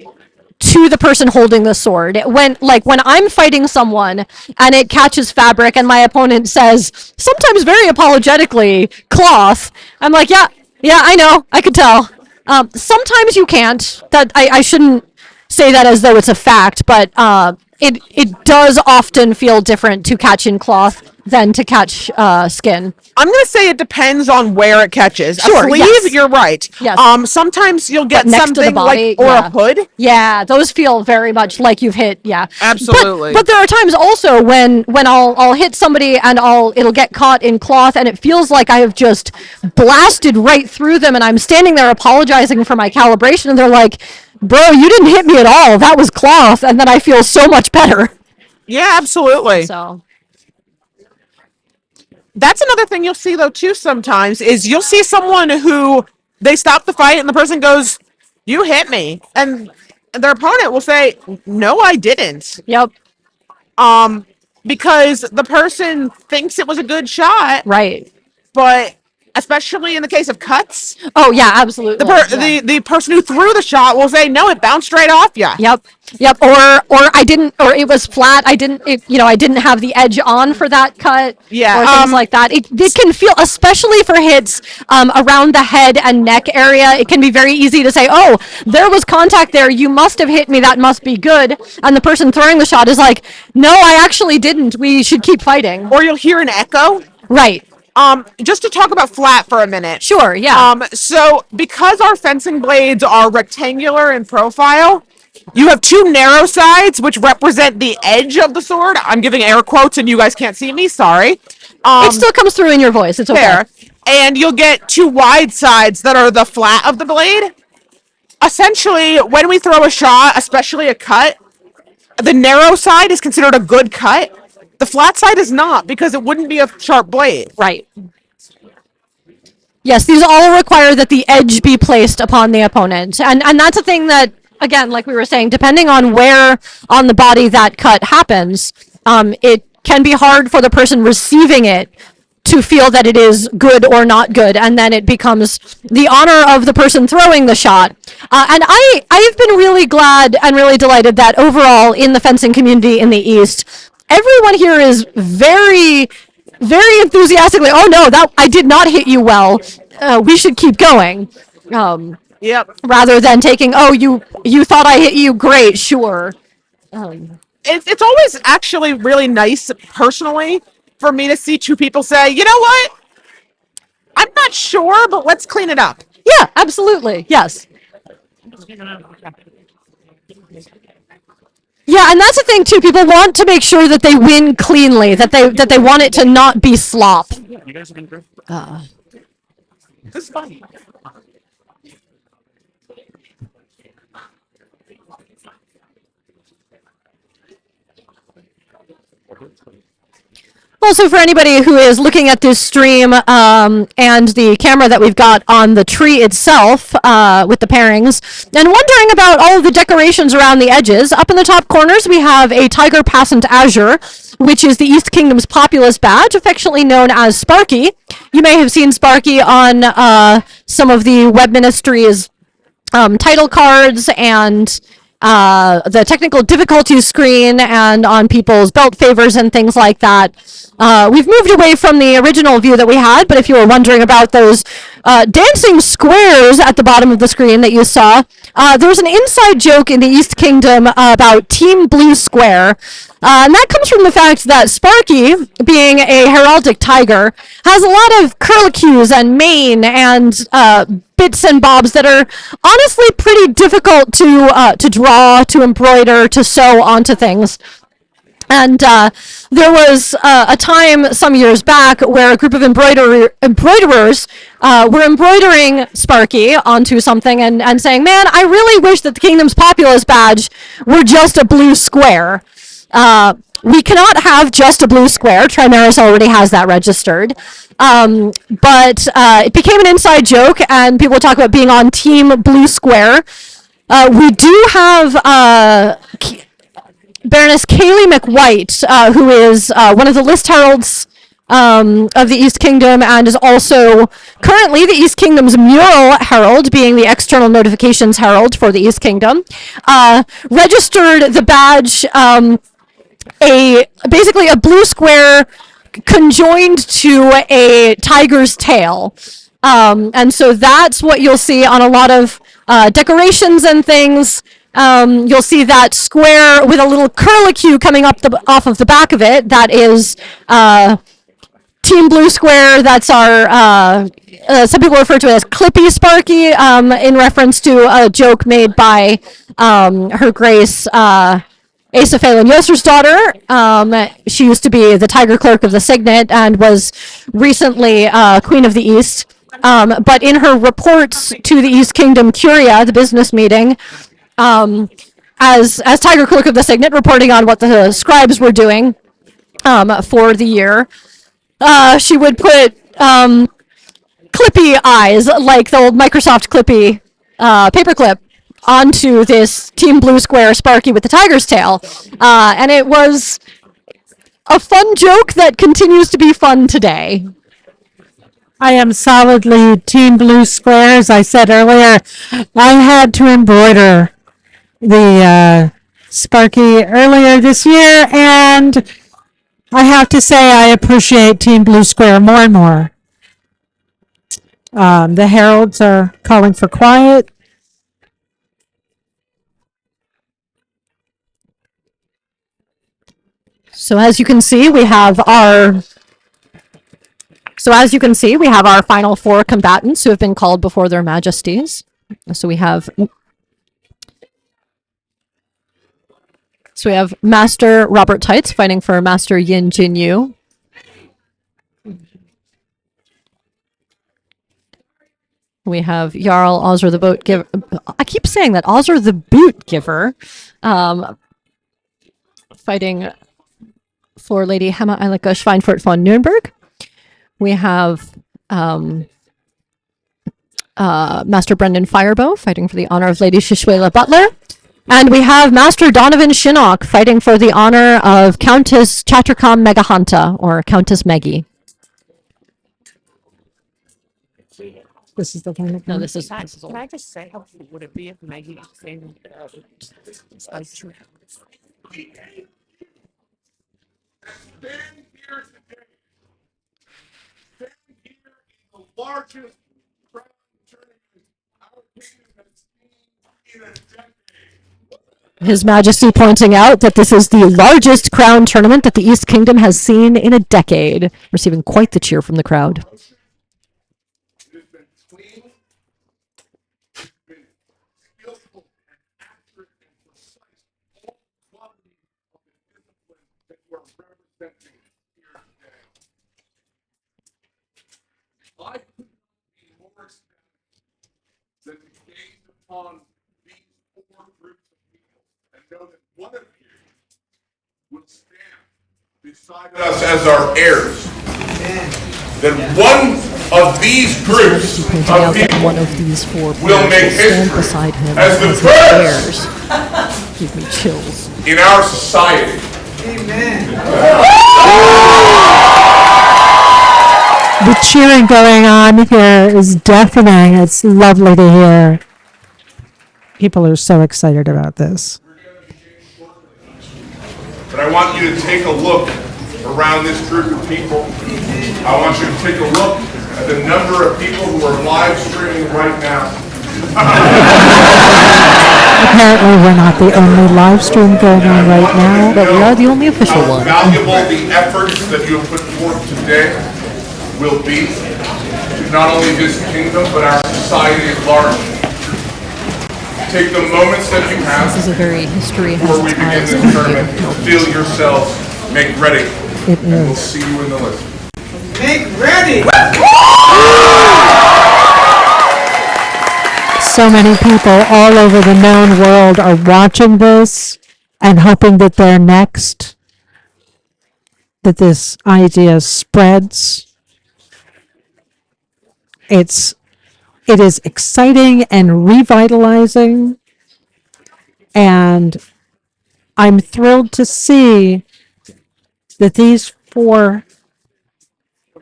to the person holding the sword. When I'm fighting someone and it catches fabric and my opponent says, sometimes very apologetically, cloth, I'm like, yeah, I know, I could tell. Sometimes you can't. That I shouldn't say that as though it's a fact, but it does often feel different to catch in cloth than to catch skin. I'm going to say it depends on where it catches. Sure, a sleeve, yes. You're right. Yes. Sometimes you'll get next something to the body, like, or a hood. Yeah, those feel very much like you've hit, yeah. Absolutely. But there are times also when I'll hit somebody and it'll get caught in cloth and it feels like I have just blasted right through them and I'm standing there apologizing for my calibration and they're like, bro, you didn't hit me at all. That was cloth. And then I feel so much better. Yeah, absolutely. So... That's another thing you'll see, though, too, sometimes, is you'll see someone who, they stop the fight and the person goes, you hit me. And their opponent will say, no, I didn't. Yep. Because the person thinks it was a good shot. Right. But especially in the case of cuts. Oh, yeah, absolutely. The person who threw the shot will say, no, it bounced right off you. Yep. Or I didn't, or it was flat. I didn't have the edge on for that cut. Yeah. Or things like that. It can feel, especially for hits around the head and neck area, it can be very easy to say, oh, there was contact there. You must have hit me. That must be good. And the person throwing the shot is like, no, I actually didn't. We should keep fighting. Or you'll hear an echo. Right. Just to talk about flat for a minute. Sure, yeah. So because our fencing blades are rectangular in profile, you have 2 narrow sides, which represent the edge of the sword. I'm giving air quotes and you guys can't see me, sorry. It still comes through in your voice, it's okay. Fair. And you'll get 2 wide sides that are the flat of the blade. Essentially, when we throw a shot, especially a cut, the narrow side is considered a good cut. The flat side is not, because it wouldn't be a sharp blade. Right. Yes, these all require that the edge be placed upon the opponent. And that's a thing that, again, like we were saying, depending on where on the body that cut happens, it can be hard for the person receiving it to feel that it is good or not good, and then it becomes the honor of the person throwing the shot. And I've been really glad and really delighted that overall in the fencing community in the East, everyone here is very, very enthusiastically, oh no, that I did not hit you well. We should keep going. Yep. Rather than taking, oh, you thought I hit you, great, sure. It's always actually really nice, personally, for me to see 2 people say, you know what? I'm not sure, but let's clean it up. Yeah, absolutely. Yes. Yeah, and that's the thing too. People want to make sure that they win cleanly, that they want it to not be slop. You guys have been great. This is fun. Also, for anybody who is looking at this stream and the camera that we've got on the tree itself with the pairings, and wondering about all of the decorations around the edges, up in the top corners we have a Tiger Passant Azure, which is the East Kingdom's populous badge, affectionately known as Sparky. You may have seen Sparky on some of the Web Ministry's title cards and the technical difficulty screen and on people's belt favors and things like that. We've moved away from the original view that we had, but if you were wondering about those dancing squares at the bottom of the screen that you saw, there was an inside joke in the East Kingdom about Team Blue Square. And that comes from the fact that Sparky, being a heraldic tiger, has a lot of curlicues and mane and bits and bobs that are honestly pretty difficult to draw, to embroider, to sew onto things. And there was a time some years back where a group of embroiderers were embroidering Sparky onto something and saying, man, I really wish that the Kingdom's Populous badge were just a blue square. We cannot have just a blue square. Trimaris already has that registered. But it became an inside joke, and people talk about being on Team Blue Square. We do have Baroness Kaylee McWhite, who is one of the list heralds of the East Kingdom and is also currently the East Kingdom's mural herald, being the external notifications herald for the East Kingdom, registered the badge basically a blue square conjoined to a tiger's tail. And so that's what you'll see on a lot of decorations and things. You'll see that square with a little curlicue coming up off of the back of it. That is Team Blue Square. That's our, some people refer to it as Clippy Sparky, in reference to a joke made by Her Grace Asa Phelan Yoster's daughter. She used to be the Tiger Clerk of the Signet and was recently Queen of the East. But in her reports to the East Kingdom Curia, the business meeting, as Tiger Clerk of the Signet, reporting on what the scribes were doing for the year, she would put Clippy eyes, like the old Microsoft Clippy paperclip, onto this Team Blue Square Sparky with the tiger's tail. And it was a fun joke that continues to be fun today. I am solidly Team Blue Square. As I said earlier, I had to embroider the Sparky earlier this year, and I have to say I appreciate Team Blue Square more and more. The Heralds are calling for quiet. So as you can see, we have our final 4 combatants who have been called before their majesties. So we have Master Robert Tights fighting for Master Yin Jin Yu. We have Jarl Ozra the Boat Giver. I keep saying that, Ozra the Boot Giver, fighting for Lady Hema Eilika Schweinfurt von Nürnberg. We have Master Brendan Firebow fighting for the honor of Lady Shishwela Butler. And we have Master Donovan Shinnock fighting for the honor of Countess Chattercom Megahanta, or Countess Meggie. This is the one. No, this is Can I just say how cool would it be if Maggie came largest crown tournament our kingdom has seen in a decade. His Majesty pointing out that this is the largest crown tournament that the East Kingdom has seen in a decade, receiving quite the cheer from the crowd. It has been clean, than to gaze upon these four groups of people and know that one of you would stand beside us as our heirs. That one of these groups of people one of these four will make stand history beside him as the his first heirs. Give me chills. in our society. The cheering going on here is deafening. It's lovely to hear. People are so excited about this. But I want you to take a look around this group of people. I want you to take a look at the number of people who are live streaming right now. Apparently, we're not the only live stream going on right now, but we are the only official how one. valuable the efforts that you have put forth today will be to not only this kingdom, but our society at large. Take the moments that you have This is a very history before we begin has this its tournament. Feel yourselves, make ready, It and we'll is. see you in the list. Make ready! So many people all over the known world are watching this and hoping that they're next, that this idea spreads. It is exciting and revitalizing, and I'm thrilled to see that these four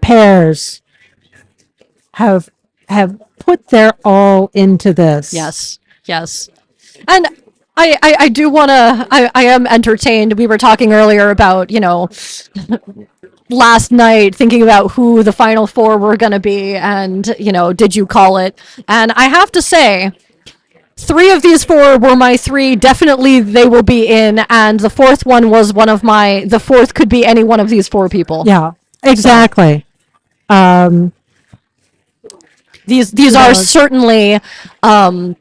pairs have put their all into this. Yes, yes. And I do want to, I am entertained. We were talking earlier about, last night thinking about who the final four were going to be and, did you call it? And I have to say, 3 of these 4 were my 3. Definitely they will be in. And the 4th one was the 4th could be any one of these 4 people. Yeah, exactly. These are certainly among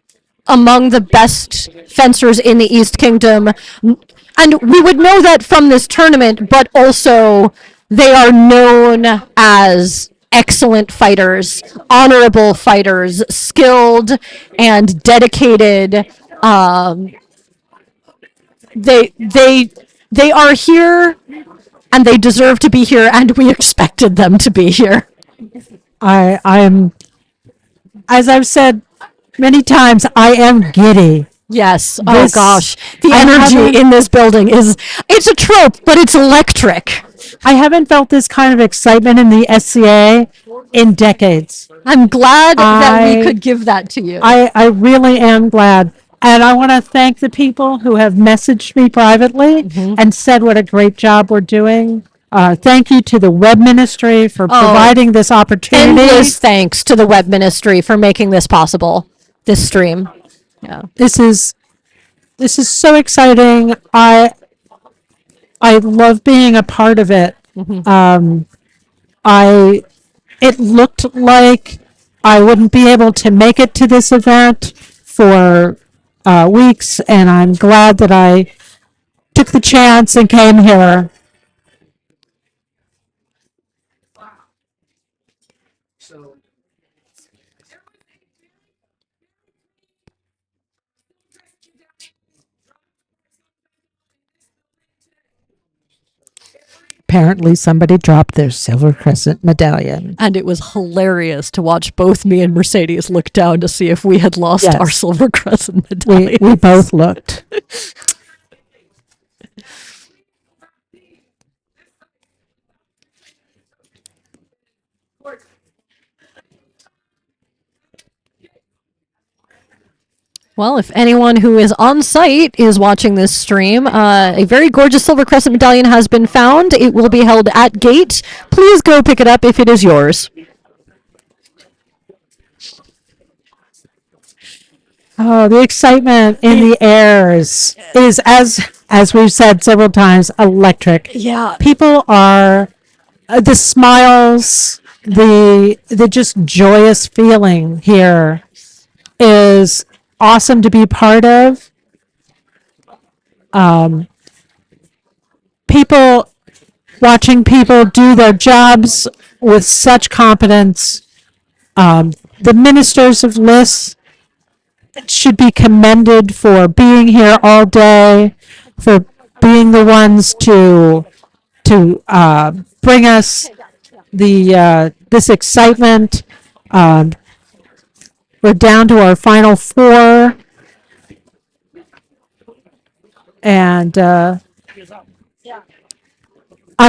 the best fencers in the East Kingdom. And we would know that from this tournament, but also they are known as excellent fighters, honorable fighters, skilled and dedicated. They are here and they deserve to be here, and we expected them to be here. I'm, as I've said many times, I am giddy. Yes. This- Oh gosh. The I haven't- energy in this building it's a trope, but it's electric. I haven't felt this kind of excitement in the SCA in decades. I'm glad that we I- could give that to you. I really am glad. And I want to thank the people who have messaged me privately and said what a great job we're doing. Thank you to the web ministry for providing this opportunity. Endless thanks to the web ministry for making this possible, this stream. Yeah. This is so exciting. I love being a part of it. It looked like I wouldn't be able to make it to this event for weeks, and I'm glad that I took the chance and came here. Apparently somebody dropped their Silver Crescent medallion. And it was hilarious to watch both me and Mercedes look down to see if we had lost Yes. our Silver Crescent medallion. We both looked. Well, if anyone who is on site is watching this stream, a very gorgeous Silver Crescent medallion has been found. It will be held at gate. Please go pick it up if it is yours. Oh, the excitement in the Heirs is, as we've said several times, electric. Yeah. People are the smiles, the just joyous feeling here is awesome to be part of. Watching people do their jobs with such competence The ministers of Lys should be commended for being here all day, for being the ones to bring us this excitement. We're down to our final four, and I'm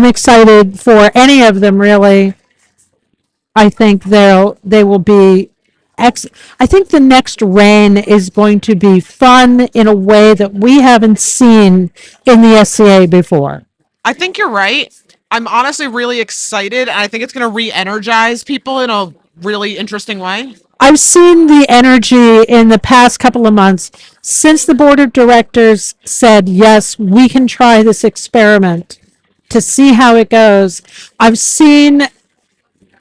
excited for any of them. Really, I think they will be. I think the next reign is going to be fun in a way that we haven't seen in the SCA before. I think you're right. I'm honestly really excited, and I think it's going to re-energize people in a really interesting way. I've seen the energy in the past couple of months since the board of directors said, yes, we can try this experiment to see how it goes. I've seen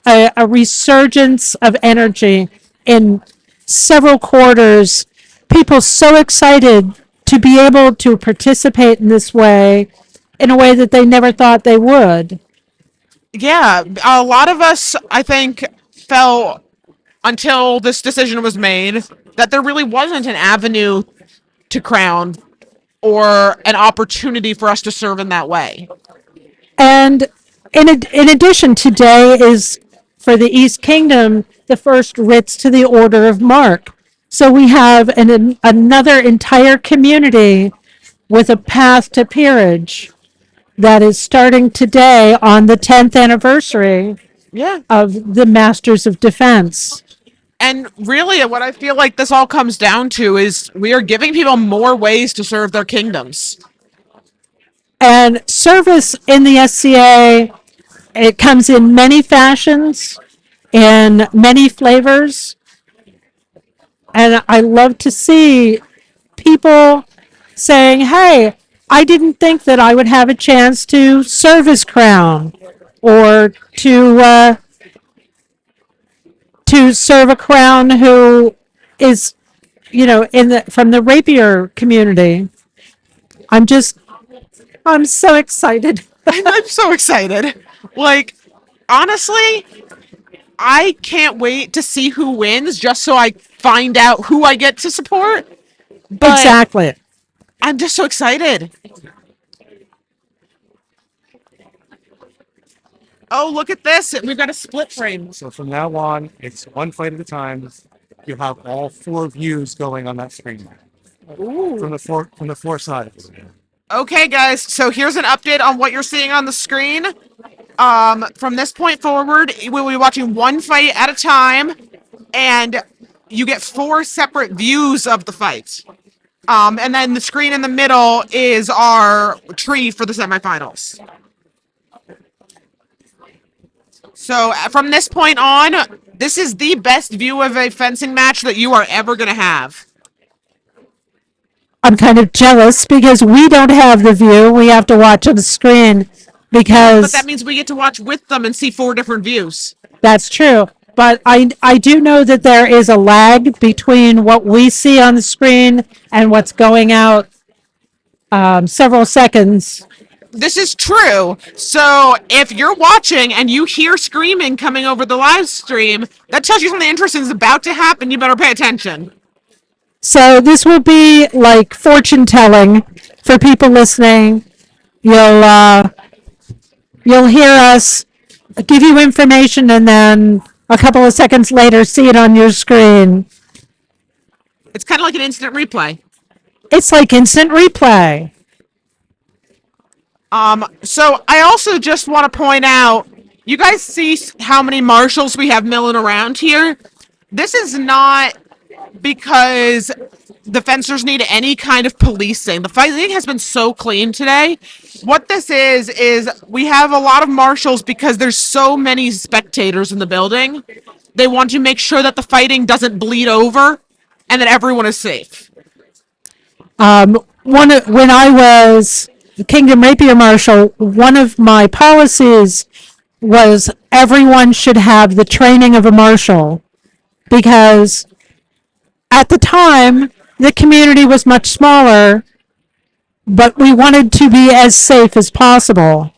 a resurgence of energy in several quarters. People so excited to be able to participate in this way, in a way that they never thought they would. Yeah, a lot of us, I think, felt until this decision was made that there really wasn't an avenue to crown or an opportunity for us to serve in that way. And in addition, today is, for the East Kingdom, the first writs to the Order of Mark. So we have another entire community with a path to peerage that is starting today on the 10th anniversary of the Masters of Defense. And really, what I feel like this all comes down to is we are giving people more ways to serve their kingdoms. And service in the SCA, it comes in many fashions, in many flavors. And I love to see people saying, hey, I didn't think that I would have a chance to serve as crown or to serve a crown who is, from the rapier community. I'm so excited. I'm so excited. Like, honestly, I can't wait to see who wins just so I find out who I get to support. But exactly. I'm just so excited. Oh, look at this. We've got a split frame. So from now on, it's one fight at a time. You have all four views going on that screen. Ooh. From the four sides. Okay, guys. So here's an update on what you're seeing on the screen. From this point forward, we'll be watching one fight at a time, and you get four separate views of the fight. And then the screen in the middle is our tree for the semifinals. So from this point on, this is the best view of a fencing match that you are ever going to have. I'm kind of jealous because we don't have the view. We have to watch on the screen because... But that means we get to watch with them and see four different views. That's true. But I do know that there is a lag between what we see on the screen and what's going out several seconds. This is true. So if you're watching and you hear screaming coming over the live stream, that tells you something interesting is about to happen. You better pay attention. So this will be like fortune telling for people listening. You'll hear us give you information and then a couple of seconds later see it on your screen. It's kind of like an instant replay. It's like instant replay. So I also just want to point out, you guys see how many marshals we have milling around here? This is not because the fencers need any kind of policing. The fighting has been so clean today. What this is we have a lot of marshals because there's so many spectators in the building. They want to make sure that the fighting doesn't bleed over and that everyone is safe. When I was the Kingdom Rapier Marshal, one of my policies was everyone should have the training of a marshal because at the time the community was much smaller, but we wanted to be as safe as possible.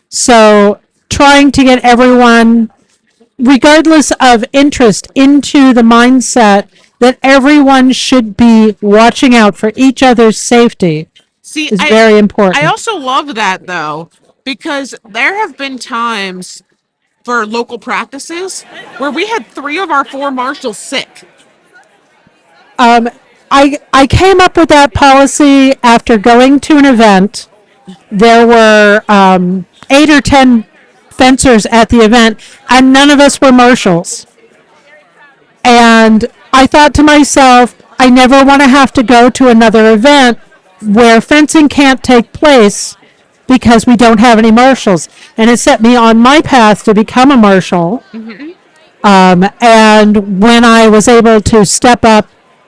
So trying to get everyone regardless of interest, into the mindset that everyone should be watching out for each other's safety is very important. I also love that, though, because there have been times for local practices where we had 3 of our 4 marshals sick. I came up with that policy after going to an event. There were 8 or 10 fencers at the event, and none of us were marshals. And I thought to myself, I never want to have to go to another event where fencing can't take place because we don't have any marshals. And it set me on my path to become a marshal. And when I was able to step up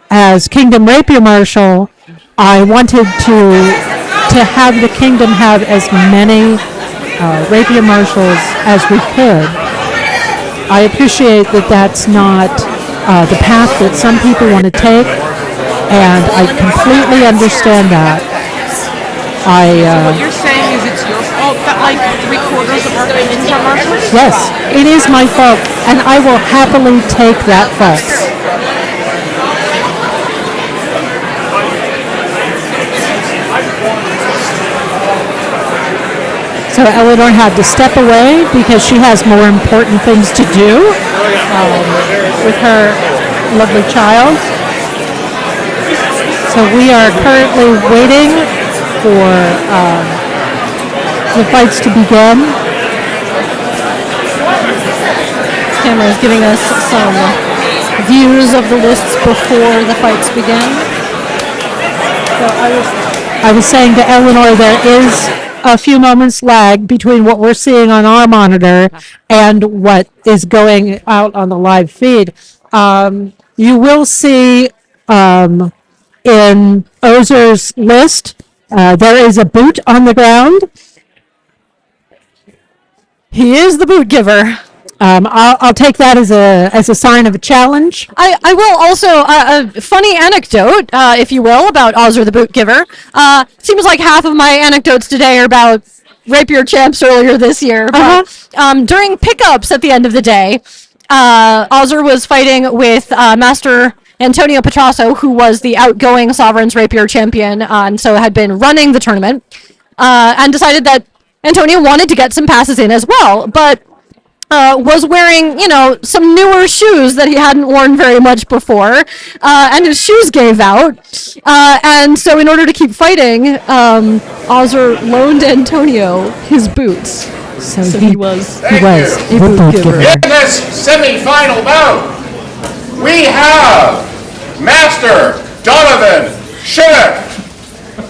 as Kingdom Rapier Marshal, I wanted to have the Kingdom have as many Rapier Marshals as we could. I appreciate that that's not the path that some people want to take, and I completely understand that. What you're saying is it's your fault that like 3/4 of our Kingdoms are marshals? Yes, it is my fault, and I will happily take that fault. So Eleanor had to step away because she has more important things to do with her lovely child. So we are currently waiting for the fights to begin. Camera is giving us some views of the lists before the fights begin. So I was saying to Eleanor, there is a few moments lag between what we're seeing on our monitor and what is going out on the live feed. You will see in Ozer's list, there is a boot on the ground. He is the boot giver. I'll take that as a sign of a challenge. I will also, a funny anecdote, if you will, about Ozer the Boot Giver. Seems like half of my anecdotes today are about Rapier champs earlier this year. But, during pickups at the end of the day, Ozer was fighting with Master Antonio Petrasso, who was the outgoing Sovereign's Rapier champion, and so had been running the tournament, and decided that Antonio wanted to get some passes in as well, but was wearing, some newer shoes that he hadn't worn very much before, and his shoes gave out. And so in order to keep fighting, Ozer loaned Antonio his boots. So he was a boot giver. In this semi-final bout, we have Master Donovan Shinnock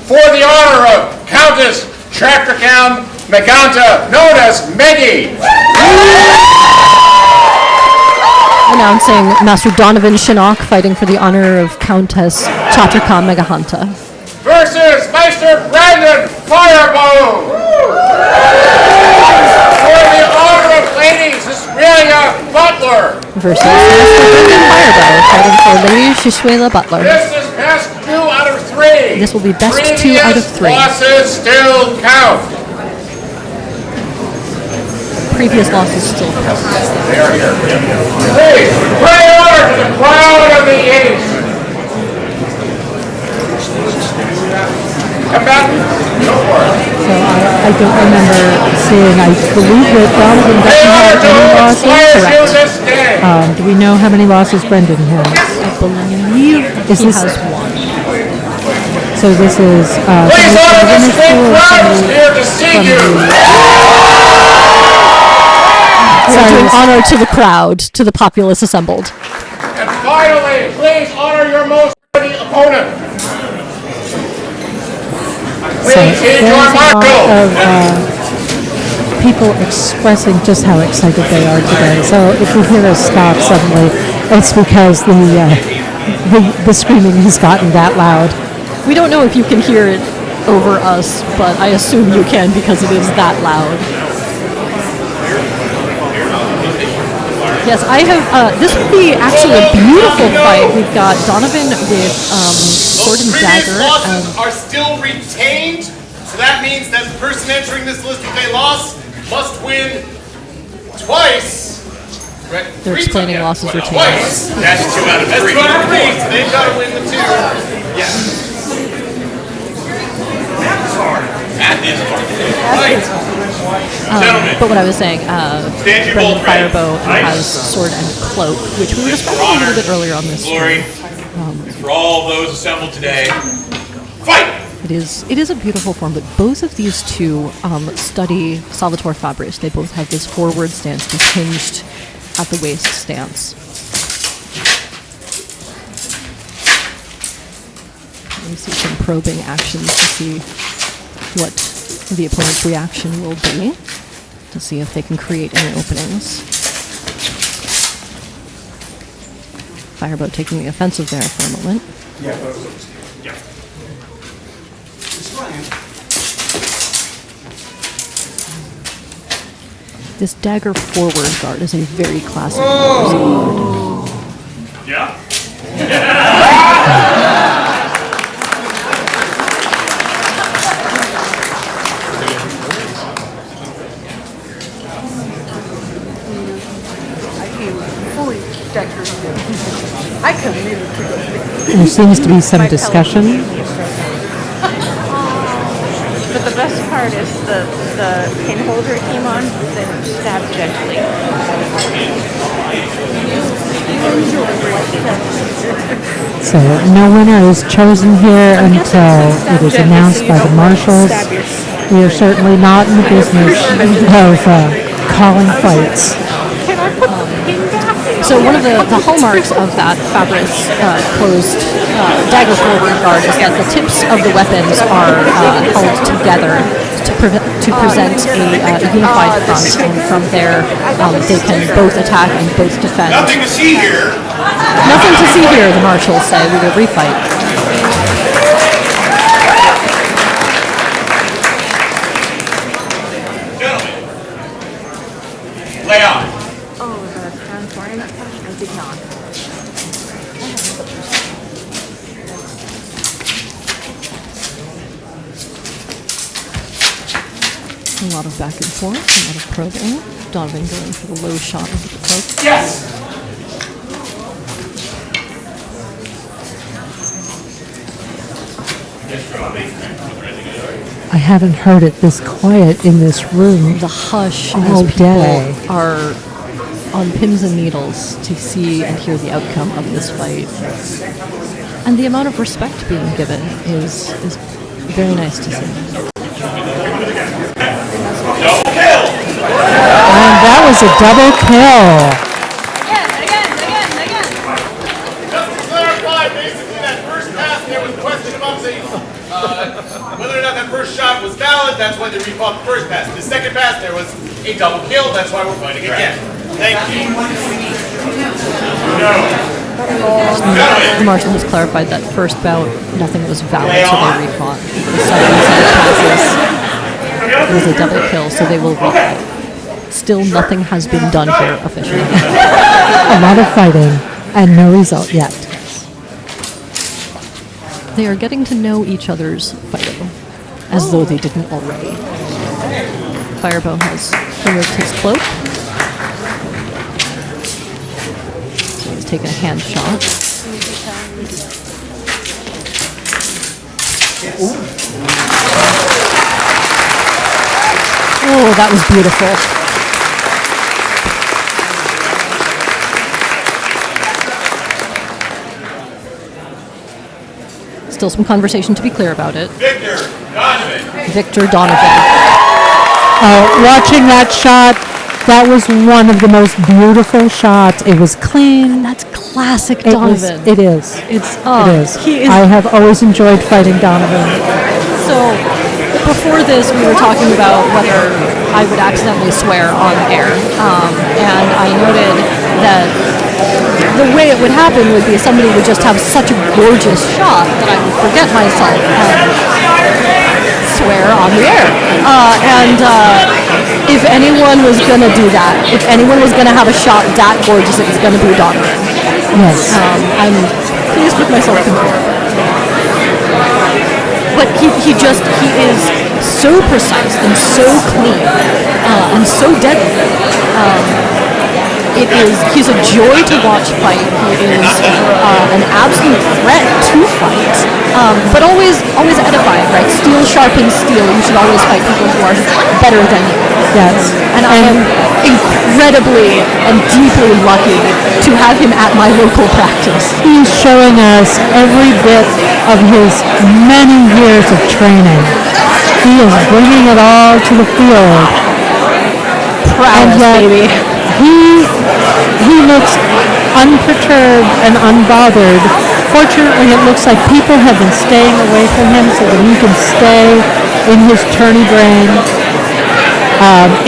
for the honor of Countess Chakrakam Meganta, known as Meggie. Announcing Master Donovan Shinnok fighting for the honor of Countess Chakrakam Megahanta. Versus Meister Brandon Firebone. For the honor of Lady Cecilia Butler. Versus Master Brendan Firebone fighting for Lady Shishwela Butler. This is best 2 out of 3. This will be best 2 out of 3. Losses still count. Previous losses still count. They are here. Please, pray honor to the crown of the East. Combatants, go for it. So I don't remember seeing, I believe that Donovan doesn't have any losses. Correct. Do we know how many losses Brendan has? I believe he has 1. So this is Please honor the state crowds here to see you. We're doing honor to the crowd, to the populace assembled. And finally, please honor your most worthy opponent. Please heed your there's a lot marshal. of people expressing just how excited they are today. So if you hear us stop suddenly, it's because the screaming has gotten that loud. We don't know if you can hear it over us, but I assume you can because it is that loud. Yes, I have, this would be actually a beautiful fight. We've got Donovan with sword and dagger. Losses are still retained, so that means that the person entering this list with a loss must win twice They're explaining losses retained. That's 2 out of 3. They've got to win the 2. Yes. Math is hard. But what I was saying, Brendan Firebow has sword and cloak, which we were describing a little bit earlier on this Glory for all those assembled today. Fight! It is a beautiful form, but both of these two study Salvatore Fabri's. They both have this forward stance, this hinged at the waist stance. Let me see some probing actions to see what the opponent's reaction will be, to see if they can create any openings. Firebow taking the offensive there for a moment. This dagger forward guard is a very classic guard. Yeah. There seems to be some discussion. But the best part is the pin holder came on, then stabbed gently. So no winner is chosen here until it is announced by the marshals. We are certainly not in the business of calling fights. So one of the hallmarks of that Fabri's closed dagger forward guard is that the tips of the weapons are held together to present a unified front, and from there they can both attack and both defend. Nothing to see here. Nothing to see here, the marshals say. We will refight. Gentlemen, lay on. A lot of back and forth, a lot of probing. Donovan going for the low shot into the cloak. Yes! I haven't heard it this quiet in this room. The hush all as people day. are on pins and needles to see and hear the outcome of this fight. And the amount of respect being given is very nice to see. And that was a double kill. Just to clarify, basically that first pass, there was a question about whether or not that first shot was valid. That's why they refought the first pass. The second pass, there was a double kill. That's why we're fighting again. Thank you. The marshal has clarified that first bout, nothing was valid, so they refought. The second set of passes was a double kill, so they will refight. Still, nothing has been done here officially. A lot of fighting and no result yet. They are getting to know each other's fighting, as though they didn't already. Firebow has removed his cloak. So he's taken a hand shot. Oh, that was beautiful. Still some conversation to be clear about it. Victor Donovan. Victor Donovan. Watching that shot, that was one of the most beautiful shots. It was clean. That's classic Donovan. It is. It is. I have always enjoyed fighting Donovan. So, before this, we were talking about whether I would accidentally swear on air. And I noted that the way it would happen would be somebody would just have such a gorgeous shot that I would forget myself and swear on the air. If anyone was going to do that, if anyone was going to have a shot that gorgeous, it was going to be Donovan. Yes. I'm pleased with myself compared. But he is so precise and so clean and so deadly. He's a joy to watch fight. He is an absolute threat to fight, but always edifying, right? Steel sharpens steel. You should always fight people who are better than you. Yes. And I am incredibly and deeply lucky to have him at my local practice. He's showing us every bit of his many years of training. He is bringing it all to the field. Prowess, baby. He looks unperturbed and unbothered. Fortunately, it looks like people have been staying away from him so that he can stay in his tourney brain.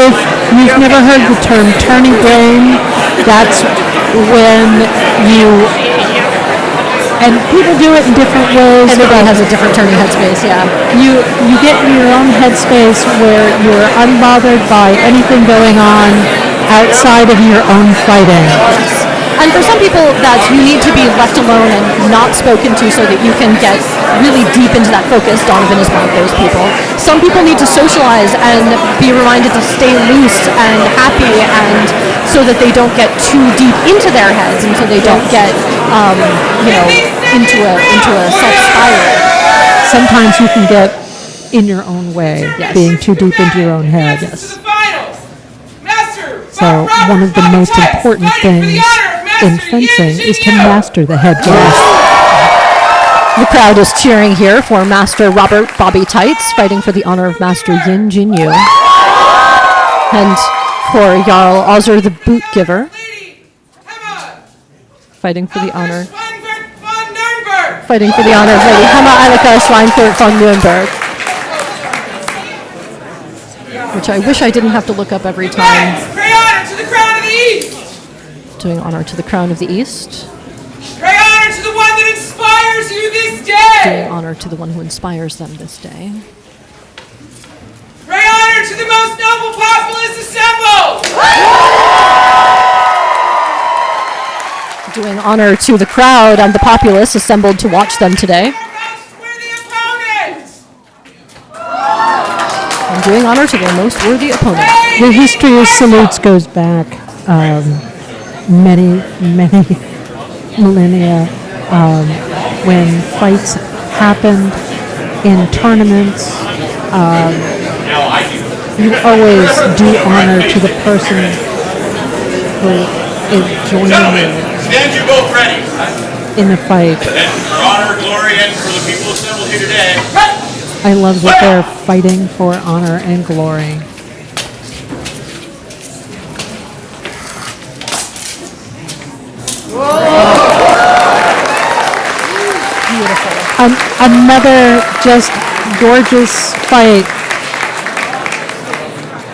If you've never heard the term tourney brain, that's when and people do it in different ways. Everybody has a different tourney headspace, yeah. You get in your own headspace where you're unbothered by anything going on outside of your own fighting. And for some people, that's you need to be left alone and not spoken to so that you can get really deep into that focus. Donovan is one of those people. Some people need to socialize and be reminded to stay loose and happy, and so that they don't get too deep into their heads, and so they don't get, into a self-spiral. Sometimes you can get in your own way, being too deep into your own head. Yes. So one of the most important things in fencing is to master the head game. The crowd is cheering here for Master Robert Bobby Tights, fighting for the honor of Master Yin Jinyu. And for Jarl Ozzer the Boot Giver, fighting for the honor of Lady Hema Eilika Schweinfurt von Nürnberg. Which I wish I didn't have to look up every time. Pray honor to the crown of the east! Doing honor to the crown of the east. Pray honor to the one that inspires you this day! Doing honor to the one who inspires them this day. Pray honor to the most noble populace assembled! Doing honor to the crowd and the populace assembled to watch them today. And doing honor to their most worthy opponent. The history of salutes goes back many millennia when fights happened in tournaments. You always do honor to the person who is joining you Stand you both ready. in the fight. And for honor, glory, and for the people assembled here today. I love that they're fighting for honor and glory. Beautiful. Another just gorgeous fight.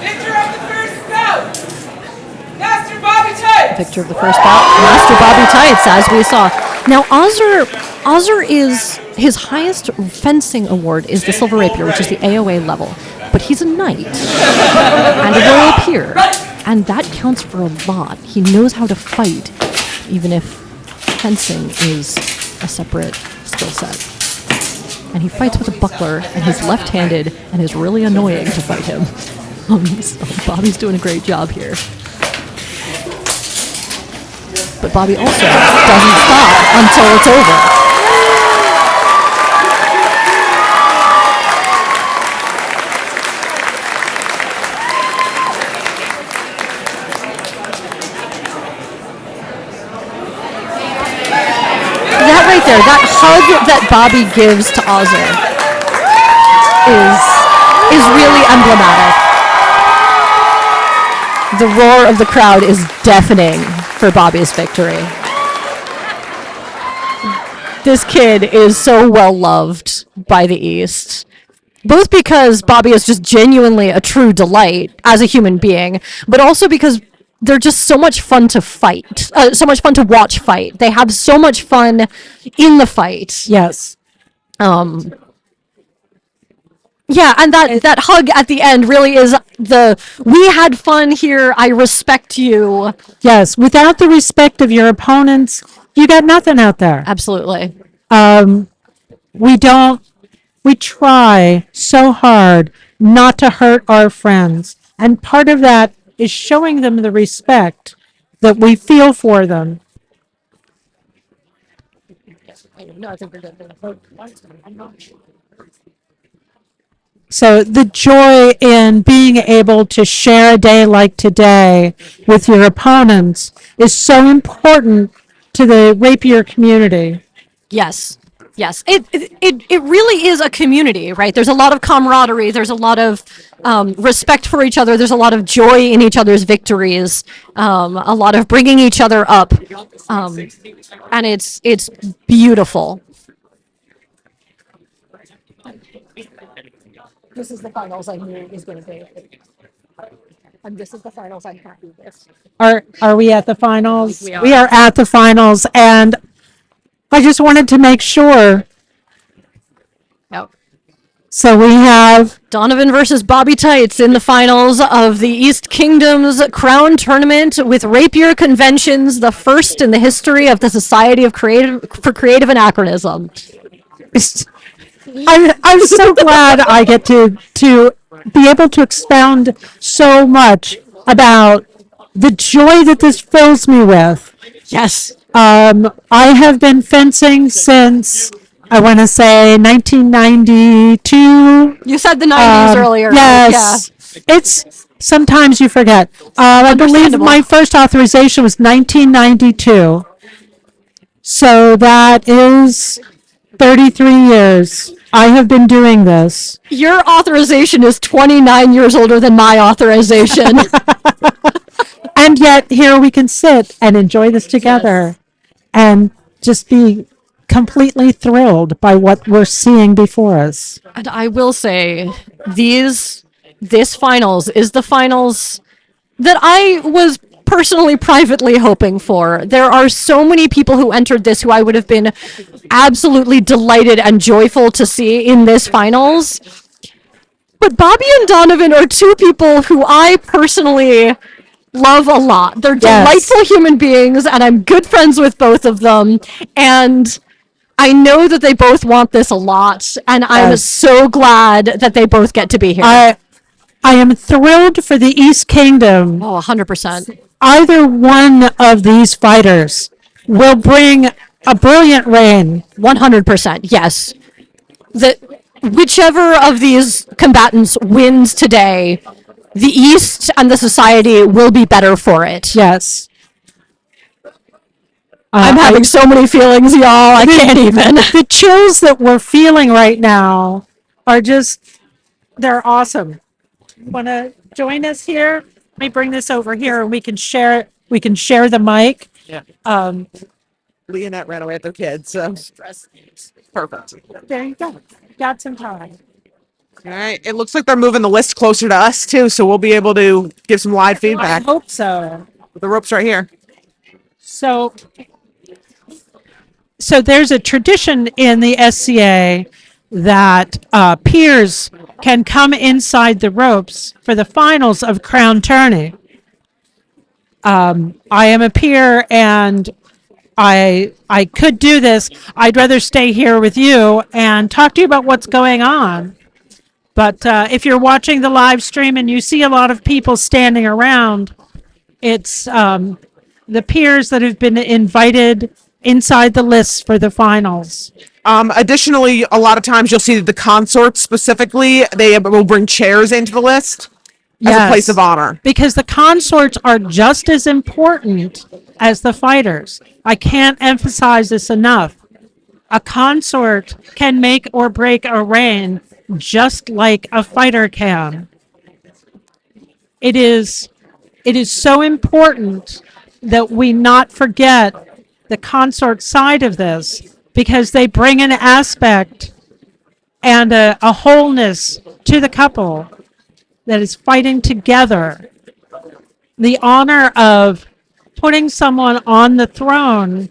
Victor of the first bout! Master Bobby Tights! Victor of the first bout, Master Bobby Tights, as we saw. Now, Ozzer is, his highest fencing award is the Silver Rapier, which is the AOA level. But he's a knight and a royal peer, and that counts for a lot. He knows how to fight, even if fencing is a separate skill set. And he fights with a buckler, and he's left-handed, and is really annoying to fight him. So Bobby's doing a great job here. But Bobby also doesn't stop until it's over. That right there, that hug that Bobby gives to Ozzer is really emblematic. The roar of the crowd is deafening for Bobby's victory. This kid is so well loved by the East, both because Bobby is just genuinely a true delight as a human being, but also because they're just so much fun to fight, so much fun to watch fight. They have so much fun in the fight. Yes. Yeah, and that hug at the end really is we had fun here, I respect you. Yes, without the respect of your opponents, you got nothing out there. Absolutely. We try so hard not to hurt our friends. And part of that is showing them the respect that we feel for them. No, I think we're good. So the joy in being able to share a day like today with your opponents is so important to the rapier community. Yes. Yes, it really is a community, right? There's a lot of camaraderie. There's a lot of respect for each other. There's a lot of joy in each other's victories. A lot of bringing each other up, and it's beautiful. This is the finals I knew it was going to be, and this is the finals I'm happy with. Are we at the finals? We are. We are at the finals, and I just wanted to make sure. Yep. So we have Donovan versus Bobby Tights in the finals of the East Kingdom's Crown Tournament with Rapier Conventions, the first in the history of the Society of Creative Anachronism. I'm so glad I get to be able to expound so much about the joy that this fills me with. Yes. I have been fencing since, I want to say, 1992. You said the 90s earlier. Yes. Yeah. It's, sometimes you forget. I believe my first authorization was 1992. So that is 33 years. I have been doing this. Your authorization is 29 years older than my authorization. And yet here we can sit and enjoy this together and just be completely thrilled by what we're seeing before us. And I will say, this finals is the finals that I was personally, privately hoping for. There are so many people who entered this who I would have been absolutely delighted and joyful to see in this finals. But Bobby and Donovan are two people who I personally love a lot. They're delightful human beings, and I'm good friends with both of them. And I know that they both want this a lot, and I'm so glad that they both get to be here. I am thrilled for the East Kingdom. Oh, 100%. Either one of these fighters will bring a brilliant reign. 100%, yes. Whichever of these combatants wins today, the East and the society will be better for it. Yes. I'm having so many feelings, y'all. I can't even. The chills that we're feeling right now are just, they're awesome. You want to join us here? Let me bring this over here and we can share the mic. Yeah. Leonette ran away with their kids, so perfect. There you go. Got some time. All right. It looks like they're moving the list closer to us too, so we'll be able to give some live feedback. I hope so. The rope's right here. So there's a tradition in the SCA that peers can come inside the ropes for the finals of Crown Tourney. I am a peer and I could do this. I'd rather stay here with you and talk to you about what's going on. But if you're watching the live stream and you see a lot of people standing around, it's the peers that have been invited inside the lists for the finals. Additionally, a lot of times you'll see the consorts specifically, they will bring chairs into the list as a place of honor. Because the consorts are just as important as the fighters. I can't emphasize this enough. A consort can make or break a reign just like a fighter can. It is so important that we not forget the consort side of this, because they bring an aspect and a wholeness to the couple that is fighting together. The honor of putting someone on the throne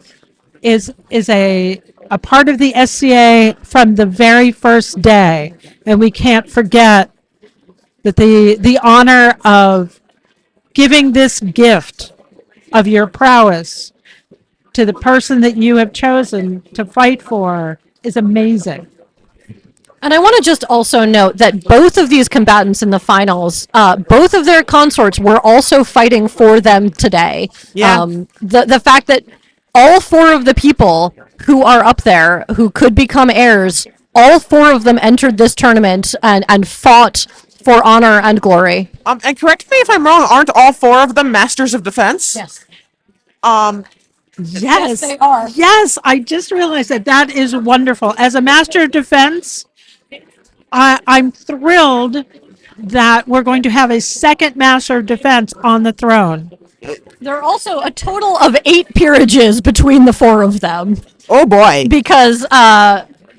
is a part of the SCA from the very first day, and we can't forget that the honor of giving this gift of your prowess to the person that you have chosen to fight for is amazing. And I want to just also note that both of these combatants in the finals, both of their consorts were also fighting for them today. Yeah. The fact that all four of the people who are up there who could become heirs, all four of them entered this tournament and fought for honor and glory. And correct me if I'm wrong, aren't all four of them Masters of Defense? Yes. Yes, they are. Yes, I just realized that is wonderful. As a master of defense, I'm thrilled that we're going to have a second master of defense on the throne. There are also a total of 8 peerages between the four of them. Oh boy. Because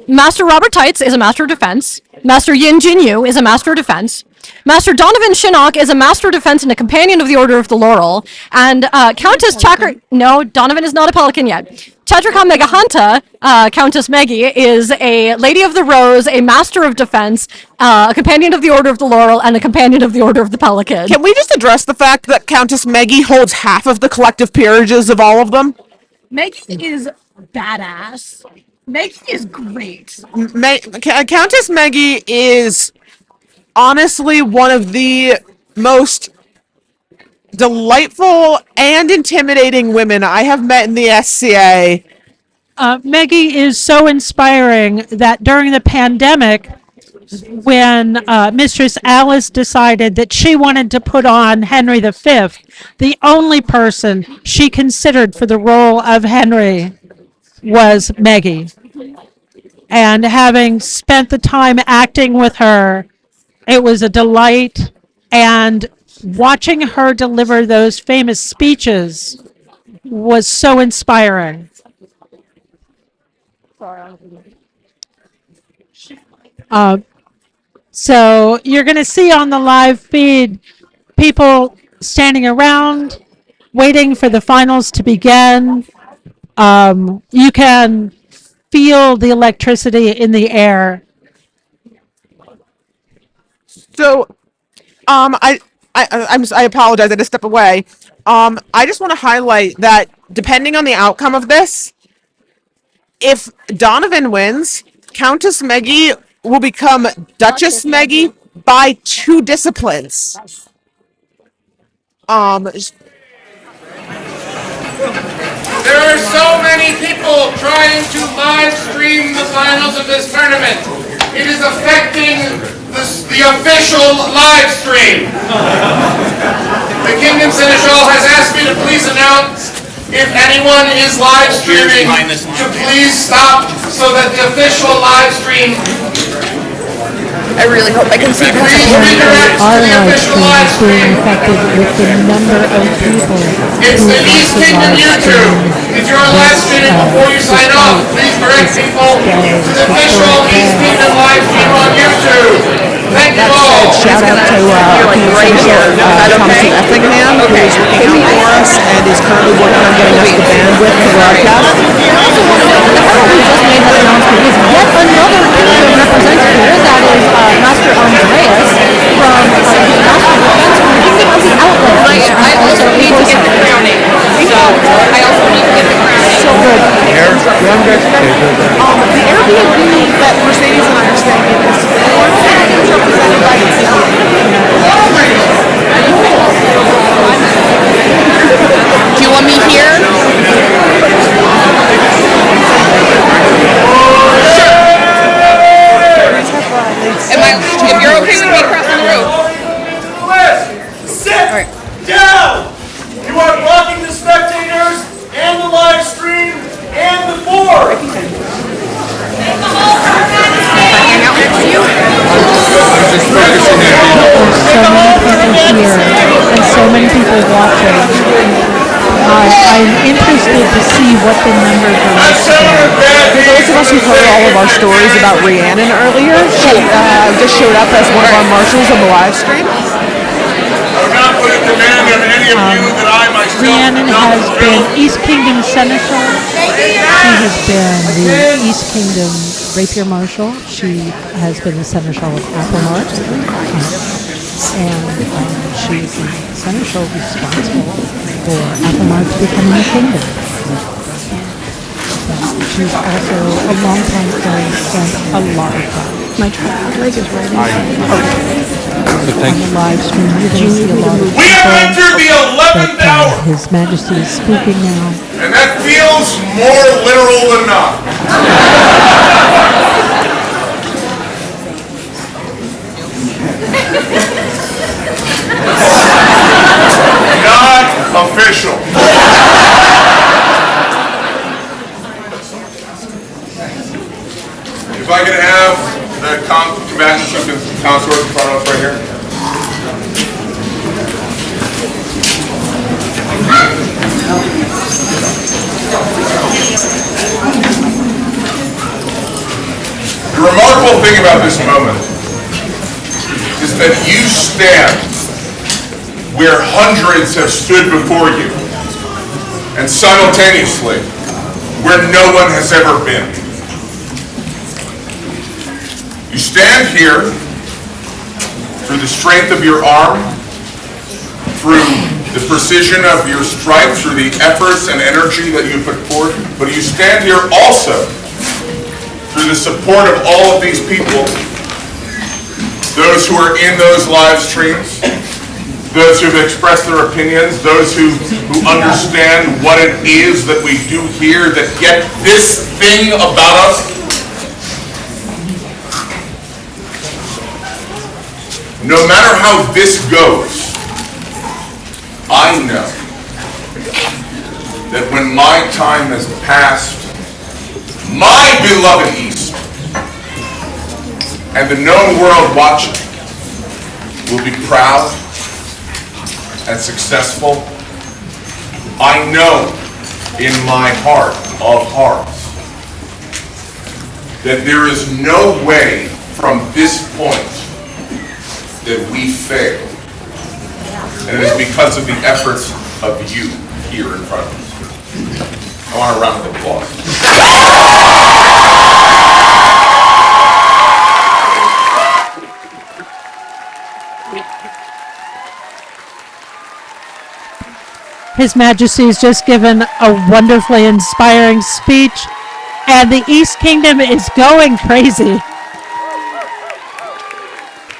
Master Robert Tights is a Master of Defense. Master Yin Jinyu is a Master of Defense. Master Donovan Shinnok is a Master of Defense and a Companion of the Order of the Laurel. And Countess Chakra... No, Donovan is not a Pelican yet. Chadraka Megahanta, Countess Meggie, is a Lady of the Rose, a Master of Defense, a Companion of the Order of the Laurel, and a Companion of the Order of the Pelican. Can we just address the fact that Countess Meggie holds half of the collective peerages of all of them? Meggie is badass. Meggie is great. Countess Meggie is honestly one of the most delightful and intimidating women I have met in the SCA. Meggie is so inspiring that during the pandemic, when Mistress Alice decided that she wanted to put on Henry V, the only person she considered for the role of Henry was Meggie. And having spent the time acting with her, it was a delight. And watching her deliver those famous speeches was so inspiring. So you're going to see on the live feed people standing around waiting for the finals to begin. You can feel the electricity in the air. So, I apologize. I had to step away. I just want to highlight that depending on the outcome of this, if Donovan wins, Countess Meggie will become Duchess Meggie by 2 disciplines. There are so many people trying to live stream the finals of this tournament. It is affecting the official live stream. The Kingdom Seneschal has asked me to please announce if anyone is live streaming to please stop so that the official live stream. I really hope I can see Please redirect to the official live stream. It's the East Kingdom YouTube. If you're live streaming before you sign off, please direct people to the official East Kingdom live stream on YouTube. Thank you all. Shout out to right here, Thomas Effingham, who is looking out for us and is currently working on getting us the bandwidth to broadcast. Yet another Kingdom representative here, that is Master Andreas from Master Defense from the Kingdom of the Outlands. I also need to get the crowning. So, I also need to get the crowning. So good. The Airbnb that Mercedes and I are staying in is represented by the Do you want me here? If you're okay with me crossing the road. Sit down! You are blocking the spectators and the live stream and the board! And so many people watching. I'm interested to see what the numbers are like today. For those of us who heard all of our stories about Rhiannon earlier, she just showed up as one of our marshals on the live stream. Rhiannon has been East Kingdom Seneschal. She has been the East Kingdom Rapier Marshal. She has been the Seneschal of Applemart. And she is the Seneschal responsible for Applemart becoming a kingdom. She's also a long-time friend, spent a lot of time. My tripod leg is right in On the live stream, you're going to see a lot of people. We have entered the 11th hour, His Majesty is speaking now. and that feels more literal than not. Not official. If I could have the combatants who can consort in front of us right here. The remarkable thing about this moment is that you stand where hundreds have stood before you, and simultaneously where no one has ever been. You stand here through the strength of your arm, through the precision of your strike, through the efforts and energy that you put forth, but you stand here also through the support of all of these people, those who are in those live streams, those who have expressed their opinions, those who understand what it is that we do here that get this thing about us. No matter how this goes, I know that when my time has passed, my beloved East and the known world watching will be proud and successful. I know in my heart of hearts that there is no way from this point that we fail. And it is because of the efforts of you here in front of us. I want a round of applause. His Majesty has just given a wonderfully inspiring speech, and the East Kingdom is going crazy.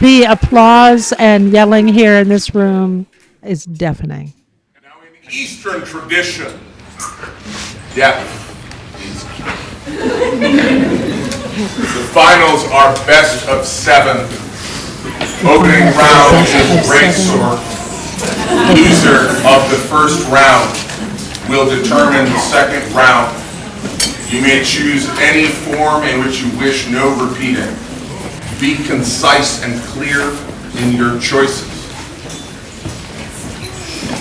The applause and yelling here in this room is deafening. And now in Eastern tradition, death is king. The finals are best of 7. Opening round is great sword. Loser of the first round will determine the second round. You may choose any form in which you wish, no repeating. Be concise and clear in your choices.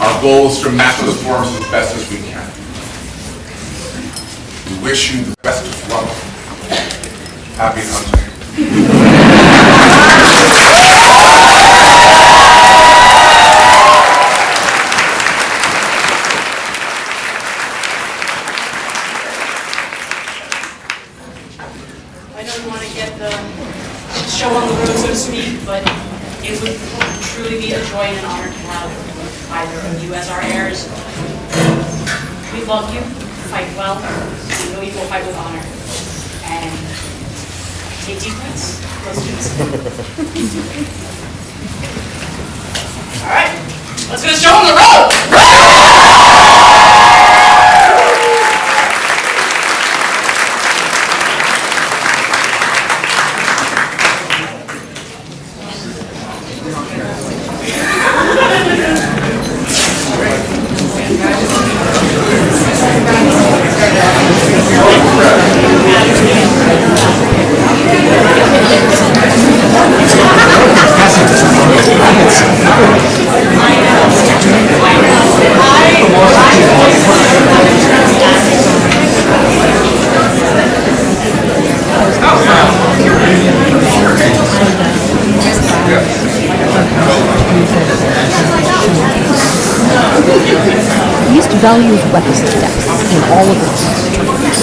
Our goal is to match the forms as best as we can. We wish you the best of luck. Happy hunting. I don't want to get the show on the road, so to speak, but it would truly be a joy and an honor to have either of you as our heirs. We love you, fight well, we know you will fight with honor, and take deep breaths. Let's do this. All right, let's get a show on the road! East values weapons depth in all of its terms.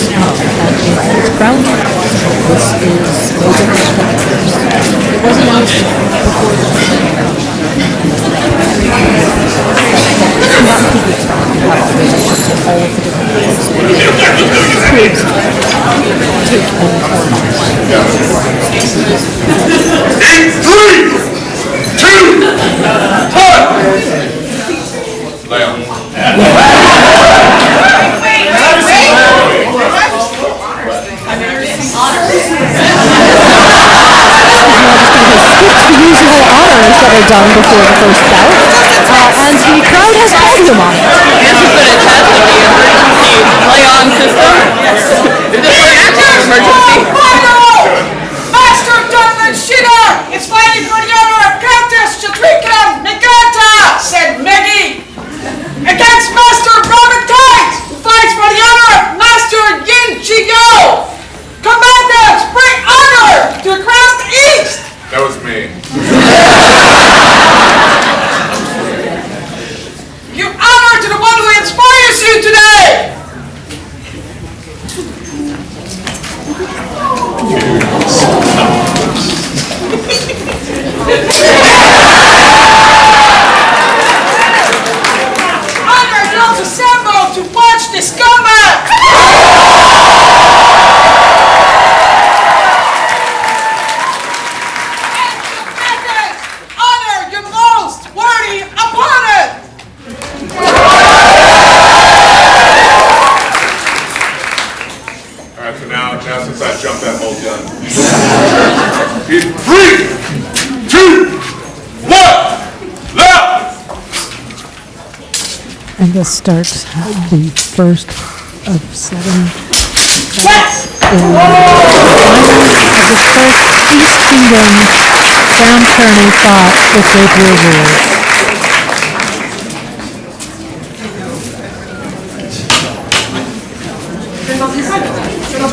And its ground this is no different than others. It wasn't announced before the all of the different things. In 3, 2, 1. Lay on. The usual honors that are done before the first bout, and the crown has costume on it. Lay on system. Is this an actual emergency? Master Donovan Shire is fighting for the honor of Countess Shatrika Nagata, said Meggie, against Master Robert Tight, who fights for the honor of Master Yin Chiyo. Combatants, bring honor to the crown of the East. That was me. Give honor to the one who inspires you today. Honor those assembled to watch this combat. Honor your most worthy opponent. Alright, so now since I jumped that whole gun. In 3, 2, 1, left! And this starts the first of 7. Downturning shot if they do. And we have a double kill.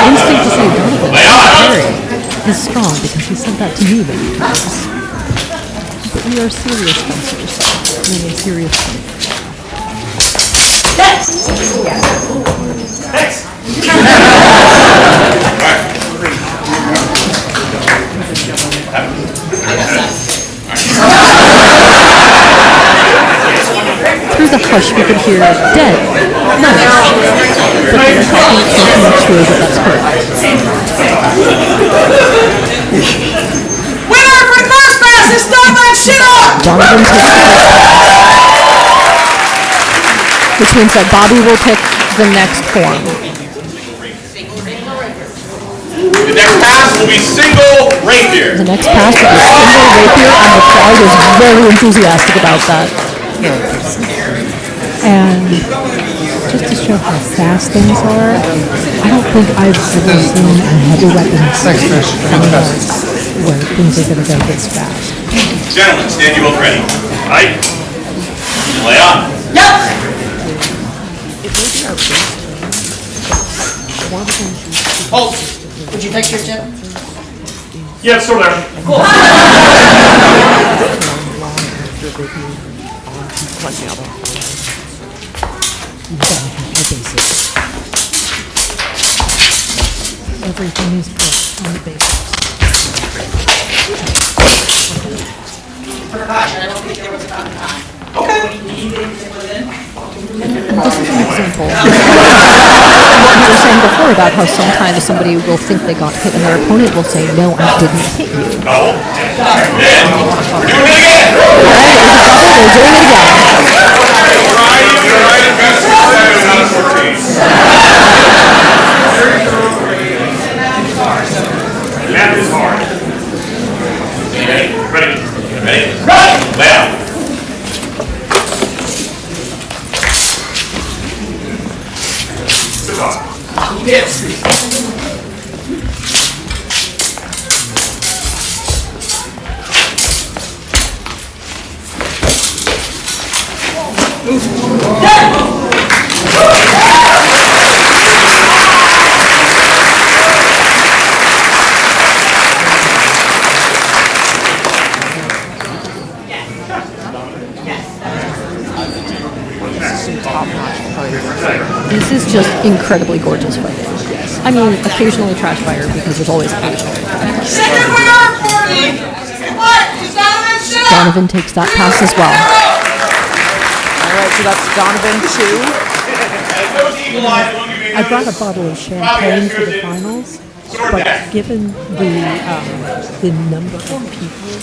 Instinct to say Donovan is strong because he said that to me many times. But we are serious fencers, meaning serious fighters. Through the hush, we could hear dead, nice, but they're talking to make sure that that's correct. Winner for the first match is Donovan Shire! Which means that Bobby will pick the next form. The next pass will be single rapier. The next pass will be single rapier, and the crowd is very enthusiastic about that. And just to show how fast things are, I don't think I've ever seen a heavy weapon where things are going to go this fast. Gentlemen, stand you both ready. Right? Lay on. Hold. Would you picture Jim? Yeah, it's still there. Cool. Everything is based on the basics. For precaution, I don't think there was about time. And this is an example of what we were saying before about how sometimes somebody will think they got hit and their opponent will say, no, I didn't hit you. No. Then, we're doing it again. They're doing it again. You're right at best 7 out of 14. That is hard. Ready? Ready? Ready? Run! Lay out. Good talk. Yes. This is just incredibly gorgeous fighting. I mean, occasionally trash fire because there's always occasionally. Second winner for the what? Is Donovan Donovan takes that pass as well. All right, so that's Donovan 2. I brought a bottle of champagne for the finals, but given the number of people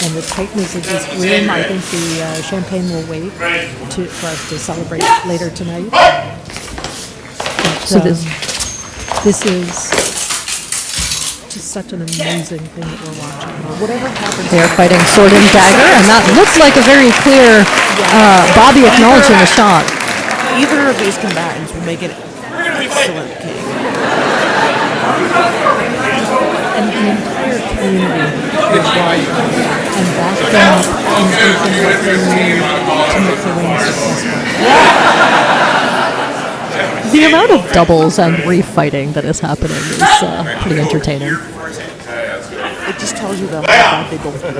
and the tightness of this room, I think the champagne will wait for us to celebrate later tonight. But, So this is just such an amazing thing that we're watching. Whatever happens, They are fighting sword and dagger, and that looks like a very clear Bobby acknowledging the shot. Either of these combatants will make an excellent king. And the entire community is watching and backing up and thinking what they need to make the win successful. The amount of doubles and refighting that is happening is pretty entertaining. It just tells you how bad they both want.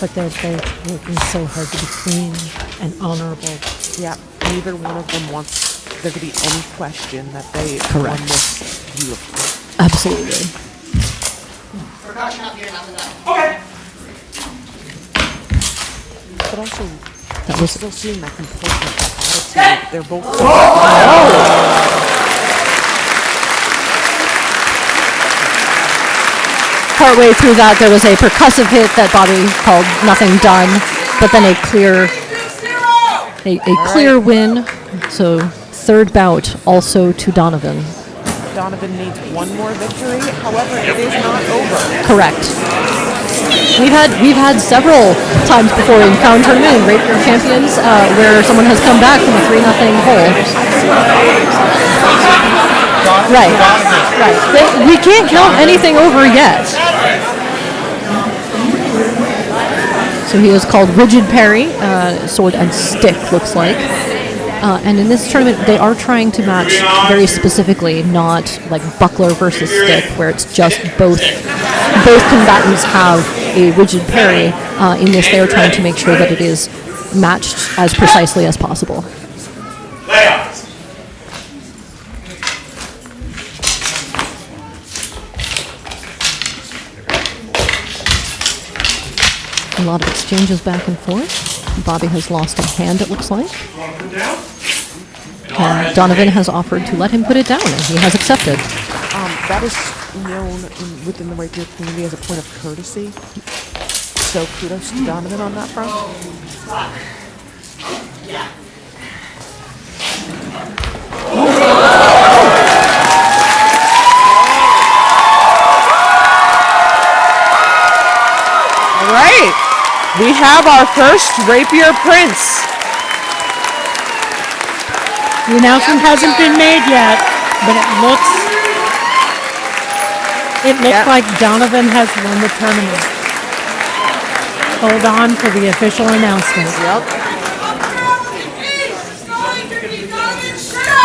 But they're both working so hard to be clean and honorable. Yeah, neither one of them wants there to be any question that they Correct. won this beautifully. Absolutely. Okay. But also, That was still seeing that composure. They're both. Partway through that, there was a percussive hit that Bobby called nothing done, but then a clear win. So third bout also to Donovan. Donovan needs one more victory. However, it is not over. Correct. We've had several times before in Crown Tournament and Rapier Champions where someone has come back from a 3-0 hole. Right. We can't count anything over yet. So he is called Rigid Parry, sword and stick looks like. And in this tournament, they are trying to match very specifically, not like buckler versus stick, where it's just both combatants have a rigid parry. In this, they are trying to make sure that it is matched as precisely as possible. A lot of exchanges back and forth. Bobby has lost a hand, it looks like. And Donovan has offered to let him put it down, and he has accepted. That is known within the Rapier community as a point of courtesy. So kudos to Donovan on that front. All right. We have our first Rapier Prince. The announcement hasn't been made yet, but it looks like Donovan has won the tournament. Hold on for the official announcement. Yep.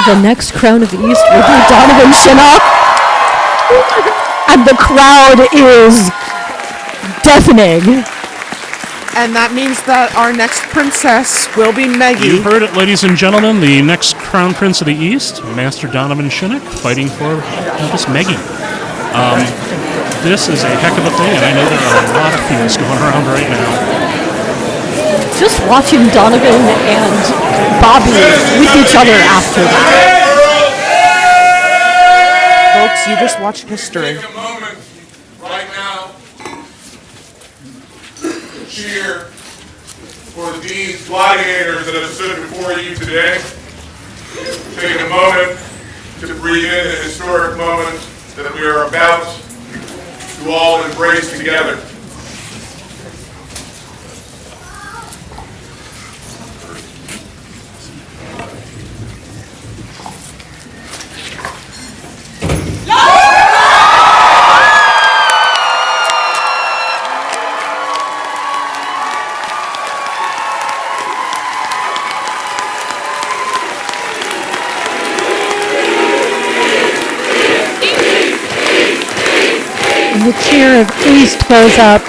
The next Crown of the East will be Donovan Shinnok. And the crowd is deafening. And that means that our next princess will be Meggie. You heard it, ladies and gentlemen. The next Crown Prince of the East, Master Donovan Shinnok, fighting for Miss Meggie. This is a heck of a thing, and I know there are a lot of feels going around right now. Just watching Donovan and Bobby with each other after that. Folks, you just watched history. Take a moment right now to cheer for the Dean's gladiators that have stood before you today. Take a moment to breathe in a historic moment that we are about to all embrace together. And the cheer of East goes up.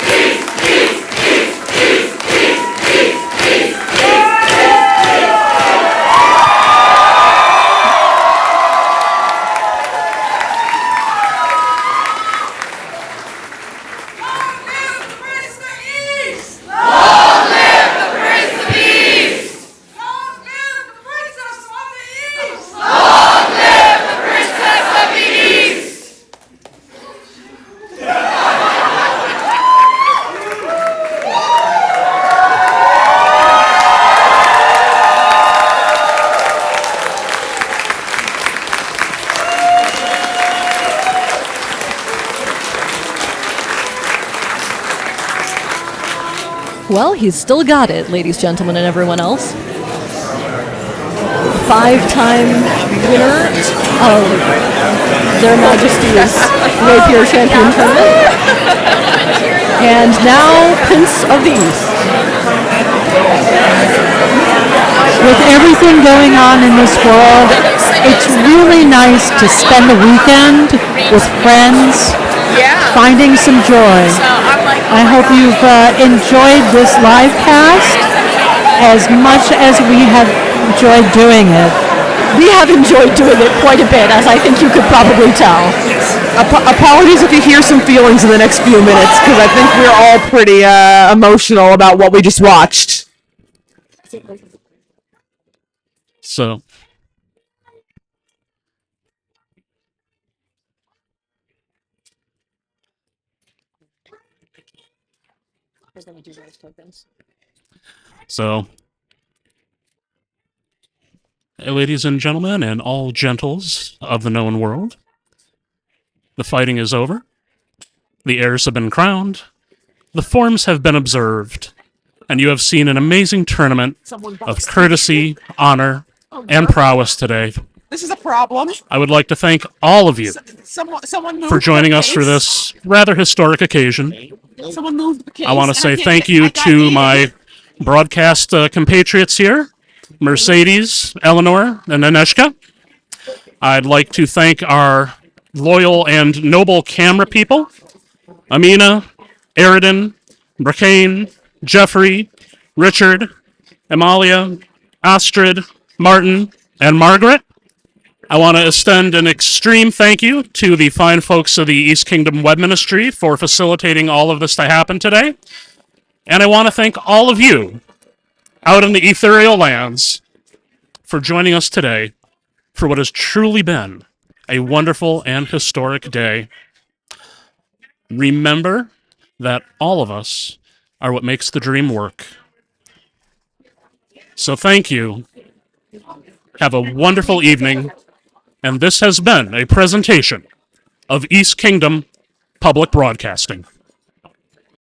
Our new Prince of the Well, he's still got it, ladies, gentlemen, and everyone else. 5-time winner of Their Majesties Rapier Champion Tournament. And now Prince of the East. With everything going on in this world, it's really nice to spend the weekend with friends, finding some joy. I hope you've enjoyed this live cast as much as we have enjoyed doing it. We have enjoyed doing it quite a bit, as I think you could probably tell. Apologies if you hear some feelings in the next few minutes, because I think we're all pretty emotional about what we just watched. So, ladies and gentlemen, and all gentles of the known world, the fighting is over. The heirs have been crowned. The forms have been observed. And you have seen an amazing tournament of courtesy, honor, and prowess today. This is a problem. I would like to thank all of you Someone for joining us for this rather historic occasion. Someone moved the case. I want to say thank you to my broadcast compatriots here, Mercedes, Eleanor, and Aneshka. I'd like to thank our loyal and noble camera people, Amina, Eridan, Bracane, Jeffrey, Richard, Amalia, Astrid, Martin, and Margaret. I want to extend an extreme thank you to the fine folks of the East Kingdom Web Ministry for facilitating all of this to happen today. And I want to thank all of you out in the ethereal lands for joining us today for what has truly been a wonderful and historic day. Remember that all of us are what makes the dream work. So thank you. Have a wonderful evening. And this has been a presentation of East Kingdom Public Broadcasting.